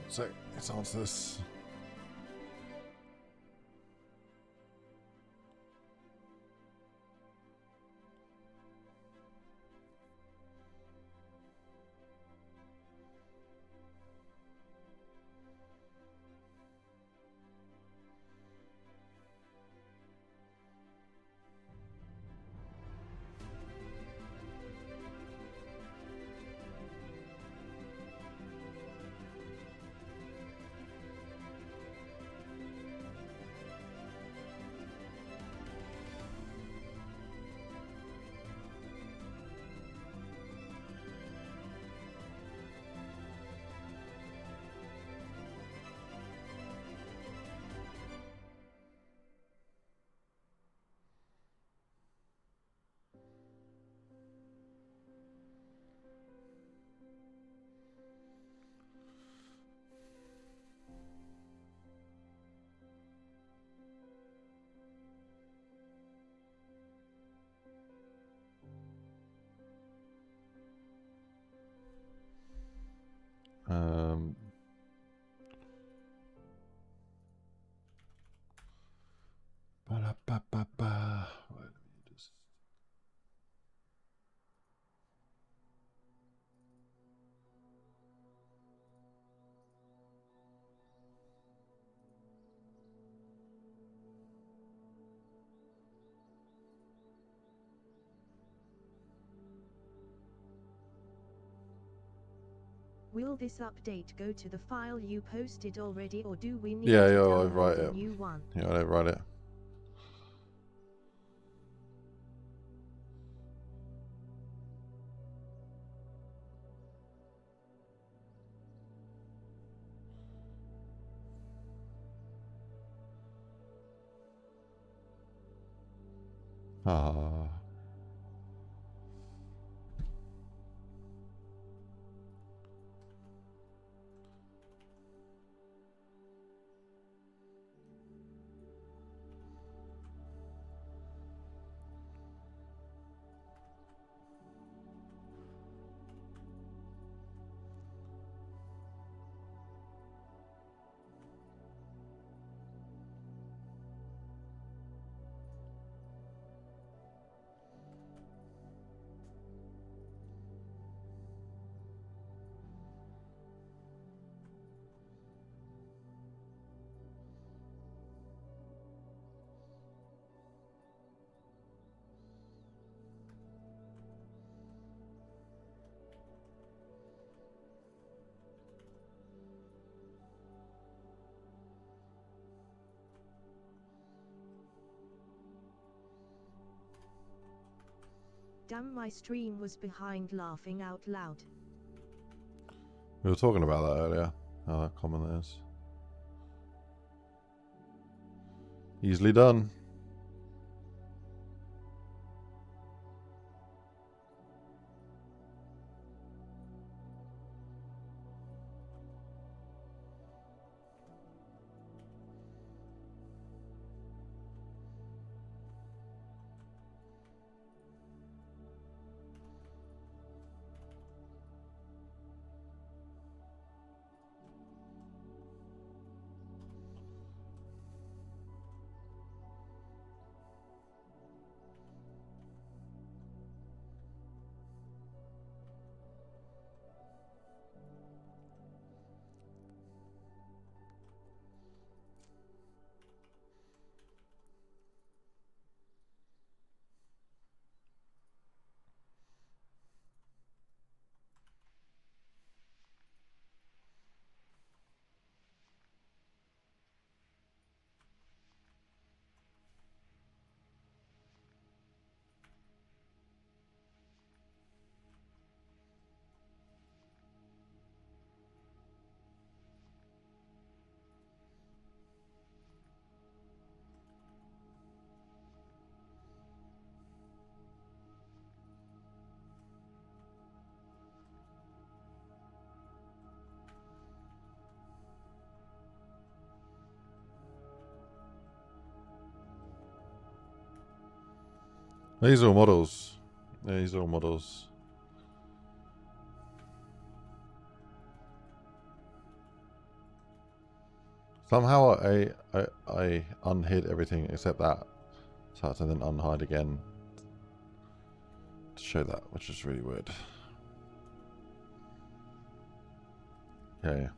So let's answer this. Um, ba-da-ba-ba-ba. Wait, let me just... Will this update go to the file you posted already, or do we need Yeah, to yeah, I'll download write a it. new one? Yeah, I'll write it. Ah. Damn, my stream was behind laughing out loud. We were talking about that earlier, how common that is. Easily done. These are all models. Yeah, these are all models. Somehow I unhid everything except that. So I had to then unhide again to show that, which is really weird. Okay.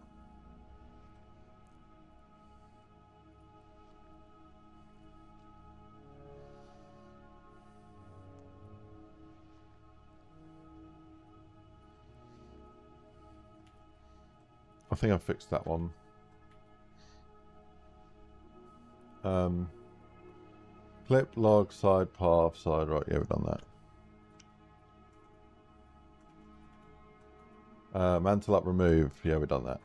I think I fixed that one. Clip, log, side path, side right. Yeah, we've done that. Mantle up, remove. Yeah, we've done that.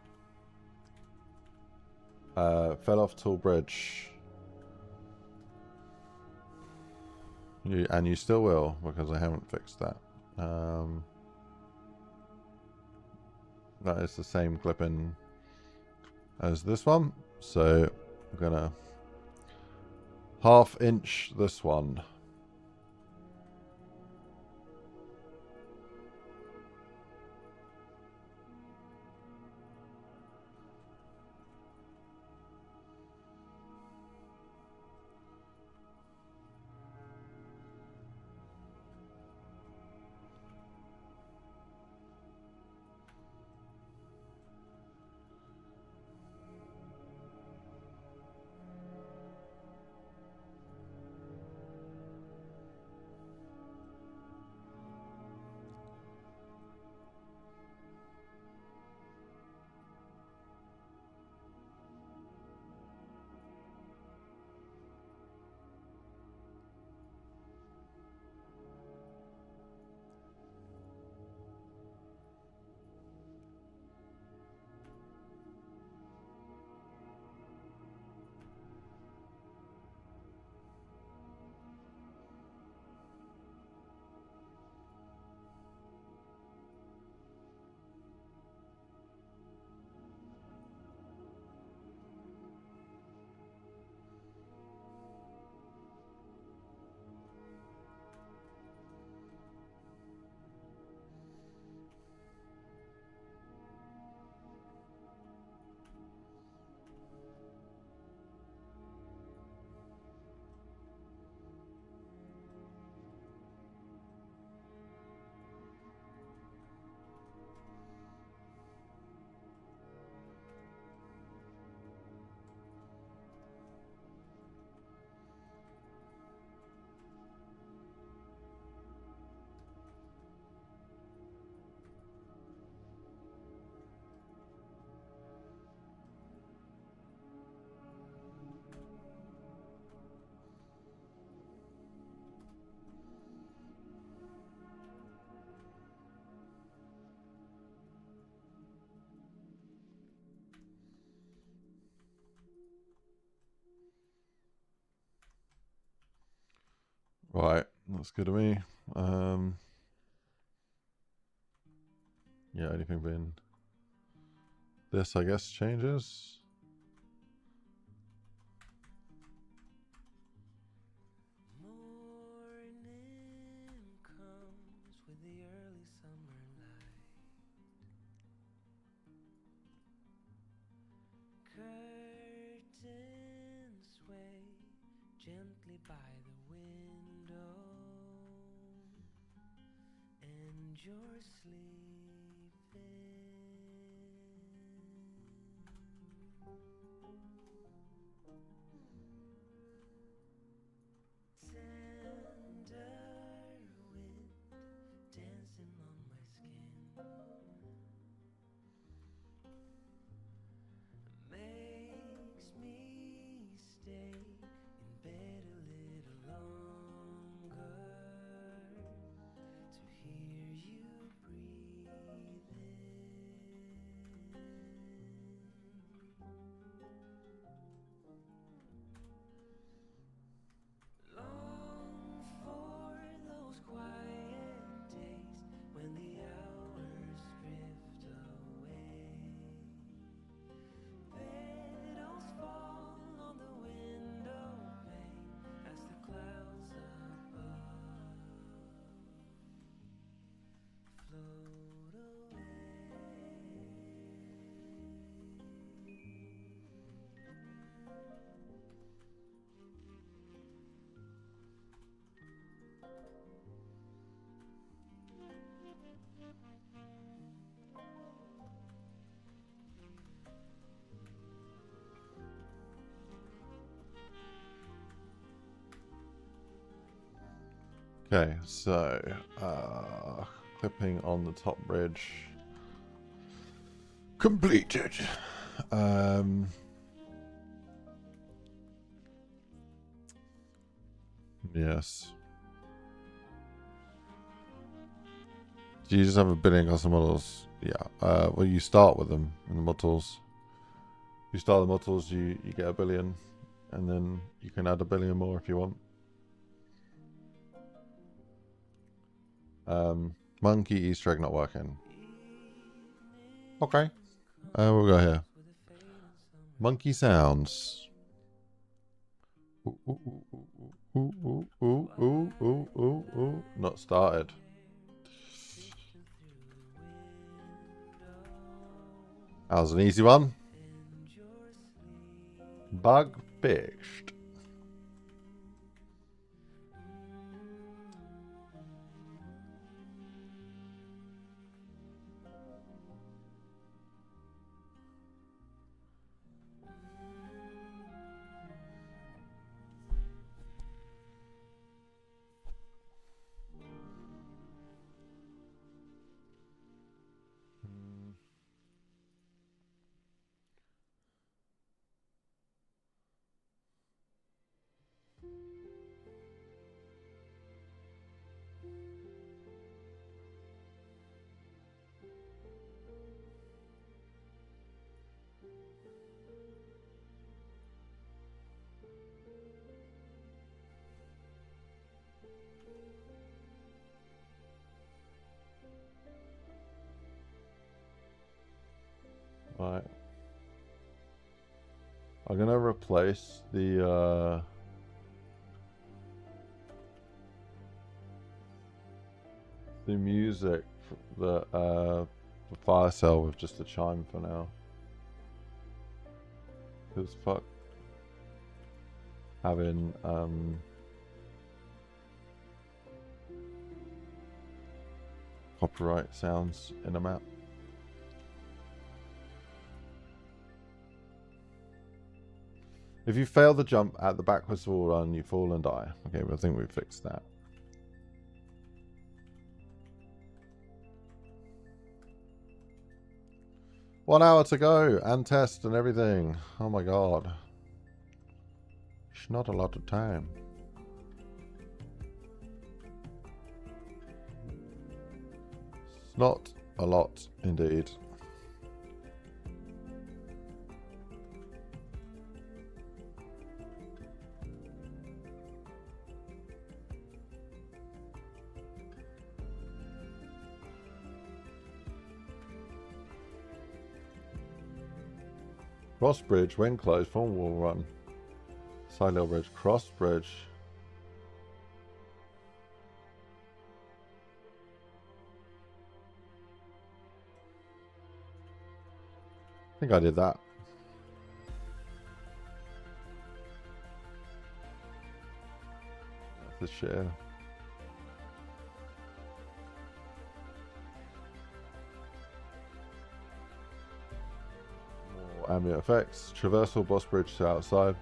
Fell off tool bridge. And you still will, because I haven't fixed that. That is the same clipping as this one. So I'm gonna 1/2 inch this one. Right, that's good to me. Yeah, anything been... This, I guess, changes. Morning comes with the early summer light. Curtains sway gently by the window, and you're sleeping. Tender wind dancing on my skin makes me stay in bed a little longer to hear you breathing. Long for those quiet days when the hours drift away. Petals fall on the window pane as the clouds above float away. Okay, so clipping on the top bridge completed. Yes. Do you just have a billion custom models? Yeah. Well, you start with them in the mod tools. You start the mod tools, you get a billion, and then you can add a billion more if you want. Monkey Easter egg not working. Okay. We'll go here. Monkey sounds. Ooh, ooh, ooh, ooh, ooh, ooh, ooh, ooh, ooh, ooh. Not started. That was an easy one. Bug fished. Right. I'm gonna replace the music for the fire cell with just a chime for now. Cause fuck having copyright sounds in a map. If you fail the jump at the backwards wall run, you fall and die. Okay, but I think we fixed that. One hour to go and test and everything. Oh my god. It's not a lot of time. It's not a lot indeed. Cross bridge, when closed, form will run. Side level bridge, cross bridge. I think I did that. That's the share. More ambient effects. Traversal, boss bridge to outside.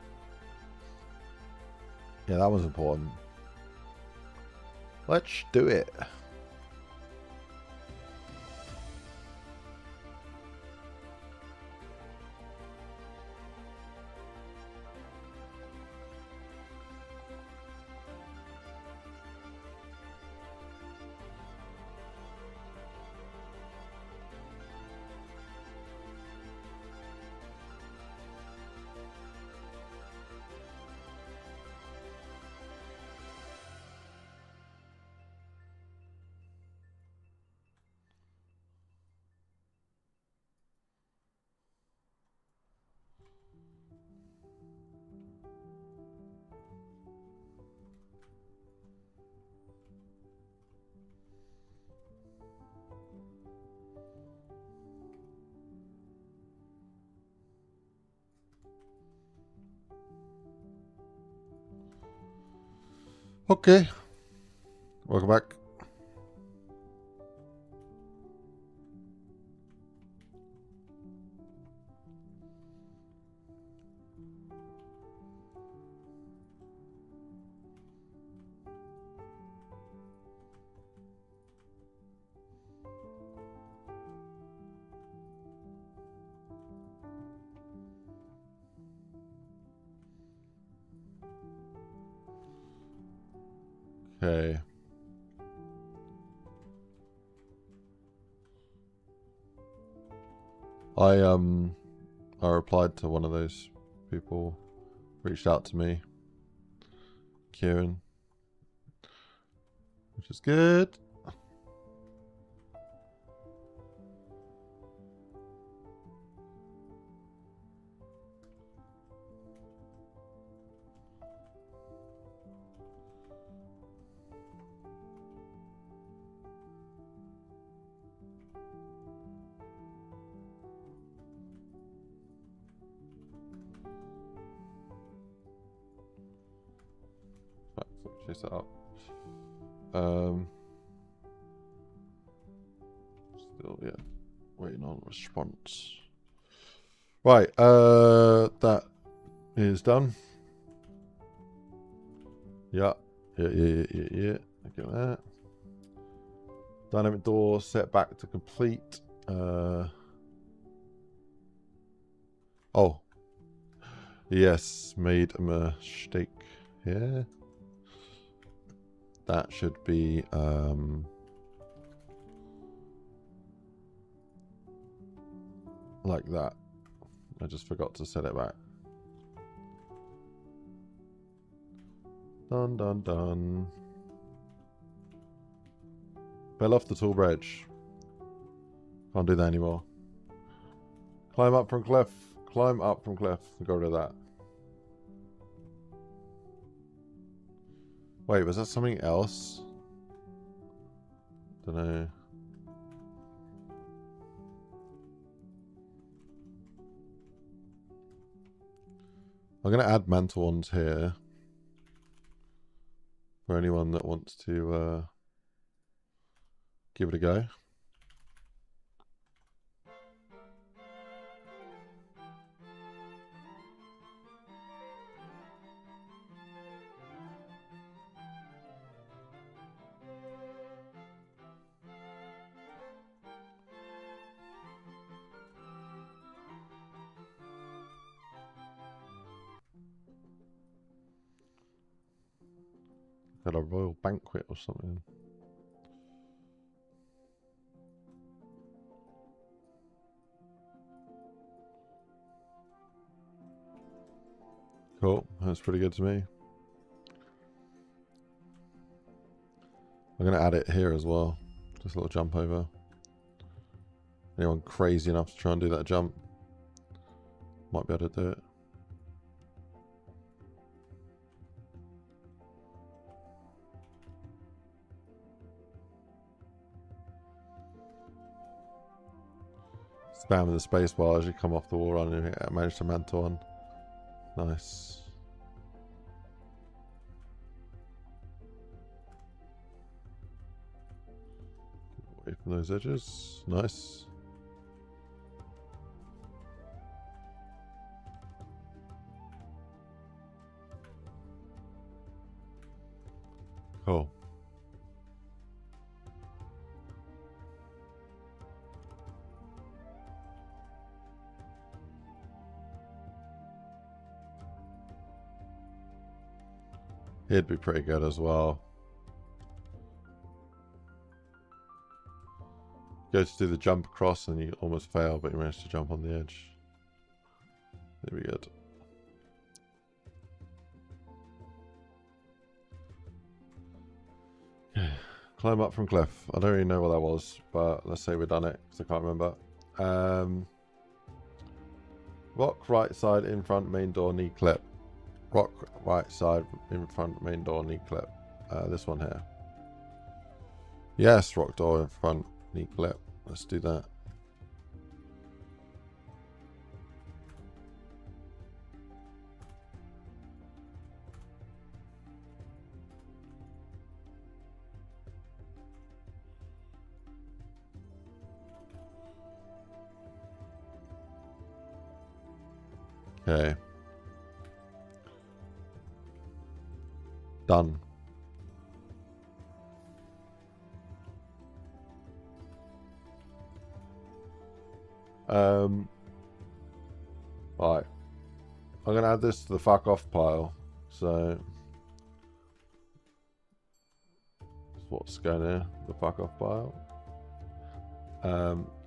Yeah, that was important. Let's do it. Okay. Welcome back. Okay. I replied to one of those people, reached out to me, Kieran, which is good. Right, so chase that up. Still, yeah, waiting on response. Right, that is done. Yeah. Look at that. Dynamic door set back to complete. Oh. Yes, made a mistake here. That should be like that. I just forgot to set it back. Done, done, done. Fell off the tall bridge. Can't do that anymore. Climb up from cliff. Climb up from cliff. Got rid of that. Wait, was that something else? Don't know. I'm going to add mantle ones here. For anyone that wants to give it a go. At a royal banquet or something. Cool, that's pretty good to me. I'm going to add it here as well. Just a little jump over. Anyone crazy enough to try and do that jump? Might be able to do it. Spam the space bar as you come off the wall run and manage to mantle on. Nice. Away from those edges. Nice. Cool. He'd be pretty good as well. Go to do the jump across and you almost fail, but you managed to jump on the edge. That'd be good. Okay. Climb up from cliff. I don't really know what that was, but let's say we've done it because I can't remember. Rock right side in front main door knee clip. Rock right side in front main door knee clip. This one here. Yes, rock door in front knee clip. Let's do that. Okay. Done. Right. I'm gonna add this to the fuck off pile. So what's going there? The fuck off pile.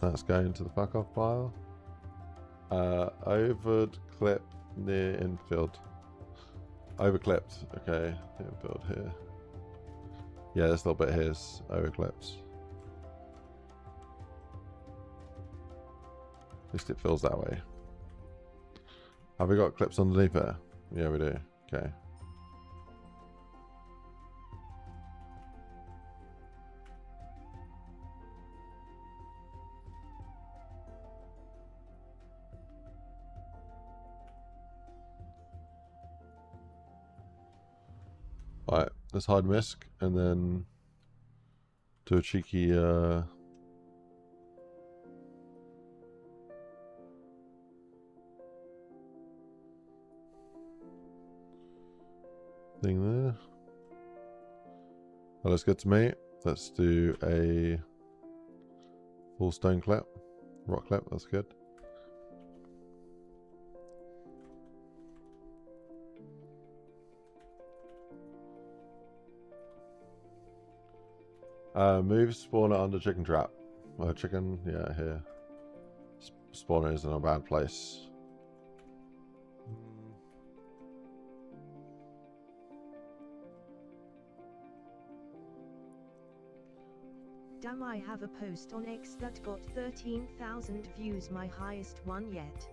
That's going to the fuck off pile. Overed clip near infield. Overclipped. Okay, infield here. Yeah, this little bit here is overclipped. At least it feels that way. Have we got clips underneath there? Yeah, we do. Okay. Alright, let's hide misc and then do a cheeky thing there. Well, that's good to me. Let's do a full stone clip, rock clip, that's good. Move spawner under chicken trap. Chicken, yeah, here. Spawner is in a bad place. Damn, I have a post on X that got 13,000 views, my highest one yet.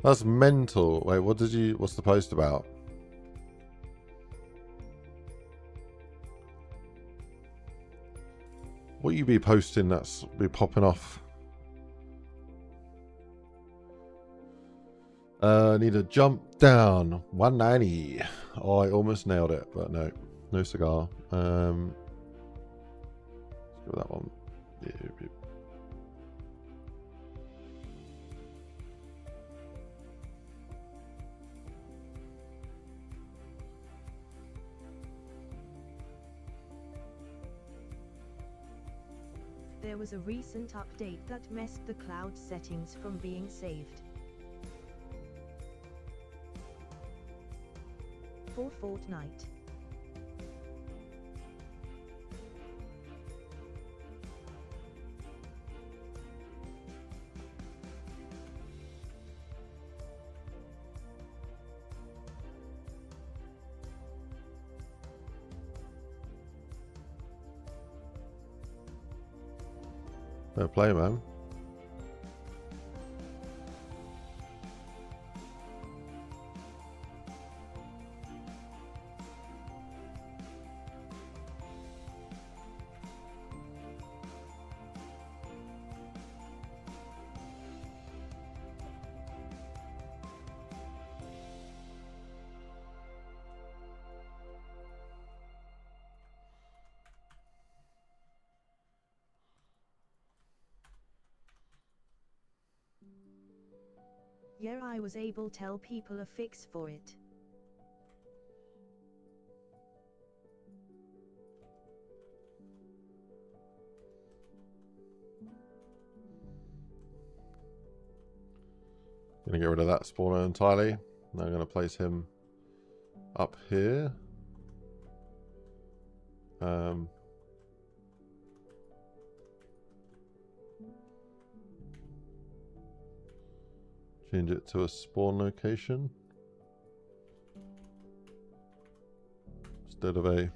That's mental. Wait, what's the post about? What you be posting that's be popping off? Need a jump down 190. Oh, I almost nailed it, but no, no cigar. Let's go with that one. Yeah. There was a recent update that messed the cloud settings from being saved. For Fortnite. Fair play, man. Yeah, I was able to tell people a fix for it. Gonna get rid of that spawner entirely. Now I'm gonna place him up here. Change it to a spawn location instead of a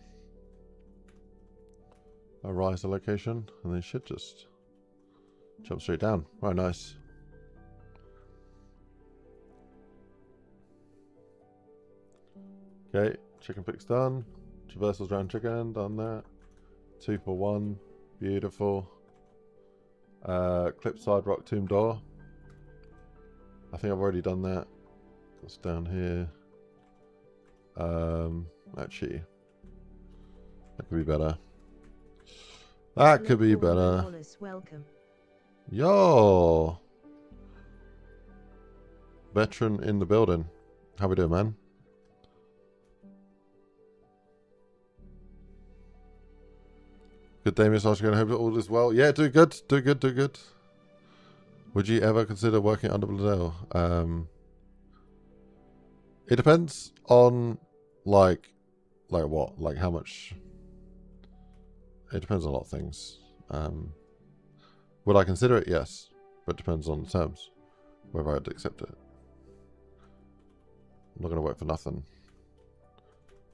riser location, and they should just jump straight down. Right, nice. Okay, chicken pick's done. Traversals round chicken, done that. 2 for 1, beautiful. Clip side rock tomb door. I think I've already done that. That's down here. Actually, that could be better. That could be better. Wallace, welcome. Yo! Veteran in the building. How we doing, man? Good day, Miss Oscar. I hope all is well. Yeah, do good. Do good, do good. Would you ever consider working under Blundell? It depends on like what? Like how much? It depends on a lot of things. Would I consider it? Yes. But it depends on the terms. Whether I'd accept it. I'm not going to work for nothing.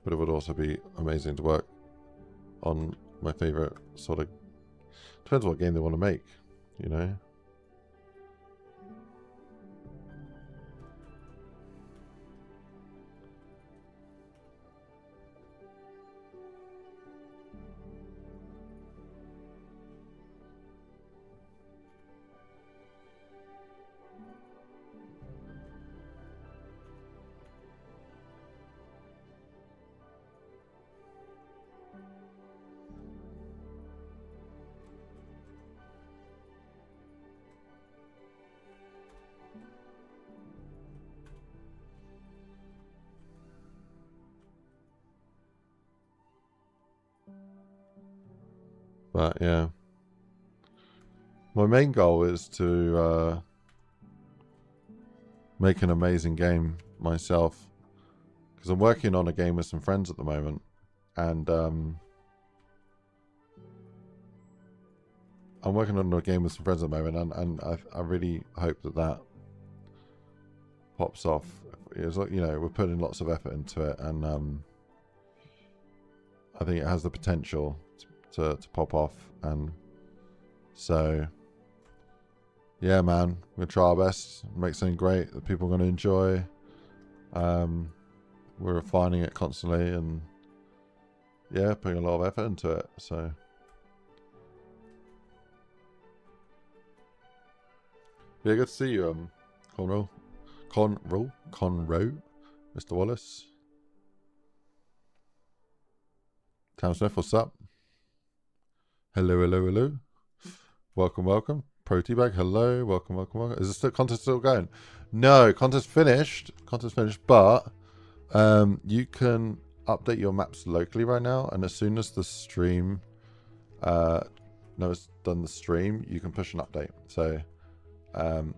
But it would also be amazing to work on my favourite sort of... Depends what game they want to make, you know? But yeah, my main goal is to make an amazing game myself, because I'm working on a game with some friends at the moment, and I'm working on a game with some friends at the moment, and I really hope that that pops off. It's like, you know, we're putting lots of effort into it, and I think it has the potential to pop off, and so yeah, man, we're gonna try our best, make something great that people are going to enjoy. We're refining it constantly, and yeah, putting a lot of effort into it. So yeah, good to see you, Conroe, Mr. Wallace. Tam Smith, what's up? Hello, hello, hello. Welcome, welcome. Protibag, hello. Welcome, welcome, welcome. Is the contest still going? No, contest finished. Contest finished, but you can update your maps locally right now, and as soon as the stream, it's done the stream, you can push an update. So I'm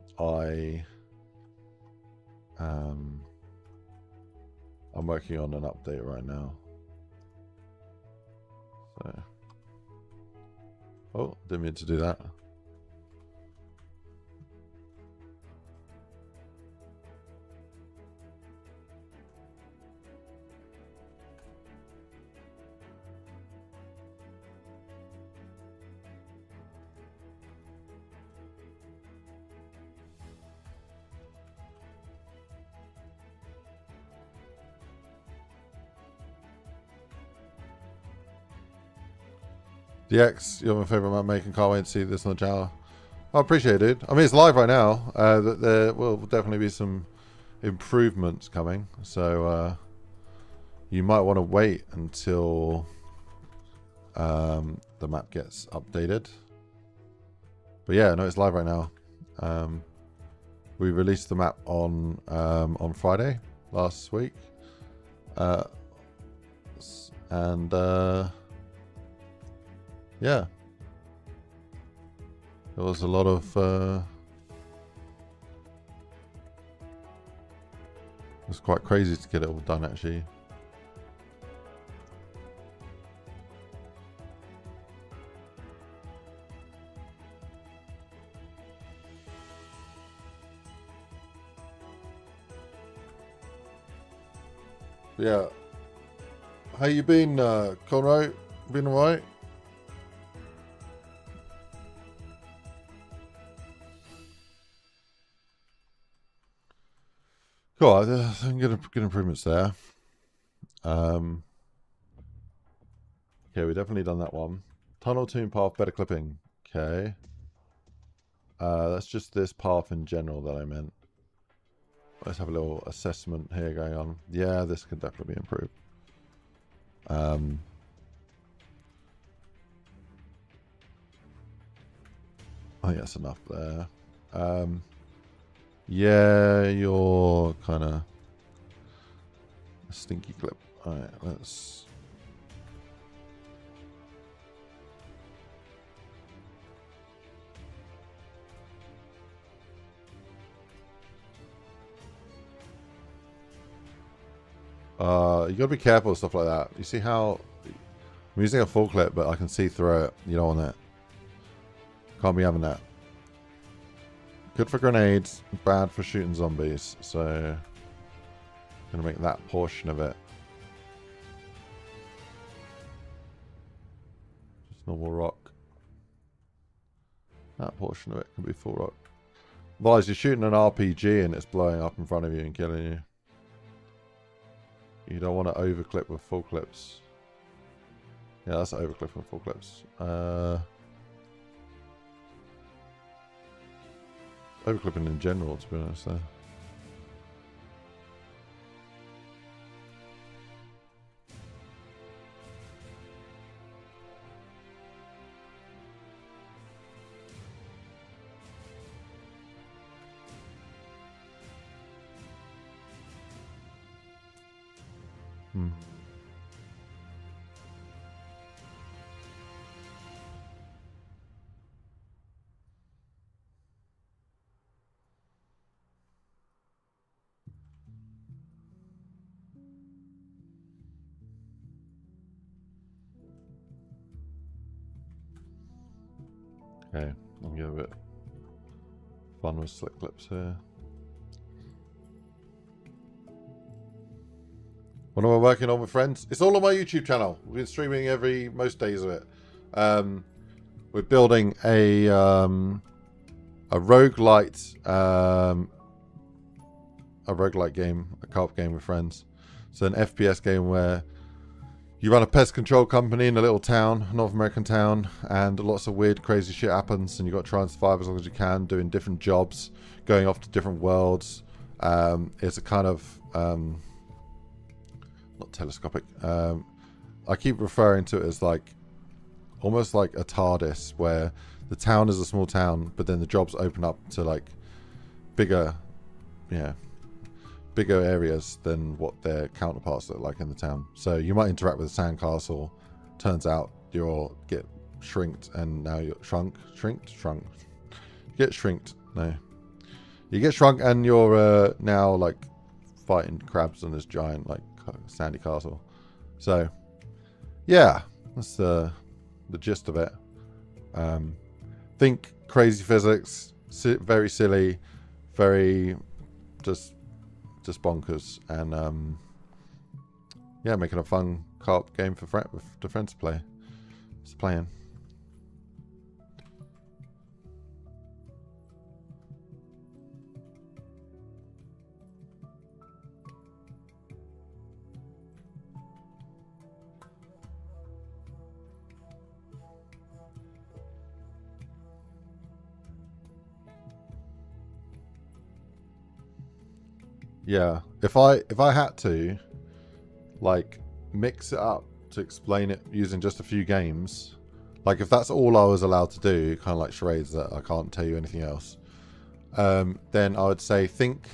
working on an update right now. So. Oh, didn't mean to do that. DX, you're my favourite map making. Can't wait to see this on the channel. I appreciate it, dude. I mean, it's live right now. There will definitely be some improvements coming. So you might want to wait until the map gets updated. But yeah, no, it's live right now. We released the map on Friday last week, and yeah, there was a lot of it was quite crazy to get it all done actually. Yeah. How you been, Conroy? Been alright? Cool. I think good improvements there. Okay, we definitely done that one. Tunnel tune path, better clipping. Okay. That's just this path in general that I meant. Let's have a little assessment here going on. Yeah, this could definitely be improved. I think that's enough there. Yeah, you're kind of a stinky clip. All right, let's. You gotta be careful with stuff like that. You see how I'm using a full clip, but I can see through it. You don't want that. Can't be having that. Good for grenades, bad for shooting zombies. So, gonna make that portion of it just normal rock. That portion of it can be full rock. Otherwise, you're shooting an RPG and it's blowing up in front of you and killing you. You don't want to overclip with full clips. Yeah, that's overclip with full clips. Overclipping in general, to be honest, there. Okay, I'll get a bit fun with slick clips here. What am I working on with friends? It's all on my YouTube channel. We've been streaming most days of it. We're building a roguelite game, a co-op game with friends. So an FPS game where you run a pest control company in a little town, North American town, and lots of weird, crazy shit happens, and you've got to try and survive as long as you can, doing different jobs, going off to different worlds. It's a kind of not telescopic. I keep referring to it as like almost like a TARDIS, where the town is a small town, but then the jobs open up to like bigger areas than what their counterparts look like in the town. So you might interact with a sandcastle. Turns out you get shrinked, and now you're shrunk. You get shrinked. No, you get shrunk, and you're now like fighting crabs on this giant like sandy castle. So yeah, that's the gist of it. Think crazy physics, very silly, very just bonkers, and yeah, making a fun co-op game for friends to play. It's playing. Yeah, if I had to like mix it up to explain it using just a few games, like if that's all I was allowed to do, kind of like charades that I can't tell you anything else, then I would say think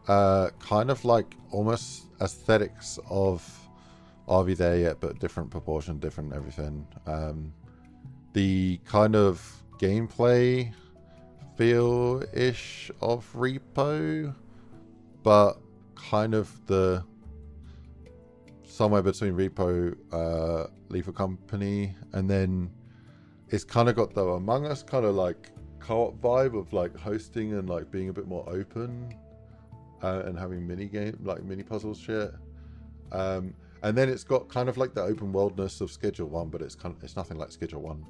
kind of like almost aesthetics of Are We There Yet, but different proportion, different everything. The kind of gameplay feel-ish of Repo, but kind of the somewhere between Repo, Lethal Company, and then it's kind of got the Among Us kind of like co-op vibe of like hosting and like being a bit more open, and having mini puzzles shit. And then it's got kind of like the open worldness of Schedule 1, but it's nothing like Schedule 1.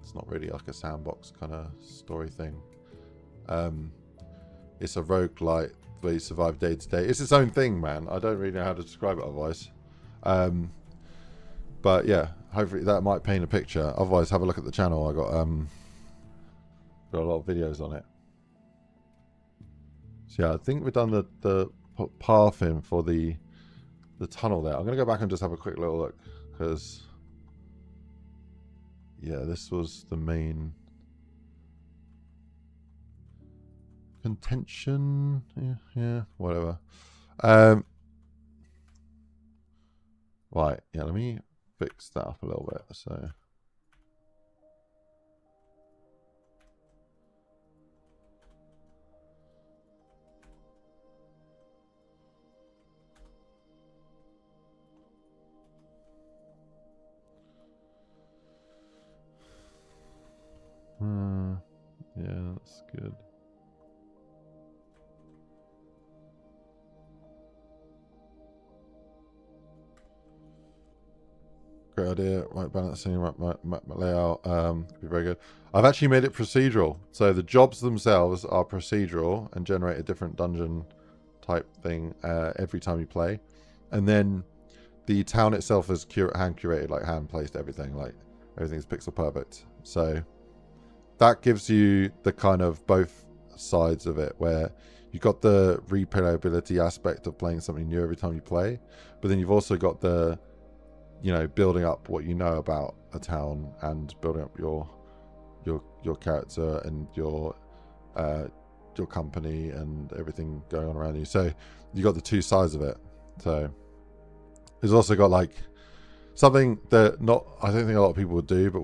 It's not really like a sandbox kind of story thing. It's a roguelite where you survive day to day. It's its own thing, man. I don't really know how to describe it otherwise. But yeah, hopefully that might paint a picture. Otherwise, have a look at the channel. I got a lot of videos on it. So yeah, I think we've done the path in for the tunnel there. I'm gonna go back and just have a quick little look, because yeah, this was the main contention. Yeah, whatever. Right, yeah, let me fix that up a little bit. So yeah, that's good. Great idea. Right balancing, right layout. Could be very good. I've actually made it procedural, so the jobs themselves are procedural and generate a different dungeon type thing every time you play, and then the town itself is hand curated, like hand placed everything, like everything's pixel perfect. So that gives you the kind of both sides of it, where you've got the replayability aspect of playing something new every time you play, but then you've also got the, you know, building up what you know about a town and building up your character and your company and everything going on around you. So you got the two sides of it. So there's also got like something that I don't think a lot of people would do, but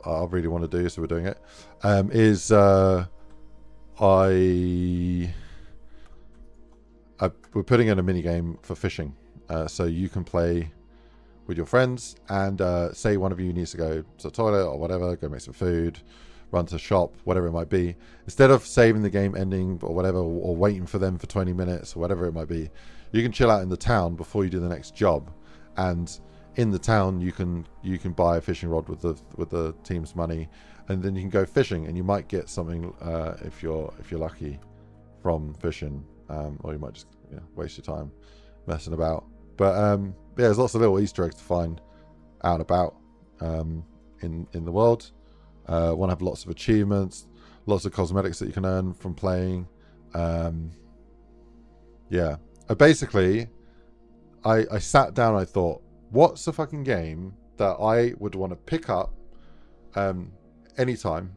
I really want to do, so we're doing it. We're putting in a mini game for fishing, so you can play with your friends, and say one of you needs to go to the toilet or whatever, go make some food, run to the shop, whatever it might be. Instead of saving the game ending or whatever, or waiting for them for 20 minutes or whatever it might be, you can chill out in the town before you do the next job. And in the town, you can buy a fishing rod with the team's money, and then you can go fishing, and you might get something if you're lucky from fishing, or you might just waste your time messing about. But yeah, there's lots of little Easter eggs to find out and about in the world. Want to have lots of achievements, lots of cosmetics that you can earn from playing. Yeah, basically, I sat down. I thought, what's a fucking game that I would want to pick up anytime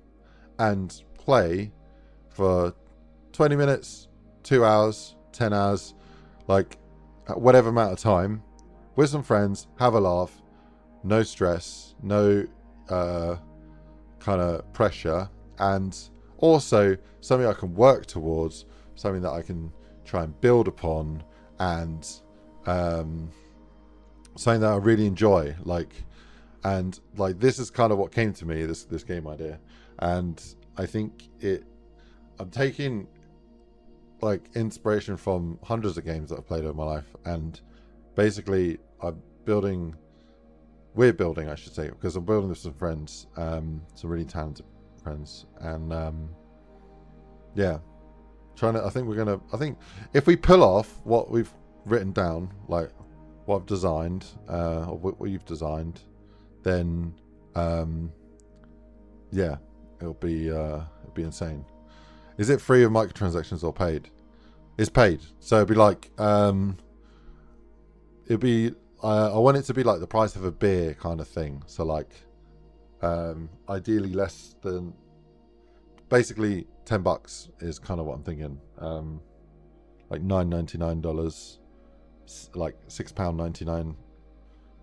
and play for 20 minutes, 2 hours, 10 hours, like whatever amount of time, with some friends, have a laugh, no stress, no kind of pressure, and also something I can work towards, something that I can try and build upon, and something that I really enjoy, and this is kind of what came to me, this game idea. And I think I'm taking like inspiration from hundreds of games that I've played over my life, and basically we're building, I should say, because I'm building with some friends, some really talented friends, and yeah, I think if we pull off what we've written down, like what I've designed, or what you've designed, then yeah, it'll be insane. Is it free of microtransactions or paid? It's paid, so it'd be like I want it to be like the price of a beer kind of thing. So like ideally less than basically $10 is kind of what I'm thinking. Like $9.99, like £6.99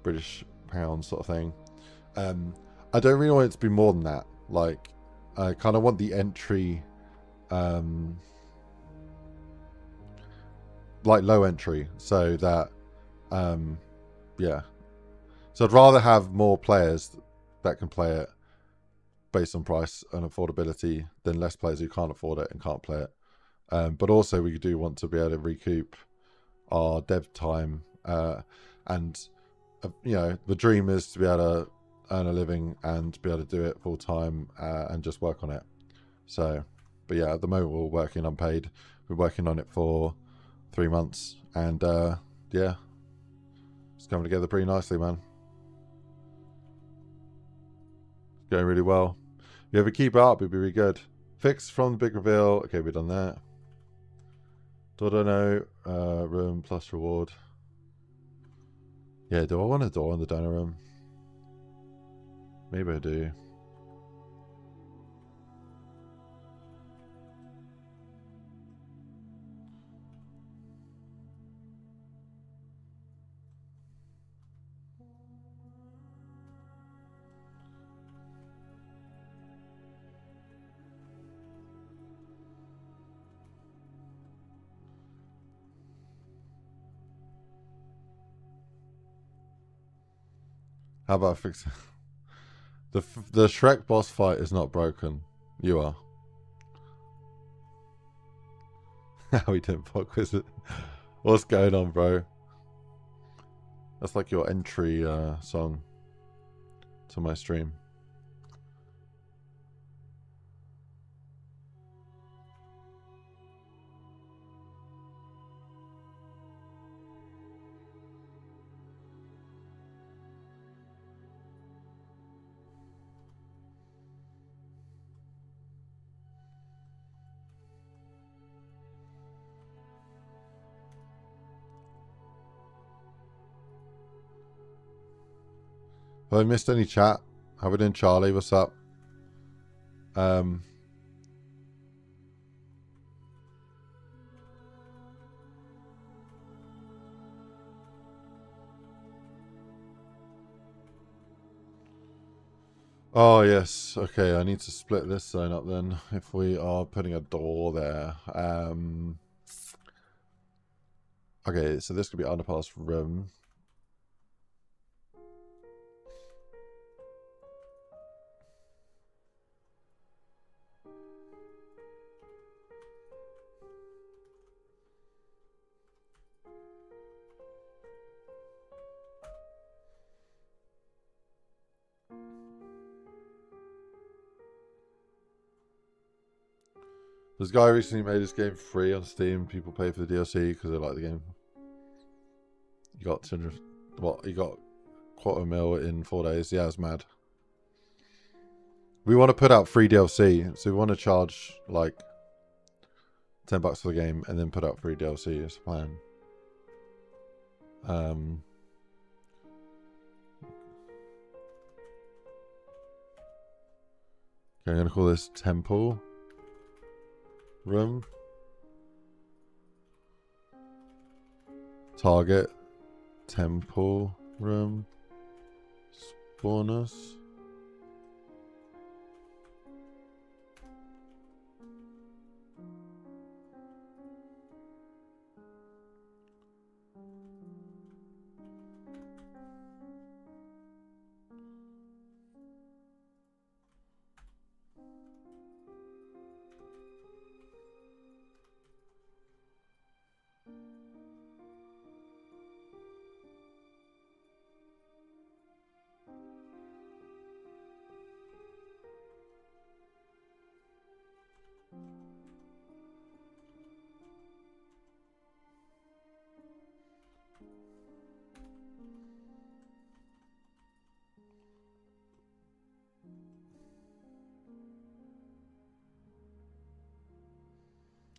British pounds sort of thing. I don't really want it to be more than that. Like, I kind of want the entry, like low entry, so that, yeah. So I'd rather have more players that can play it based on price and affordability than less players who can't afford it and can't play it. But also we do want to be able to recoup our dev time, and you know, the dream is to be able to earn a living and be able to do it full time, and just work on it. So, but yeah, at the moment we're working unpaid. We're working on it for 3 months, and yeah, it's coming together pretty nicely, man. It's going really well. If you ever keep it up, it'd be really good. Fix from the big reveal. Okay, we've done that. Dono room plus reward. Yeah, do I want a door in the donor room? Maybe I do. How about I fix it? The Shrek boss fight is not broken. You are. How we didn't fuck with it. What's going on, bro? That's like your entry song to my stream. Have I missed any chat? How we doing, Charlie? What's up? Oh yes, okay, I need to split this zone up then, if we are putting a door there. Okay, so this could be underpass room. This guy recently made this game free on Steam. People pay for the DLC because they like the game. You got 200. What? You got $250,000 in 4 days. Yeah, it's mad. We want to put out free DLC, so we want to charge like $10 for the game and then put out free DLC as a plan. Okay, I'm gonna call this Temple Room. Target Temple Room. Spawners.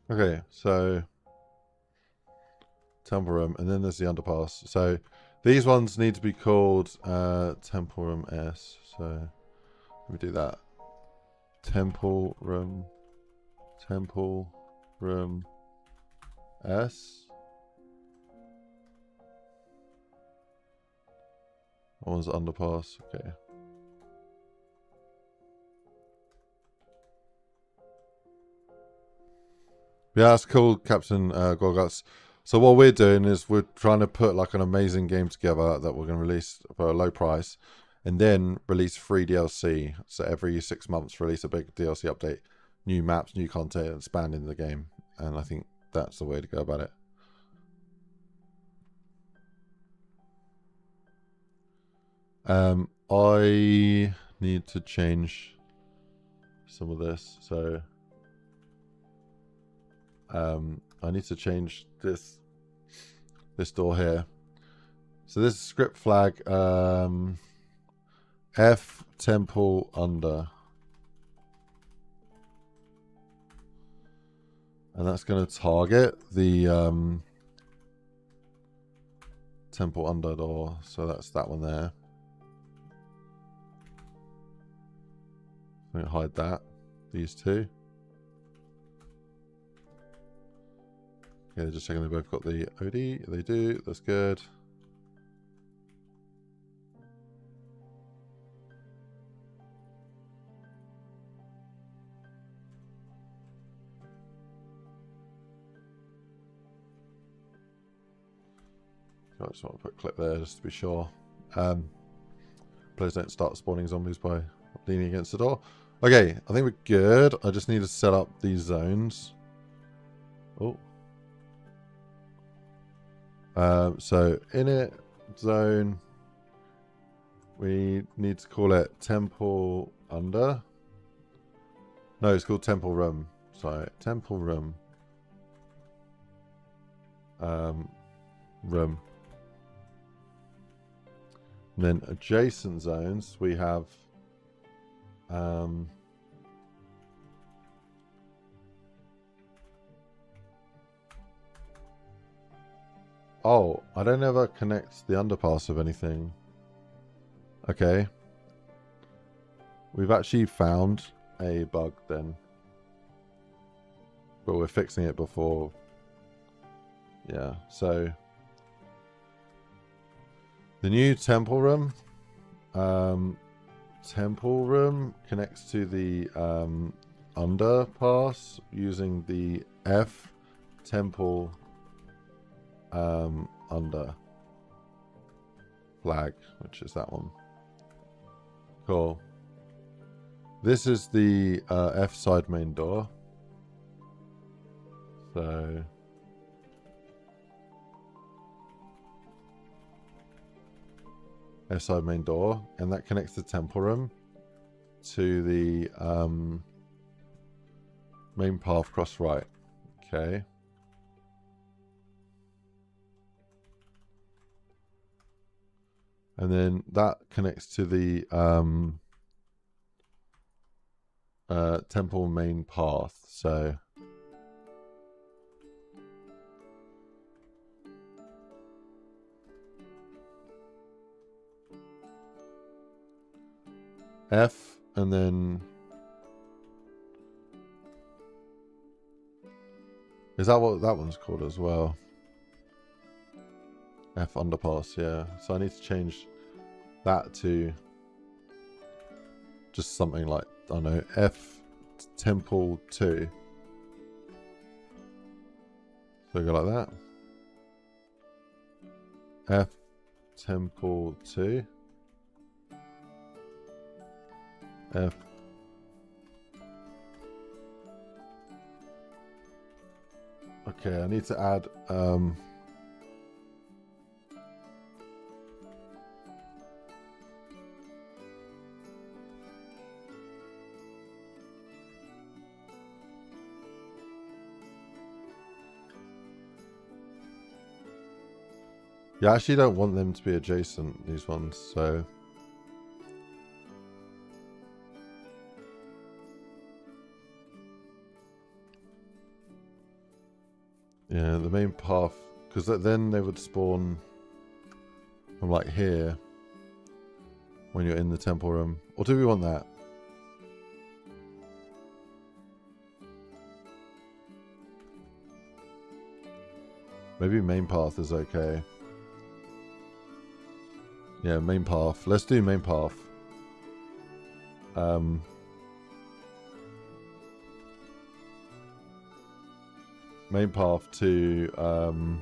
Okay, so Temple Room, and then there's the underpass. So these ones need to be called Temple Room S. So let me do that. Temple Room Temple room S. That one's underpass. Okay. Yeah, that's cool, Captain Gorguts. So what we're doing is we're trying to put like an amazing game together that we're going to release for a low price, and then release free DLC. So every 6 months, release a big DLC update, new maps, new content, expanding the game. And I think that's the way to go about it. I need to change some of this. So I need to change this door here. So this is script flag F temple under, and that's going to target the temple under door. So that's that one there. I'm going to hide that. These two. Okay, just checking they both got the OD. They do. That's good. I just want to put a clip there just to be sure. Players don't start spawning zombies by leaning against the door. Okay, I think we're good. I just need to set up these zones. Oh. So init zone, we need to call it temple under. No, it's called temple room. Sorry, temple room. Room. And then adjacent zones, we have oh, I don't ever connect the underpass of anything. Okay. We've actually found a bug then. But we're fixing it before. Yeah, so the new temple room. Temple room connects to the underpass using the F temple under flag, which is that one. Cool. This is the F side main door. So F side main door, and that connects the temple room to the main path cross right. Okay. And then that connects to the temple main path. So F, and then is that what that one's called as well? F underpass, yeah. So I need to change that to just something like, I don't know, F temple 2. So go like that. F temple 2. F. Okay, I need to add yeah, I actually don't want them to be adjacent, these ones, so yeah, the main path, because then they would spawn from like here when you're in the temple room. Or do we want that? Maybe main path is okay. Yeah, main path. Let's do main path. Main path to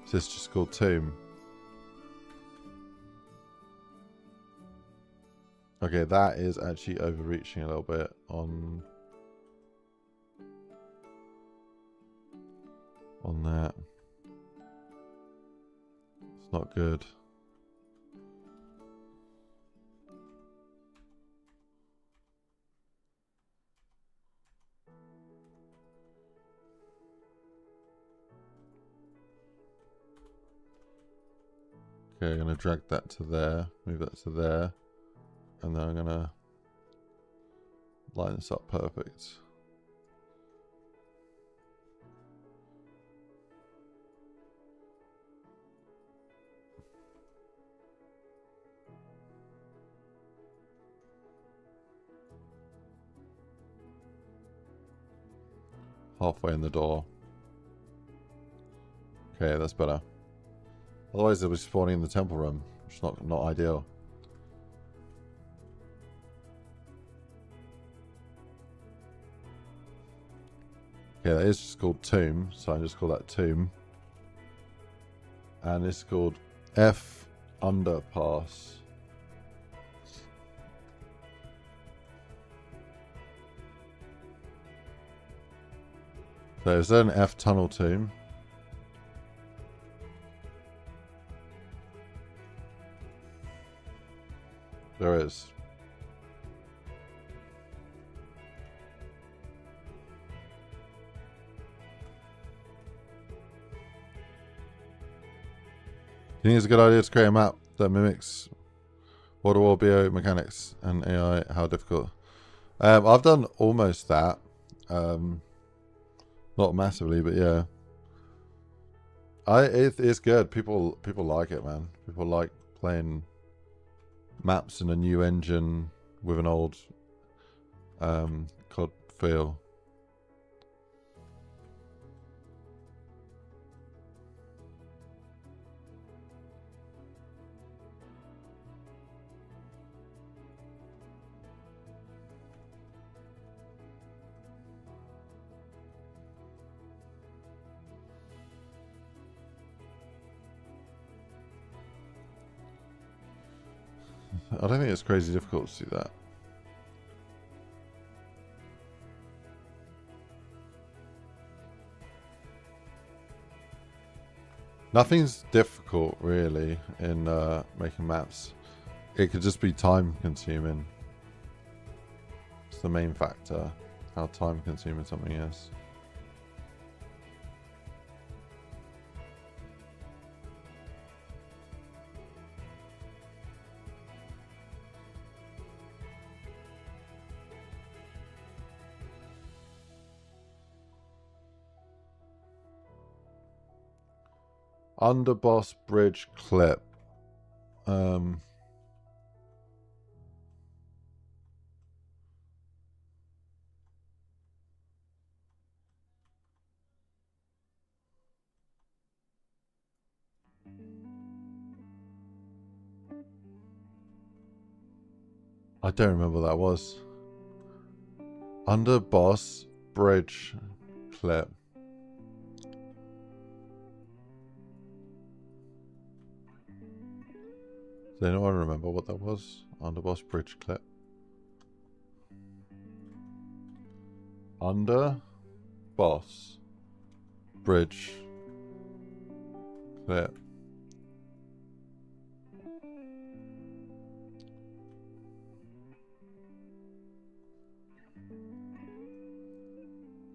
is this just called Tomb? Okay, that is actually overreaching a little bit on that. It's not good. Okay, I'm going to drag that to there, move that to there, and then I'm going to line this up perfect. Halfway in the door. Okay, that's better. Otherwise they'll be spawning in the temple room, which is not ideal. Okay, that is just called Tomb, so I just call that Tomb. And it's called F Underpass. So is there an F Tunnel Tomb? There is. Do you think it's a good idea to create a map that mimics water-wall biomechanics and AI? How difficult? I've done almost that. Not massively, but yeah. It's good. People like it, man. People like playing maps in a new engine with an old COD feel. I don't think it's crazy difficult to do that. Nothing's difficult really in making maps. It could just be time consuming. It's the main factor, how time consuming something is. Underboss bridge clip. I don't remember what that was. Underboss bridge clip. Does anyone remember what that was? Underboss bridge clip. Underboss bridge clip.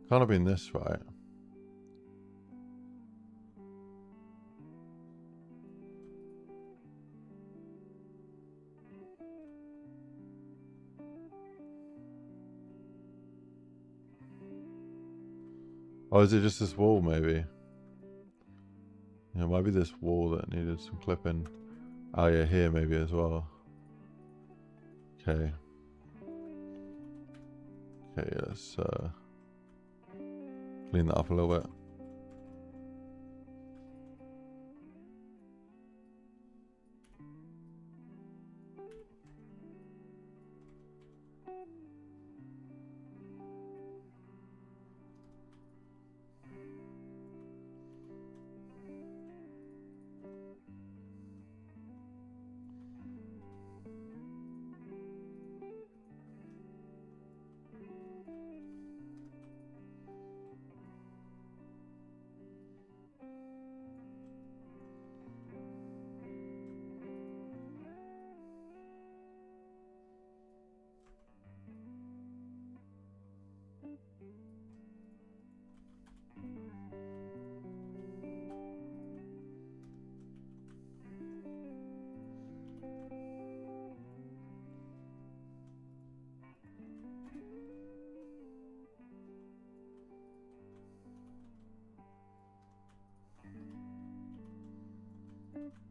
Can't have been this, right? Or is it just this wall, maybe? Yeah, it might be this wall that needed some clipping. Oh yeah, here maybe as well. Okay. Okay, let's clean that up a little bit.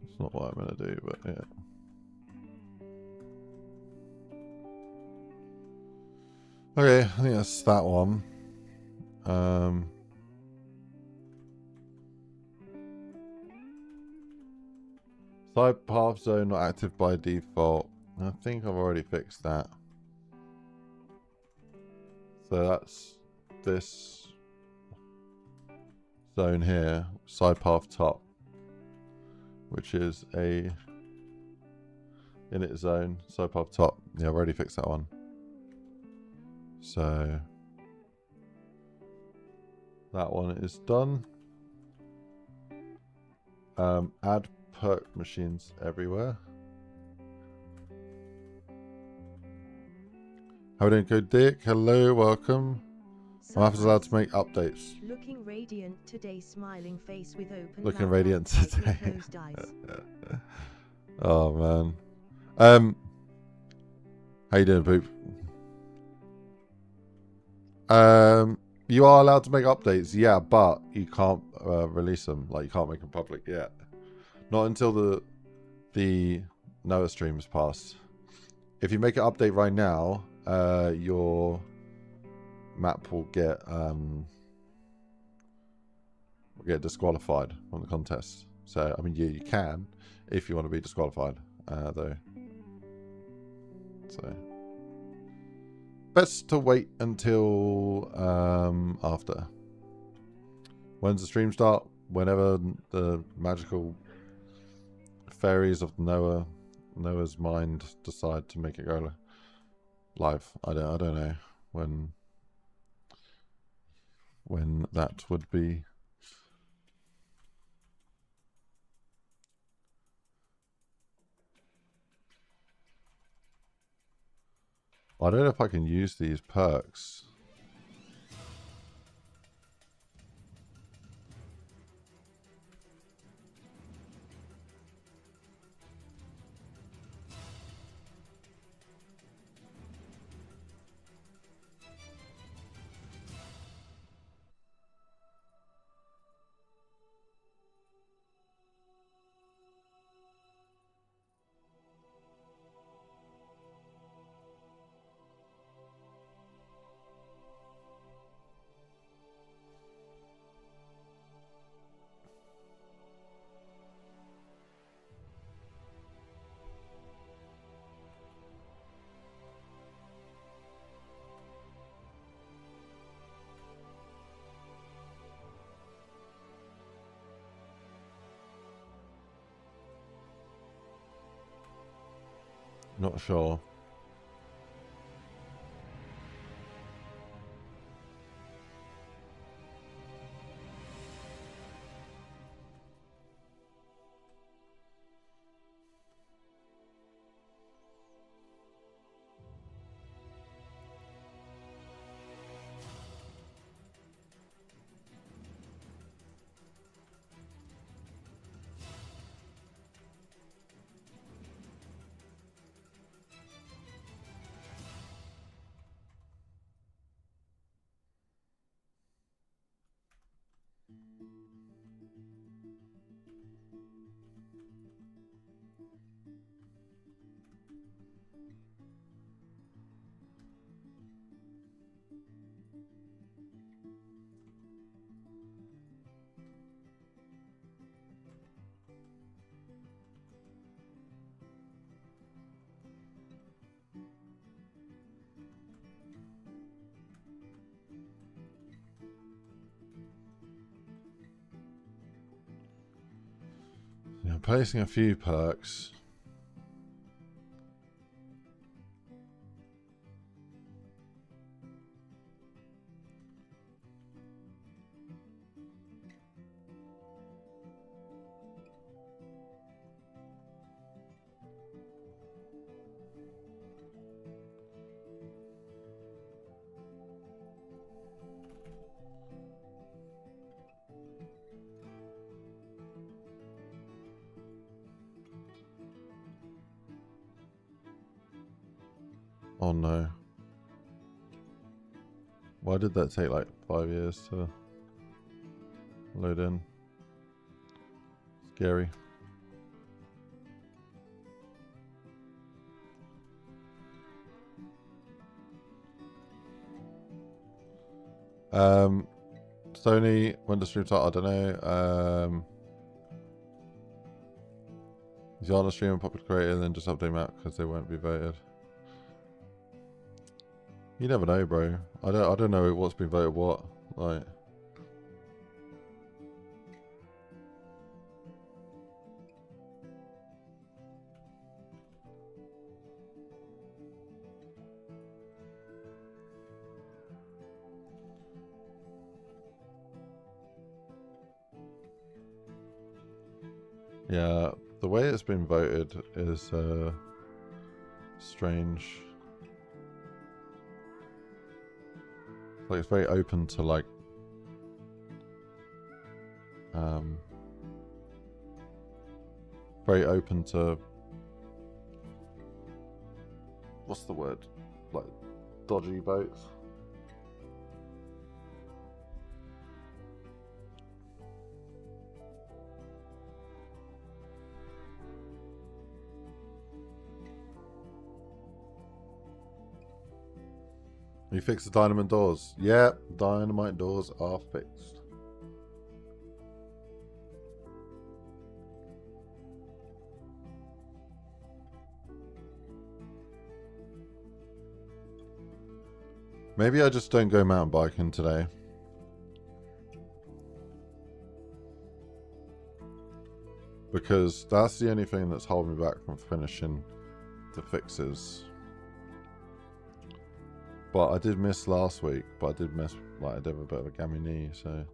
It's not what I'm gonna do, but yeah. Okay, I think that's that one. Side path zone not active by default. I think I've already fixed that. So that's this zone here, side path top, which is a init zone, side path top. Yeah, I've already fixed that one. So that one is done. Add perk machines everywhere. How are we doing, Code Dick? Hello, welcome. I'm allowed to make updates. Looking radiant today, smiling face with open Looking mouth radiant and tightly today. closed eyes. Oh man. How you doing, Poop? You are allowed to make updates, yeah, but you can't release them. Like, you can't make them public yet. Not until the Noah stream is passed. If you make an update right now, your map will get disqualified from the contest. So, I mean, you can if you want to be disqualified, though. So, best to wait until after. When's the stream start? Whenever the magical fairies of Noah's mind decide to make it go live. I don't know when that would be. I don't know if I can use these perks. Not sure. Replacing a few perks. Oh no. Why did that take like 5 years to load in? Scary. Sony, when does stream start? I don't know. Is you on a stream and popular creator and then just update map because they won't be voted? You never know, bro. I don't know what's been voted what. Like, yeah, the way it's been voted is strange. Like, it's very open to like very open to, what's the word, like dodgy votes. You fixed the dynamite doors. Yeah, dynamite doors are fixed. Maybe I just don't go mountain biking today. Because that's the only thing that's holding me back from finishing the fixes. But I did miss last week, but I did miss, like, I did have a bit of a gammy knee, so.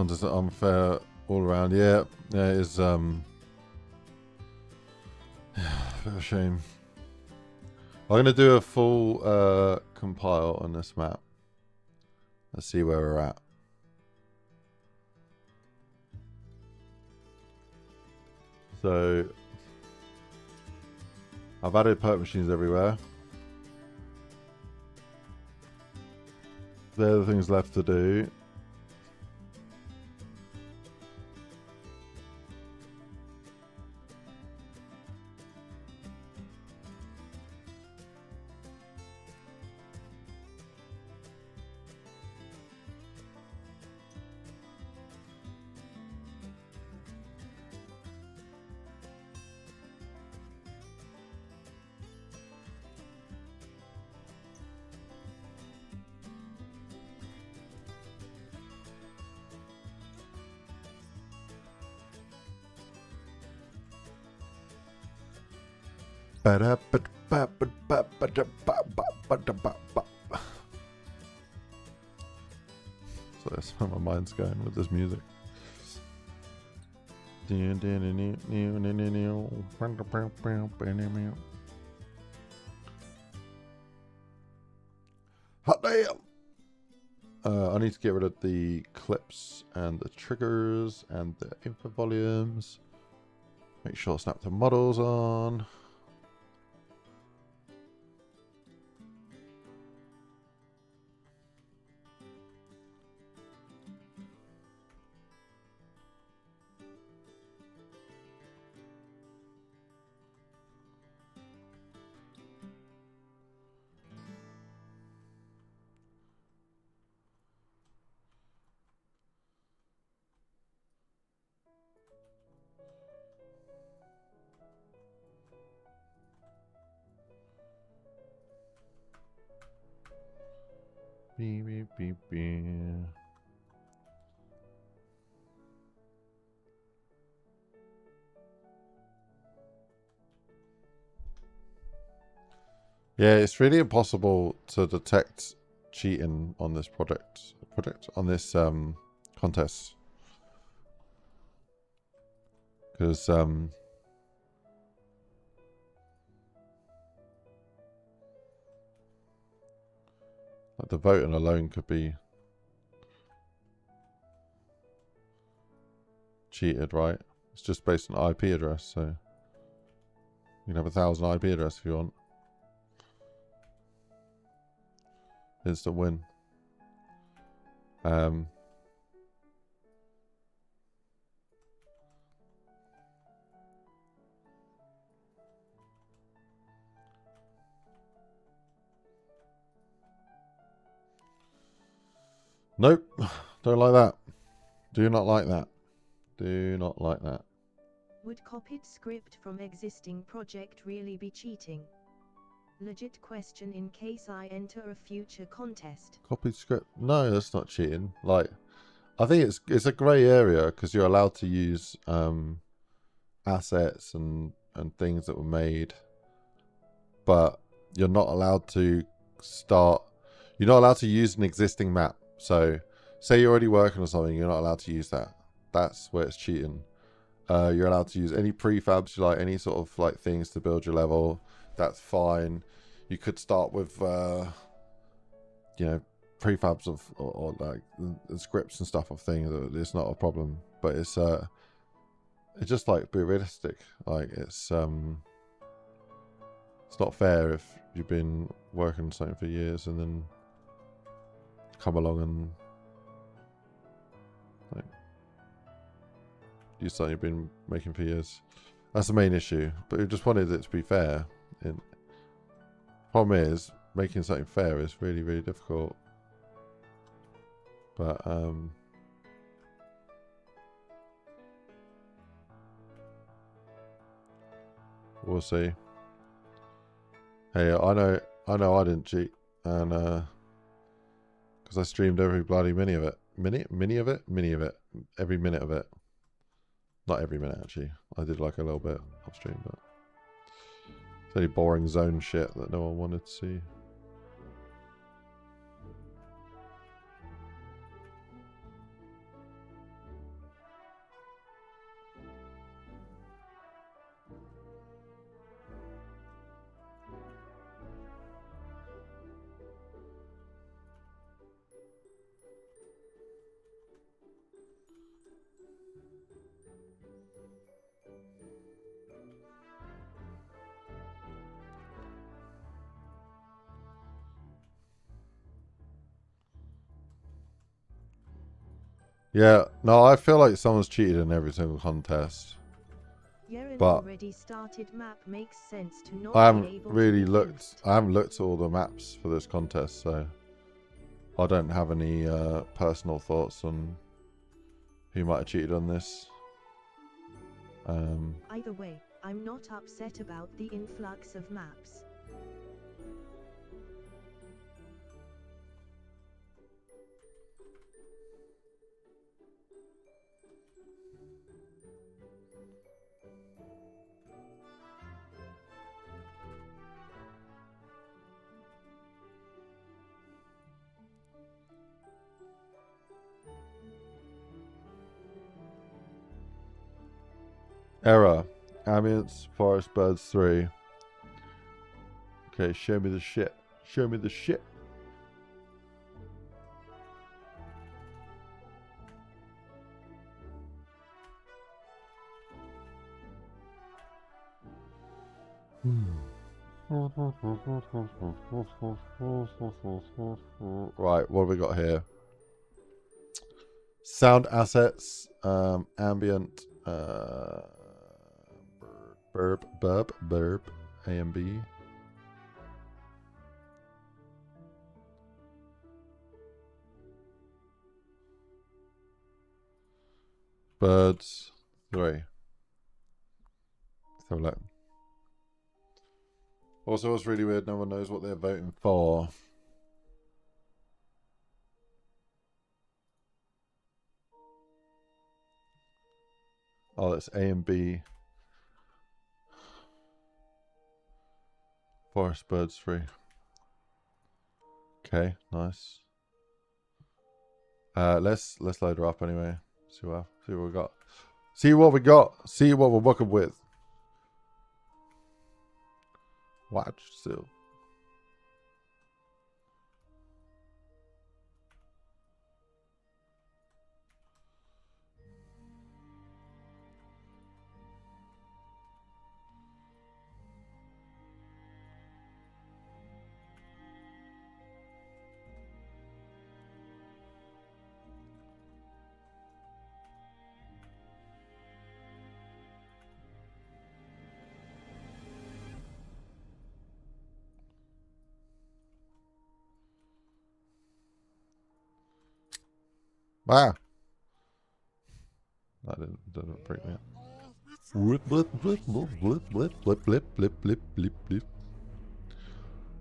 Just unfair all around. Yeah, yeah, it is a bit of a shame. I'm gonna do a full compile on this map. Let's see where we're at. So I've added perk machines everywhere. They're the things left to do. So that's where my mind's going with this music. Hot damn! I need to get rid of the clips and the triggers and the input volumes. Make sure snap the models on. Beep, beep, beep, beep. Yeah, it's really impossible to detect cheating on this on this contest, because like the voting alone could be cheated, right? It's just based on IP address, so you can have 1,000 IP address if you want. Instant win. Nope, don't like that. Do not like that. Do not like that. Would copied script from existing project really be cheating? Legit question in case I enter a future contest. Copied script? No, that's not cheating. Like, I think it's a grey area because you're allowed to use assets and things that were made, but you're not allowed to start. You're not allowed to use an existing map. So, say you're already working on something, you're not allowed to use that. That's where it's cheating. You're allowed to use any prefabs you like, any sort of like things to build your level. That's fine. You could start with, you know, prefabs of or like the scripts and stuff of things. It's not a problem, but it's just like be realistic. Like it's not fair if you've been working on something for years and then come along and like use something you've been making for years. That's the main issue. But we just wanted it to be fair. And problem is, making something fair is really, really difficult. But we'll see. Hey, I know I didn't cheat, and because I streamed every bloody mini of it, every minute of it. Not every minute actually. I did like a little bit off stream, but it's only boring zone shit that no one wanted to see. Yeah, no, I feel like someone's cheated in every single contest. Yeren But already started map makes sense to not I haven't be able really to looked. I haven't looked at all the maps for this contest, so I don't have any personal thoughts on who might have cheated on this. Either way, I'm not upset about the influx of maps. Error. Ambience, forest birds 3. Okay, show me the shit. Show me the shit. Right, what have we got here? Sound assets, ambient, burp, A and B. Birds 3. So look. Also, it's really weird. No one knows what they're voting for. Oh, it's A and B. Forest birds 3. Okay, nice. Let's load her up anyway. See what we got. See what we got. See what we're working with. Watch still. Wow. That didn't break me up. Blip.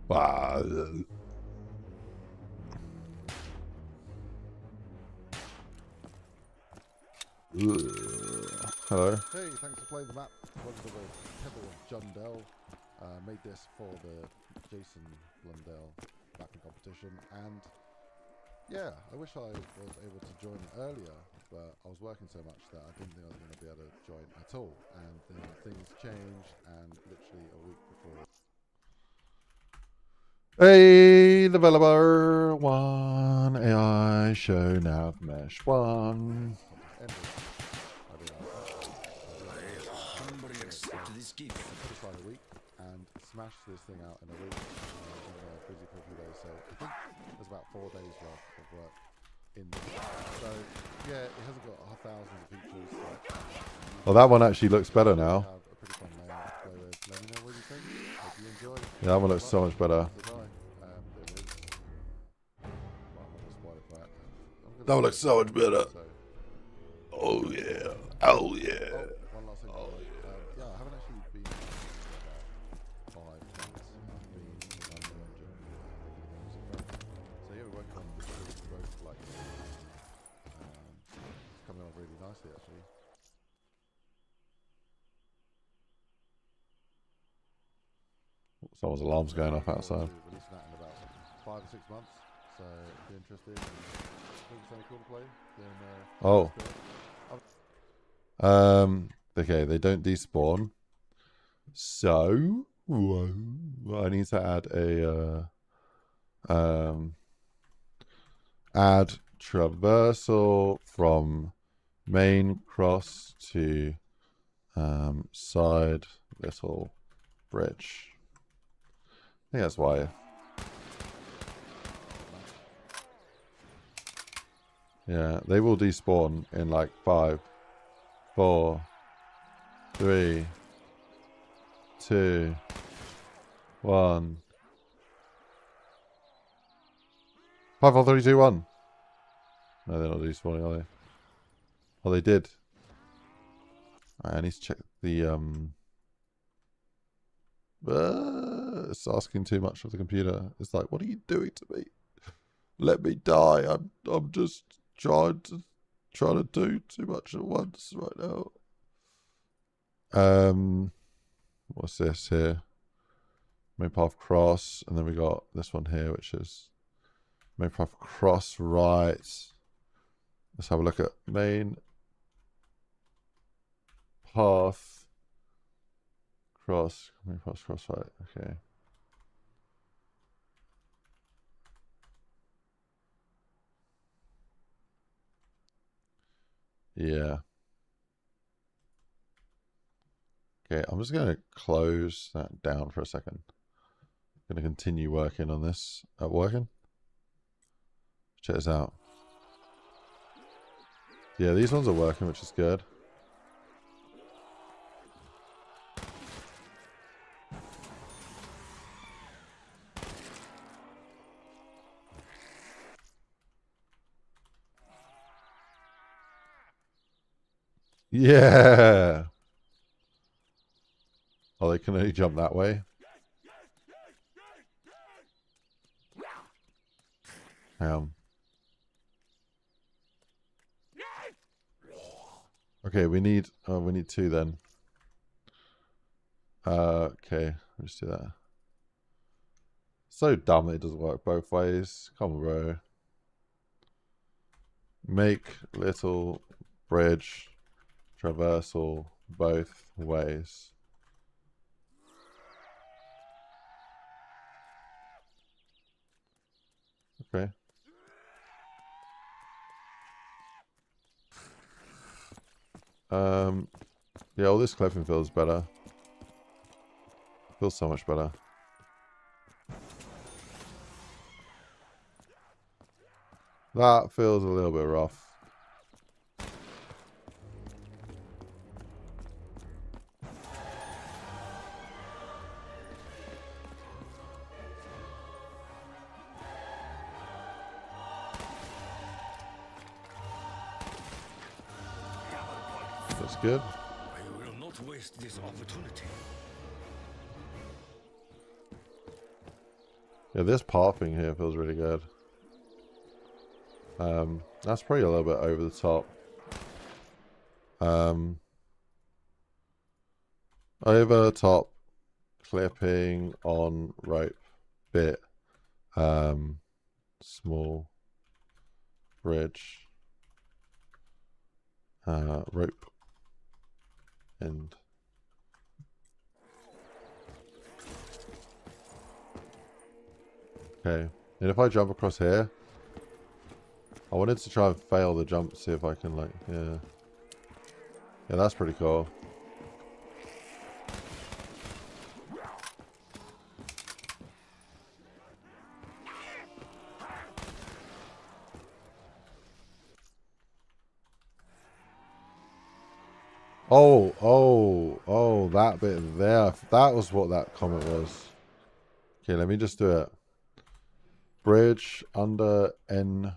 Wow. Hello. Hey, thanks for playing the map. Welcome to the Temple of Blundell. Made this for the Jason Blundell mapping competition, and yeah, I wish I was able to join it earlier, but I was working so much that I didn't think I was going to be able to join at all. And then things changed, and literally a week before. Hey, developer 1 AI show nav mesh 1. A week and smash this thing out in a week. Busy for a few days, so I think there's about 4 days worth of work in this. So yeah, it hasn't got thousands of features. Well, that one actually looks better now. Have a pretty fun name to play with. Let me know what you think. Hope you enjoy. Yeah, that one looks so much better. That one looks so much better. Oh yeah. Oh yeah. One last thing. Oh yeah. Yeah, I haven't actually been for about 5 months. I've been in London and so yeah, we're working on this road like it's coming on really nicely actually. Someone's alarm's going off outside. We're releasing that in about 5 or 6 months. So if you're interested, think it's something cool to play, then Okay, they don't despawn. So I need to add a add traversal from main cross to side little bridge. I think that's why. Yeah, they will despawn in like 5, 4, 3, 2, 1. 5, 4, 3, 2, 1. No, they're not despawning, are they? Oh, they did. Alright, I need to check the it's asking too much of the computer. It's like, what are you doing to me? Let me die. I'm just trying to do too much at once right now. What's this here? Main path cross, and then we got this one here, which is main path cross right. Let's have a look at main path. Crossfire. Okay. Yeah. Okay, I'm just going to close that down for a second. I'm going to continue working on this. Working? Check this out. Yeah, these ones are working, which is good. Yeah. Oh, they can only jump that way. Okay, we need two then. Okay, let's do that. So dumb it doesn't work both ways. Come on, bro. Make little bridge traversal both ways. Okay. Yeah, all this clothing feels better. Feels so much better. That feels a little bit rough. That's good. I will not waste this opportunity. Yeah, this pathing here feels really good. That's probably a little bit over the top. Over the top clipping on rope bit. Small bridge. Rope end. Okay, and if I jump across here, I wanted to try and fail the jump, see if I can, like, yeah. Yeah, that's pretty cool. Oh, that bit there. That was what that comment was. Okay, let me just do it. Bridge under N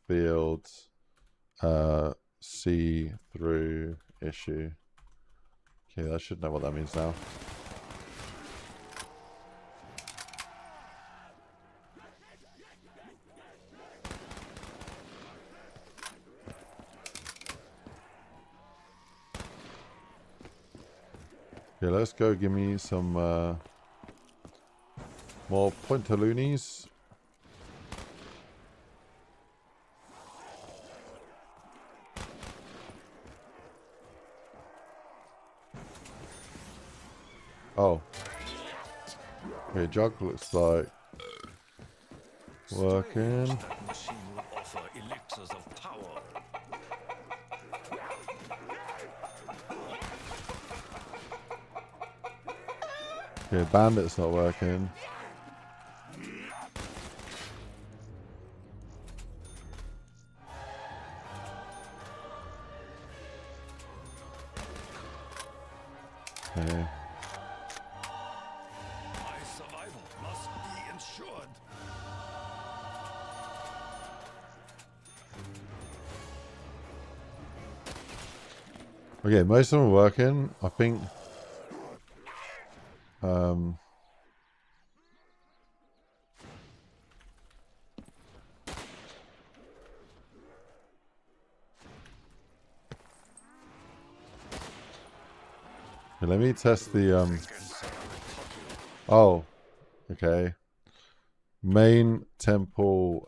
field, see through issue. Okay, I should know what that means now. Okay, let's go give me some more pointaloonies. Oh. Okay, jug looks like working. That machine will offer elixirs of power. Okay, bandit's not working. Okay. My survival must be ensured. Okay, most of them are working. I think okay, let me test the oh, okay. Main temple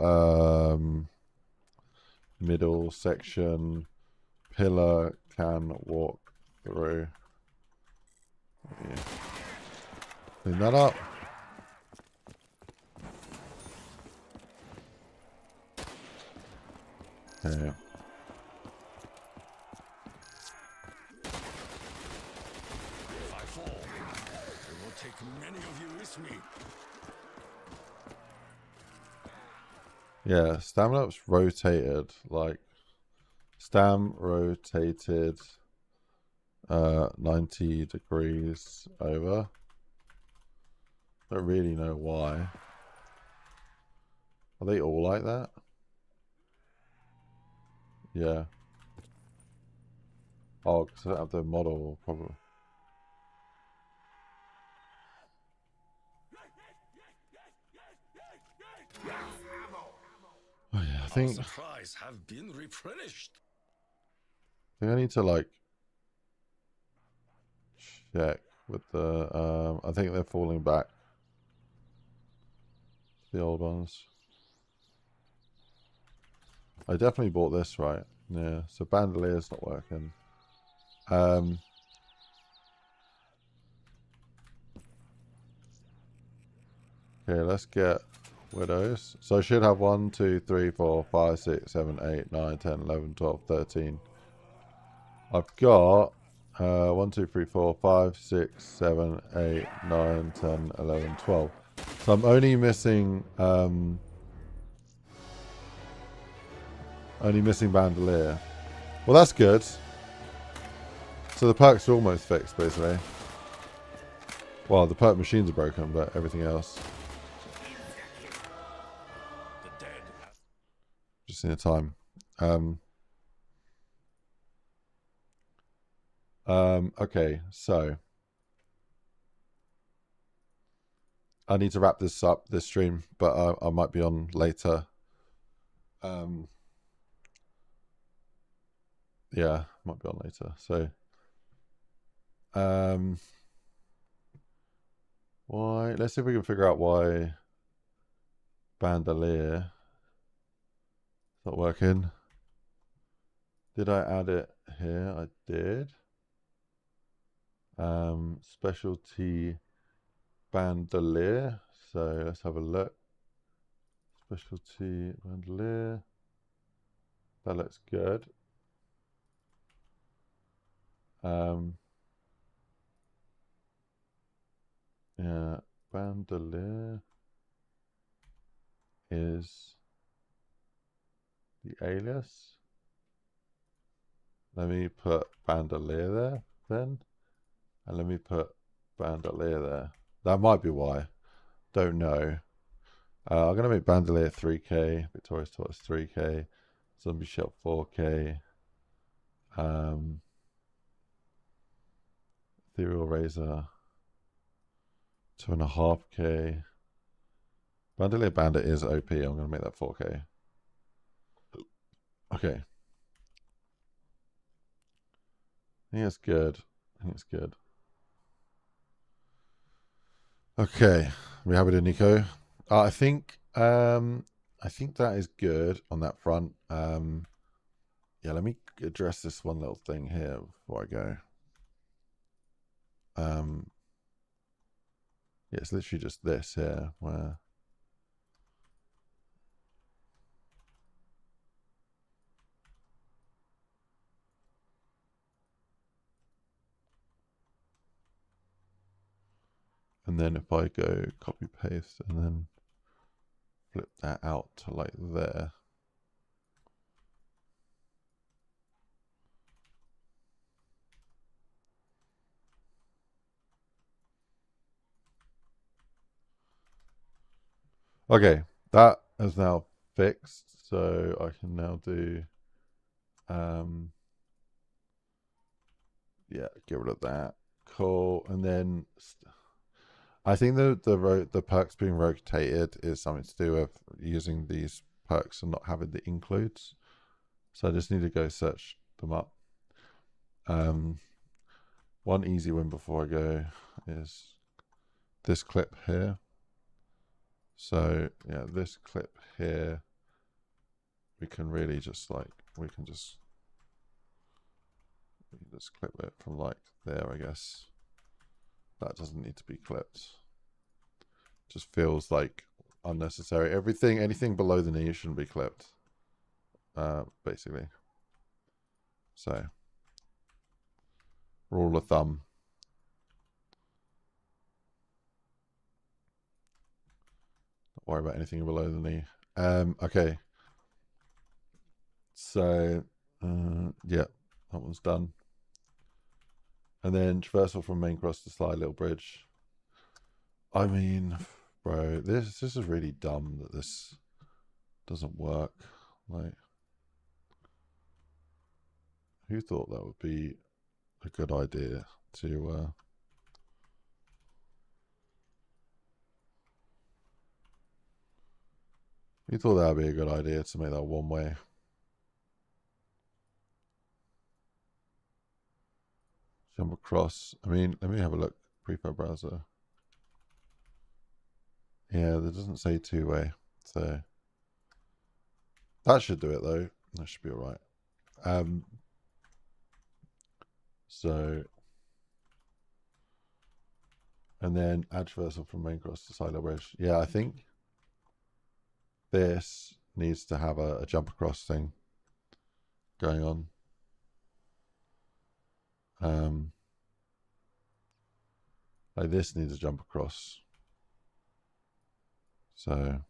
middle section pillar can walk through. Yeah. Clean that up. Okay. If I fall, it will take many of you with me. Yeah, stamina up's rotated, like stam rotated 90 degrees over. Don't really know why. Are they all like that? Yeah. Oh, because I don't have the model, probably. Oh yeah, I think supplies have been replenished. I need to like check with the I think they're falling back. The old ones. I definitely bought this, right? Yeah, so Bandoleer's not working. Okay, let's get widows. So I should have 1, 2, 3, 4, 5, 6, 7, 8, 9, 10, 11, 12, 13. I've got 1, 2, 3, 4, 5, 6, 7, 8, 9, 10, 11, 12. So I'm only missing Bandolier. Well, that's good. So the perks are almost fixed, basically. Well, the perk machines are broken, but everything else. The dead. Just in the time. Okay, so I need to wrap this up, this stream, but I might be on later. Yeah, might be on later. So, why? Let's see if we can figure out why Bandolier is not working. Did I add it here? I did. Specialty Bandolier. So let's have a look. Specialty Bandolier. That looks good. Yeah, Bandolier is the alias. Let me put Bandolier there then. And let me put Bandolier there. That might be why. Don't know. I'm going to make Bandolier 3K. Victorious Tortoise 3K. Zombie Shop 4K. Ethereal Razor 2.5K. Bandolier Bandit is OP. I'm going to make that 4K. Okay. I think it's good. Okay. We have it in Nico. I think that is good on that front. Yeah, let me address this one little thing here before I go. Yeah, it's literally just this here where and then if I go copy paste and then flip that out to like there. Okay, that is now fixed, so I can now do yeah, get rid of that. Cool. And then I think the perks being rotated is something to do with using these perks and not having the includes. So I just need to go search them up. One easy win before I go is this clip here. So yeah, this clip here, we can really just like, we can just, Let's clip it from like there, I guess. That doesn't need to be clipped. Just feels like unnecessary. Anything below the knee shouldn't be clipped. Basically. So, rule of thumb. Don't worry about anything below the knee. Okay. So, yeah, that one's done. And then traversal from main cross to slide little bridge. I mean, bro, this is really dumb that this doesn't work. Like, who thought that would be a good idea to who thought that would be a good idea to make that one way? Jump across. I mean, let me have a look. Prefab browser. Yeah, that doesn't say two way. So that should do it though. That should be alright. So and then add traversal from main cross to side bridge. Yeah, I think this needs to have a jump across thing going on. Like this needs a jump across. So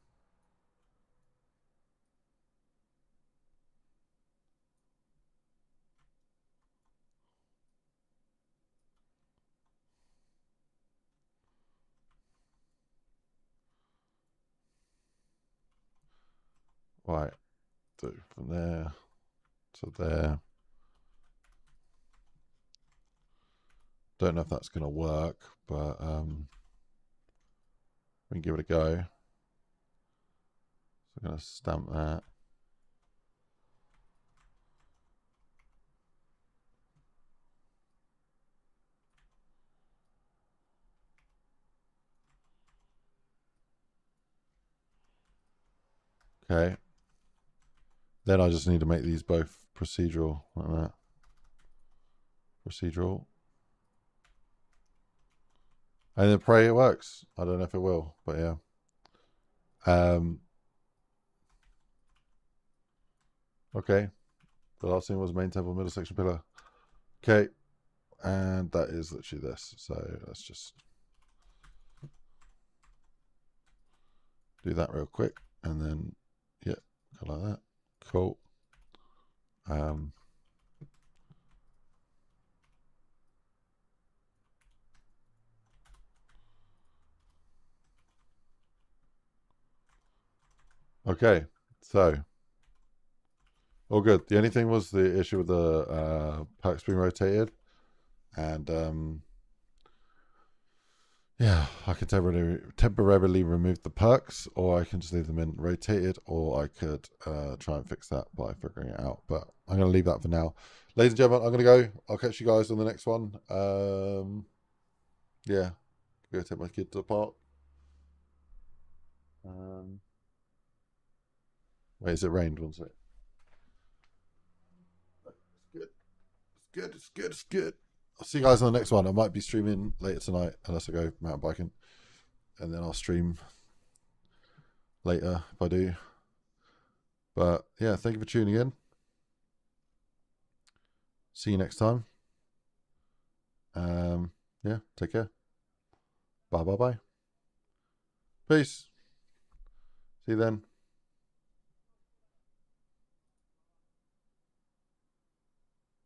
right, so from there to there. Don't know if that's going to work, but we can give it a go. So I'm going to stamp that. Okay. Then I just need to make these both procedural like that. Procedural. And then pray it works. I don't know if it will, but yeah. Okay. The last thing was main temple middle section pillar. Okay. And that is literally this. So let's just do that real quick. And then, yeah, go like that. Cool. Okay, so all good. The only thing was the issue with the perks being rotated, and yeah, I can temporarily remove the perks, or I can just leave them in rotated, or I could try and fix that by figuring it out. But I'm going to leave that for now. Ladies and gentlemen, I'm going to go. I'll catch you guys on the next one. Yeah, go take my kid to the park. Wait, is it rained? One sec. It's good. It's good. It's good. I'll see you guys on the next one. I might be streaming later tonight unless I go mountain biking, and then I'll stream later if I do. But yeah, thank you for tuning in. See you next time. Yeah, take care. Bye. Peace. See you then.